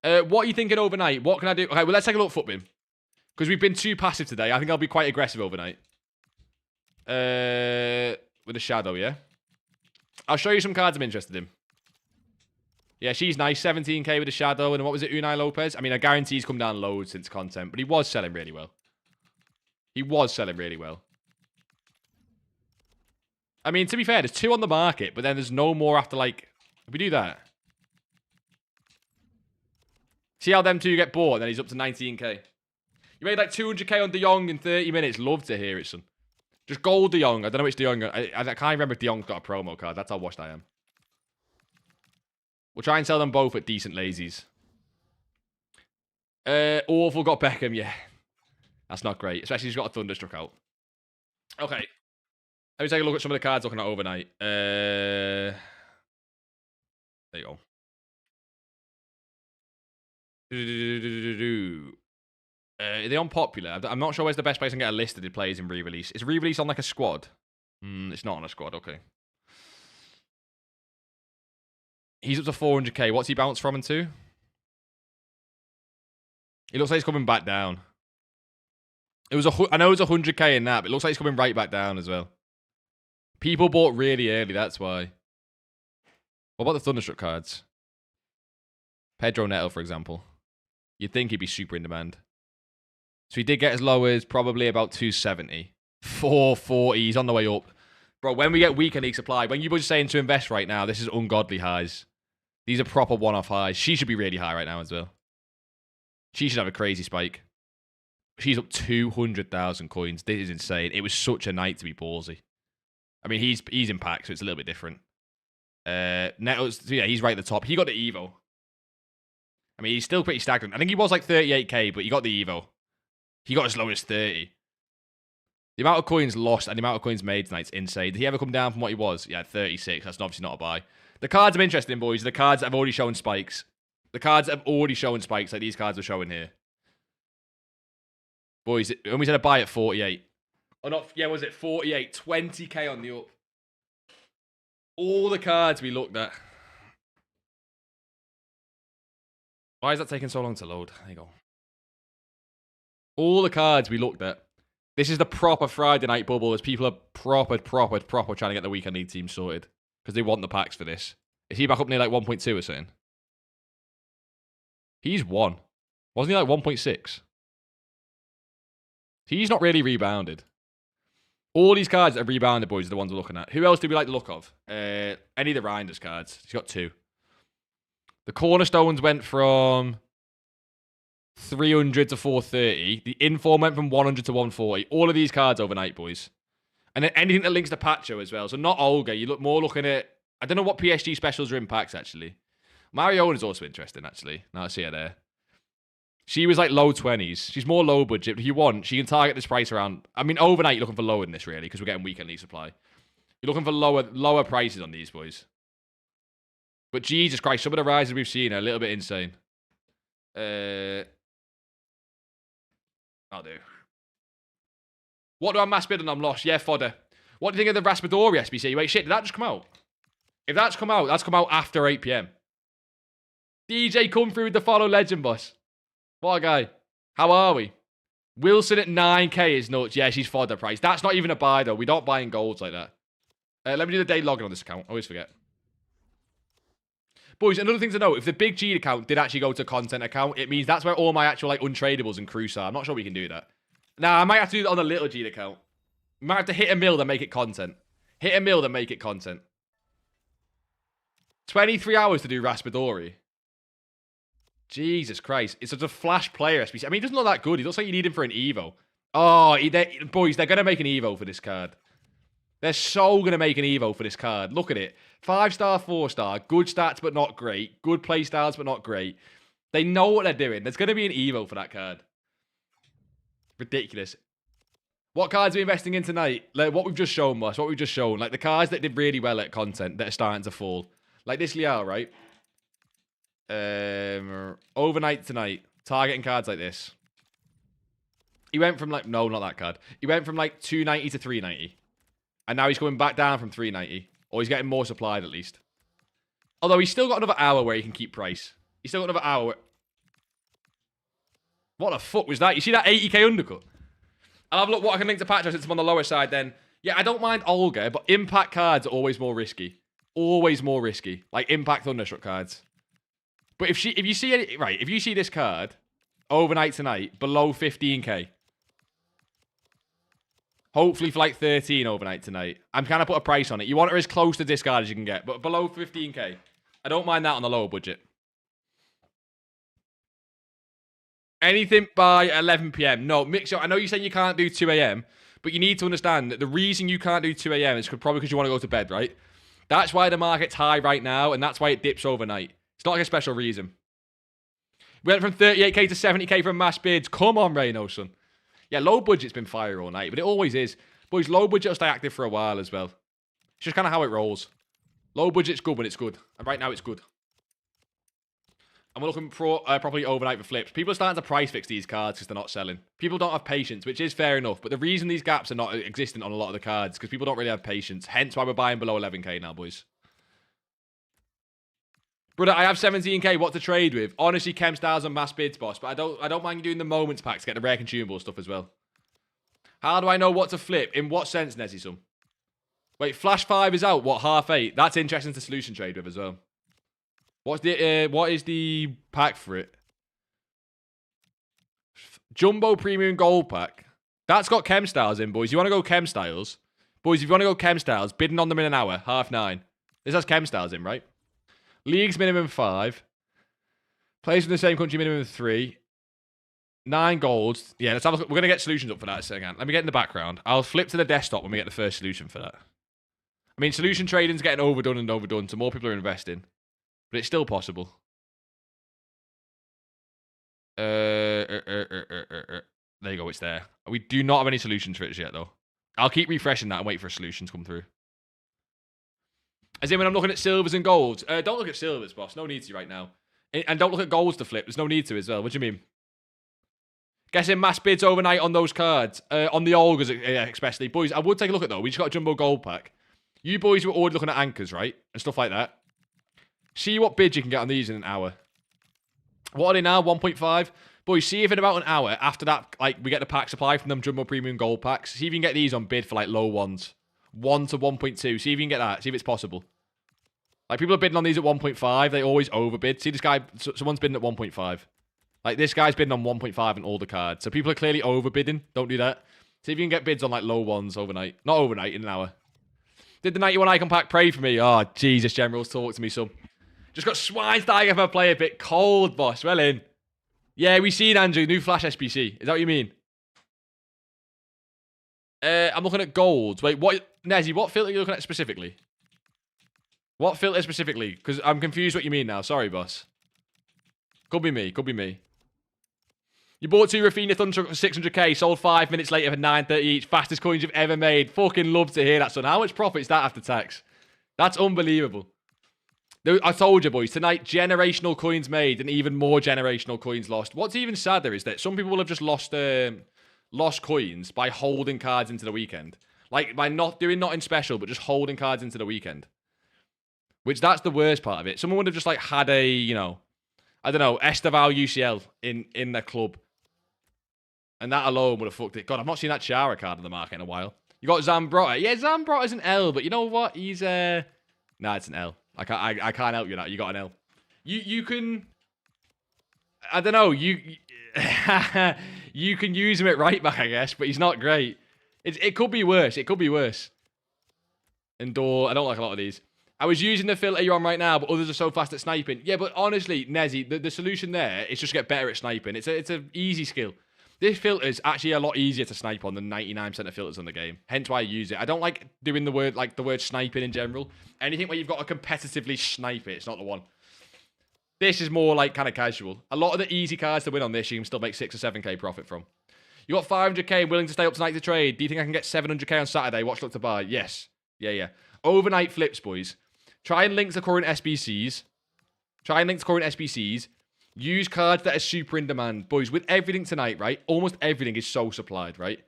What are you thinking overnight? What can I do? Okay, well, let's take a look at Footbin. Because we've been too passive today. I think I'll be quite aggressive overnight. With a shadow, yeah? I'll show you some cards I'm interested in. Yeah, she's nice. 17k with a shadow. And what was it, Unai Lopez? I mean, I guarantee he's come down loads since content. But he was selling really well. He was selling really well. I mean, to be fair, there's 2 on the market. But then there's no more after, like... If we do that... See how them 2 get bought, and then he's up to 19k. You made like 200k on De Jong in 30 minutes. Love to hear it, son. Just gold De Jong. I don't know which De Jong. I can't remember if De Jong's got a promo card. That's how washed I am. We'll try and sell them both at decent lazies. Awful got Beckham, yeah. That's not great. Especially he's got a Thunderstruck out. Okay. Let me take a look at some of the cards looking at overnight. There you go. Are they on popular? I'm not sure where's the best place to get a list of the players in re-release. Is re-release on like a squad? It's not on a squad, okay. He's up to 400k. What's he bounced from and to? It looks like he's coming back down. I know it was 100k in that, but it looks like he's coming right back down as well. People bought really early, that's why. What about the Thunderstruck cards? Pedro Neto, for example. You'd think he'd be super in demand. So he did get as low as probably about 270. 440, he's on the way up. Bro, when we get weekend league supply, when you boys are saying to invest right now, this is ungodly highs. These are proper one-off highs. She should be really high right now as well. She should have a crazy spike. She's up 200,000 coins. This is insane. It was such a night to be ballsy. I mean, he's in pack, so it's a little bit different. Neto's, yeah, he's right at the top. He got the Evo. I mean, he's still pretty stagnant. I think he was like 38k, but he got the Evo. He got as low as 30. The amount of coins lost and the amount of coins made tonight's insane. Did he ever come down from what he was? Yeah, 36. That's obviously not a buy. The cards I'm interested in, boys. The cards that have already shown spikes. The cards that have already shown spikes, like these cards are showing here. Boys, when we said a buy at 48. Oh, not, yeah, was it 48? 20k on the up. All the cards we looked at. Why is that taking so long to load? There you go. All the cards we looked at. This is the proper Friday night bubble as people are proper trying to get the weekend league team sorted. Because they want the packs for this. Is he back up near like 1.2 or something? He's 1. Wasn't he like 1.6? He's not really rebounded. All these cards that have rebounded, boys, are the ones we're looking at. Who else do we like the look of? Any of the Reinders cards. He's got 2. The Cornerstones went from 300 to 430. The Inform went from 100 to 140. All of these cards overnight, boys. And then anything that links to Pacho as well. So not Olga. You look more looking at... I don't know what PSG specials are in packs, actually. Mariona is also interesting, actually. Now I see her there. She was like low 20s. She's more low budget. If you want, she can target this price around... I mean, overnight, you're looking for lower than this, really, because we're getting weekend league supply. You're looking for lower prices on these, boys. But Jesus Christ, some of the rises we've seen are a little bit insane. I'll do. What do I mass bid and I'm lost? Yeah, fodder. What do you think of the Raspadori SBC? Wait, shit, did that just come out? If that's come out after 8 PM. DJ, come through with the follow legend, boss. What a guy. How are we? Wilson at 9k is nuts. Yeah, she's fodder price. That's not even a buy, though. We don't buy in golds like that. Let me do the day login on this account. I always forget. Boys, another thing to note, if the Big G account did actually go to content account, it means that's where all my actual like untradables and cruise are. I'm not sure we can do that. Nah, I might have to do that on the little G account. Might have to hit a mil to make it content. Hit a mil to make it content. 23 hours to do Raspadori. Jesus Christ. It's such a flash player, SBC. I mean, he doesn't look that good. He looks like you need him for an Evo. Oh, boys, they're going to make an Evo for this card. They're so going to make an Evo for this card. Look at it. 5-star, 4-star. Good stats, but not great. Good play styles, but not great. They know what they're doing. There's going to be an Evo for that card. Ridiculous. What cards are we investing in tonight? Like what we've just shown, Moss. What we've just shown. Like the cards that did really well at content that are starting to fall. Like this Liao, right? Overnight tonight. Targeting cards like this. He went from like... No, not that card. He went from like 290 to 390. And now he's coming back down from 390. Or he's getting more supplied at least. Although he's still got another hour where he can keep price. He's still got another hour. What the fuck was that? You see that 80k undercut? I'll have a look what I can link to Patch since I'm on the lower side then. Yeah, I don't mind Olga, but impact cards are always more risky. Always more risky. Like impact Thunderstruck cards. But if you see this card overnight tonight below 15k. Hopefully for like 13 overnight tonight. I'm kind of put a price on it. You want her as close to discard as you can get, but below 15k. I don't mind that on the lower budget. Anything by 11 PM. No, Mixo, I know you're saying you can't do 2 AM, but you need to understand that the reason you can't do 2 AM is probably because you want to go to bed, right? That's why the market's high right now, and that's why it dips overnight. It's not like a special reason. We went from 38k to 70k from mass bids. Come on, Reno, son. Yeah, low budget's been fire all night, but it always is. Boys, low budget will stay active for a while as well. It's just kind of how it rolls. Low budget's good when it's good. And right now it's good. And we're looking properly overnight for flips. People are starting to price fix these cards because they're not selling. People don't have patience, which is fair enough. But the reason these gaps are not existent on a lot of the cards is because people don't really have patience. Hence why we're buying below 11k now, boys. Brother, I have 17k. What to trade with? Honestly, chem styles and mass bids, boss. But I don't mind you doing the moments packs to get the rare consumable stuff as well. How do I know what to flip? In what sense, Nezzy-sum? Wait, Flash 5 is out. What, half 8? That's interesting to solution trade with as well. What is the pack for it? Jumbo Premium Gold Pack. That's got chem styles in, boys. You want to go chem styles? Boys, if you want to go chem styles, bidding on them in an hour, 9:30. This has chem styles in, right? Leagues minimum 5. Players from the same country minimum 3. 9 golds. Yeah, let's have a look. We're going to get solutions up for that again. Let me get in the background. I'll flip to the desktop when we get the first solution for that. I mean, solution trading's getting overdone and overdone, so more people are investing. But it's still possible. There you go, it's there. We do not have any solutions for it yet, though. I'll keep refreshing that and wait for a solution to come through. As in when I'm looking at silvers and golds. Don't look at silvers, boss. No need to right now. And don't look at golds to flip. There's no need to as well. What do you mean? Guessing mass bids overnight on those cards. On the Olgas, especially. Boys, I would take a look at, though. We just got a jumbo gold pack. You boys were already looking at anchors, right? And stuff like that. See what bids you can get on these in an hour. What are they now? 1.5? Boys, see if in about an hour after that, like, we get the pack supply from them Jumbo Premium Gold packs. See if you can get these on bid for, like, low ones. 1 to 1.2. See if you can get that. See if it's possible. Like, people are bidding on these at 1.5. They always overbid. See this guy, someone's bidding at 1.5. Like, this guy's bidding on 1.5 on all the cards. So people are clearly overbidding. Don't do that. See if you can get bids on, like, low ones overnight. Not overnight, in an hour. Did the 91 icon pack pray for me? Oh, Jesus, Generals, talk to me, son. Just got swines dying if I play a bit cold, boss. Well in. Yeah, we seen, Andrew. New Flash SBC. Is that what you mean? I'm looking at golds. Wait, what? Nezzy, what filter are you looking at specifically? What filter specifically? Because I'm confused what you mean now. Sorry, boss. Could be me. Could be me. You bought 2 Rafinha Thunder for 600k. Sold 5 minutes later for 930 each. Fastest coins you've ever made. Fucking love to hear that, son. How much profit is that after tax? That's unbelievable. I told you, boys, tonight, generational coins made and even more generational coins lost. What's even sadder is that some people will have just lost coins by holding cards into the weekend. Like, by not doing nothing special, but just holding cards into the weekend. Which, that's the worst part of it. Someone would have just, like, had a, you know, I don't know, Estaval UCL in their club. And that alone would have fucked it. God, I've not seen that Chara card in the market in a while. You got Zambrotta. Yeah, Zambrotta's an L, but you know what? He's, nah, it's an L. I can't help you now. You got an L. You can... I don't know. You can use him at right back, I guess, but he's not great. It could be worse. It could be worse. Indoor. I don't like a lot of these. I was using the filter you're on right now, but others are so fast at sniping. Yeah, but honestly, Nezzy, the solution there is just get better at sniping. It's an easy skill. This filter is actually a lot easier to snipe on than 99% of filters on the game. Hence why I use it. I don't like doing the word sniping in general. Anything where you've got to competitively snipe it, it's not the one. This is more like kind of casual. A lot of the easy cards to win on this, you can still make 6 or 7k profit from. You got 500k willing to stay up tonight to trade. Do you think I can get 700k on Saturday? Watch, look to buy. Yes. Yeah. Overnight flips, boys. Try and link to current SBCs. Use cards that are super in demand. Boys, with everything tonight, right? Almost everything is so supplied, right?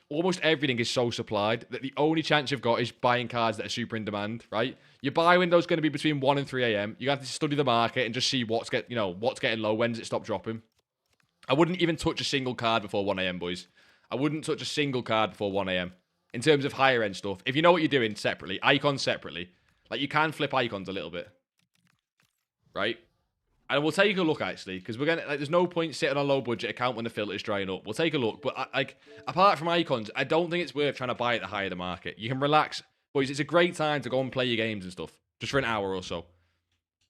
Almost everything is so supplied that the only chance you've got is buying cards that are super in demand, right? Your buy window's going to be between 1 and 3 a.m. You have to study the market and just see what's getting low. When does it stop dropping? I wouldn't even touch a single card before 1 a.m., boys. I wouldn't touch a single card before 1 a.m. In terms of higher end stuff. If you know what you're doing separately, icons separately. Like, you can flip icons a little bit. Right? And we'll take a look, actually, because we're gonna, like, there's no point sitting on a low budget account when the filter's drying up. We'll take a look, but like, apart from icons, I don't think it's worth trying to buy at the high of the market. You can relax, boys. It's a great time to go and play your games and stuff, just for an hour or so.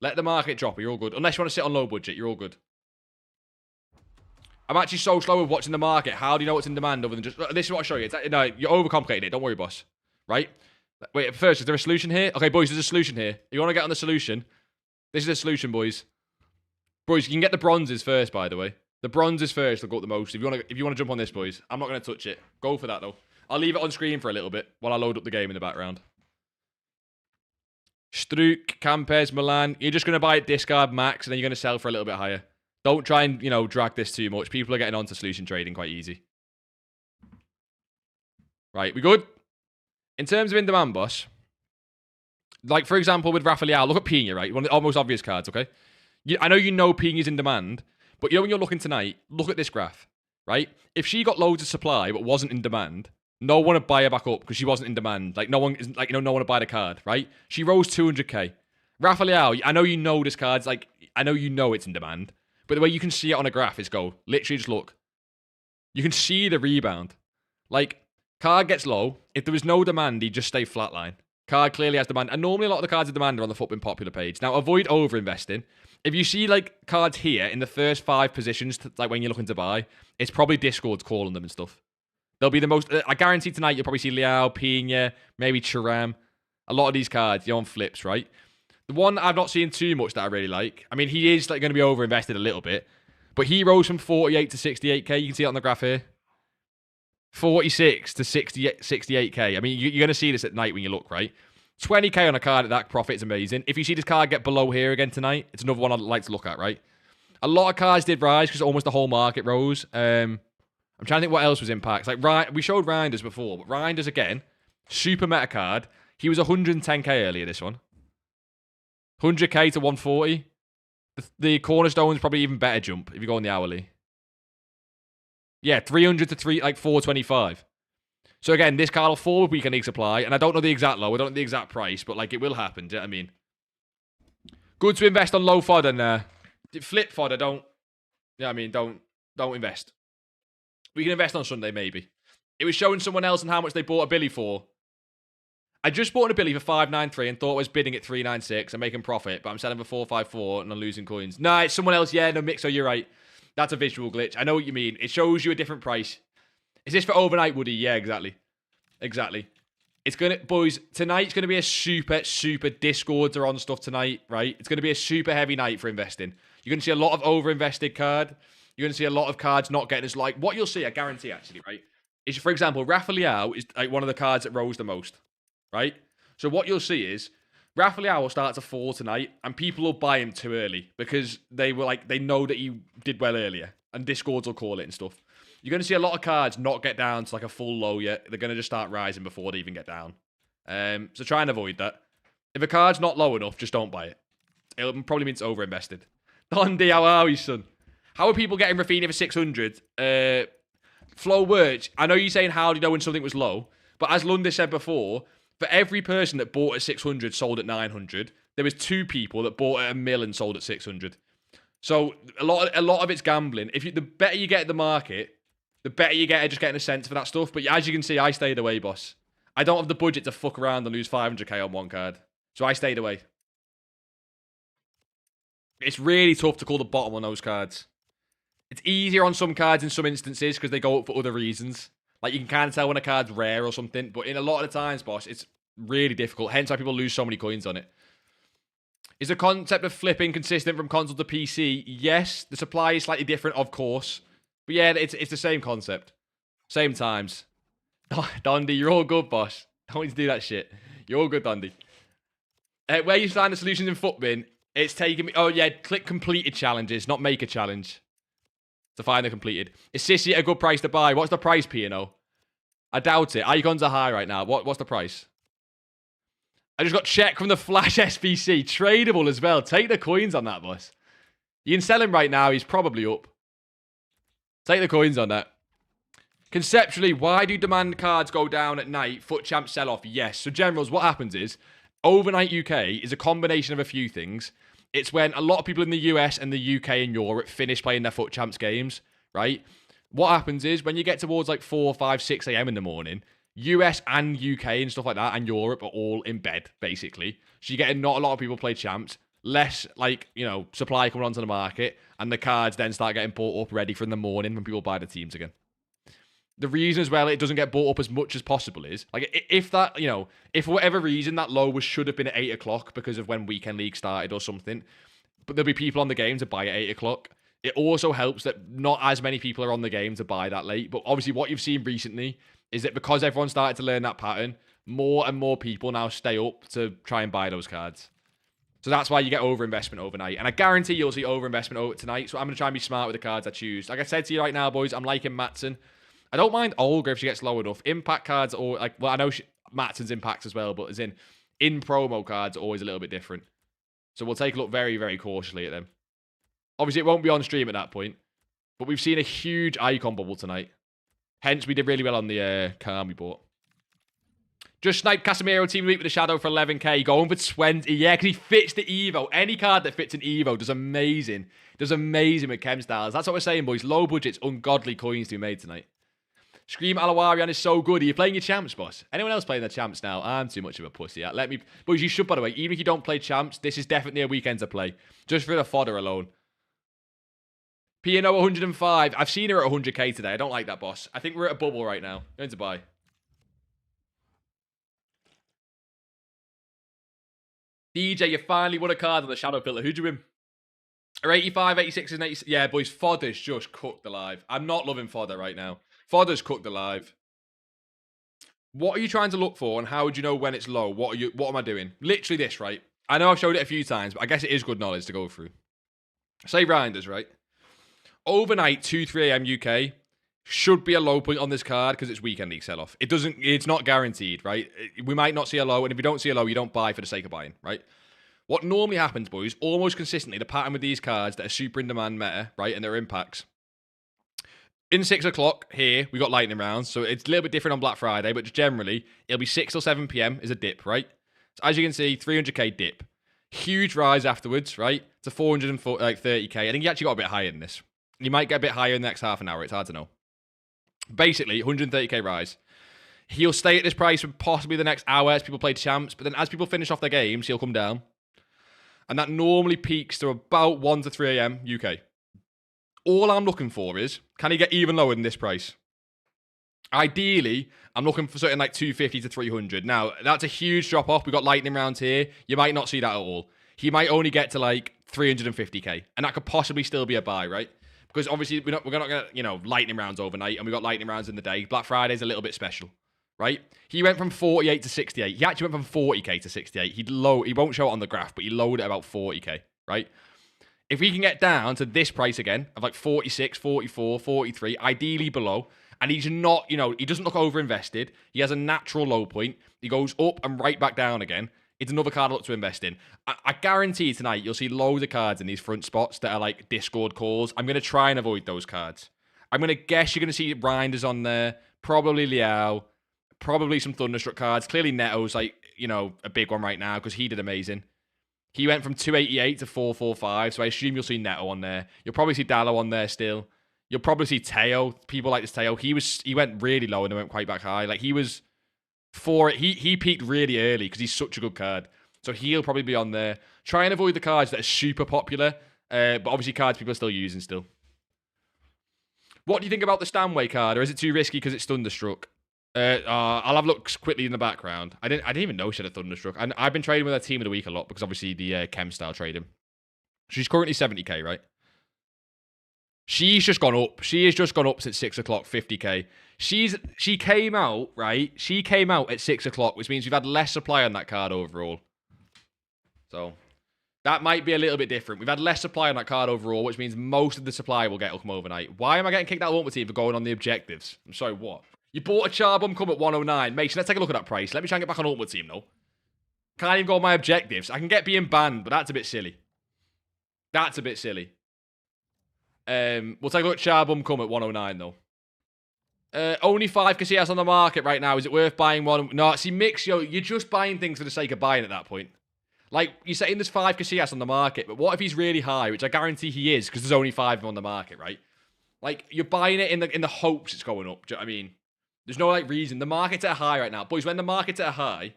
Let the market drop, you're all good. Unless you want to sit on low budget, you're all good. I'm actually so slow with watching the market. How do you know what's in demand other than just... This is what I'll show you. No, you're overcomplicating it. Don't worry, boss. Right? Wait, first, is there a solution here? Okay, boys, there's a solution here. You want to get on the solution? This is a solution, boys. Boys, you can get the bronzes first, by the way. The bronzes first will go up the most. If you want to jump on this, boys. I'm not going to touch it. Go for that, though. I'll leave it on screen for a little bit while I load up the game in the background. Struik, Campes, Milan. You're just going to buy it discard max, and then you're going to sell for a little bit higher. Don't try and, drag this too much. People are getting onto solution trading quite easy. Right, we good? In terms of in demand, boss, like, for example, with Rafael, look at Pina, right? One of the almost obvious cards, okay? I know Pina's in demand, but when you're looking tonight, look at this graph, right? If she got loads of supply but wasn't in demand, no one would buy her back up because she wasn't in demand. Like, no one would buy the card, right? She rose 200k. Rafael, I know this card's, like, I know it's in demand, but the way you can see it on a graph is literally just look. You can see the rebound. Like, card gets low. If there was no demand, he'd just stay flatline. Card clearly has demand. And normally a lot of the cards of demand are on the FUTBIN popular page. Now, avoid over-investing. If you see, like, cards here in the first 5 positions, like, when you're looking to buy, it's probably Discord's calling them and stuff. They'll be the most... I guarantee tonight you'll probably see Liao, Pina, maybe Thuram. A lot of these cards, you're on flips, right? The one I've not seen too much that I really like, I mean, he is, like, going to be over-invested a little bit, but he rose from 48 to 68k. You can see it on the graph here. 46 to 68k. I mean, you're going to see this at night when you look, right? 20k on a card at that profit is amazing. If you see this card get below here again tonight, it's another one I'd like to look at, right? A lot of cards did rise because almost the whole market rose. I'm trying to think what else was impacts. Like, we showed Reinders before, but Reinders, again, super meta card. He was 110k earlier, this one. 100k to 140. The Cornerstone's probably even better jump if you go on the hourly. Yeah, 300 to 425. So again, this card will fall with weekend league supply, and I don't know the exact low, I don't know the exact price, but like it will happen. Do you know what I mean? Good to invest on low fodder and flip fodder. Don't. Yeah, I mean, don't invest. We can invest on Sunday maybe. It was showing someone else and how much they bought a Billy for. I just bought a Billy for 593 and thought I was bidding at 396 and making profit, but I'm selling for 454 and I'm losing coins. Nah, it's someone else. Yeah, no, Mixo, you're right. That's a visual glitch. I know what you mean. It shows you a different price. Is this for overnight, Woody? Yeah, exactly. Exactly. It's going to... Boys, tonight's going to be a super, super... Discords are on stuff tonight, right? It's going to be a super heavy night for investing. You're going to see a lot of over-invested card. You're going to see a lot of cards not getting as... Like, what you'll see, I guarantee, actually, right? Is, for example, Rafael is like one of the cards that rose the most, right? So what you'll see is... Rafael will start to fall tonight, and people will buy him too early because they know that he did well earlier, and Discords will call it and stuff. You're going to see a lot of cards not get down to like a full low yet. They're going to just start rising before they even get down. So try and avoid that. If a card's not low enough, just don't buy it. It probably means over-invested. Dondi, how are you, son? How are people getting Rafinha for 600? Flo Wirch, I know you're saying how do you know when something was low, but as Lunde said before, for every person that bought at 600, sold at 900, there was 2 people that bought at 1 mil and sold at 600. So a lot of it's gambling. The better you get at the market, the better you get at just getting a sense for that stuff. But as you can see, I stayed away, boss. I don't have the budget to fuck around and lose 500k on one card. So I stayed away. It's really tough to call the bottom on those cards. It's easier on some cards in some instances because they go up for other reasons. Like, you can kind of tell when a card's rare or something. But in a lot of the times, boss, it's really difficult. Hence why people lose so many coins on it. Is the concept of flipping consistent from console to PC? Yes. The supply is slightly different, of course. But yeah, it's the same concept. Same times. Dondi, you're all good, boss. Don't need to do that shit. You're all good, Dondi. Where you find the solutions in FUTBIN, it's taking me... Oh, yeah, click completed challenges, not make a challenge. To find the completed. Is Sissy at a good price to buy? What's the price, P&O? I doubt it. Icons are high right now. What's the price? I just got check from the Flash SBC. Tradable as well. Take the coins on that, boss. You can sell him right now. He's probably up. Take the coins on that. Conceptually, why do demand cards go down at night? FUT champ sell off? Yes. So, generals, what happens is, overnight UK is a combination of a few things. It's when a lot of people in the US and the UK and Europe finish playing their FUT champs games, right? What happens is, when you get towards like 4, 5, 6 a.m. in the morning, US and UK and stuff like that, and Europe are all in bed, basically. So you're getting not a lot of people play champs, less, like, supply coming onto the market, and the cards then start getting bought up ready for in the morning when people buy the teams again. The reason as well it doesn't get bought up as much as possible is, like, if that, if for whatever reason that low should have been at 8 o'clock because of when weekend league started or something, but there'll be people on the game to buy at 8 o'clock. It also helps that not as many people are on the game to buy that late. But obviously what you've seen recently is that because everyone started to learn that pattern, more and more people now stay up to try and buy those cards. So that's why you get overinvestment overnight. And I guarantee you'll see overinvestment over tonight. So I'm going to try and be smart with the cards I choose. Like I said to you right now, boys, I'm liking Matson. I don't mind Olga if she gets low enough. Impact cards, or like, well, I know Matson's impacts as well, but as in promo cards are always a little bit different. So we'll take a look very, very cautiously at them. Obviously, it won't be on stream at that point. But we've seen a huge icon bubble tonight. Hence, we did really well on the card we bought. Just sniped Casemiro team week with a shadow for 11k. Going for 20. Yeah, because he fits the Evo. Any card that fits an Evo does amazing. Does amazing with chem styles. That's what we're saying, boys. Low budgets, ungodly coins to be made tonight. Scream Alawarian is so good. Are you playing your champs, boss? Anyone else playing their champs now? I'm too much of a pussy. Let me... Boys, you should, by the way. Even if you don't play champs, this is definitely a weekend to play. Just for the fodder alone. P&O 105. I've seen her at 100k today. I don't like that, boss. I think we're at a bubble right now. Going to buy. DJ, you finally won a card on the shadow filter. Who'd you win? Or 85, 86, and 86. Yeah, boys, fodder's just cooked alive. I'm not loving fodder right now. Fodder's cooked alive. What are you trying to look for, and how would you know when it's low? What am I doing? Literally this, right? I know I've showed it a few times, but I guess it is good knowledge to go through. Say Rinders, right? Overnight, 2, 3 a.m. UK should be a low point on this card because it's weekend league sell-off. It's not guaranteed, right? We might not see a low, and if we don't see a low, you don't buy for the sake of buying, right? What normally happens, boys, almost consistently, the pattern with these cards that are super in demand meta, right, and their impacts. In 6 o'clock here, we got lightning rounds, so it's a little bit different on Black Friday, but generally, it'll be 6 or 7 p.m. is a dip, right? So as you can see, 300k dip. Huge rise afterwards, right, to 430k. I think you actually got a bit higher than this. You might get a bit higher in the next half an hour. It's hard to know. Basically, 130k rise. He'll stay at this price for possibly the next hour as people play champs, but then as people finish off their games, he'll come down. And that normally peaks to about 1 to 3 a.m. UK. All I'm looking for is, can he get even lower than this price? Ideally, I'm looking for something like 250 to 300. Now, that's a huge drop off. We've got lightning rounds here. You might not see that at all. He might only get to like 350k. And that could possibly still be a buy, right? Because obviously, we're not going to, you know, lightning rounds overnight. And we got lightning rounds in the day. Black Friday's a little bit special, right? He went from 48 to 68. He actually went from 40k to 68. He won't show it on the graph, but he lowered it about 40k, right? If we can get down to this price again, of like 46, 44, 43, ideally below, and he's not, you know, he doesn't look overinvested. He has a natural low point. He goes up and right back down again. It's another card I look to invest in. I guarantee tonight you'll see loads of cards in these front spots that are like Discord calls. I'm going to try and avoid those cards. I'm going to guess you're going to see Grinders on there, probably Liao, probably some Thunderstruck cards. Clearly Neto's like, you know, a big one right now because he did amazing. He went from 288 to 445, so I assume you'll see Neto on there. You'll probably see Dallo on there still. You'll probably see Teo. People like this Teo. He went really low and then went quite back high. Like he was he peaked really early because he's such a good card. So he'll probably be on there. Try and avoid the cards that are super popular, but obviously cards people are still using still. What do you think about the Stanway card, or is it too risky because it's Thunderstruck? I'll have a look quickly in the background. I didn't even know she had a Thunderstruck. And I've been trading with her team of the week a lot because obviously the chem style trading. She's currently 70k, right? She's just gone up. She has just gone up since 6 o'clock, 50k. She came out, right? She came out at 6 o'clock, which means we've had less supply on that card overall. So that might be a little bit different. We've had less supply on that card overall, which means most of the supply will come overnight. Why am I getting kicked out of Ultimate Team for going on the objectives? I'm sorry, what? You bought a Charbum come at 109. Mason, let's take a look at that price. Let me try and get back on Ultimate Team, though. Can't even go on my objectives. I can get being banned, but that's a bit silly. That's a bit silly. We'll take a look at Charbum come at 109, though. Only 5 Casillas on the market right now. Is it worth buying one? No, see, Mix, you're just buying things for the sake of buying at that point. Like, you're saying there's 5 Casillas on the market, but what if he's really high, which I guarantee he is, because there's only 5 of them on the market, right? Like, you're buying it in the hopes it's going up. Do you know what I mean? There's no, like, reason. The market's at a high right now. Boys, when the market's at a high,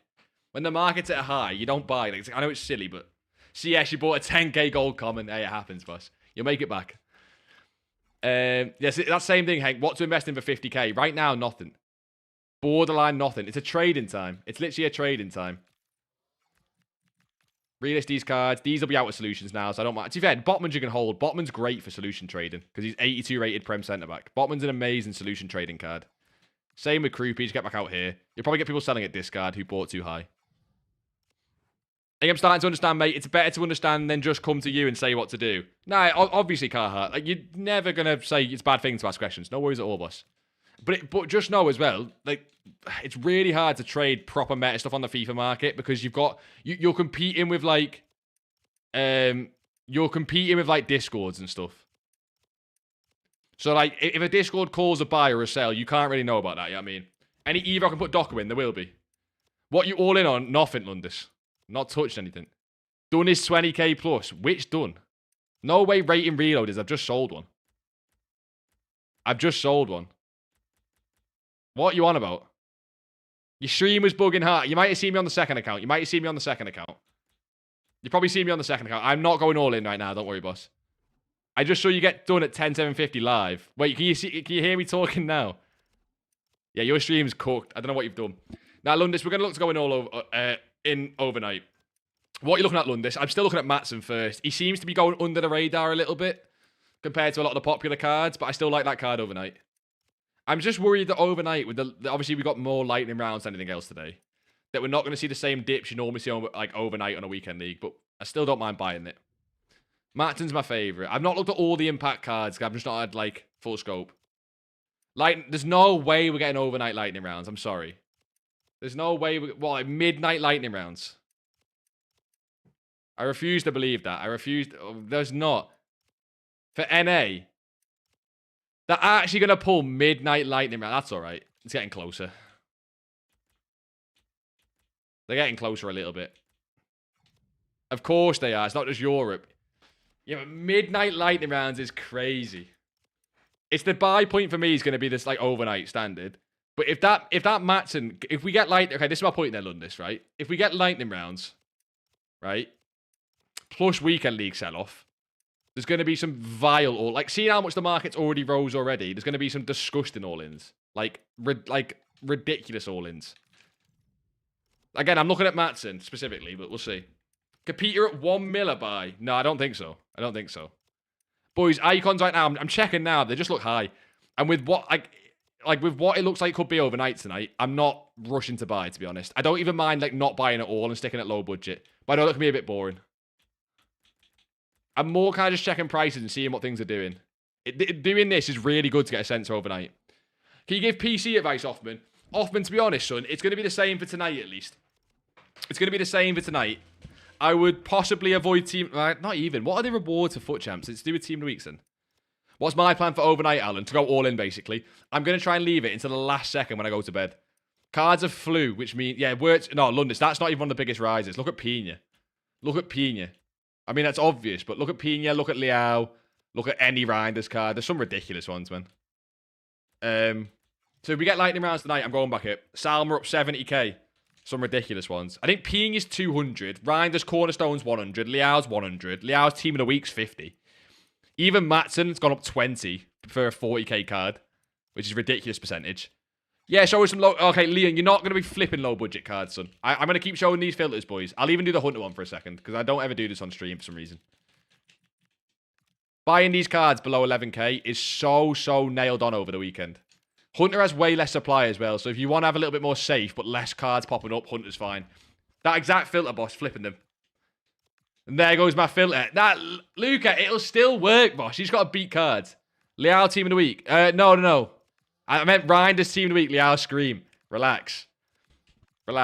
you don't buy. Like, I know it's silly, but... CS, you bought a 10k gold common. Hey, it happens, boss. You'll make it back. Yes, that same thing, Hank. What to invest in for 50k? Right now, nothing. Borderline nothing. It's a trading time. It's literally a trading time. Relist these cards. These will be out of solutions now, so I don't mind. To be fair, Botman's you can hold. Botman's great for solution trading because he's 82 rated Prem centre back. Botman's an amazing solution trading card. Same with Croupies. Get back out here. You'll probably get people selling at discard who bought too high. I think I'm starting to understand, mate. It's better to understand than just come to you and say what to do. Nah, obviously, Carhartt. Like, you're never going to say it's a bad thing to ask questions. No worries at all, boss. But just know as well, like, it's really hard to trade proper meta stuff on the FIFA market because you've got... You're competing with, like... You're competing with, like, Discords and stuff. So, like, if a Discord calls a buy or a sell, you can't really know about that, you know what I mean? Any EVO I can put Docker in, there will be. What you all in on? Nothing, Lundis. Not touched anything. Done is 20k plus. Which done? No way rating reload is. I've just sold one. I've just sold one. What are you on about? Your stream was bugging hard. You might have seen me on the second account. You probably seen me on the second account. I'm not going all in right now. Don't worry, boss. I just saw you get done at 10:750 live. Wait, can you hear me talking now? Yeah, your stream's cooked. I don't know what you've done. Now, Lundis, we're going to look to go in all over... in overnight. What are you looking at, Lundis? I'm still looking at Matson first. He seems to be going under the radar a little bit compared to a lot of the popular cards, but I still like that card overnight. I'm just worried that overnight, with obviously we got more lightning rounds than anything else today, that we're not going to see the same dips you normally see on, like, overnight on a weekend league, but I still don't mind buying it. Matson's my favourite. I've not looked at all the impact cards, because I've just not had, like, full scope. There's no way we're getting overnight lightning rounds. I'm sorry. There's no way like midnight lightning rounds. I refuse to believe that. There's not. For NA, they're actually going to pull midnight lightning round. That's all right. It's getting closer. They're getting closer a little bit. Of course they are. It's not just Europe. Yeah, but midnight lightning rounds is crazy. It's the buy point for me is going to be this, like, overnight standard. But if that Matson, if we get okay, this is my point there, Lundis, right? If we get lightning rounds, right, plus weekend league sell-off, there's going to be some vile, or like, seeing how much the market's already rose already, there's going to be some disgusting all-ins. Like ridiculous all-ins. Again, I'm looking at Matson specifically, but we'll see. Competer at 1 mil buy? No, I don't think so. Boys, icons right now, I'm checking now. They just look high. And with what, like with what it looks like could be overnight tonight, I'm not rushing to buy, to be honest. I don't even mind, like, not buying at all and sticking at low budget. But I know that can be a bit boring. I'm more kind of just checking prices and seeing what things are doing. Doing this is really good to get a sense overnight. Can you give PC advice, Hoffman? Hoffman, to be honest, son, it's going to be the same for tonight, at least. It's going to be the same for tonight. I would possibly avoid team... not even. What are the rewards for FUT Champs? It's to do with Team of the Week, son. What's my plan for overnight, Alan? To go all in, basically. I'm going to try and leave it until the last second when I go to bed. Cards of flu, which means... Yeah, words... No, Lundis, that's not even one of the biggest rises. Look at Pina. I mean, that's obvious, but look at Pina, look at Liao, look at any Reinders card. There's some ridiculous ones, man. So if we get lightning rounds tonight, I'm going back up. Salma up 70k. Some ridiculous ones. I think Pina's 200. Reinders Cornerstone's 100. Liao's 100. Liao's Team of the Week's 50. Even Matson's gone up 20 for a 40k card, which is a ridiculous percentage. Yeah, show us some low... Okay, Leon, you're not going to be flipping low-budget cards, son. I'm going to keep showing these filters, boys. I'll even do the Hunter one for a second, because I don't ever do this on stream for some reason. Buying these cards below 11k is so nailed on over the weekend. Hunter has way less supply as well, so if you want to have a little bit more safe, but less cards popping up, Hunter's fine. That exact filter, boss, flipping them. And there goes my filter. That, Luca, it'll still work, boss. She's got to beat cards. Liao Team of the Week. No. I meant Reinders Team of the Week, Liao Scream. Relax. But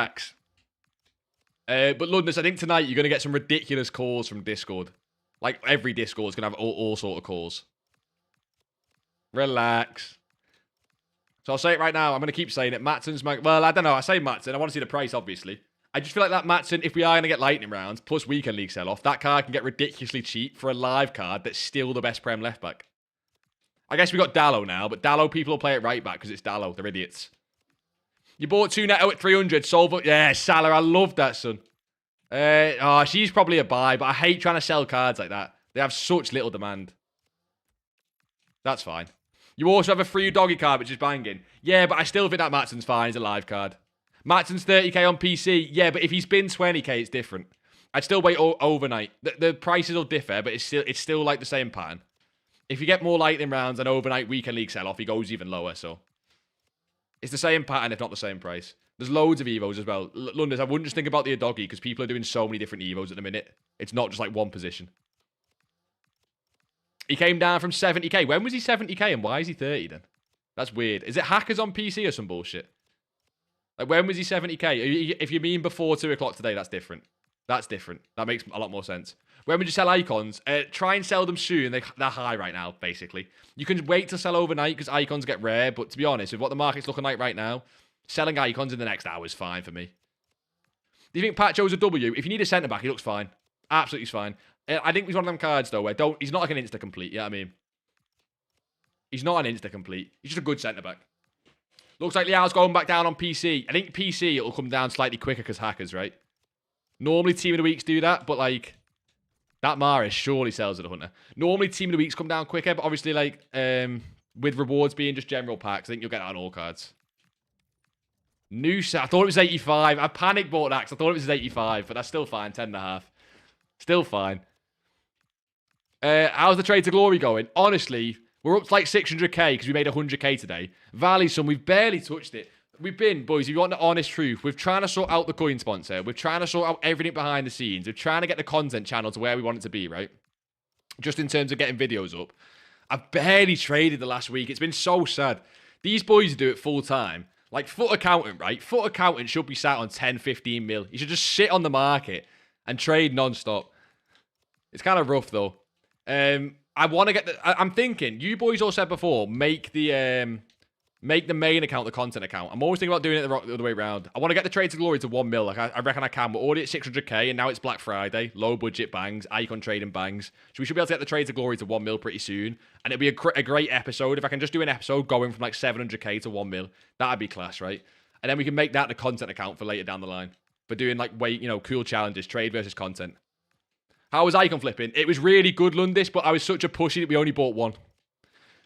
Lundis, I think tonight you're going to get some ridiculous calls from Discord. Like, every Discord is going to have all sort of calls. Relax. So I'll say it right now. I'm going to keep saying it. Matson's my... Well, I don't know. I say Matson. I want to see the price, obviously. I just feel like that Matson, if we are going to get lightning rounds, plus weekend league sell-off, that card can get ridiculously cheap for a live card that's still the best Prem left back. I guess we got Dallo now, but Dallo people will play it right back because it's Dallo. They're idiots. You bought 2 Neto at 300. Solver. Yeah, Salah. I love that, son. She's probably a buy, but I hate trying to sell cards like that. They have such little demand. That's fine. You also have a free doggy card, which is banging. Yeah, but I still think that Matson's fine. He's a live card. Matson's 30k on PC. Yeah, but if he's been 20k, it's different. I'd still wait overnight. The prices will differ, but it's still like the same pattern. If you get more lightning rounds and overnight weekend league sell-off, he goes even lower, so. It's the same pattern, if not the same price. There's loads of EVOs as well. Londis, I wouldn't just think about the Adogi because people are doing so many different EVOs at the minute. It's not just like one position. He came down from 70k. When was he 70k and why is he 30 then? That's weird. Is it hackers on PC or some bullshit? Like, when was he 70k? If you mean before 2 o'clock today, that's different. That's different. That makes a lot more sense. When would you sell icons? Try and sell them soon. They're high right now, basically. You can wait to sell overnight because icons get rare. But to be honest, with what the market's looking like right now, selling icons in the next hour is fine for me. Do you think Pacho's a W? If you need a centre-back, he looks fine. Absolutely fine. I think he's one of them cards, though, where he's not like an insta-complete, you know what I mean? He's not an insta-complete. He's just a good centre-back. Looks like Liao's going back down on PC. I think PC, it'll come down slightly quicker because hackers, right? Normally, Team of the Weeks do that, but, like, that Maris surely sells at a Hunter. Normally, Team of the Weeks come down quicker, but obviously, like, with rewards being just general packs, I think you'll get that on all cards. Noosa, I thought it was 85. I panic bought that because I thought it was 85, but that's still fine, 10.5. Still fine. How's the trade to glory going? Honestly, we're up to like 600k because we made 100k today. Valley Sun, we've barely touched it. We've been, boys, if you want the honest truth, we're trying to sort out the coin sponsor. We're trying to sort out everything behind the scenes. We're trying to get the content channel to where we want it to be, right? Just in terms of getting videos up. I've barely traded the last week. It's been so sad. These boys do it full time. Like, foot accountant, right? Foot accountant should be sat on 10, 15 mil. You should just sit on the market and trade non-stop. It's kind of rough, though. I want to get the... I'm thinking, you boys all said before, make the main account the content account. I'm always thinking about doing it the other way around. I want to get the trade to glory to 1 mil. Like, I reckon I can. We're already at 600k, and now it's Black Friday. Low budget bangs. Icon trading bangs. So we should be able to get the trade to glory to 1 mil pretty soon. And it'll be a great episode. If I can just do an episode going from like 700k to 1 mil, that'd be class, right? And then we can make that the content account for later down the line. For doing like, cool challenges, trade versus content. How was icon flipping? It was really good, Lundis, but I was such a pussy that we only bought one.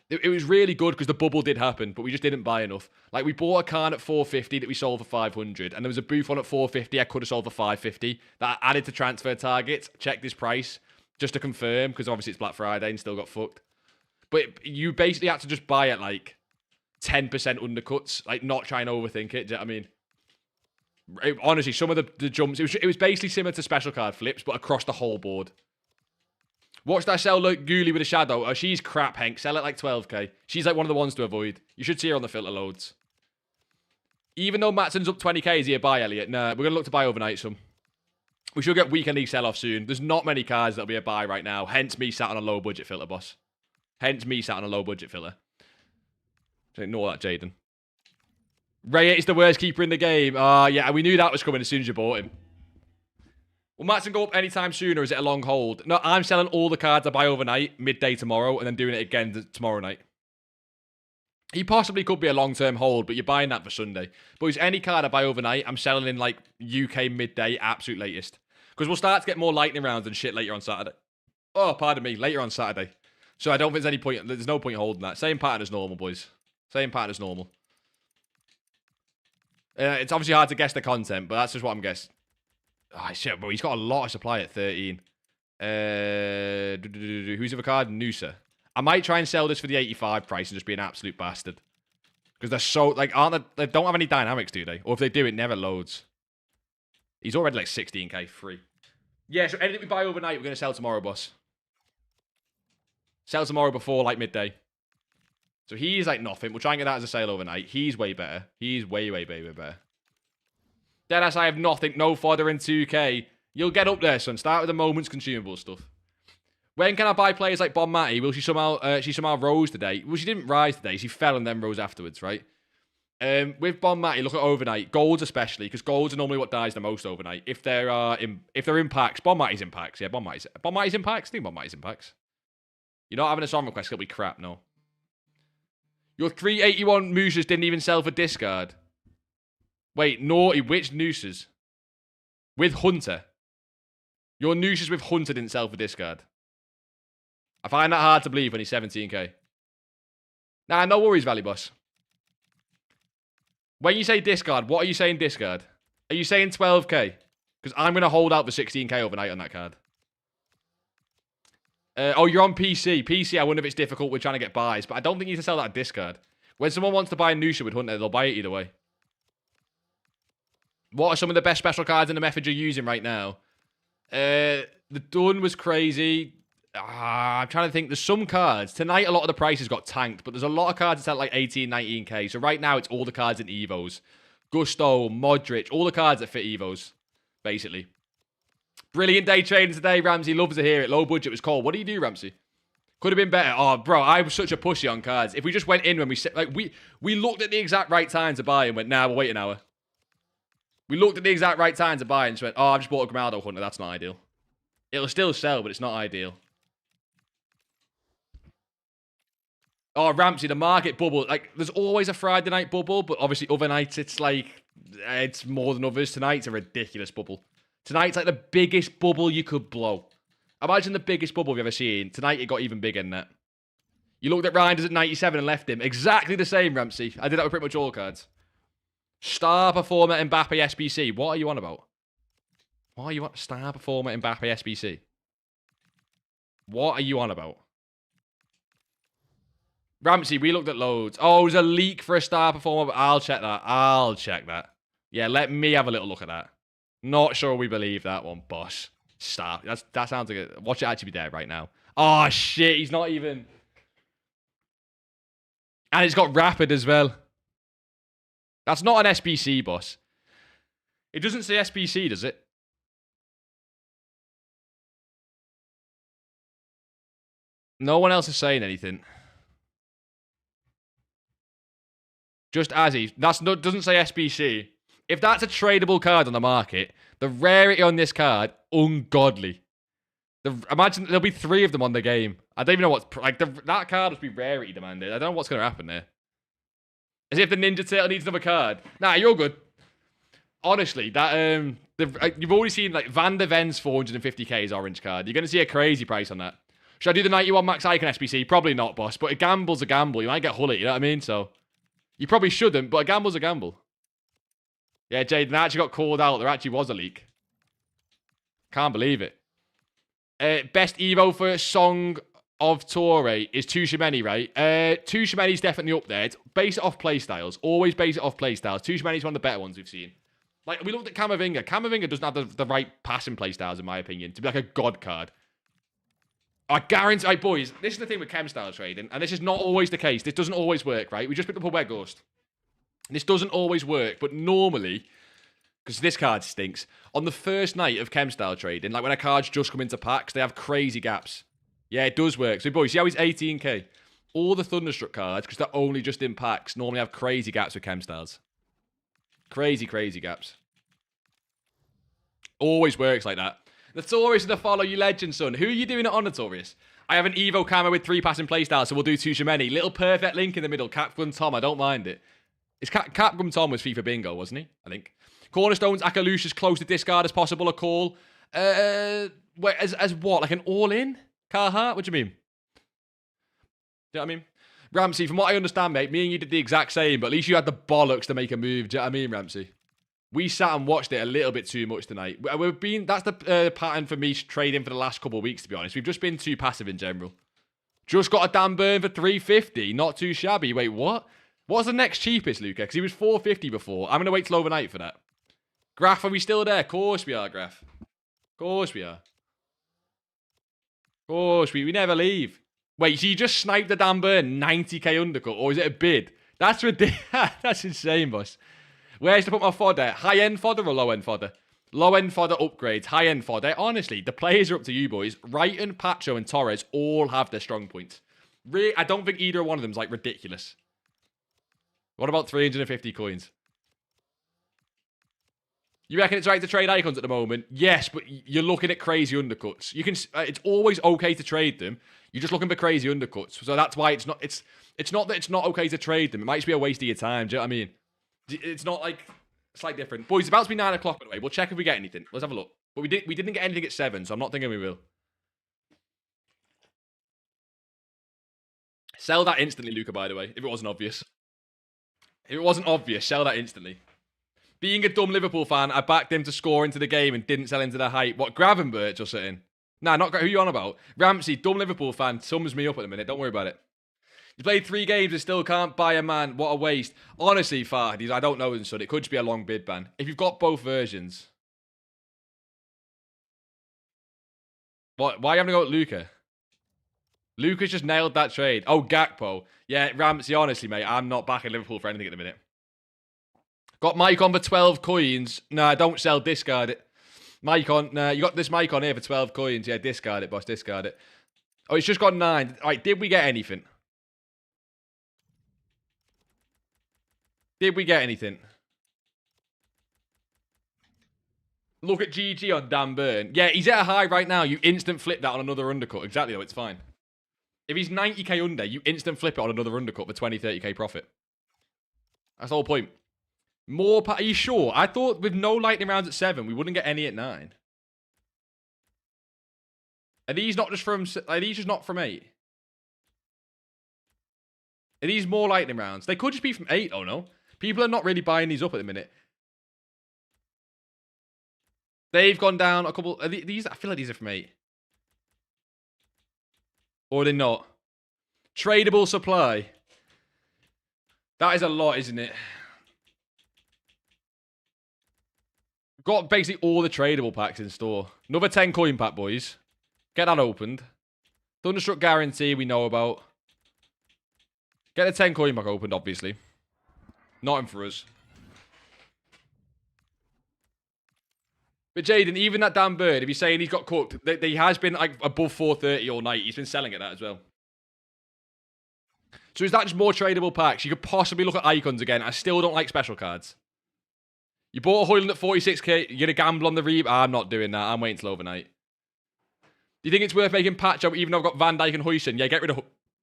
It was really good because the bubble did happen, but we just didn't buy enough. Like, we bought a can at 450 that we sold for 500, and there was a booth on at 450 I could have sold for 550 that I added to transfer targets, checked this price, just to confirm, because obviously it's Black Friday and still got fucked. But you basically had to just buy at, like, 10% undercuts, like, not try and overthink it, do you know what I mean? Honestly, some of the jumps, it was basically similar to special card flips, but across the whole board. Watch that sell like Ghoulie with a shadow. Oh, she's crap, Hank. Sell it like 12k. She's like one of the ones to avoid. You should see her on the filter loads. Even though Matson's up 20k, is he a buy, Elliot? Nah, we're going to look to buy overnight some. We should get weekend league sell-off soon. There's not many cards that'll be a buy right now. Hence me sat on a low budget filter, boss. Hence me sat on a low budget filter. So ignore that, Jaden. Raya is the worst keeper in the game. Yeah, we knew that was coming as soon as you bought him. Will Matson go up anytime soon, or is it a long hold? No, I'm selling all the cards I buy overnight, midday tomorrow, and then doing it again tomorrow night. He possibly could be a long-term hold, but you're buying that for Sunday. Boys, any card I buy overnight, I'm selling in, like, UK midday, absolute latest. Because we'll start to get more lightning rounds and shit later on Saturday. Oh, pardon me, later on Saturday. So I don't think there's no point holding that. Same pattern as normal, boys. Same pattern as normal. It's obviously hard to guess the content, but that's just what I'm guessing. Oh, shit, bro. He's got a lot of supply at 13. Who's the other card? Noosa. I might try and sell this for the 85 price and just be an absolute bastard. Because they're so, like, they don't have any dynamics, do they? Or if they do, it never loads. He's already like 16k free. Yeah, so anything we buy overnight, we're going to sell tomorrow, boss. Sell tomorrow before, like, midday. So he's like nothing. We'll try and get that as a sale overnight. He's way better. He's way better. Deadass, I have nothing. No fodder in 2k. You'll get up there, son. Start with the moments consumable stuff. When can I buy players like Bon Matty? Will she somehow rose today? Well, she didn't rise today. She fell and then rose afterwards, right? With Bon Matty, look at overnight. Golds especially, because golds are normally what dies the most overnight. If they're impacts, Bon Matty's impacts. Yeah, Bon Matty's impacts. I think Bon Matty's impacts. You're not having a song request. It'll be crap, no. Your 381 Mooses didn't even sell for discard. Wait, naughty. Which Nooses? With Hunter. Your Nooses with Hunter didn't sell for discard. I find that hard to believe when he's 17k. Nah, no worries, Valley Boss. When you say discard, what are you saying discard? Are you saying 12k? Because I'm going to hold out for 16k overnight on that card. Oh, you're on PC. PC, I wonder if it's difficult with trying to get buys, but I don't think you need to sell that at discard. When someone wants to buy a Nusha with Hunter, they'll buy it either way. What are some of the best special cards in the method you're using right now? The Dun was crazy. I'm trying to think. There's some cards. Tonight, a lot of the prices got tanked, but there's a lot of cards that's at like 18, 19k. So right now, it's all the cards in EVOs. Gusto, Modric, all the cards that fit EVOs, basically. Brilliant day trading today, Ramsey. Loves to hear it. Low budget was called. What do you do, Ramsey? Could have been better. Oh, bro, I was such a pussy on cards. If we just went in when we looked at the exact right time to buy and went, nah, we'll wait an hour. We looked at the exact right time to buy and just went, oh, I've just bought a Grimaldo Hunter. That's not ideal. It'll still sell, but it's not ideal. Oh, Ramsey, the market bubble. Like, there's always a Friday night bubble, but obviously other nights it's like, it's more than others. Tonight's a ridiculous bubble. Tonight's like the biggest bubble you could blow. Imagine the biggest bubble you've ever seen. Tonight it got even bigger than that. You looked at Reinders at 97 and left him. Exactly the same, Ramsey. I did that with pretty much all cards. Star performer Mbappe SBC. What are you on about? What are you on? Star performer Mbappe SBC. What are you on about? Ramsey, we looked at loads. Oh, there's a leak for a star performer. I'll check that. I'll check that. Yeah, let me have a little look at that. Not sure we believe that one, boss. Star. That sounds like a... Watch it actually be there right now. Oh, shit. He's not even... And it's got rapid as well. That's not an SBC, boss. It doesn't say SBC, does it? No one else is saying anything. Just Azzy. Doesn't say SBC. If that's a tradable card on the market, the rarity on this card, ungodly. Imagine there'll be 3 of them on the game. I don't even know what's... Like, that card must be rarity demanded. I don't know what's going to happen there. As if the Ninja Turtle needs another card. Nah, you're good. Honestly, that you've already seen, like, Van der Ven's 450k's orange card. You're going to see a crazy price on that. Should I do the 91 Max Icon SBC? Probably not, boss. But a gamble's a gamble. You might get Hullet, you know what I mean? So, you probably shouldn't, but a gamble's a gamble. Yeah, Jaden, that actually got called out. There actually was a leak. Can't believe it. Best Evo for Song of Torre is Tushimeni, right? Tushimeni's definitely up there. It's base it off playstyles. Always base it off playstyles. Tushimeni's one of the better ones we've seen. Like, we looked at Camavinga. Camavinga doesn't have the right passing playstyles, in my opinion, to be like a god card. I guarantee... Right, boys, this is the thing with chem style trading, and this is not always the case. This doesn't always work, right? We just picked up a Wet Ghost. This doesn't always work, but normally... Because this card stinks. On the first night of chem style trading, like when a card's just come into packs, they have crazy gaps. Yeah, it does work. So, boys, see how he's 18k? All the Thunderstruck cards, because they're only just in packs, normally have crazy gaps with chem styles. Crazy, crazy gaps. Always works like that. Notorious to follow you, legend, son. Who are you doing it on, Notorious? I have an Evo camo with 3 passing playstyles, so we'll do Tushimeni. Little perfect link in the middle. Capgun Tom, I don't mind it. It's Capgun Tom was FIFA Bingo, wasn't he? I think. Cornerstones, Akalush as close to discard as possible. A call. Wait, as what? Like an all-in? Carhartt? What do you mean? Do you know what I mean? Ramsey, from what I understand, mate, me and you did the exact same, but at least you had the bollocks to make a move. Do you know what I mean, Ramsey? We sat and watched it a little bit too much tonight. That's the pattern for me trading for the last couple of weeks, to be honest. We've just been too passive in general. Just got a damn burn for 350. Not too shabby. Wait, what? What's the next cheapest, Luca? Because he was 450 before. I'm going to wait till overnight for that. Graf, are we still there? Of course we are, Graf. Of course we are. Of course we never leave. Wait, so you just sniped the damn burn 90k undercut? Or is it a bid? That's ridiculous. That's insane, boss. Where's to put my fodder? High-end fodder or low-end fodder? Low-end fodder upgrades. High-end fodder. Honestly, the players are up to you, boys. Wrighton, Pacho, and Torres all have their strong points. Really, I don't think either one of them is, like, ridiculous. What about 350 coins? You reckon it's right to trade icons at the moment? Yes, but you're looking at crazy undercuts. You can. It's always okay to trade them. You're just looking for crazy undercuts. So that's why it's not... It's not that it's not okay to trade them. It might just be a waste of your time. Do you know what I mean? It's not like slightly different. Boys, it's about to be 9 o'clock, by the way. We'll check if we get anything. Let's have a look. But we didn't get anything at 7, so I'm not thinking we will. Sell that instantly, Luca, by the way, if it wasn't obvious. If it wasn't obvious, sell that instantly. Being a dumb Liverpool fan, I backed him to score into the game and didn't sell into the hype. What, Gravenberch or something? Nah, not who you on about? Ramsey, dumb Liverpool fan, sums me up at the minute. Don't worry about it. You played 3 games and still can't buy a man. What a waste. Honestly, Fahd, I don't know, son. It could just be a long bid ban. If you've got both versions. What? Why are you having to go with Luca? Luca's just nailed that trade. Oh, Gakpo. Yeah, Ramsey, honestly, mate, I'm not backing Liverpool for anything at the minute. Got Mike on for 12 coins. Nah, don't sell, discard it. Mike on, nah, you got this mic on here for 12 coins. Yeah, discard it, boss, discard it. Oh, it's just got 9. All right, did we get anything? Did we get anything? Look at GG on Dan Burn. Yeah, he's at a high right now. You instant flip that on another undercut. Exactly, though, it's fine. If he's 90k under, you instant flip it on another undercut for 20, 30k profit. That's the whole point. More, are you sure? I thought with no lightning rounds at 7, we wouldn't get any at 9. Are these not just from, are these just not from 8? Are these more lightning rounds? They could just be from 8, oh no. People are not really buying these up at the minute. They've gone down a couple, are these, I feel like these are from 8. Or are they not? Tradable supply. That is a lot, isn't it? Got basically all the tradable packs in store. Another 10 coin pack, boys. Get that opened. Thunderstruck guarantee we know about. Get the 10 coin pack opened, obviously. Nothing for us. But Jaden, even that damn bird, if you're saying he's got cooked, he has been like above 430 all night. He's been selling at that as well. So is that just more tradable packs? You could possibly look at icons again. I still don't like special cards. You bought a Hoyland at 46k. You're going to gamble on the reap? I'm not doing that. I'm waiting till overnight. Do you think it's worth making patch up even though I've got Van Dijk and Huijsen? Yeah, get rid of...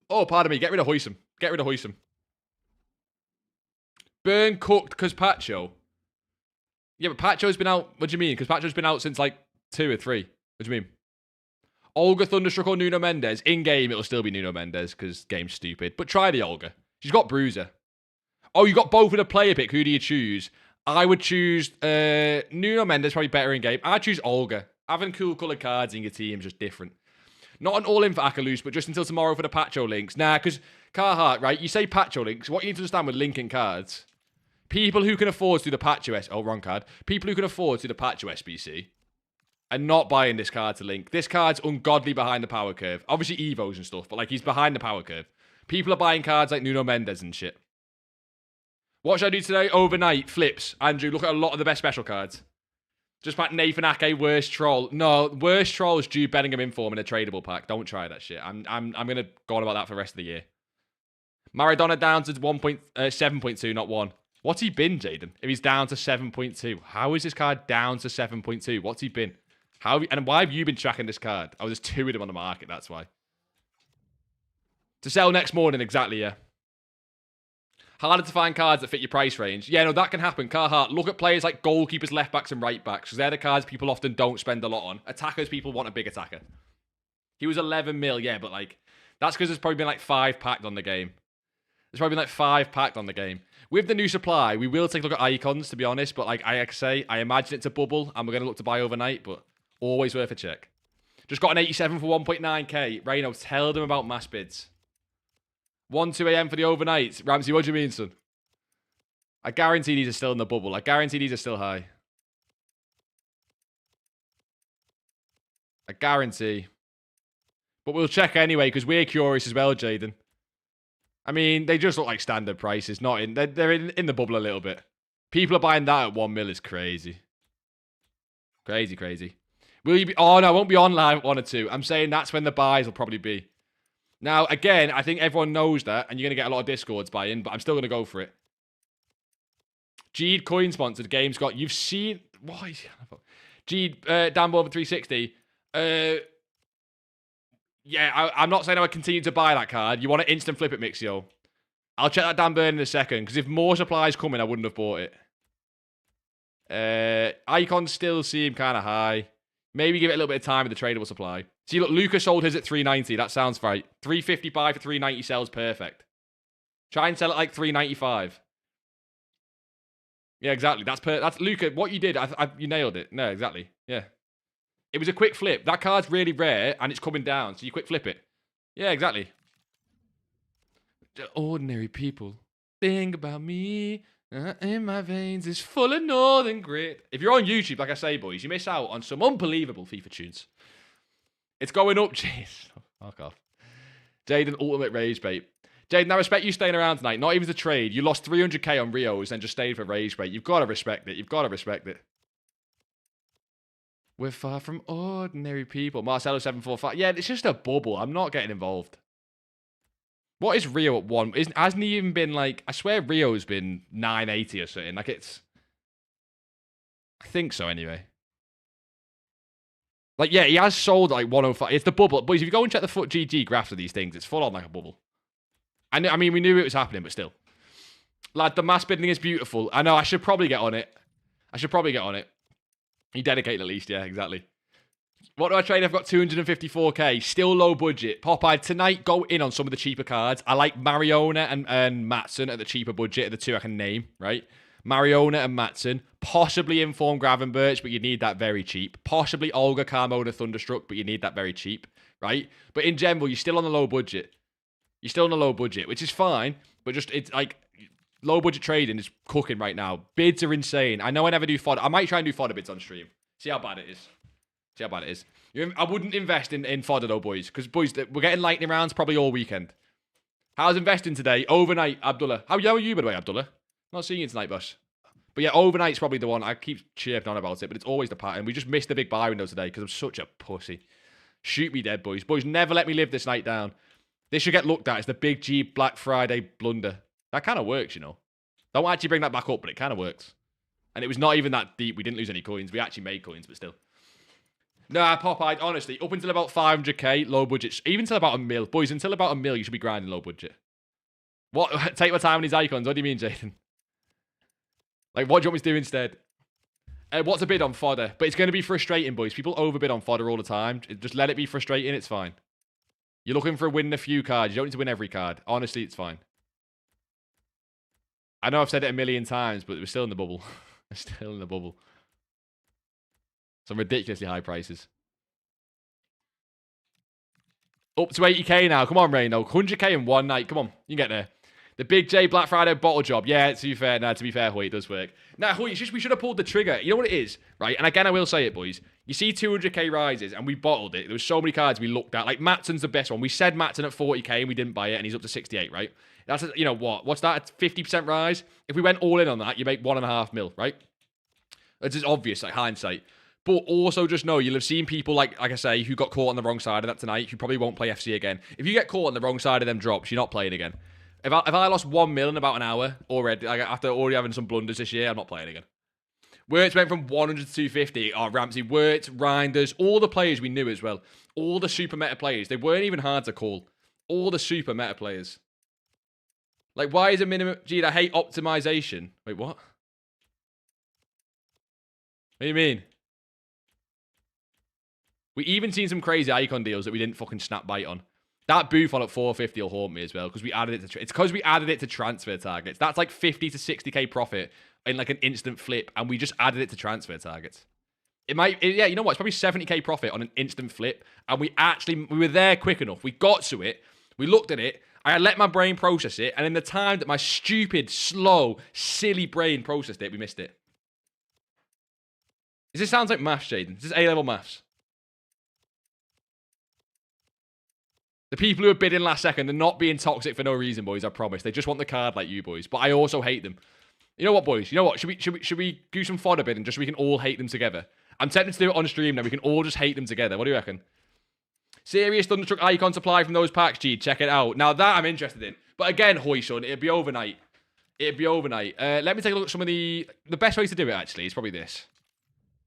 Oh, pardon me. Get rid of Huijsen. Get rid of Huijsen. Burn cooked because Pacho. Yeah, but Pacho's been out... What do you mean? Because Pacho's been out since like 2 or 3. What do you mean? Olga, Thunderstruck or Nuno Mendes. In-game, it'll still be Nuno Mendes because game's stupid. But try the Olga. She's got Bruiser. Oh, you got both with a player pick. Who do you choose? I would choose Nuno Mendes, probably better in game. I'd choose Olga. Having cool coloured cards in your team is just different. Not an all-in for Akalus, but just until tomorrow for the Pacho links. Nah, because Carhartt, right? You say Pacho links. What you need to understand with linking cards, people who can afford to do the Pacho Oh, wrong card. People who can afford to do the Pacho SBC are not buying this card to link. This card's ungodly behind the power curve. Obviously EVOs and stuff, but like he's behind the power curve. People are buying cards like Nuno Mendes and shit. What should I do today? Overnight. Flips. Andrew, look at a lot of the best special cards. Just pack Nathan Ake, worst troll. No, worst troll is Jude Bellingham inform in a tradable pack. Don't try that shit. I'm gonna go on about that for the rest of the year. Maradona down to 7.2, not 1. What's he been, Jaden? If he's down to 7.2, how is this card down to 7.2? What's he been? And why have you been tracking this card? Oh, there's 2 of them on the market. That's why. To sell next morning, exactly. Yeah. Harder to find cards that fit your price range. Yeah, no, that can happen. Carhartt, look at players like goalkeepers, left backs, and right backs, because they're the cards people often don't spend a lot on. Attackers, people want a big attacker. He was 11 mil, yeah, but like, that's because there's probably been like 5 packed on the game. There's probably been like 5 packed on the game. With the new supply, we will take a look at icons, to be honest, but like I say, I imagine it's a bubble, and we're going to look to buy overnight, but always worth a check. Just got an 87 for 1.9k. Reno, tell them about mass bids. 1, 2 a.m. for the overnight. Ramsey, what do you mean, son? I guarantee these are still in the bubble. I guarantee these are still high. I guarantee. But we'll check anyway, because we're curious as well, Jaden. I mean, they just look like standard prices. Not in. They're in the bubble a little bit. People are buying that at 1 mil is crazy. Crazy, crazy. Will you be... Oh, no, I won't be on live at 1 or 2. I'm saying that's when the buys will probably be. Now, again, I think everyone knows that, and you're going to get a lot of Discords buying, but I'm still going to go for it. Geed coin sponsored games got... You've seen... Why is he... Geed, Dambo over 360. Yeah, I'm not saying I would continue to buy that card. You want to instant flip it, Mixio. I'll check that Dan Burn in a second, because if more supplies coming, I wouldn't have bought it. Icons still seem kind of high. Maybe give it a little bit of time with the tradable supply. See, look, Lucas sold his at 390. That sounds right. 350 buy for 390 sells perfect. Try and sell it like 395. Yeah, exactly. That's Luca. What you did, you nailed it. No, exactly. Yeah. It was a quick flip. That card's really rare, and it's coming down, so you quick flip it. Yeah, exactly. Ordinary people. Think about me. In my veins is full of northern grit. If you're on YouTube, like I say, boys, you miss out on some unbelievable FIFA tunes. It's going up, jeez. Fuck off. Jaden, ultimate rage bait. Jaden, I respect you staying around tonight. Not even to trade. You lost 300k on Rios and just stayed for rage bait. You've got to respect it. You've got to respect it. We're far from ordinary people. Marcelo745. Yeah, it's just a bubble. I'm not getting involved. What is Rio at 1? Hasn't he even been like... I swear Rio's been 980 or something. Like it's... I think so anyway. Like, yeah, he has sold like 105. It's the bubble. Boys, if you go and check the FUT GG graphs of these things, it's full on like a bubble. I mean, we knew it was happening, but still. Lad, the mass bidding is beautiful. I know, I should probably get on it. You dedicate at least, yeah, exactly. What do I trade? I've got 254k. Still low budget. Popeye, tonight, go in on some of the cheaper cards. I like Mariona and Matson at the cheaper budget, the two I can name, right? Mariona and Matson. Possibly Inform Gravenberch, but you need that very cheap. Possibly Olga Carmona Thunderstruck, but you need that very cheap, right? But in general, you're still on the low budget. You're still on the low budget, which is fine, but just, it's like, low budget trading is cooking right now. Bids are insane. I know I never do fodder. I might try and do fodder bids on stream. See how bad it is. See how bad it is. I wouldn't invest in fodder though, boys, because, boys, we're getting lightning rounds probably all weekend. How's investing today? Overnight, Abdullah. How are you, by the way, Abdullah? Not seeing you tonight, boss. But yeah, overnight's probably the one. I keep chirping on about it, but it's always the pattern. We just missed the big buy window today because I'm such a pussy. Shoot me dead, boys. Boys, never let me live this night down. This should get looked at. It's the big G Black Friday blunder. That kind of works, you know. Don't actually bring that back up, but it kind of works. And it was not even that deep. We didn't lose any coins. We actually made coins, but still. Nah, Popeye, honestly, up until about 500k, low budget. Even until about a mil. Boys, until about a mil, you should be grinding low budget. What? Take my time on these icons. What do you mean, Jaden? Like, what do you want me to do instead? What's a bid on fodder? But it's going to be frustrating, boys. People overbid on fodder all the time. Just let it be frustrating. It's fine. You're looking for a win in a few cards. You don't need to win every card. Honestly, it's fine. I know I've said it a million times, but we're still in the bubble. We're still in the bubble. Some ridiculously high prices. Up to 80k now. Come on, Reno. 100k in one night. Come on. You can get there. The Big J Black Friday bottle job. Yeah, to be fair, Hoy, it does work. Nah, Hoy, it's just we should have pulled the trigger. You know what it is, right? And again, I will say it, boys. You see 200k rises, and we bottled it. There was so many cards we looked at. Like, Matson's the best one. We said Matson at 40k, and we didn't buy it, and he's up to 68, right? That's, you know what? What's that? A 50% rise? If we went all in on that, you make 1.5 mil, right? It's just obvious, like, hindsight. But also just know, you'll have seen people, like I say, who got caught on the wrong side of that tonight, who probably won't play FC again. If you get caught on the wrong side of them drops, you're not playing again. If I lost 1 mil in about an hour already, like after already having some blunders this year, I'm not playing again. Wirtz went from 100 to 250. Oh, Ramsey, Wirtz, Reinders, all the players we knew as well. All the super meta players. They weren't even hard to call. All the super meta players. Like, why is a minimum... Gee, I hate optimization. Wait, what? What do you mean? We even seen some crazy icon deals that we didn't fucking snap bite on. That Buffon at 450 will haunt me as well, because we added it to... It's because we added it to transfer targets. That's like 50 to 60k profit in like an instant flip, and we just added it to transfer targets. Yeah, you know what? It's probably 70k profit on an instant flip, and we were there quick enough. We got to it. We looked at it. I let my brain process it, and in the time that my stupid, slow, silly brain processed it, we missed it. This sounds like maths, Jaden. This is A-level maths. The people who are bidding last second, they're not being toxic for no reason, boys, I promise. They just want the card like you, boys. But I also hate them. You know what, boys? You know what? Should we do some fodder bidding just so we can all hate them together? I'm tempted to do it on stream now. We can all just hate them together. What do you reckon? Serious Thunderstruck icon supply from those packs, G. Check it out. Now that I'm interested in. But again, Hoyson, it'd be overnight. It'd be overnight. Let me take a look at some of the best way to do it, actually, is probably this.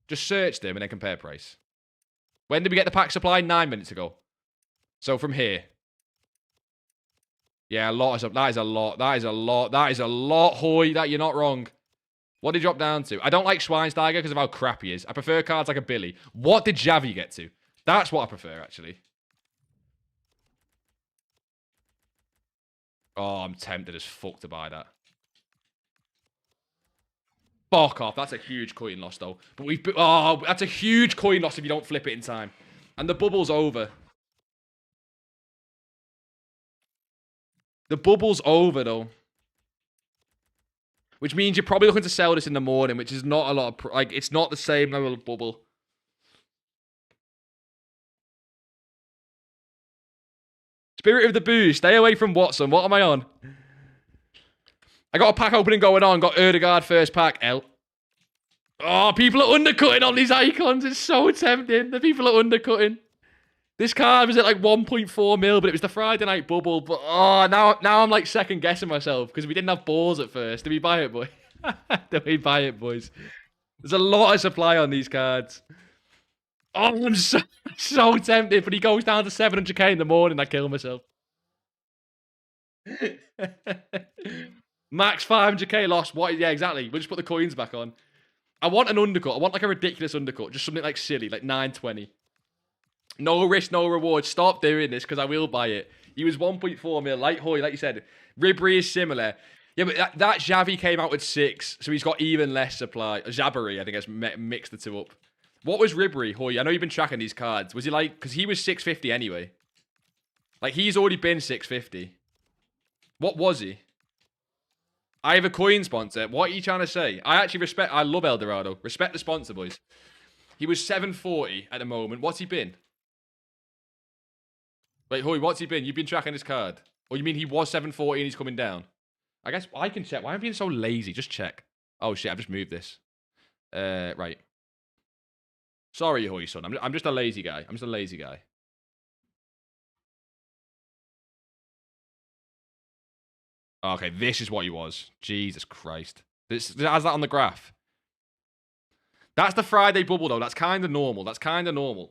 Just search them and then compare price. When did we get the pack supply? 9 minutes ago. So from here. Yeah, that is a lot. That is a lot. That is a lot, Hoy. That you're not wrong. What did he drop down to? I don't like Schweinsteiger because of how crap he is. I prefer cards like a Billy. What did Javi get to? That's what I prefer, actually. Oh, I'm tempted as fuck to buy that. Fuck off. That's a huge coin loss, though. But that's a huge coin loss if you don't flip it in time. And the bubble's over. The bubble's over, though. Which means you're probably looking to sell this in the morning, which is not a lot of... Like, it's not the same level of bubble. Spirit of the Boost. Stay away from Watson. What am I on? I got a pack opening going on. Got Erdegaard first pack. L. Oh, people are undercutting on these icons. It's so tempting. The people are undercutting. This card was at like 1.4 mil, but it was the Friday night bubble. But oh, now I'm like second guessing myself because we didn't have balls at first. Did we buy it, boy? Did we buy it, boys? There's a lot of supply on these cards. Oh, I'm so tempted, but he goes down to 700k in the morning. I kill myself. Max 500k loss. What? Yeah, exactly. We'll just put the coins back on. I want an undercut. I want like a ridiculous undercut. Just something like silly, like 920. No risk, no reward. Stop doing this because I will buy it. He was 1.4 mil. Like Hoy, like you said. Ribery is similar. Yeah, but that Xavi came out with 6, so he's got even less supply. Jabari, I think, has mixed the two up. What was Ribery, Hoy? I know you've been tracking these cards. Was he like... Because he was 650 anyway. Like, he's already been 650. What was he? I have a coin sponsor. What are you trying to say? I actually respect... I love Eldorado. Respect the sponsor, boys. He was 740 at the moment. What's he been? Wait, Hoy, what's he been? You've been tracking his card. Or you mean he was 740 and he's coming down? I guess I can check. Why am I being so lazy? Just check. Oh, shit. I've just moved this. Right. Sorry, Hoy, son. I'm just a lazy guy. I'm just a lazy guy. Okay, this is what he was. Jesus Christ. This has that on the graph. That's the Friday bubble, though. That's kind of normal. That's kind of normal.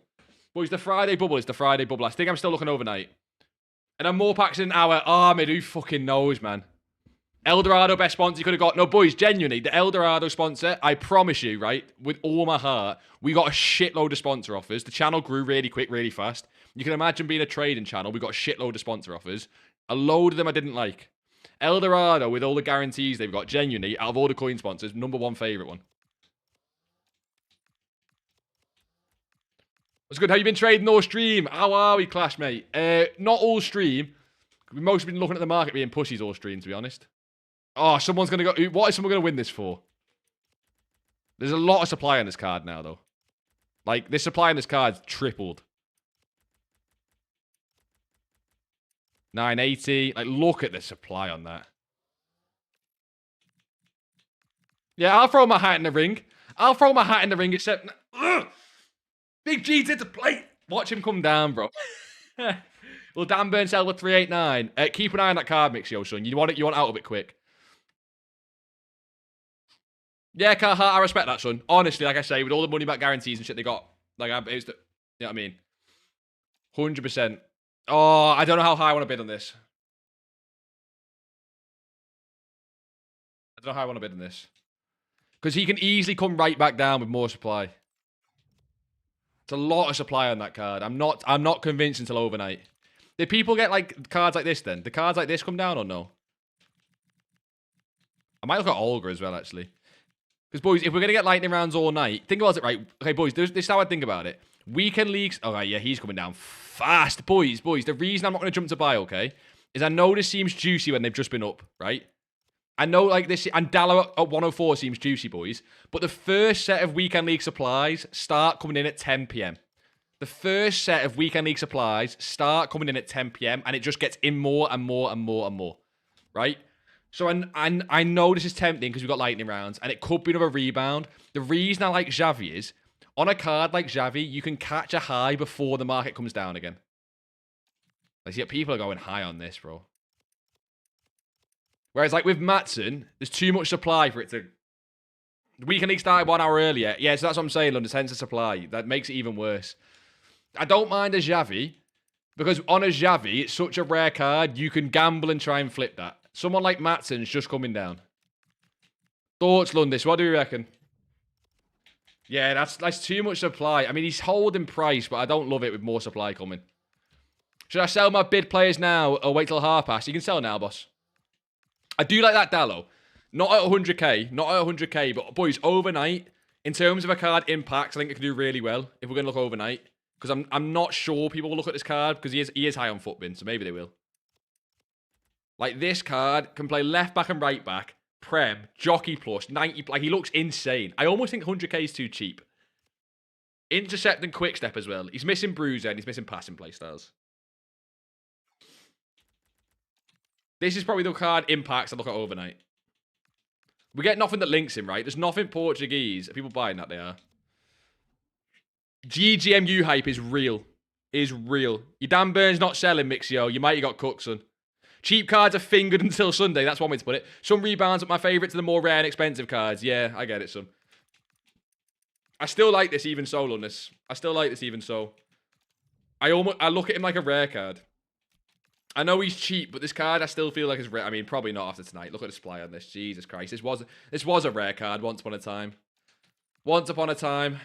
Boys, the Friday bubble is the Friday bubble. I think I'm still looking overnight. And then more packs in an hour. Ahmed, who fucking knows, man? Eldorado, best sponsor you could have got. No, boys, genuinely, the Eldorado sponsor, I promise you, right, with all my heart, we got a shitload of sponsor offers. The channel grew really quick, really fast. You can imagine being a trading channel. We got a shitload of sponsor offers. A load of them I didn't like. Eldorado, with all the guarantees they've got, genuinely, out of all the coin sponsors, #1 favourite one. What's good? How you been trading all stream? How are we, Clash, mate? Not all stream. We've mostly been looking at the market being pushies all stream, to be honest. Oh, someone's going to go... What is someone going to win this for? There's a lot of supply on this card now, though. Like, this supply on this card's tripled. 980. Like, look at the supply on that. Yeah, I'll throw my hat in the ring. I'll throw my hat in the ring, except... Ugh! Big G's into plate. Watch him come down, bro. Will Dan Burn sell with 389? Keep an eye on that card mix, yo, son. You want out of it quick. Yeah, Carhartt, I respect that, son. Honestly, like I say, with all the money back guarantees and shit they got, like, it was the, you know what I mean? 100%. Oh, I don't know how high I want to bid on this. I don't know how I want to bid on this. Because he can easily come right back down with more supply. It's a lot of supply on that card. I'm not convinced until overnight. Did people get, like, cards like this, then? The cards like this come down or no? I might look at Olga as well, actually. Because, boys, if we're going to get lightning rounds all night, think about it, right? Okay, boys, this is how I think about it. Weekend leagues... All right, yeah, he's coming down fast. Boys, the reason I'm not going to jump to buy, okay, is I know this seems juicy when they've just been up, right? I know, like, this... And Dallo at 104 seems juicy, boys. But the first set of weekend league supplies start coming in at 10 p.m. The first set of weekend league supplies start coming in at 10 p.m. And it just gets in more and more and more and more, right? So I know this is tempting because we've got lightning rounds and it could be another rebound. The reason I like Xavi is, on a card like Xavi, you can catch a high before the market comes down again. I see people are going high on this, bro. Whereas like with Matson, there's too much supply for it to... The weekend league started 1 hour earlier. Yeah, so that's what I'm saying, London. Hence the supply. That makes it even worse. I don't mind a Xavi because on a Xavi, it's such a rare card, you can gamble and try and flip that. Someone like Matson's just coming down. Thoughts, Lundis? What do you reckon? Yeah, that's too much supply. I mean, he's holding price, but I don't love it with more supply coming. Should I sell my bid players now or wait till half past? You can sell now, boss. I do like that Dallo. Not at 100k. Not at 100k, but boys, overnight, in terms of a card impacts, I think it can do really well if we're going to look overnight. Because I'm not sure people will look at this card because he is high on footbin, so maybe they will. Like, this card can play left back and right back. Prem, jockey plus, 90. Like, he looks insane. I almost think 100k is too cheap. Intercept and quick step as well. He's missing bruiser and he's missing passing playstyles. This is probably the card impacts I look at overnight. We get nothing that links him, right? There's nothing Portuguese. Are people buying that? They are. GGMU hype is real. Is real. Your Dan Burns not selling, Mixio. You might have got cooked, son. Cheap cards are fingered until Sunday. That's one way to put it. Some rebounds, but my favourites are the more rare and expensive cards. Yeah, I get it, son. I still like this even so, Lunas. I still like this even so. I look at him like a rare card. I know he's cheap, but this card I still feel like is rare. I mean, probably not after tonight. Look at the display on this. Jesus Christ. This was a rare card once upon a time. Once upon a time.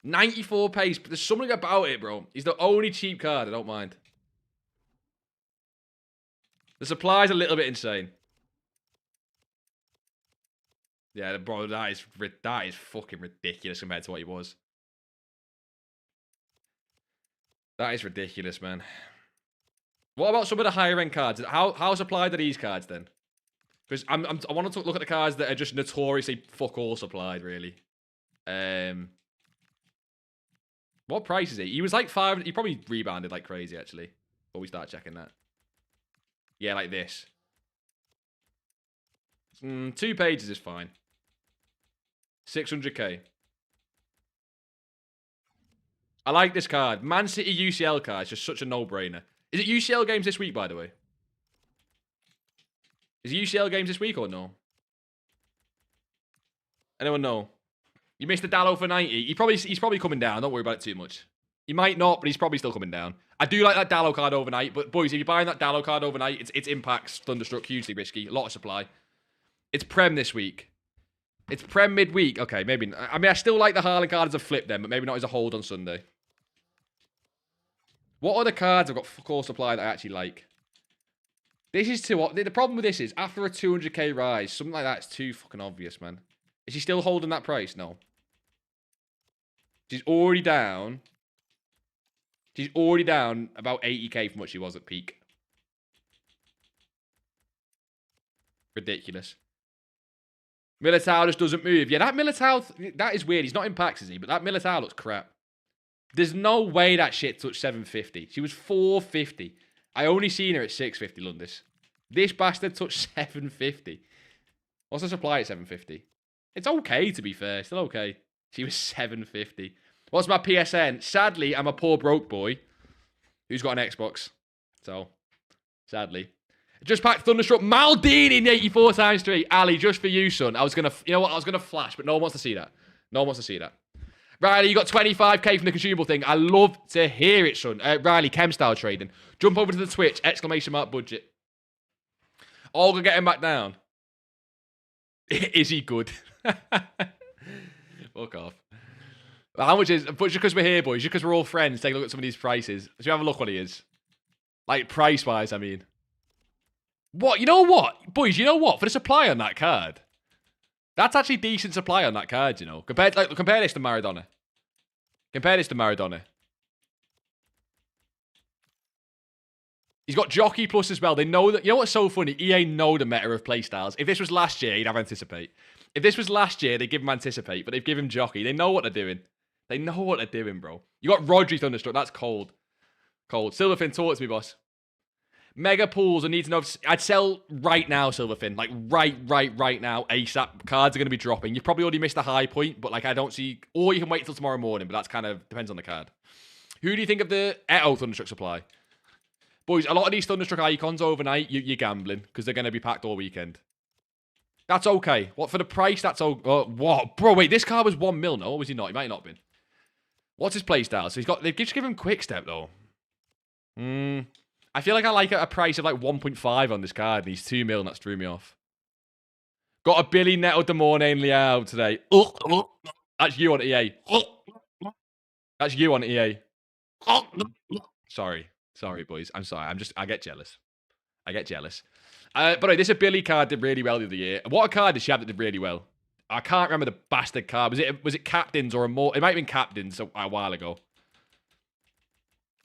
94 pace, but there's something about it, bro. He's the only cheap card I don't mind. The supply's a little bit insane. Yeah, bro, that is fucking ridiculous compared to what he was. That is ridiculous, man. What about some of the higher end cards? How supplied are these cards then? Because I want to look at the cards that are just notoriously fuck all supplied, really. What price is he? He was like 5. He probably rebounded like crazy, actually. Before we start checking that. Yeah, like this. 2 pages is fine. 600k. I like this card. Man City UCL card is just such a no-brainer. Is it UCL games this week, by the way? Is it UCL games this week or no? Anyone know? You missed the Dallo for 90. He's probably coming down. Don't worry about it too much. He might not, but he's probably still coming down. I do like that Dallo card overnight, but boys, if you're buying that Dallo card overnight, its impacts Thunderstruck hugely risky. A lot of supply. It's Prem this week. It's Prem midweek. Okay, maybe. I mean, I still like the Haaland card as a flip then, but maybe not as a hold on Sunday. What other cards I've got core supply that I actually like? This is too... The problem with this is, after a 200k rise, something like that is too fucking obvious, man. Is he still holding that price? No. She's already down. She's already down about 80k from what she was at peak. Ridiculous. Militao just doesn't move. Yeah, that Militao... That is weird. He's not in packs, is he? But that Militao looks crap. There's no way that shit touched 750. She was 450. I only seen her at 650, Lundis. This bastard touched 750. What's the supply at 750? It's okay, to be fair. Still okay. She was 750. What's my PSN? Sadly, I'm a poor broke boy who's got an Xbox. So, sadly. Just packed Thunderstruck. Maldini in 84 times 3. Ali, just for you, son. I was going to... You know what? I was going to flash, but no one wants to see that. No one wants to see that. Riley, you got 25k from the consumable thing. I love to hear it, son. Riley, chem style trading. Jump over to the Twitch. ! Budget. Olga, get him back down. Is he good? Fuck off. How much is... But just because we're here, boys. Just because we're all friends. Take a look at some of these prices. Should we have a look what he is? Like, price-wise, I mean. What? You know what? Boys, you know what? For the supply on that card... That's actually decent supply on that card, you know. Compare this to Maradona. Compare this to Maradona. He's got Jockey Plus as well. They know that... You know what's so funny? EA know the meta of playstyles. If this was last year, he'd have Anticipate. If this was last year, they'd give him Anticipate, but they've given him Jockey. They know what they're doing. They know what they're doing, bro. You got Rodri Thunderstruck. That's cold. Cold. Silverfin, talk to me, boss. Mega pools, I need to know if... I'd sell right now, Silverfin. Like, right now. ASAP. Cards are going to be dropping. You've probably already missed a high point, but, like, I don't see... Or you can wait till tomorrow morning, but that's kind of... Depends on the card. Who do you think of the Eto Thunderstruck supply? Boys, a lot of these Thunderstruck icons overnight, you're gambling, because they're going to be packed all weekend. That's okay. What, for the price, that's okay. What? Bro, wait, this card was 1 mil, no? Or was he not? He might not have been. What's his playstyle? So he's got... They've just given him Quick Step, though. I feel like I like a price of like 1.5 on this card, and he's 2 mil, and that's threw me off. Got a Billy Neto de Mornay and Liao today. That's you on EA. That's you on EA. Sorry, boys. I'm sorry. I get jealous. But anyway, this Billy card did really well the other year. What a card did she have that did really well? I can't remember the bastard card. Was it Captains or a more? It might have been Captains a while ago.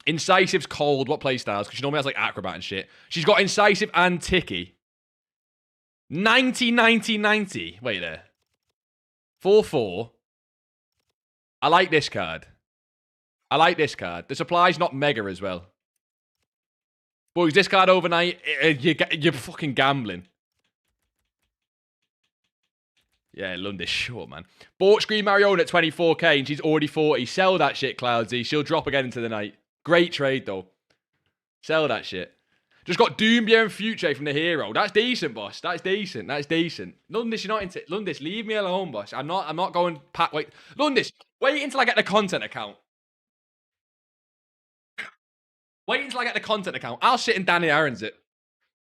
Incisive's cold. What play styles? Because she normally has like Acrobat and shit. She's got Incisive and Ticky. 90, 90, 90. Wait there. 4-4. I like this card. I like this card. The supply's not mega as well. Boys, this card overnight, you're fucking gambling. Yeah, Lundis short, man. Bought Screen Mariona at 24k and she's already 40. Sell that shit, Cloudsy. She'll drop again into the night. Great trade, though. Sell that shit. Just got Doombia and Future from the hero. That's decent, boss. That's decent. That's decent. Lundis, you're not into... Lundis, leave me alone, boss. I'm not going... Wait. Lundis, wait until I get the content account. Wait until I get the content account. I'll sit in Danny Aaron's it.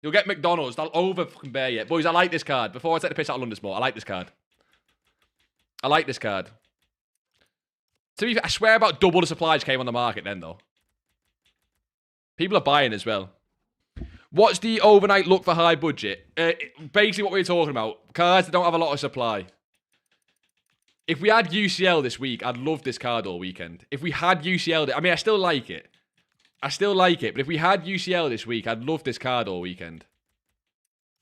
You'll get McDonald's. I'll over fucking bear you. Boys, I like this card. Before I take the piss out of Lundis more, I like this card. I like this card. To be fair, I swear about double the supplies came on the market then, though. People are buying as well. What's the overnight look for high budget? Basically what we were talking about. Cards that don't have a lot of supply. If we had UCL this week, I'd love this card all weekend. If we had UCL... I mean, I still like it. I still like it, but if we had UCL this week, I'd love this card all weekend.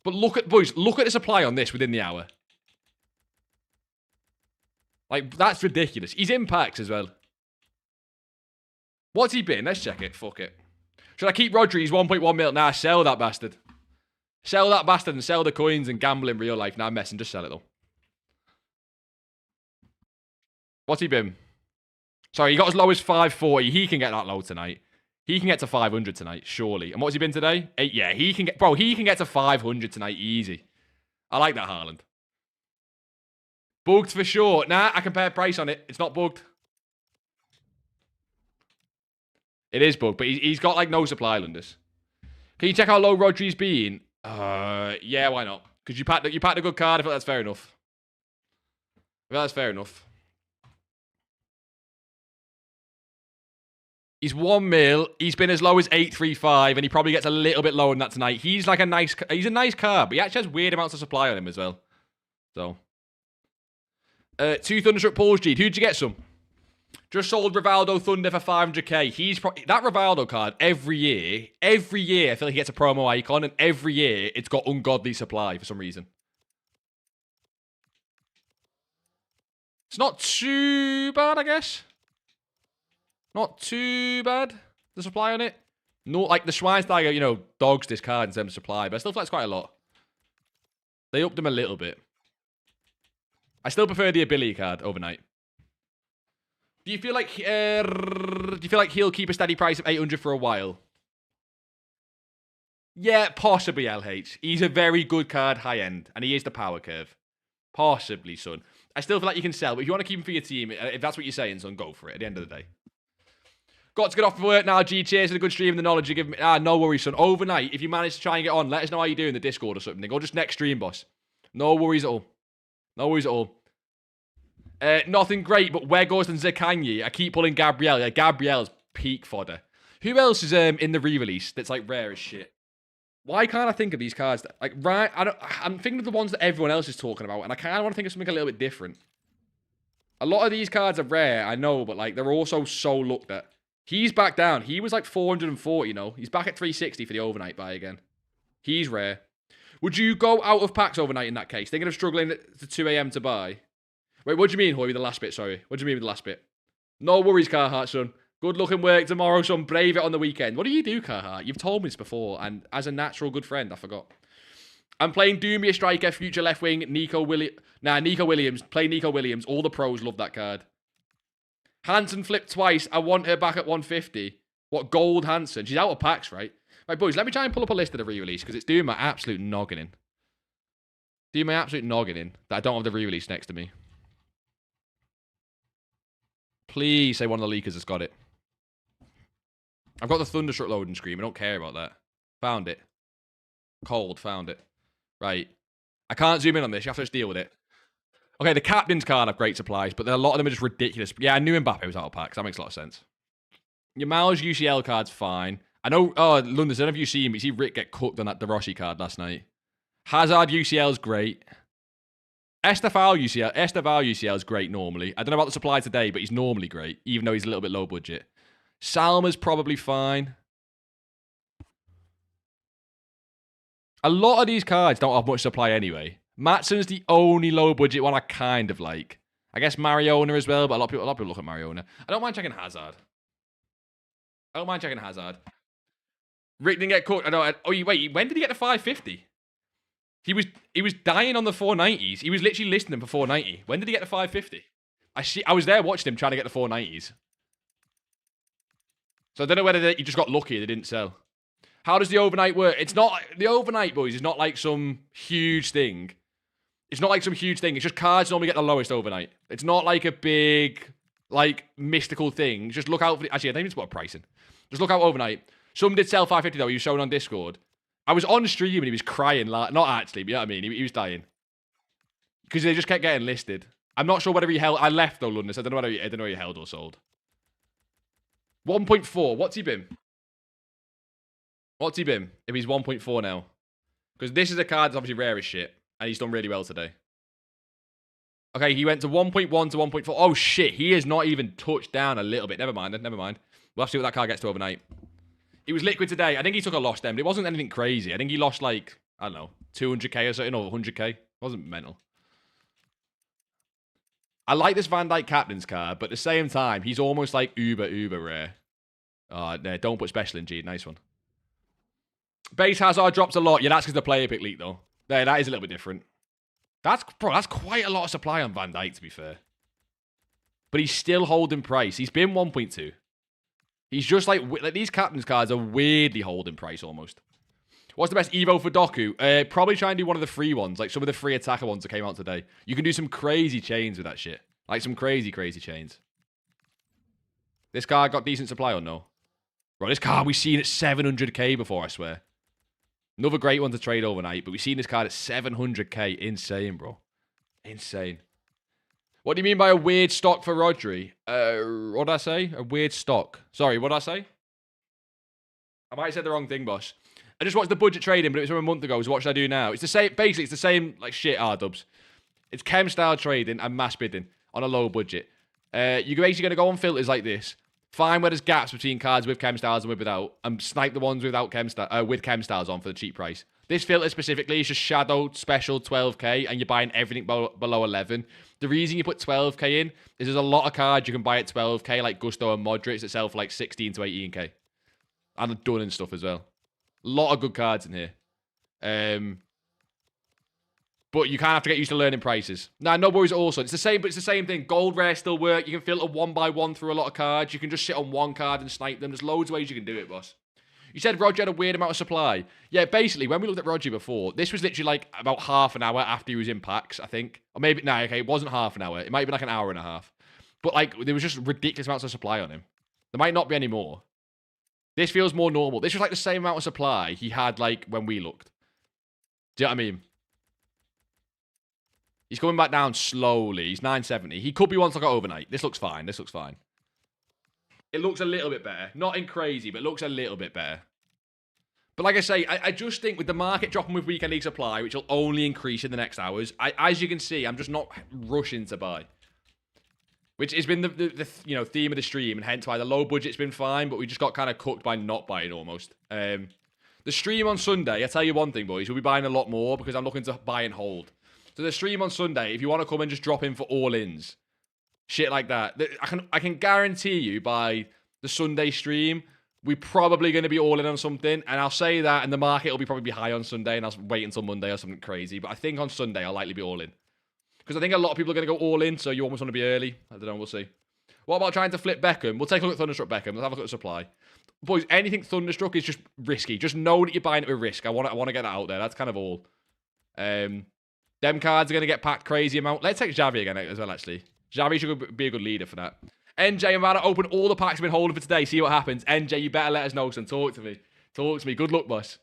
But look at, boys, look at the supply on this within the hour. Like, that's ridiculous. He's in packs as well. What's he been? Let's check it. Fuck it. Should I keep Rodri? He's 1.1 mil. Nah, sell that bastard. Sell that bastard and sell the coins and gamble in real life. Nah, I'm messing. Just sell it, though. What's he been? Sorry, he got as low as 540. He can get that low tonight. He can get to 500 tonight, surely. And what's he been today? 8. Yeah, he can get... Bro, he can get to 500 tonight, easy. I like that, Haaland. Bugged for sure. Nah, I compare price on it. It's not bugged. It is bugged, but he's got, like, no supply, Lundis. Can you check how low Rodri's been? Yeah, why not? Because you packed a good card. I feel that's fair enough. I feel that's fair enough. He's 1 mil. He's been as low as 835, and he probably gets a little bit lower than that tonight. He's like a nice... He's a nice card, but he actually has weird amounts of supply on him as well. So... 2 Thunderstruck Paul's G. Who'd you get some? Just sold Rivaldo Thunder for 500k. He's that Rivaldo card every year. Every year, I feel like he gets a promo icon, and every year it's got ungodly supply for some reason. It's not too bad, I guess. Not too bad, the supply on it. No, like the Schweinsteiger, you know, dogs this card in terms of supply, but I still feel like it's quite a lot. They upped them a little bit. I still prefer the ability card overnight. Do you feel like he'll keep a steady price of 800 for a while? Yeah, possibly, LH. He's a very good card, high end, and he is the power curve. Possibly, son. I still feel like you can sell, but if you want to keep him for your team, if that's what you're saying, son, go for it at the end of the day. Got to get off work now, G. Cheers for the good stream and the knowledge you give me. No worries, son. Overnight, if you manage to try and get on, let us know how you do in the Discord or something. Or just next stream, boss. No worries at all. No worries at all. Nothing great, but Wegos and Zekanyi. I keep pulling Gabrielle. Yeah, Gabrielle's peak fodder. Who else is in the re-release that's like rare as shit? Why can't I think of these cards? Like, right, I'm thinking of the ones that everyone else is talking about, and I kind of want to think of something a little bit different. A lot of these cards are rare, I know, but like they're also so looked at. He's back down. He was like 440, you know. He's back at 360 for the overnight buy again. He's rare. Would you go out of packs overnight in that case? Thinking of struggling to 2 a.m. to buy? Wait, what do you mean, Hoy, with the last bit? Sorry. What do you mean with the last bit? No worries, Carhartt, son. Good luck in work tomorrow, son. Brave it on the weekend. What do you do, Carhartt? You've told me this before, and as a natural good friend, I forgot. I'm playing Doomia Striker, future left wing, Nico Williams. Play Nico Williams. All the pros love that card. Hansen flipped twice. I want her back at 150. What, gold Hansen? She's out of packs, right? Right, boys, let me try and pull up a list of the re-release, because it's doing my absolute noggin in. Doing my absolute noggin in that I don't have the re-release next to me. Please say one of the leakers has got it. I've got the Thunderstruck loading screen. I don't care about that. Found it. Cold, found it. Right. I can't zoom in on this. You have to just deal with it. Okay, the captain's card have great supplies, but a lot of them are just ridiculous. Yeah, I knew Mbappe was out of packs. That makes a lot of sense. Your Miles UCL card's fine. I know, London, none of you seen me. See Rick get cooked on that De Rossi card last night. Hazard UCL's great. Estefao UCL is great normally. I don't know about the supply today, but he's normally great, even though he's a little bit low budget. Salma's probably fine. A lot of these cards don't have much supply anyway. Matson's the only low-budget one I kind of like. I guess Mariona as well, but a lot of people look at Mariona. I don't mind checking Hazard. Rick didn't get cooked. I know. Oh, wait. When did he get to 550? He was dying on the 490s. He was literally listing them for 490. When did he get to 550? I was there watching him trying to get the 490s. So I don't know whether he just got lucky they didn't sell. How does the overnight work? It's not... The overnight, boys, is not like some huge thing. It's not like some huge thing. It's just cards normally get the lowest overnight. It's not like a big, like, mystical thing. Just look out for... Actually, I don't even put a price in. Just look out overnight. Some did sell 550, though. He was showing on Discord. I was on stream and he was crying. Like, not actually, but you know what I mean? He was dying. Because they just kept getting listed. I'm not sure whether he held... I left, though, London, so I don't know whether he held or sold. 1.4. What's he been? What's he been if he's 1.4 now? Because this is a card that's obviously rare as shit. And he's done really well today. Okay, he went to 1.1 to 1.4. Oh, shit. He has not even touched down a little bit. Never mind. We'll have to see what that card gets to overnight. He was liquid today. I think he took a loss then, but it wasn't anything crazy. I think he lost like, I don't know, 200k or something, or 100k. It wasn't mental. I like this Van Dijk captain's card, but at the same time, he's almost like uber rare. No, don't put special in G. Nice one. Base Hazard drops a lot. Yeah, that's because the player pick leak, though. There, that is a little bit different. That's quite a lot of supply on Van Dijk, to be fair. But he's still holding price. He's been 1.2. He's just like these captain's cards are weirdly holding price almost. What's the best Evo for Doku? Probably try and do one of the free ones, like some of the free attacker ones that came out today. You can do some crazy chains with that shit. Like some crazy chains. This card got decent supply or no? Bro, this card we've seen at 700k before, I swear. Another great one to trade overnight, but we've seen this card at 700k. Insane, bro. Insane. What do you mean by a weird stock for Rodri? What did I say? A weird stock. Sorry, what did I say? I might have said the wrong thing, boss. I just watched the budget trading, but it was from a month ago. So what should I do now? It's the same, basically, it's the same, like, shit, R-dubs. It's chem-style trading and mass bidding on a low budget. You're basically going to go on filters like this. Find where there's gaps between cards with chem styles and without, and snipe the ones without with chem styles on for the cheap price. This filter specifically is just shadow special 12k, and you're buying everything below 11. The reason you put 12k in is there's a lot of cards you can buy at 12k, like Gusto and Modric, that sell for like 16 to 18k, and Dunn and stuff as well. A lot of good cards in here. But you kind of have to get used to learning prices. Nah, no worries also. It's the same, but it's the same thing. Gold rare still work. You can filter one by one through a lot of cards. You can just sit on one card and snipe them. There's loads of ways you can do it, boss. You said Roger had a weird amount of supply. Yeah, basically, when we looked at Roger before, this was literally like about half an hour after he was in packs, I think. Or maybe, nah, okay, it wasn't half an hour. It might have been like an hour and a half. But like, there was just ridiculous amounts of supply on him. There might not be any more. This feels more normal. This was like the same amount of supply he had like when we looked. Do you know what I mean? He's coming back down slowly. He's 970. He could be one to go overnight. This looks fine. This looks fine. It looks a little bit better. Not in crazy, but it looks a little bit better. But like I say, I just think with the market dropping with weekend league supply, which will only increase in the next hours, as you can see, I'm just not rushing to buy. Which has been the you know, theme of the stream, and hence why the low budget's been fine, but we just got kind of cooked by not buying almost. The stream on Sunday, I tell you one thing, boys, we'll be buying a lot more because I'm looking to buy and hold. So the stream on Sunday, if you want to come and just drop in for all-ins, shit like that, I can guarantee you by the Sunday stream, we're probably going to be all in on something, and I'll say that, and the market will probably be high on Sunday, and I'll wait until Monday or something crazy, but I think on Sunday I'll likely be all in. Because I think a lot of people are going to go all in, so you almost want to be early. I don't know, we'll see. What about trying to flip Beckham? We'll take a look at Thunderstruck Beckham. Let's have a look at the supply. Boys, anything Thunderstruck is just risky. Just know that you're buying it with risk. I want to get that out there. That's kind of all. Them cards are going to get packed crazy amount. Let's take Xavi again as well, actually. Xavi should be a good leader for that. NJ, I'm about to open all the packs I've been holding for today. See what happens. NJ, you better let us know, son. Talk to me. Talk to me. Good luck, boss.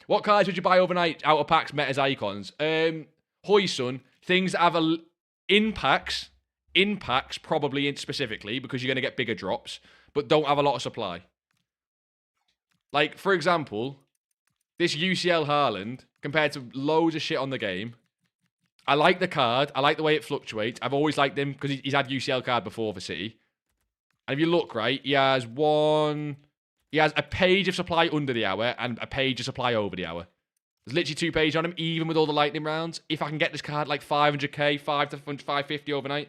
What cards would you buy overnight out of packs, metas, icons? Hoy, son. Things that have in packs probably specifically because you're going to get bigger drops, but don't have a lot of supply. Like, for example, this UCL Haaland, compared to loads of shit on the game, I like the card. I like the way it fluctuates. I've always liked him because he's had UCL card before for City. And if you look, right, he has a page of supply under the hour and a page of supply over the hour. There's literally 2 pages on him, even with all the lightning rounds. If I can get this card like 500k, 550 overnight.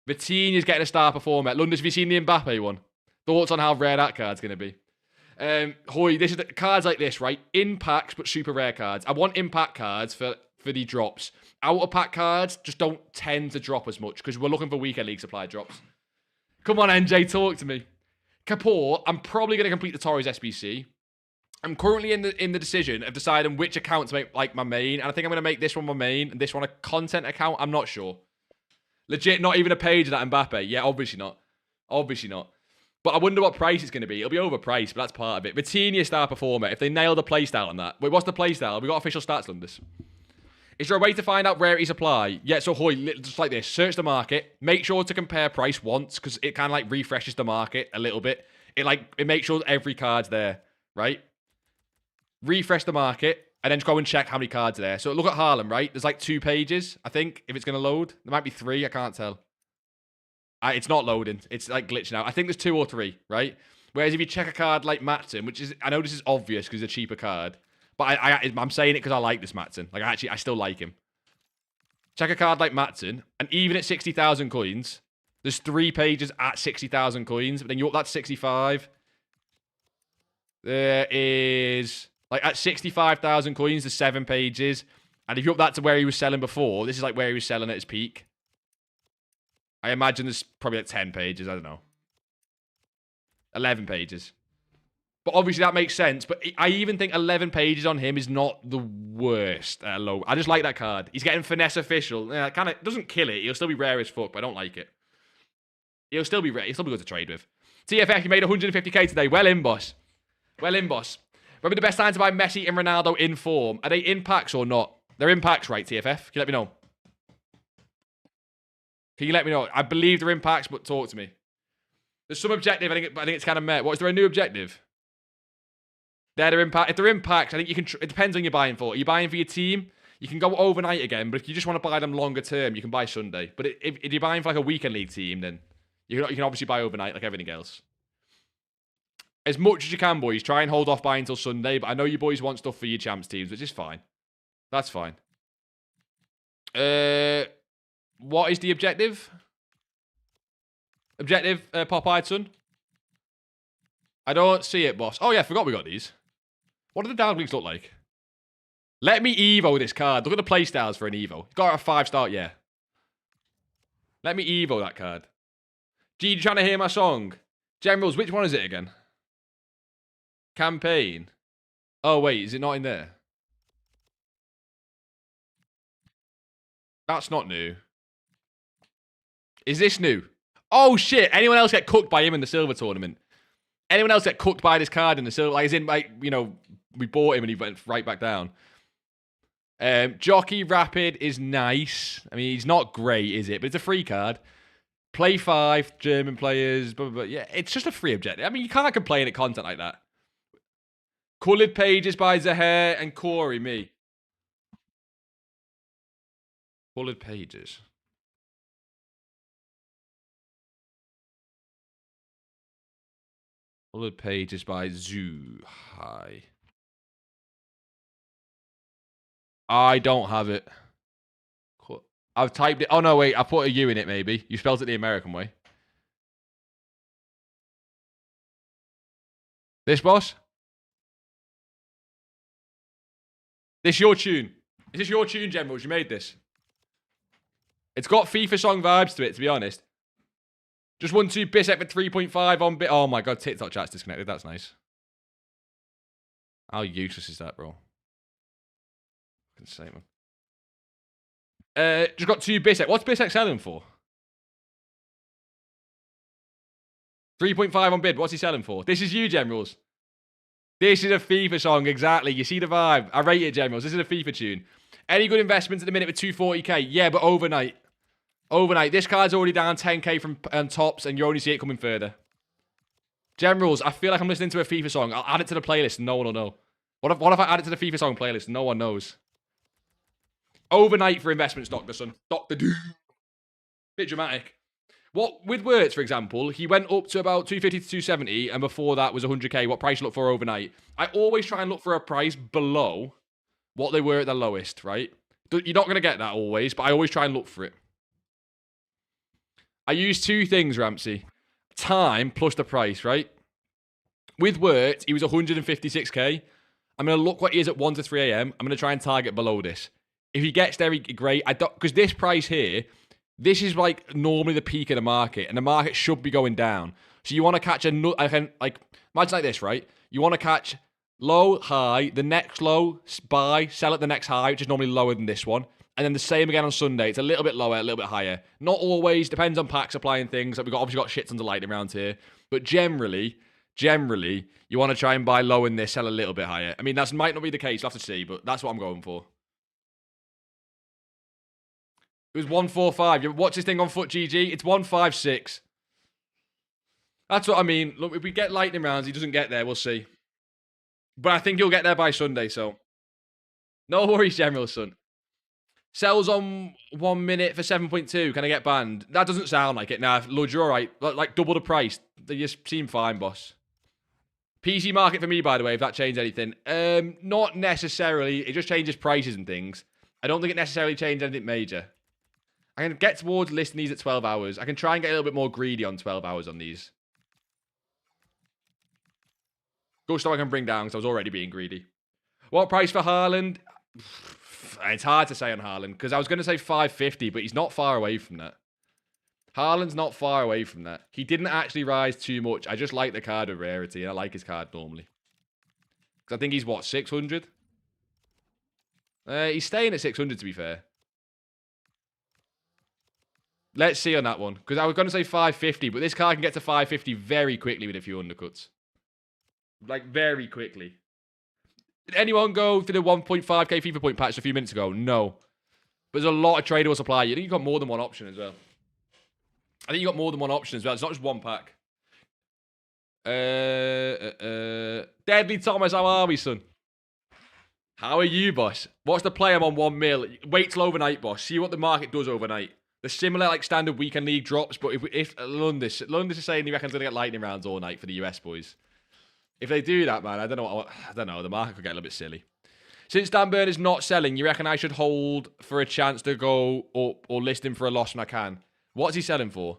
Vitinha's getting a star performer. Lundus, have you seen the Mbappe one? Thoughts on how rare that card's going to be? Hoy, this is the cards like this, right? In packs, but super rare cards. I want impact cards for the drops. Out of pack cards just don't tend to drop as much because we're looking for weekend league supply drops. Come on, NJ, talk to me. Kapoor, I'm probably going to complete the Torres SBC. I'm currently in the decision of deciding which account to make like my main, and I think I'm going to make this one my main and this one a content account. I'm not sure. Legit, not even a page of that Mbappe. Yeah, obviously not. Obviously not. But I wonder what price it's going to be. It'll be overpriced, but that's part of it. Vitinha star performer. If they nail the playstyle on that. Wait, what's the playstyle? We got official stats on this. Is there a way to find out rarity supply? Yeah, so Hoy, just like this. Search the market. Make sure to compare price once, because it kind of like refreshes the market a little bit. It makes sure every card's there, right? Refresh the market, and then just go and check how many cards are there. So look at Haaland, right? There's like 2 pages, I think, if it's going to load. There might be 3, I can't tell. It's not loading. It's like glitching out. I think there's 2 or 3, right? Whereas if you check a card like Matson, which is, I know this is obvious because it's a cheaper card, but I'm saying it because I like this Matson. Like, I still like him. Check a card like Matson, and even at 60,000 coins, there's 3 pages at 60,000 coins, but then you up that to 65. There is, like, at 65,000 coins, there's 7 pages. And if you up that to where he was selling before, this is like where he was selling at his peak. I imagine there's probably like 10 pages, I don't know. 11 pages. But obviously that makes sense. But I even think 11 pages on him is not the worst at low. I just like that card. He's getting finesse official. Yeah, kind of doesn't kill it. He'll still be rare as fuck, but I don't like it. He'll still be rare. He'll still be good to trade with. TFF, you made 150k today. Well in, boss. Well in, boss. Remember the best time to buy Messi and Ronaldo in form. Are they in packs or not? They're in packs, right, TFF? Can you let me know? Can you let me know? I believe they're in packs, but talk to me. There's some objective. I think it's kind of met. What, is there a new objective? They're in packs. If they're in packs, I think you can. It depends on you're buying for. Are you buying for your team? You can go overnight again, but if you just want to buy them longer term, you can buy Sunday. But if you're buying for like a weekend league team, then you can obviously buy overnight like everything else. As much as you can, boys, try and hold off buying until Sunday. But I know you boys want stuff for your champs teams, which is fine. That's fine. What is the objective? Objective, Popeye son? I don't see it, boss. Oh, yeah, I forgot we got these. What do the down leagues look like? Let me Evo this card. Look at the playstyles for an Evo. Got a 5-star, yeah. Let me Evo that card. G, you trying to hear my song? Generals, which one is it again? Campaign. Oh, wait, is it not in there? That's not new. Is this new? Oh, shit. Anyone else get cooked by him in the silver tournament? Anyone else get cooked by this card in the silver? Like, as in, like, you know, we bought him and he went right back down. Jockey Rapid is nice. I mean, he's not great, is it? But it's a free card. Play 5, German players, blah, blah, blah. Yeah, it's just a free objective. I mean, you can't complain at content like that. Coloured pages by Zaher and Corey, me. Coloured pages. Coloured pages by Zoo. Hi. I don't have it. I've typed it. Oh, no, wait. I put a U in it, maybe. You spelled it the American way. This, boss? This your tune? Is this your tune, Generals? You made this? It's got FIFA song vibes to it, to be honest. Just 1-2 Bissek for 3.5 on bit. Oh my god, TikTok chat's disconnected. That's nice. How useless is that, bro? Insane, man. Just got 2 Bissek. What's Bissek selling for? 3.5 on bid. What's he selling for? This is you, Generals. This is a FIFA song, exactly. You see the vibe. I rate it, Generals. This is a FIFA tune. Any good investments at the minute with 240k? Yeah, but overnight. Overnight. This card's already down 10k from tops, and you only see it coming further. Generals, I feel like I'm listening to a FIFA song. I'll add it to the playlist and no one will know. What if I add it to the FIFA song playlist and no one knows? Overnight for investments, Dr. Son. Dr. Doom. Bit dramatic. What with Wirtz, for example, he went up to about 250 to 270, and before that was 100k. What price you look for overnight? I always try and look for a price below what they were at the lowest, right? You're not going to get that always, but I always try and look for it. I use two things, Ramsey. Time plus the price, right? With Wirtz, he was 156k. I'm going to look what he is at 1 to 3 a.m. I'm going to try and target below this. If he gets there, great. Because this price here, this is like normally the peak of the market, and the market should be going down. So you want to catch imagine like this, right? You want to catch low, high, the next low, buy, sell at the next high, which is normally lower than this one. And then the same again on Sunday. It's a little bit lower, a little bit higher. Not always, depends on pack supply and things. Like we've obviously got shit tons of lightning around here. But generally, you want to try and buy low in this, sell a little bit higher. I mean, that might not be the case, you'll have to see, but that's what I'm going for. It was 145. You watch this thing on Foot GG, it's 156. That's what I mean. Look, if we get lightning rounds, he doesn't get there, we'll see. But I think he'll get there by Sunday, so. No worries, General Son. Sells on 1 minute for 7.2. Can I get banned? That doesn't sound like it. Nah, Lud, you're alright. Like double the price. They just seem fine, boss. PC market for me, by the way, if that changed anything. Not necessarily. It just changes prices and things. I don't think it necessarily changed anything major. I can get towards listing these at 12 hours. I can try and get a little bit more greedy on 12 hours on these. Gusto I can bring down because I was already being greedy. What price for Haaland? It's hard to say on Haaland because I was going to say 550, but he's not far away from that. Haaland's not far away from that. He didn't actually rise too much. I just like the card of rarity, and I like his card normally. Because I think he's, what, 600? He's staying at 600, to be fair. Let's see on that one. Because I was going to say 550, but this card can get to 550 very quickly with a few undercuts. Like, very quickly. Did anyone go for the 1.5k FIFA point patch a few minutes ago? No. But there's a lot of tradable supply. You think you've got more than one option as well. I think you got more than one option as well. It's not just one pack. Deadly Thomas, how are we, son? How are you, boss? What's the play? I'm on 1 mil. Wait till overnight, boss. See what the market does overnight. The similar, like, standard weekend league drops, but if Lundis is saying he reckons going to get lightning rounds all night for the US boys. If they do that, man, I don't know. The market could get a little bit silly. Since Dan Burn is not selling, you reckon I should hold for a chance to go up or list him for a loss when I can? What's he selling for?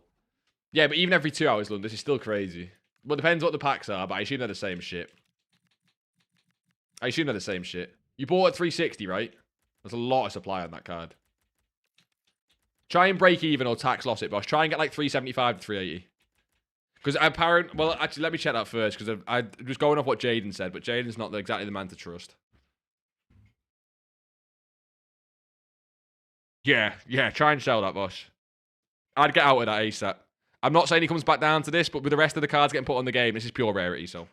Yeah, but even every 2 hours, Lund, this is still crazy. Well, it depends what the packs are, but I assume they're the same shit. You bought at 360, right? There's a lot of supply on that card. Try and break even or tax loss it, boss. Try and get like 375 to 380. Because well, actually, let me check that first, because I was going off what Jaden said, but Jaden's not exactly the man to trust. Yeah, try and sell that, boss. I'd get out of that ASAP. I'm not saying he comes back down to this, but with the rest of the cards getting put on the game, this is pure rarity, so.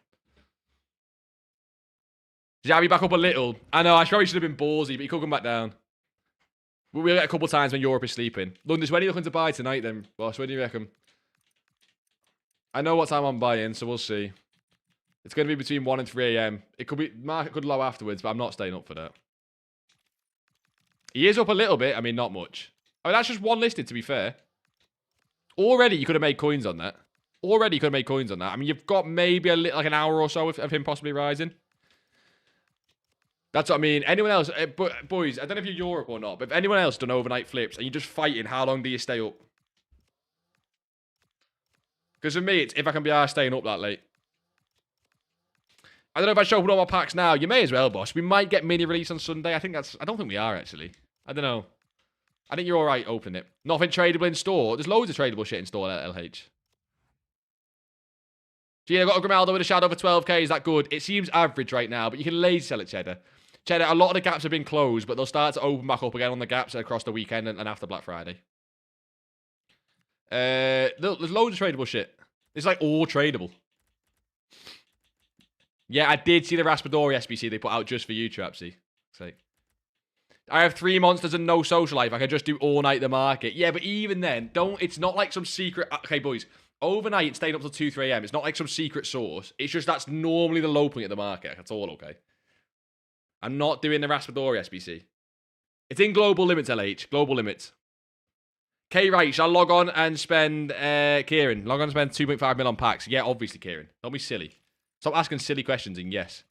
Xavi back up a little. I know, I probably should have been ballsy, but he could come back down. We'll get a couple times when Europe is sleeping. Lundis, when are you looking to buy tonight then, boss? When do you reckon? I know what time I'm buying, so we'll see. It's going to be between 1 and 3 a.m. It could be, market could low afterwards, but I'm not staying up for that. He is up a little bit. I mean, not much. I mean, that's just one listed, to be fair. Already, you could have made coins on that. I mean, you've got maybe like an hour or so of him possibly rising. That's what I mean. Anyone else, but boys, I don't know if you're Europe or not, but if anyone else done overnight flips and you're just fighting, how long do you stay up? Because for me, it's if I can be arsed staying up that late. I don't know if I show up with all my packs now. You may as well, boss. We might get mini release on Sunday. I don't think we are, actually. I don't know. I think you're all right opening it. Nothing tradable in store. There's loads of tradable shit in store at LH. Gee, I got a Grimaldo with a shadow for 12k. Is that good? It seems average right now, but you can lazy sell it, Cheddar. Cheddar, a lot of the gaps have been closed, but they'll start to open back up again on the gaps across the weekend and after Black Friday. There's loads of tradable shit. It's like all tradable. Yeah, I did see the Raspadori SBC they put out just for you, Trapsy. I have 3 monsters and no social life. I can just do all night the market. Yeah, but even then, it's not like some secret. Okay, boys, overnight it's staying up till 2, 3 a.m. It's not like some secret source. It's just that's normally the low point of the market. That's all okay. I'm not doing the Raspadori SBC. It's in global limits, LH. Global limits. Okay, right. Shall I log on and spend, Kieran, log on and spend 2.5 mil on packs? Yeah, obviously, Kieran. Don't be silly. Stop asking silly questions and yes.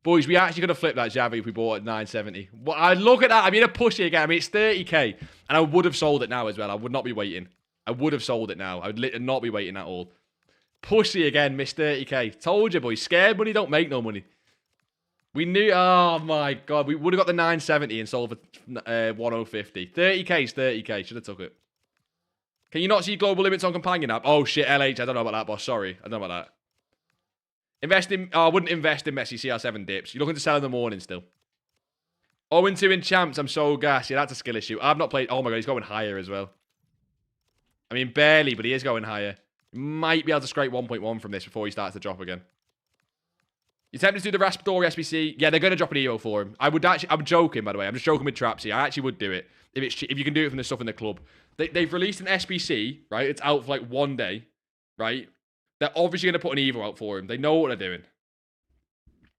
Boys, we actually could have flipped that Javi if we bought it at 970. Well, I look at that. I'm in a pussy again. I mean, it's 30k. And I would have sold it now as well. I would not be waiting. I would have sold it now. I would not be waiting at all. Pussy again, missed 30k. Told you, boys. Scared money don't make no money. We knew. Oh, my God. We would have got the 970 and sold for 1050. 30k is 30k. Should have took it. Can you not see global limits on companion app? Oh, shit. LH. I don't know about that, boss. Sorry. I don't know about that. Invest in... Oh, I wouldn't invest in Messi CR7 dips. You're looking to sell in the morning still. 0-2 in champs. I'm so gassed. Yeah, that's a skill issue. I've not played... Oh, my God. He's going higher as well. I mean, barely, but he is going higher. Might be able to scrape 1.1 from this before he starts to drop again. You tempted to do the Raspadori SBC? Yeah, they're going to drop an EVO for him. I'm joking, by the way. I'm just joking with Trapsy. I actually would do it. If you can do it from the stuff in the club. They've released an SBC, right? It's out for like 1 day, right? They're obviously going to put an EVO out for him. They know what they're doing.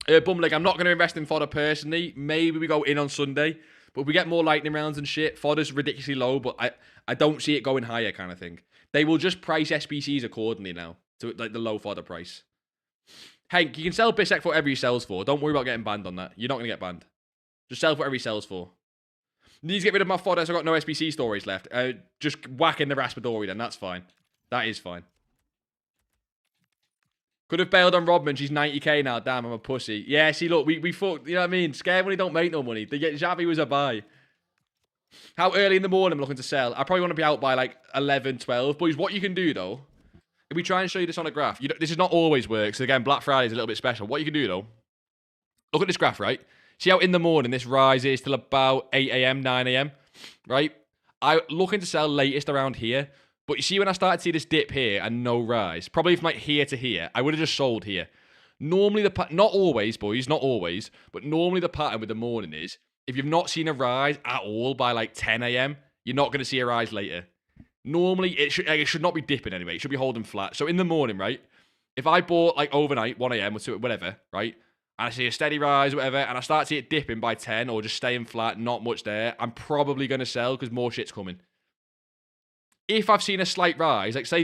Bumleg, I'm not going to invest in fodder personally. Maybe we go in on Sunday. But if we get more lightning rounds and shit, fodder's ridiculously low, but I don't see it going higher kind of thing. They will just price SBCs accordingly now to like the low fodder price. Hank, you can sell Bissek for whatever he sells for. Don't worry about getting banned on that. You're not going to get banned. Just sell for whatever he sells for. Need to get rid of my fodder, so I've got no SBC stories left. Just whack in the Raspadori then. That's fine. That is fine. Could have bailed on Rodman. She's 90k now. Damn, I'm a pussy. Yeah, see, look, we fucked. You know what I mean? Scared money don't make no money. Xavi was a buy. How early in the morning I'm looking to sell? I probably want to be out by like 11, 12. Boys, what you can do, though, if we try and show you this on a graph, this is not always works. So again, Black Friday is a little bit special. What you can do, though, look at this graph, right? See how in the morning this rises till about 8 a.m., 9 a.m., right? I'm looking to sell latest around here. But you see when I started to see this dip here and no rise, probably from like here to here, I would have just sold here. Normally, not always, boys, not always, but normally the pattern with the morning is, if you've not seen a rise at all by like 10 a.m., you're not going to see a rise later. Normally, it should not be dipping anyway. It should be holding flat. So in the morning, right, if I bought like overnight, 1 a.m. or 2, whatever, right, and I see a steady rise or whatever, and I start to see it dipping by 10 or just staying flat, not much there, I'm probably going to sell because more shit's coming. If I've seen a slight rise, like say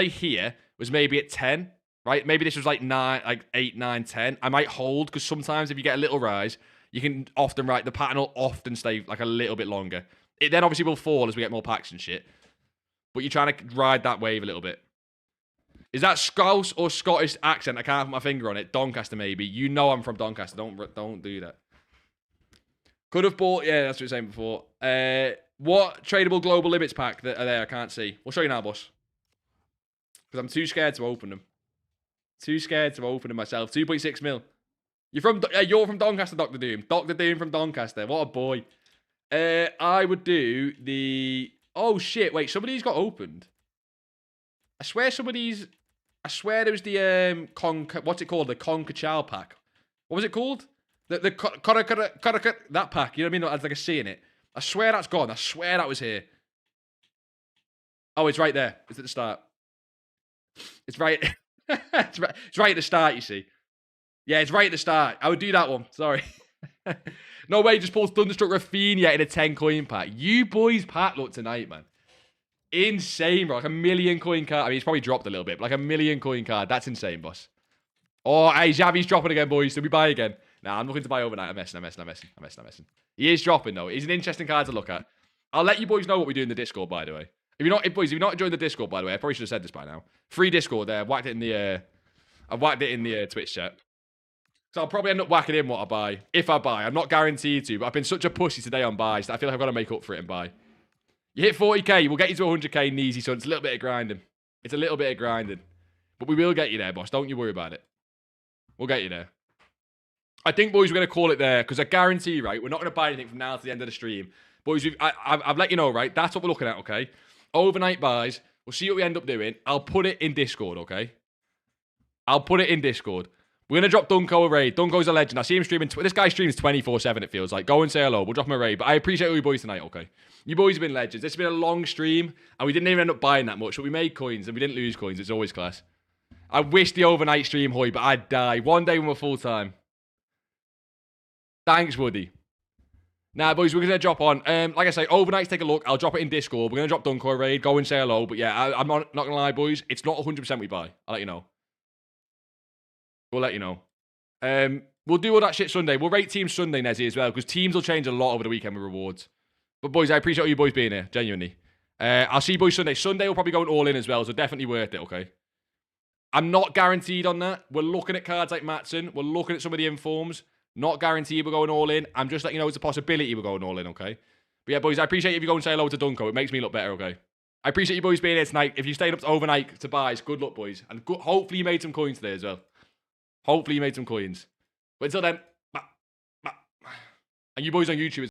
here was maybe at 10, right? Maybe this was like 8, 9, 10. I might hold because sometimes if you get a little rise, you can often, right, the pattern will often stay like a little bit longer. It then obviously will fall as we get more packs and shit. But you're trying to ride that wave a little bit. Is that Scouse or Scottish accent? I can't put my finger on it. Doncaster maybe. You know I'm from Doncaster. Don't do that. Could have bought, yeah, that's what you were saying before. What tradable global limits pack that are there? I can't see. We'll show you now, boss. Because I'm too scared to open them. Too scared to open them myself. 2.6 mil. You're from Doncaster, Dr. Doom. Dr. Doom from Doncaster. What a boy. I would do the... Oh, shit. Wait, somebody's got opened. I swear there was the... what's it called? The Conca Chow pack. What was it called? That pack. You know what I mean? It has like a C in it. I swear that's gone. I swear that was here. Oh, it's right there. It's at the start. It's right. It's right at the start, you see. Yeah, it's right at the start. I would do that one. Sorry. No way, just pulls Thunderstruck Rafinha in a 10 coin pack. You boys pack look tonight, man. Insane, bro. Like a 1,000,000 coin card. I mean, it's probably dropped a little bit, but like a 1,000,000 coin card. That's insane, boss. Oh, hey, Xavi's dropping again, boys. Did we buy again? Nah, I'm looking to buy overnight. I'm messing. He is dropping, though. He's an interesting card to look at. I'll let you boys know what we do in the Discord, by the way. If you're not enjoying the Discord, by the way, I probably should have said this by now. Free Discord there. I've whacked it in the Twitch chat. So I'll probably end up whacking in what I buy. If I buy. I'm not guaranteed to, but I've been such a pussy today on buys that I feel like I've got to make up for it and buy. You hit 40k, we'll get you to 100k in easy, son. It's a little bit of grinding. But we will get you there, boss. Don't you worry about it. We'll get you there. I think, boys, we're going to call it there because I guarantee, right, we're not going to buy anything from now to the end of the stream. Boys, I've let you know, right? That's what we're looking at, okay? Overnight buys. We'll see what we end up doing. I'll put it in Discord, okay? I'll put it in Discord. We're going to drop Dunko a raid. Dunko's a legend. I see him streaming. This guy streams 24/7, it feels like. Go and say hello. We'll drop him a raid. But I appreciate all you boys tonight, okay? You boys have been legends. This has been a long stream, and we didn't even end up buying that much, but we made coins, and we didn't lose coins. It's always class. I wish the overnight stream, Hoy, but I'd die. One day when we're full-time. Thanks, Woody. Nah, boys, we're going to drop on. Like I say, overnight, take a look. I'll drop it in Discord. We're going to drop Dunko raid. Go and say hello. But yeah, I'm not going to lie, boys. It's not 100% we buy. I'll let you know. We'll let you know. We'll do all that shit Sunday. We'll rate teams Sunday, Nezzy, as well, because teams will change a lot over the weekend with rewards. But, boys, I appreciate all you boys being here, genuinely. I'll see you boys Sunday. Sunday will probably go all in as well, so definitely worth it, okay? I'm not guaranteed on that. We're looking at cards like Matson. We're looking at some of the informs. Not guaranteed we're going all in. I'm just letting you know it's a possibility we're going all in, okay? But yeah, boys, I appreciate if you go and say hello to Dunko. It makes me look better, okay? I appreciate you boys being here tonight. If you stayed up overnight to buys, good luck, boys. And hopefully you made some coins today as well. Hopefully you made some coins. But until then, and you boys on YouTube